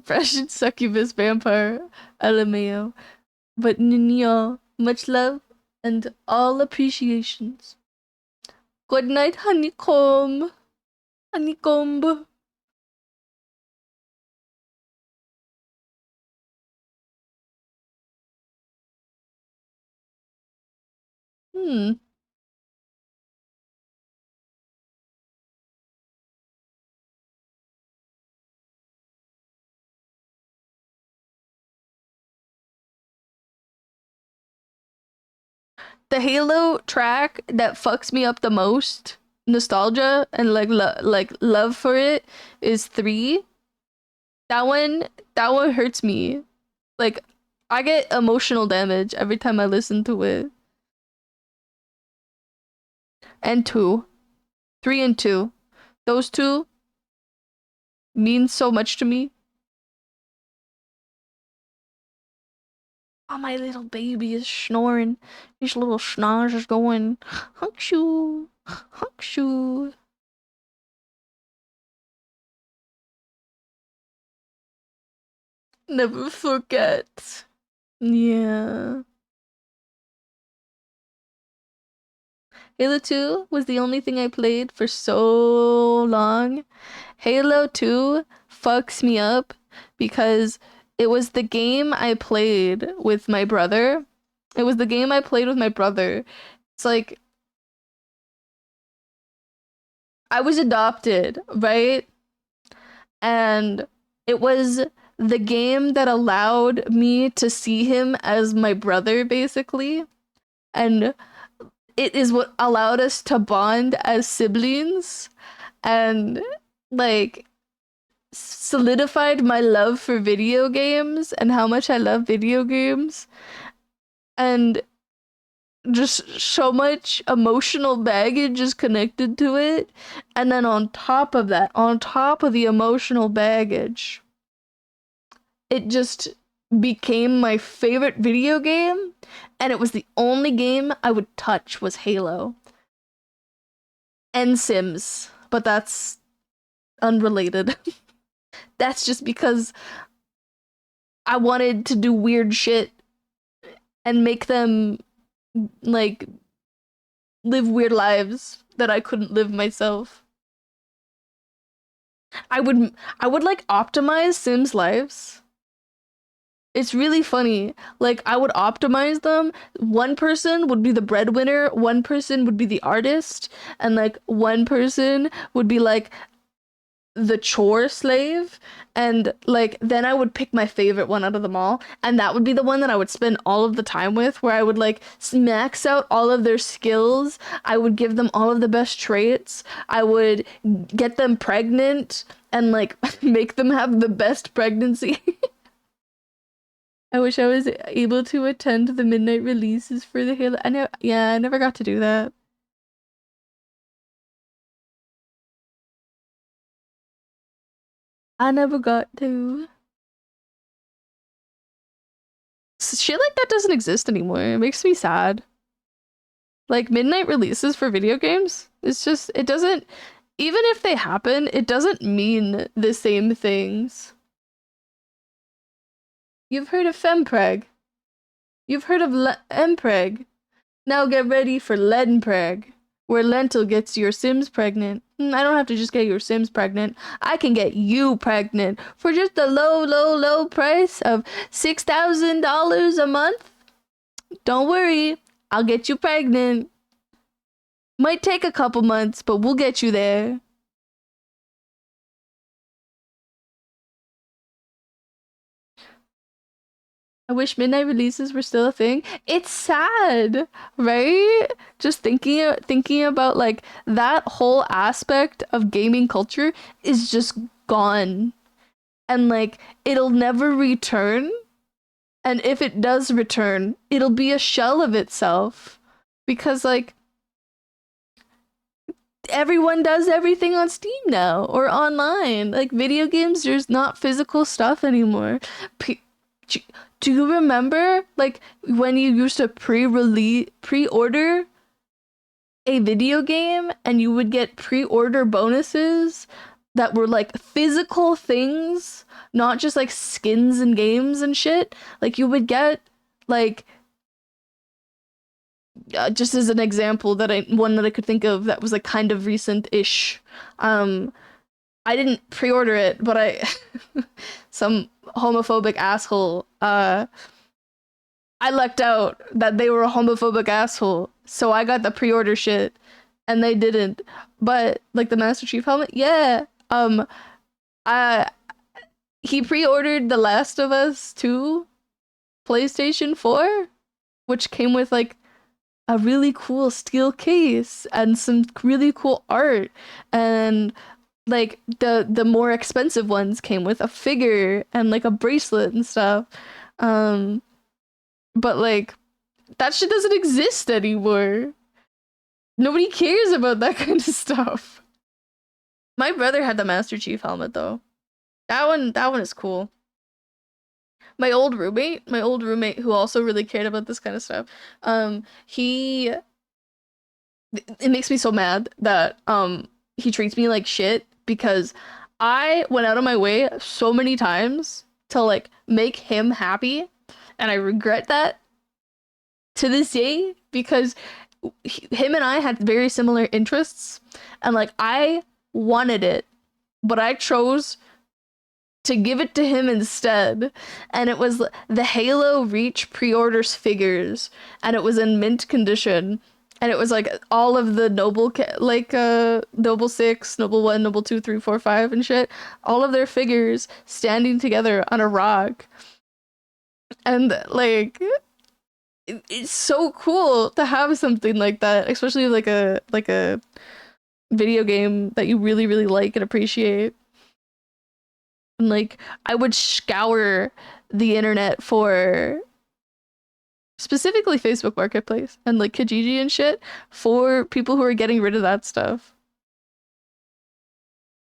Prussian succubus vampire LMAO. But Nino, much love and all appreciations. Good night, honeycomb. Honeycomb. Hmm. The Halo track that fucks me up the most, nostalgia and like love for it, is 3. That one that one hurts me. Like I get emotional damage every time I listen to it. And 2. 3 and 2. Those two mean so much to me. Oh, my little baby is snoring. His little snores is going hunk shoo, hunk shoo. Never forget. Yeah. Halo 2 was the only thing I played for so long. Halo 2 fucks me up because it was the game I played with my brother. It was the game I played with my brother. It's like I was adopted, right? And it was the game that allowed me to see him as my brother, basically. And it is what allowed us to bond as siblings and like solidified my love for video games and how much I love video games and just so much emotional baggage is connected to it. And then on top of that, on top of the emotional baggage, it just became my favorite video game, and it was the only game I would touch was Halo and Sims, but that's unrelated. That's just because I wanted to do weird shit and make them like live weird lives that I couldn't live myself. I would like optimize Sims lives. It's really funny. Like I would optimize them. One person would be the breadwinner, one person would be the artist, and like one person would be like the chore slave, and like then I would pick my favorite one out of them all, and that would be the one that I would spend all of the time with, where I would like max out all of their skills. I would give them all of the best traits. I would get them pregnant and like make them have the best pregnancy. I wish I was able to attend the midnight releases for the Halo. I never got to do that. I never got to. Shit like that doesn't exist anymore. It makes me sad. Like midnight releases for video games, it's just it doesn't even if they happen, it doesn't mean the same things. You've heard of fempreg. You've heard of mpreg. Now get ready for lenpreg, where lentil gets your Sims pregnant. I don't have to just get your Sims pregnant. I can get you pregnant for just a low, low, low price of $6,000 a month. Don't worry, I'll get you pregnant. Might take a couple months, but we'll get you there. I wish midnight releases were still a thing. It's sad, right? Just thinking about like that whole aspect of gaming culture is just gone. And like it'll never return. And if it does return, it'll be a shell of itself. Because like everyone does everything on Steam now or online. Like video games, there's not physical stuff anymore. P- do you remember like when you used to pre-order a video game and you would get pre-order bonuses that were like physical things, not just like skins and games and shit? Like you would get like just as an example that I could think of that was like kind of recent-ish. Um, I didn't pre-order it, but I some homophobic asshole. I lucked out that they were a homophobic asshole, so I got the pre-order shit, and they didn't. But like the Master Chief helmet, yeah. I he pre-ordered The Last of Us 2 PlayStation 4, which came with like a really cool steel case and some really cool art, and like the more expensive ones came with a figure and like a bracelet and stuff. um but like that shit doesn't exist anymore. Nobody cares about that kind of stuff. My brother had the Master Chief helmet though. That one is cool. My old roommate who also really cared about this kind of stuff, he it makes me so mad that he treats me like shit because I went out of my way so many times to like make him happy, and I regret that to this day because him and I had very similar interests, and like I wanted it, but I chose to give it to him instead. And it was the Halo Reach pre-orders figures, and it was in mint condition. And it was like all of the Noble 6, Noble 1, Noble 2, 3, 4, 5 and shit. All of their figures standing together on a rock. And like it's so cool to have something like that, especially like a video game that you really really like and appreciate. And like I would scour the internet for specifically Facebook Marketplace and like Kijiji and shit for people who are getting rid of that stuff.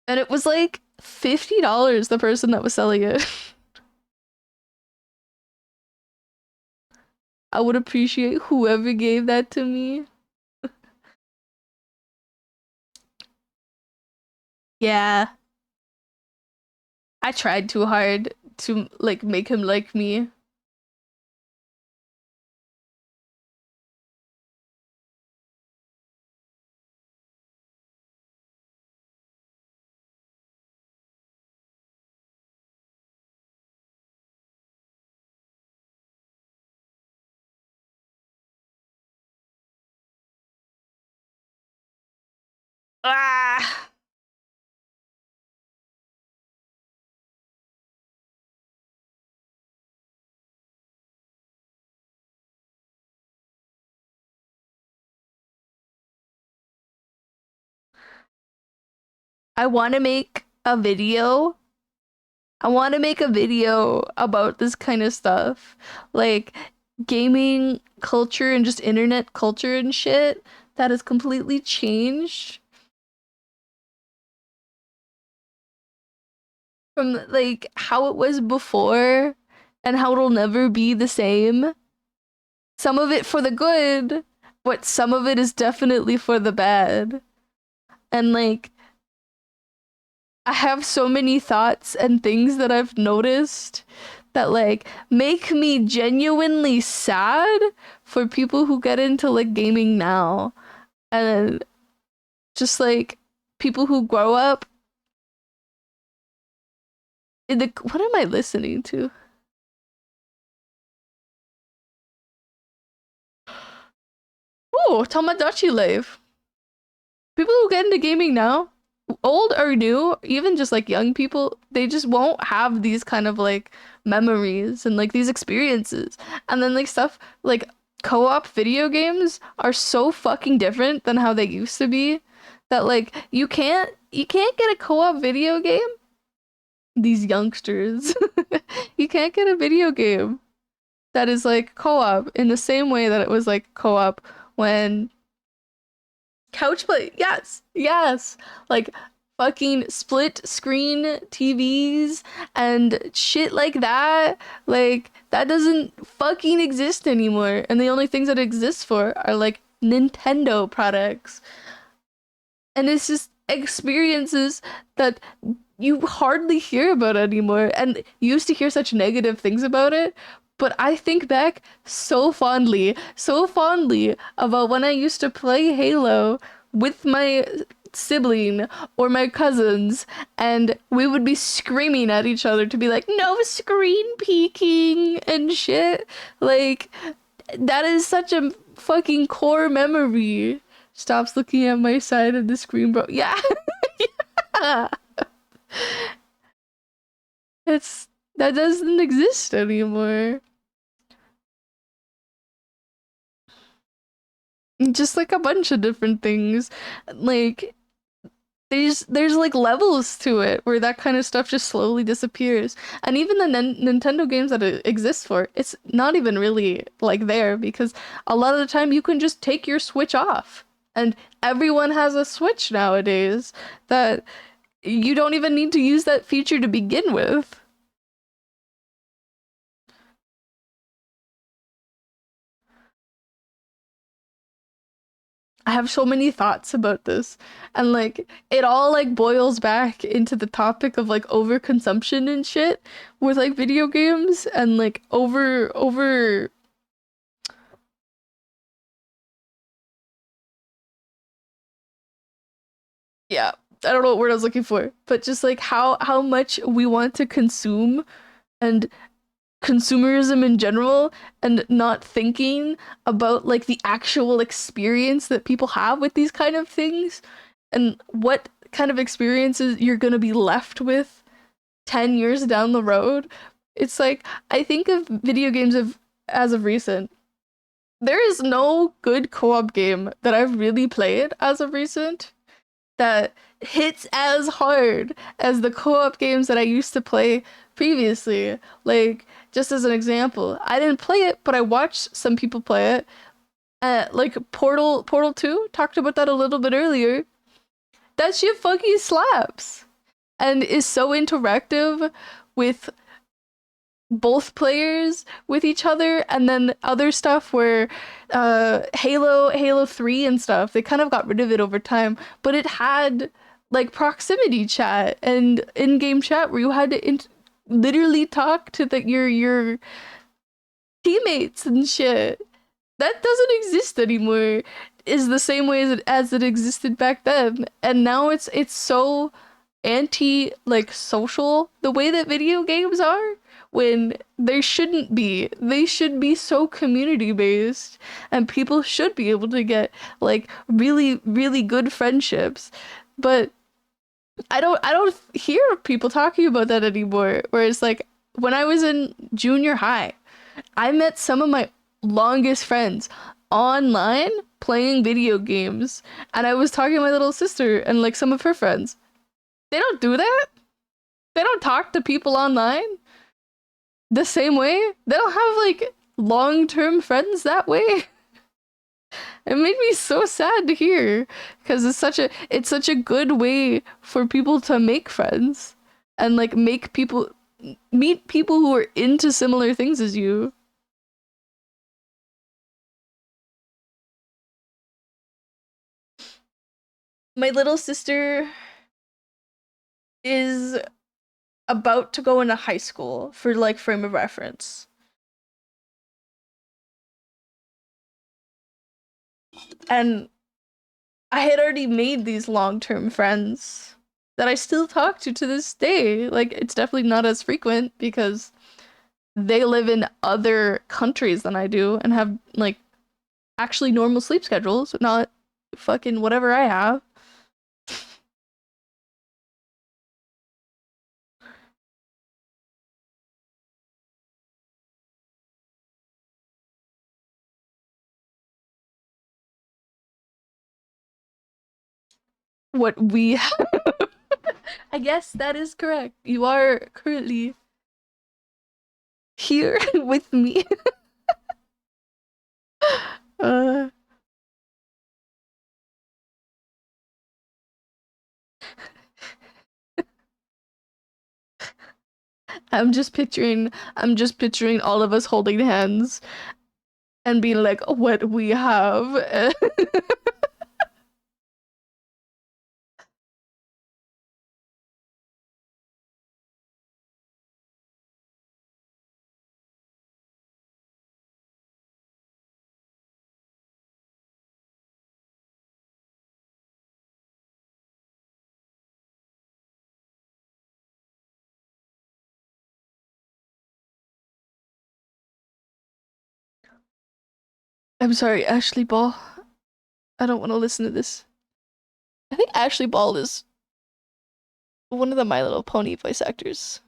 And it was like $50 the person that was selling it. I would appreciate whoever gave that to me. Yeah, I tried too hard to like make him like me. Ah, I want to make a video. I want to make a video about this kind of stuff. Like gaming culture and just internet culture and shit that has completely changed from like how it was before and how it'll never be the same. Some of it for the good, but some of it is definitely for the bad. And like I have so many thoughts and things that I've noticed that like make me genuinely sad for people who get into like gaming now. And just like people who grow up in the what am I listening to? Oh, Tamagotchi Live. People who get into gaming now, old or new, even just like young people, they just won't have these kind of like memories and like these experiences. And then like stuff like co-op video games are so fucking different than how they used to be that like you can't get a co-op video game. These youngsters. You can't get a video game that is like co-op in the same way that it was like co-op when Couch play. Yes. Yes. Like fucking split screen TVs and shit like that. Like that doesn't fucking exist anymore. And the only things that exist for are like Nintendo products. And it's just experiences that you hardly hear about anymore. And you used to hear such negative things about it. But I think back so fondly about when I used to play Halo with my sibling or my cousins, and we would be screaming at each other to be like, no screen peeking and shit. Like, that is such a fucking core memory. Stops looking at my side of the screen, bro. Yeah. It's that doesn't exist anymore. Just like a bunch of different things. Like there's like levels to it where that kind of stuff just slowly disappears. And even the Nintendo games that it exists for, it's not even really like there because a lot of the time you can just take your Switch off. And everyone has a Switch nowadays that you don't even need to use that feature to begin with. I have so many thoughts about this. And like it all like boils back into the topic of like overconsumption and shit with like video games and like over yeah, I don't know what word I was looking for, but just like how much we want to consume and consumerism in general and not thinking about like the actual experience that people have with these kind of things and what kind of experiences you're going to be left with 10 years down the road. It's like I think of video games of as of recent. There is no good co-op game that I've really played as of recent that hits as hard as the co-op games that I used to play previously. Like, just as an example, I didn't play it, but I watched some people play it. Like Portal 2, talked about that a little bit earlier. That shit fucking slaps and is so interactive with both players with each other, and then other stuff where Halo 3 and stuff, they kind of got rid of it over time, but it had like proximity chat and in-game chat where you had to literally talk to your teammates and shit. That doesn't exist anymore. Is the same way as it existed back then, and now it's so anti like social the way that video games are when they shouldn't be. They should be so community based and people should be able to get like really good friendships. But I don't hear people talking about that anymore. Whereas like when I was in junior high, I met some of my longest friends online playing video games, and I was talking to my little sister and like some of her friends. They don't do that. They don't talk to people online the same way. They don't have like long-term friends that way. It made me so sad to hear because it's such a good way for people to make friends and like make people meet people who are into similar things as you. My little sister is about to go into high school for like frame of reference. And I had already made these long-term friends that I still talk to this day. Like it's definitely not as frequent because they live in other countries than I do and have like actually normal sleep schedules, not fucking whatever I have. What we have. I guess that is correct. You are currently here with me. uh I'm just picturing all of us holding hands and being like, what we have. I'm sorry, Ashley Ball. I don't want to listen to this. I think Ashley Ball is one of the My Little Pony voice actors.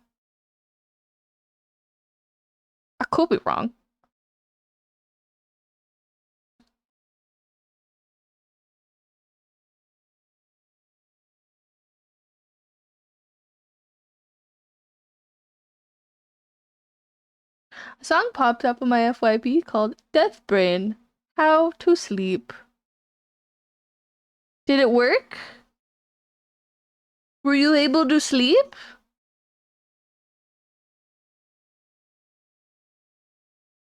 I could be wrong. A song popped up on my FYP called Death Brain. How to Sleep. Did it work? Were you able to sleep?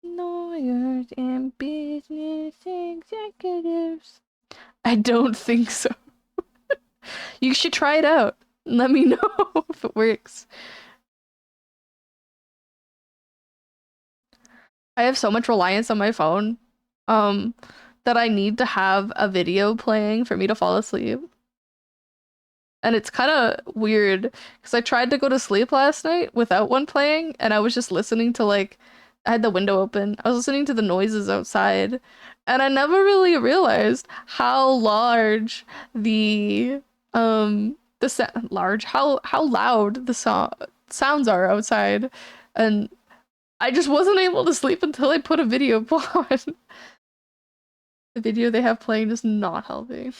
Lawyers and business executives. I don't think so. You should try it out. Let me know if it works. I have so much reliance on my phone, um, that I need to have a video playing for me to fall asleep. And it's kind of weird because I tried to go to sleep last night without one playing, and I was just listening to like, I had the window open. I was listening to the noises outside, and I never really realized how large how loud the sounds are outside, and I just wasn't able to sleep until I put a video on. The video they have playing is not helping.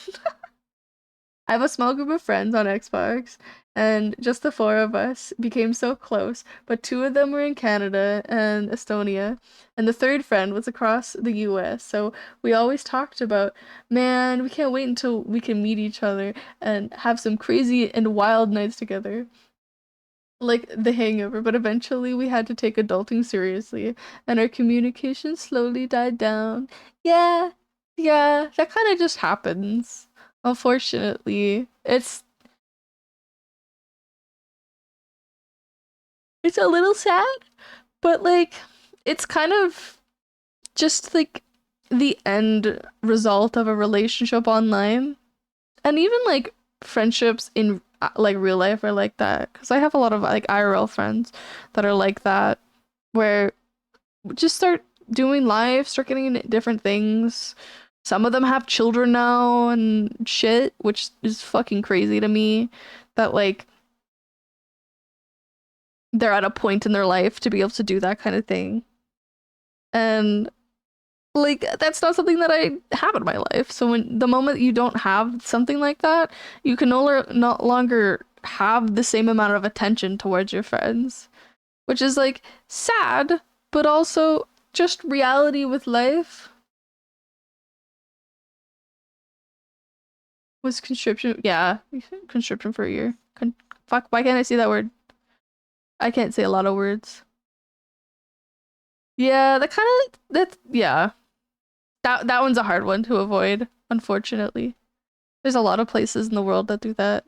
I have a small group of friends on Xbox, and just the four of us became so close, but two of them were in Canada and Estonia, and the third friend was across the US. So we always talked about, man, we can't wait until we can meet each other and have some crazy and wild nights together. Like The Hangover, but eventually we had to take adulting seriously, and our communication slowly died down. Yeah, yeah, that kind of just happens. Unfortunately, it's a little sad, but like it's kind of just like the end result of a relationship online, and even like friendships in like real life are like that. Because I have a lot of like IRL friends that are like that, where we just start doing life, start getting into different things. Some of them have children now and shit, which is fucking crazy to me. That like they're at a point in their life to be able to do that kind of thing. And like that's not something that I have in my life. So when the moment you don't have something like that, you can no longer have the same amount of attention towards your friends, which is like sad, but also just reality with life. Was conscription? Yeah, conscription for a year. Fuck, why can't I say that word? I can't say a lot of words. Yeah, that kind of that's yeah. That one's a hard one to avoid, unfortunately. There's a lot of places in the world that do that.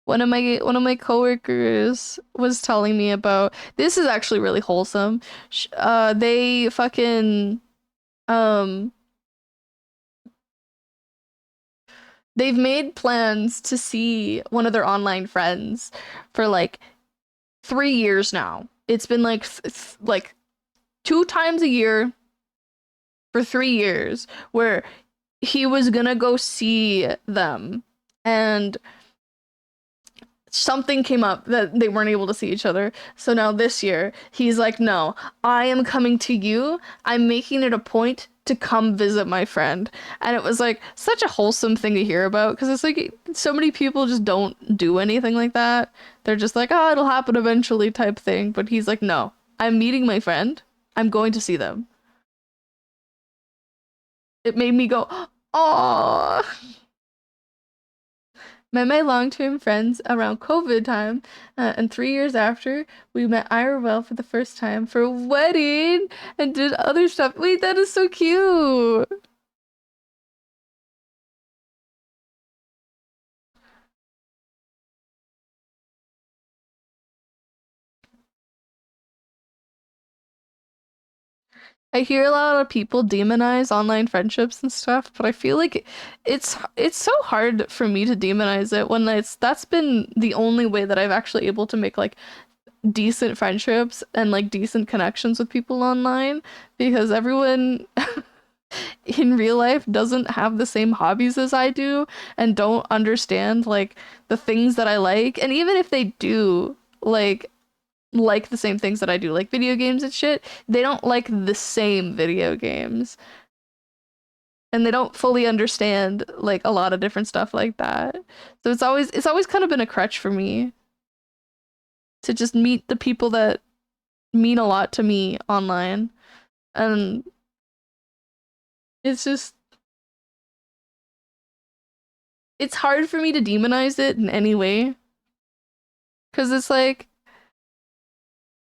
One of my coworkers was telling me about this is actually really wholesome. They fucking um they've made plans to see one of their online friends for like 3 years now. It's been like like 2 times a year for 3 years where he was gonna go see them, and something came up that they weren't able to see each other. So now this year, he's like, no, I am coming to you. I'm making it a point to come visit my friend. And it was like such a wholesome thing to hear about, because it's like so many people just don't do anything like that. They're just like, oh, it'll happen eventually type thing. But he's like, no, I'm meeting my friend. I'm going to see them. it made me go, oh. Met my long-term friends around COVID time, and 3 years after, we met IRL for the first time for a wedding and did other stuff. Wait, that is so cute. I hear a lot of people demonize online friendships and stuff, but I feel like it's so hard for me to demonize it when that's been the only way that I've actually able to make like decent friendships and like decent connections with people online because everyone in real life doesn't have the same hobbies as I do and don't understand like the things that I like. And even if they do, like the same things that I do, like video games and shit, they don't like the same video games. And they don't fully understand like a lot of different stuff like that. So it's always kind of been a crutch for me to just meet the people that mean a lot to me online. And it's just it's hard for me to demonize it in any way. Cause it's like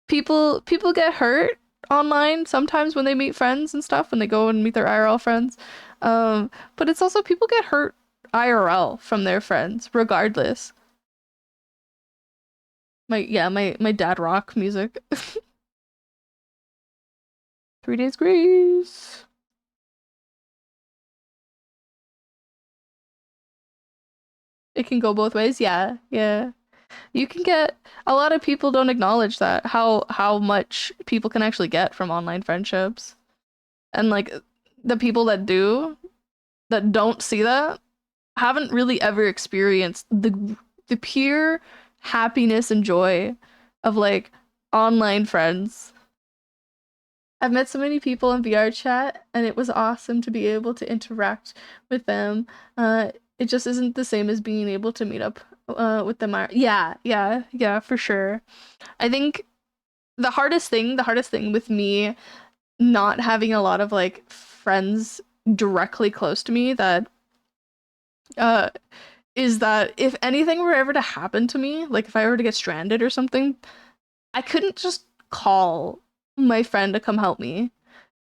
people get hurt online sometimes when they meet friends and stuff when they go and meet their IRL friends. But it's also people get hurt IRL from their friends regardless. My dad rock music. 3 days grace. It can go both ways. Yeah, yeah. You can get a lot of people don't acknowledge that how much people can actually get from online friendships. And like the people that don't see that haven't really ever experienced the pure happiness and joy of like online friends. I've met so many people in VR chat, and it was awesome to be able to interact with them. It just isn't the same as being able to meet up with them. Yeah, yeah, yeah, for sure. I think the hardest thing with me not having a lot of like friends directly close to me that uh is that if anything were ever to happen to me, like if I were to get stranded or something, I couldn't just call my friend to come help me.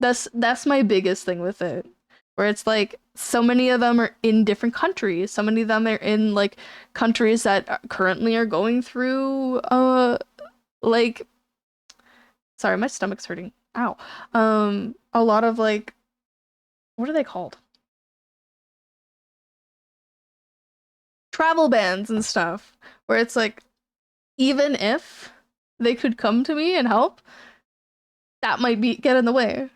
That's my biggest thing with it. Where it's like so many of them are in different countries. So many of them are in like countries that currently are going through like sorry, my stomach's hurting. Ow. A lot of like what are they called? Travel bans and stuff. Where it's like even if they could come to me and help, that might be get in the way.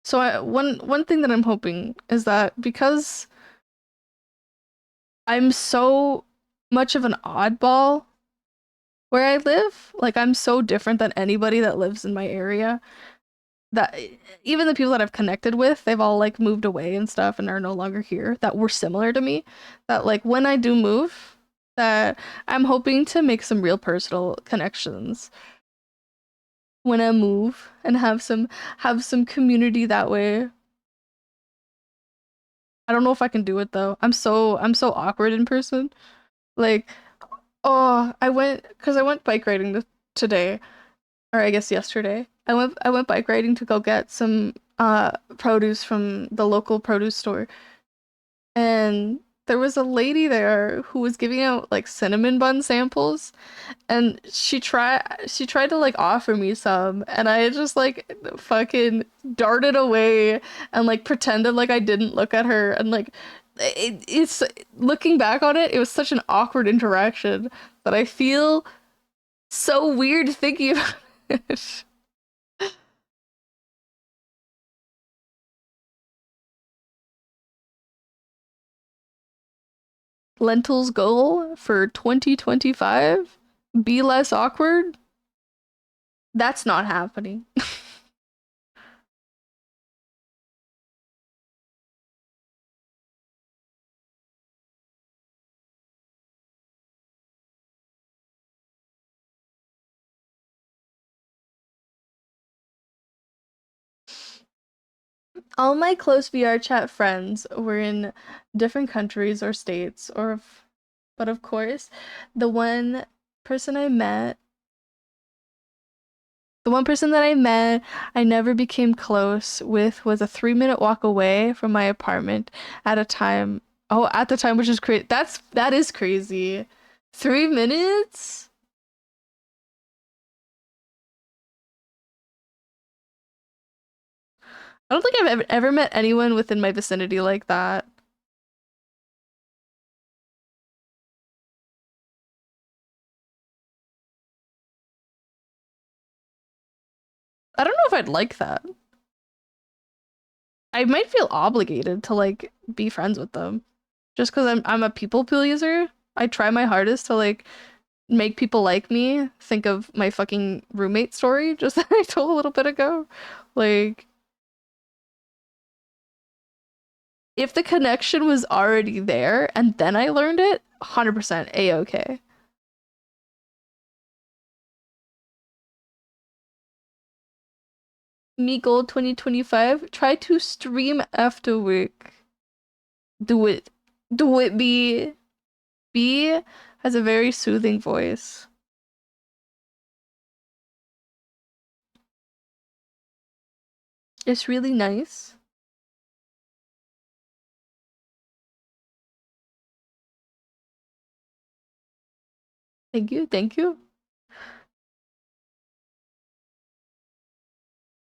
So one thing that I'm hoping is that because I'm so much of an oddball where I live, like I'm so different than anybody that lives in my area, that even the people that I've connected with, they've all like moved away and stuff and are no longer here that were similar to me. That like when I do move, that I'm hoping to make some real personal connections when I move and have some community that way. I don't know if I can do it though. I'm so awkward in person. Like, oh, I went bike riding today, or I guess yesterday. I went bike riding to go get some produce from the local produce store. And there was a lady there who was giving out like cinnamon bun samples, and she tried to like offer me some, and I just like fucking darted away and like pretended like I didn't look at her, and like it's looking back on it, it was such an awkward interaction that I feel so weird thinking about it. Lentils goal for 2025? Be less awkward? That's not happening. All my close VR chat friends were in different countries or states, but of course, the one person I met, the one person that I met, I never became close with was a 3-minute walk away from my apartment at a time. Oh, at the time, which is crazy. That is crazy. 3 minutes? I don't think I've ever met anyone within my vicinity like that. I don't know if I'd like that. I might feel obligated to like be friends with them just because I'm a people pleaser. I try my hardest to like make people like me. Think of my fucking roommate story just that I told a little bit ago. Like if the connection was already there and then I learned it, 100% a-okay. Me goal 2025, try to stream after work. Do it. Do it, B. B has a very soothing voice. It's really nice. Thank you, thank you.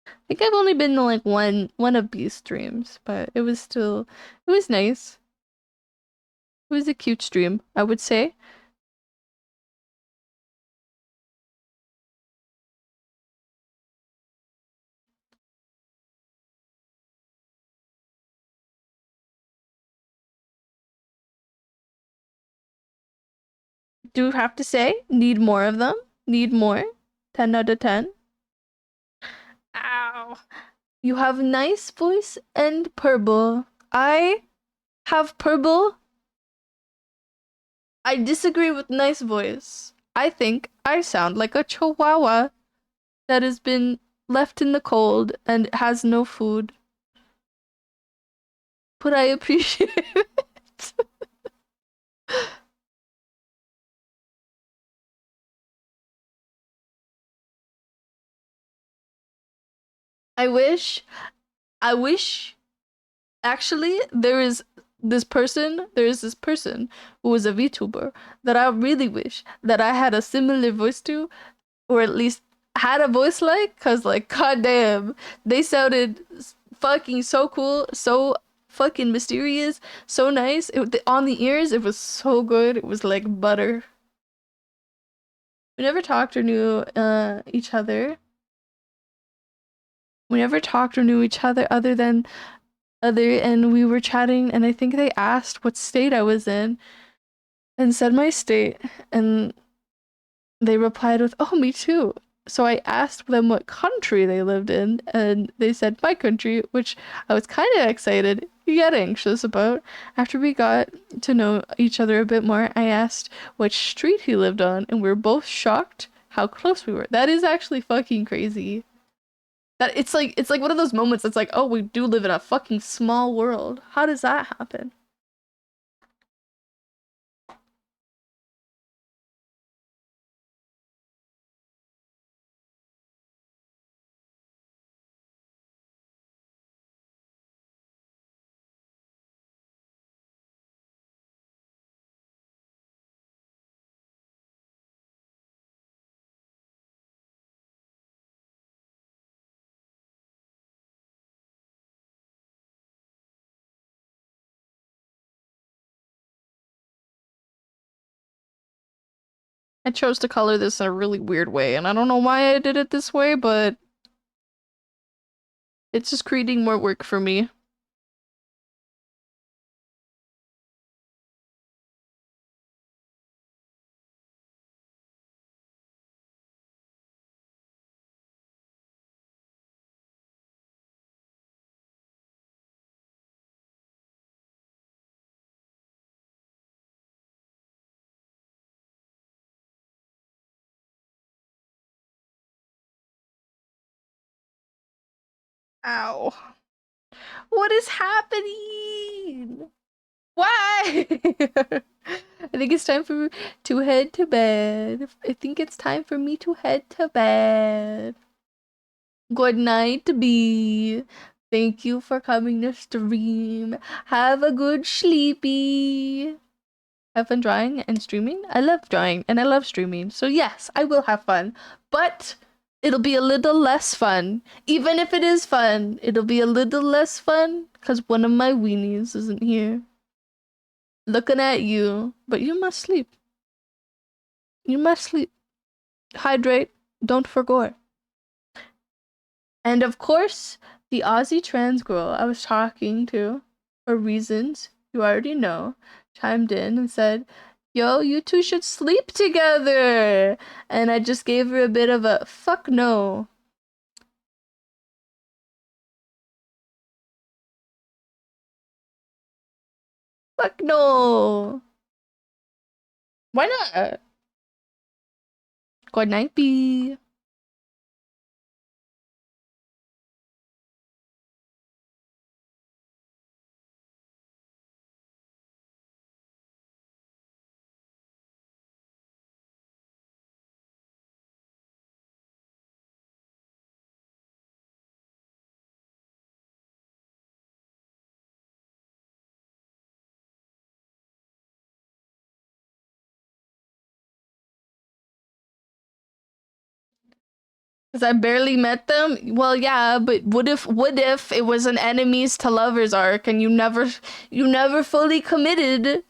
I think I've only been to like one of these streams, but it was nice. It was a cute stream, I would say. Do have to say, need more of them. Need more. 10 out of 10. Ow. You have nice voice and purple. I have purple. I disagree with nice voice. I think I sound like a chihuahua that has been left in the cold and has no food. But I appreciate it. I wish, I wish, actually, there is this person who is a VTuber that I really wish that I had a similar voice to, or at least had a voice like, cause like, goddamn, they sounded fucking so cool, so fucking mysterious, so nice. On the ears, it was so good. It was like butter. We never talked or knew each other. We never talked or knew each other and we were chatting and I think they asked what state I was in and said my state and they replied with, "Oh, me too." So I asked them what country they lived in and they said my country, which I was kind of excited yet anxious about. After we got to know each other a bit more, I asked which street he lived on and we were both shocked how close we were. That is actually fucking crazy. That it's like one of those moments that's like, oh, we do live in a fucking small world. How does that happen? I chose to color this in a really weird way, and I don't know why I did it this way, but it's just creating more work for me. Ow. What is happening? Why? I think it's time for to head to bed. I think it's time for me to head to bed. Good night, B. Thank you for coming to stream. Have a good sleepy. Have fun drawing and streaming. I love drawing and I love streaming. So yes, I will have fun. But it'll be a little less fun. Even if it is fun, it'll be a little less fun because one of my weenies isn't here. Looking at you. But you must sleep. You must sleep. Hydrate. Don't forget. And of course, the Aussie trans girl I was talking to, for reasons you already know, chimed in and said, "Yo, you two should sleep together." And I just gave her a bit of a fuck no. Fuck no. Why not? Good night, B. Because I barely met them. Well, yeah, but what if it was an enemies to lovers arc and you never fully committed?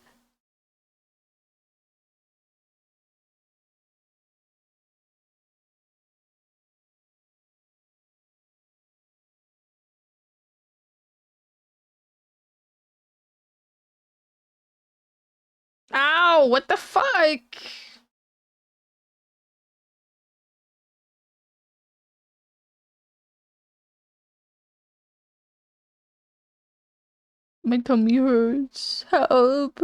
Ow, what the fuck? My tummy hurts. Help.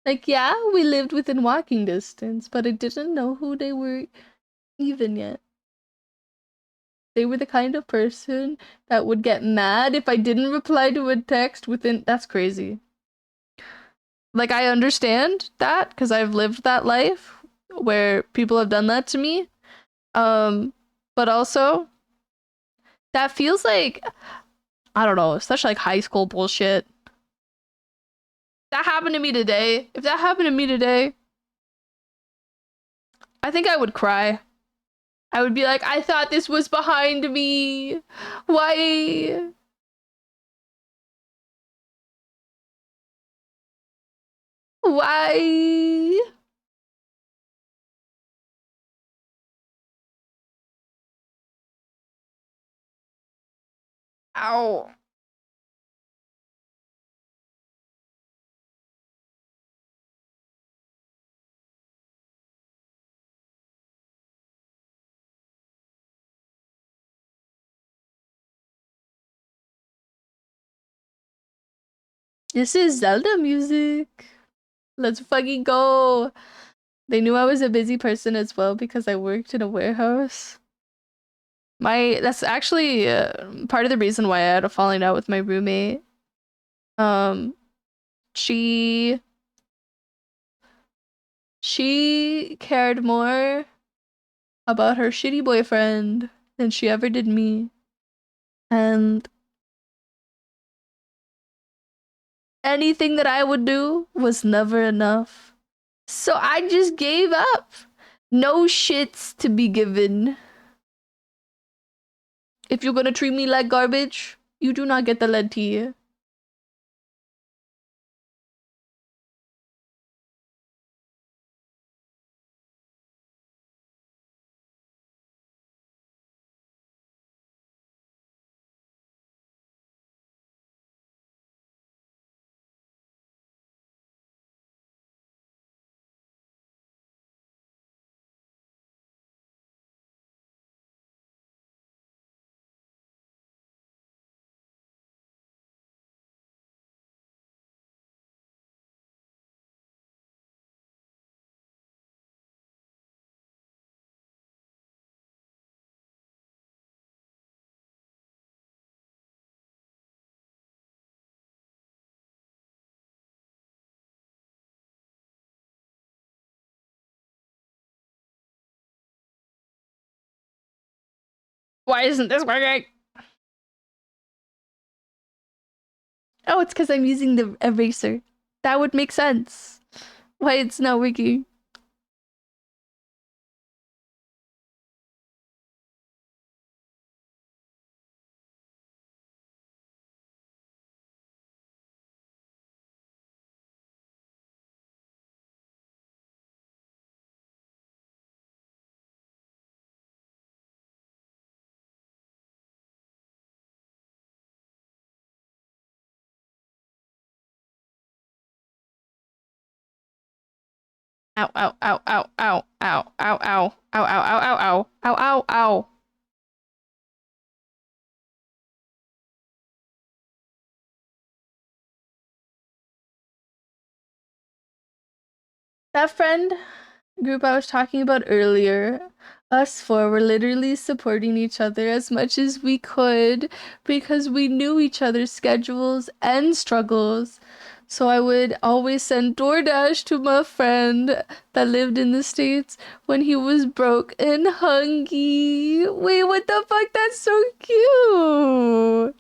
Like, yeah, we lived within walking distance, but I didn't know who they were even yet. They were the kind of person that would get mad if I didn't reply to a text within. That's crazy. Like, I understand that because I've lived that life where people have done that to me. But also, that feels like, I don't know, such like high school bullshit. That happened to me today. If that happened to me today, I think I would cry. I would be like, I thought this was behind me. Why? Why? Ow. This is Zelda music. Let's fucking go. They knew I was a busy person as well because I worked in a warehouse. That's actually part of the reason why I had a falling out with my roommate. Um, she she cared more about her shitty boyfriend than she ever did me. And anything that I would do was never enough. So I just gave up. No shits to be given. If you're gonna treat me like garbage, you do not get the lead tea. Why isn't this working? Oh, it's because I'm using the eraser. That would make sense. Why it's not working. Ow, ow, ow, ow, ow, ow, ow, ow, ow, ow, ow, ow, ow, ow, ow, ow. That friend group I was talking about earlier, us four were literally supporting each other as much as we could because we knew each other's schedules and struggles. So I would always send DoorDash to my friend that lived in the States when he was broke and hungry. Wait, what the fuck? That's so cute.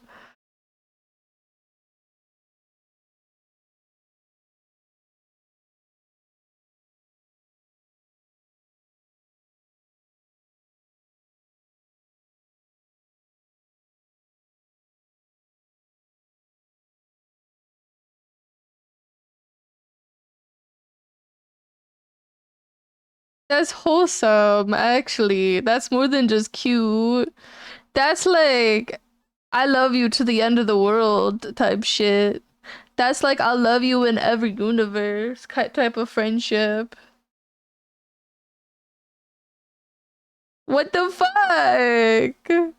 That's wholesome, actually. That's more than just cute. That's like I love you to the end of the world type shit. That's like I'll love you in every universe type of friendship. What the fuck?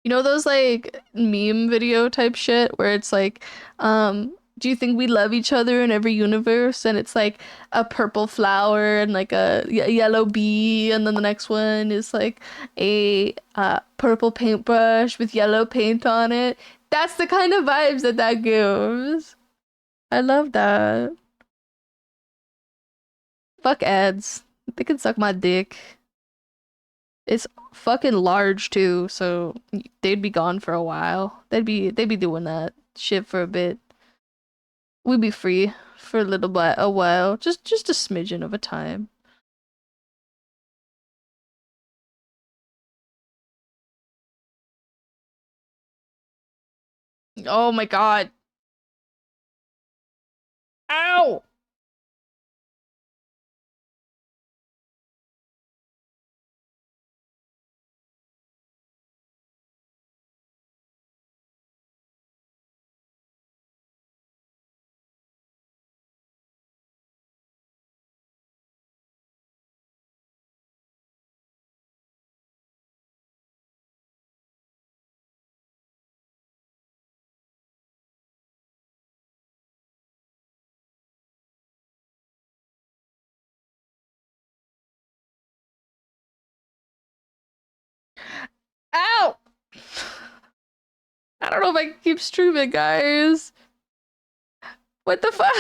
You know those like meme video type shit where it's like, do you think we love each other in every universe? And it's like a purple flower and like a yellow bee, and then the next one is like a purple paintbrush with yellow paint on it. That's the kind of vibes that that gives. I love that. Fuck ads. They can suck my dick. It's fucking large too, so they'd be gone for a while. They'd be doing that shit for a bit. We'd be free for a little bit, a while, just a smidgen of a time. Oh my god. Ow! Ow! I don't know if I can keep streaming, guys. What the fuck?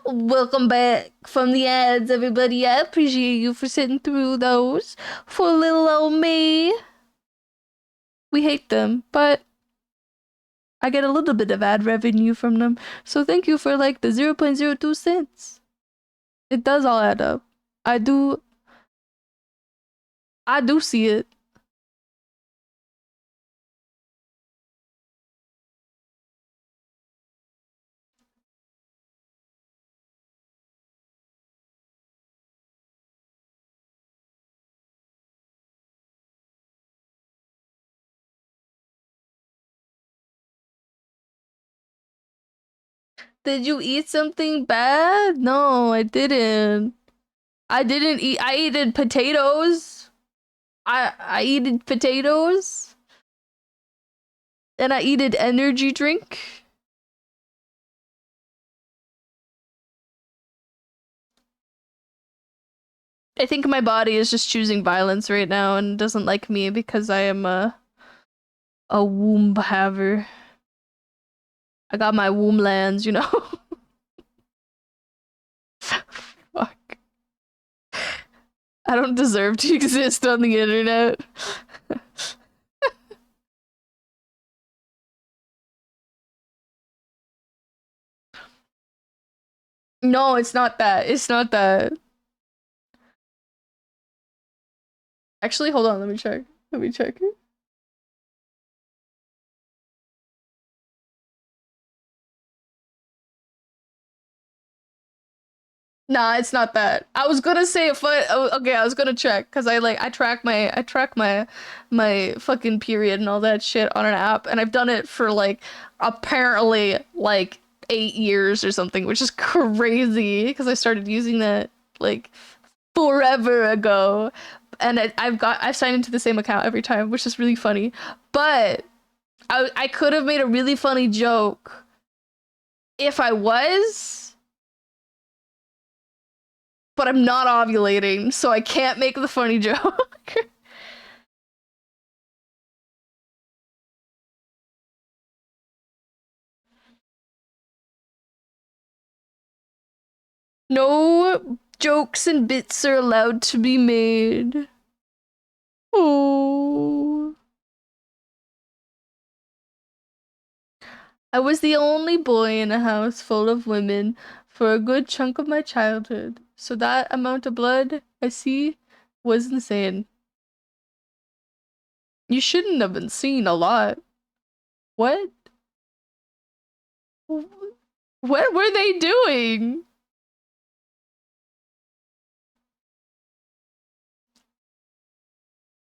Welcome back from the ads, everybody. I appreciate you for sitting through those for little old me. We hate them, but I get a little bit of ad revenue from them. So thank you for like the 0.02 cents. It does all add up. I do I do see it. Did you eat something bad? No, I didn't. I didn't eat. I ate potatoes. I eated potatoes and I eated energy drink. I think my body is just choosing violence right now and doesn't like me because I am a womb haver. I got my womb lands, you know? Fuck. I don't deserve to exist on the internet. No, it's not that. It's not that. Actually, hold on. Let me check. Let me check. Nah, it's not that. I was gonna say if okay, I was gonna check because I track my fucking period and all that shit on an app, and I've done it for like apparently like 8 years or something, which is crazy because I started using that like forever ago, and I've signed into the same account every time, which is really funny. But I could have made a really funny joke if I was, but I'm not ovulating, so I can't make the funny joke. No jokes and bits are allowed to be made. Oh. I was the only boy in a house full of women for a good chunk of my childhood, so that amount of blood I see was insane. You shouldn't have been seeing a lot. What? What were they doing?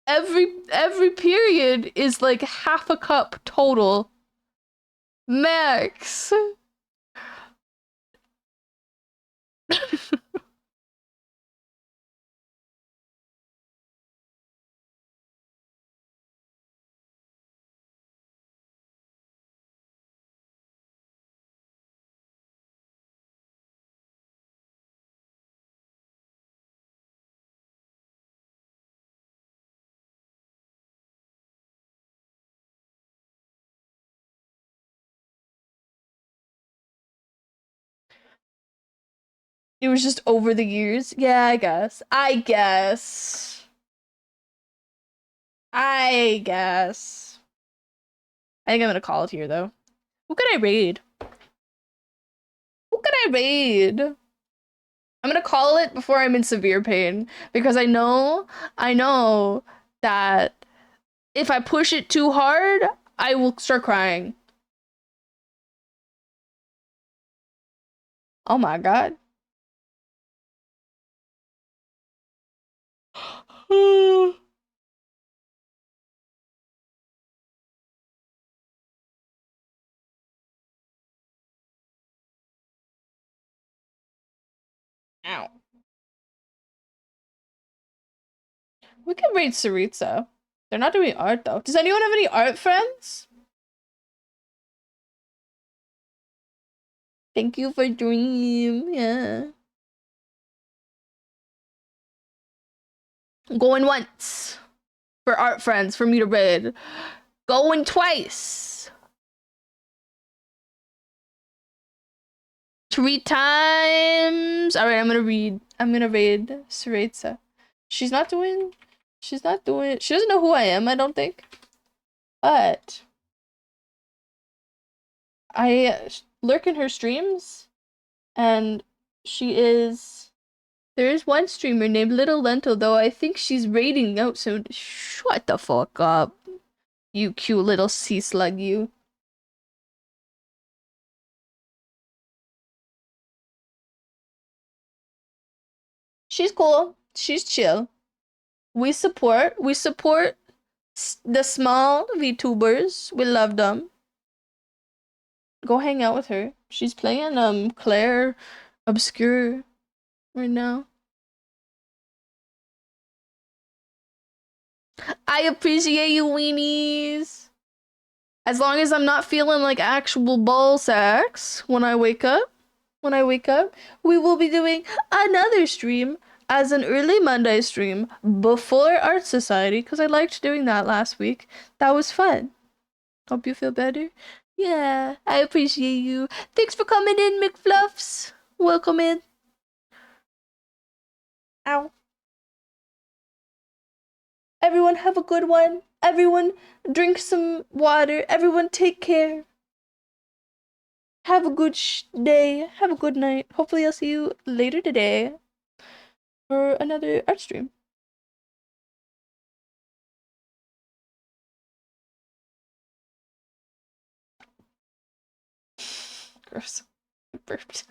Every period is like half a cup total. Max. It was just over the years. Yeah, I guess. I guess. I guess. I think I'm gonna call it here though. Who can I raid? Who can I raid? I'm gonna call it before I'm in severe pain because I know that if I push it too hard, I will start crying. Oh my god. Ow. We can raid Saritsa. They're not doing art though. Does anyone have any art friends? Thank you for dream. Yeah. Going once for art friends for me to raid. Going twice. 3 times. All right, I'm gonna read. I'm gonna raid Saritsa. She's not doing. She's not doing. She doesn't know who I am. I don't think. But I lurk in her streams, and she is. There is one streamer named Little Lentil, though I think she's raiding out soon. Shut the fuck up, you cute little sea slug, you. She's cool. She's chill. We support the small VTubers. We love them. Go hang out with her. She's playing Claire Obscure right now. I appreciate you, weenies. As long as I'm not feeling like actual ball sacks when I wake up, we will be doing another stream as an early Monday stream before Art Society because I liked doing that last week. That was fun. Hope you feel better. Yeah, I appreciate you. Thanks for coming in, McFluffs. Welcome in. Ow. Everyone have a good one. Everyone drink some water. Everyone take care. Have a good day. Have a good night. Hopefully I'll see you later today for another art stream. Gross. I burped.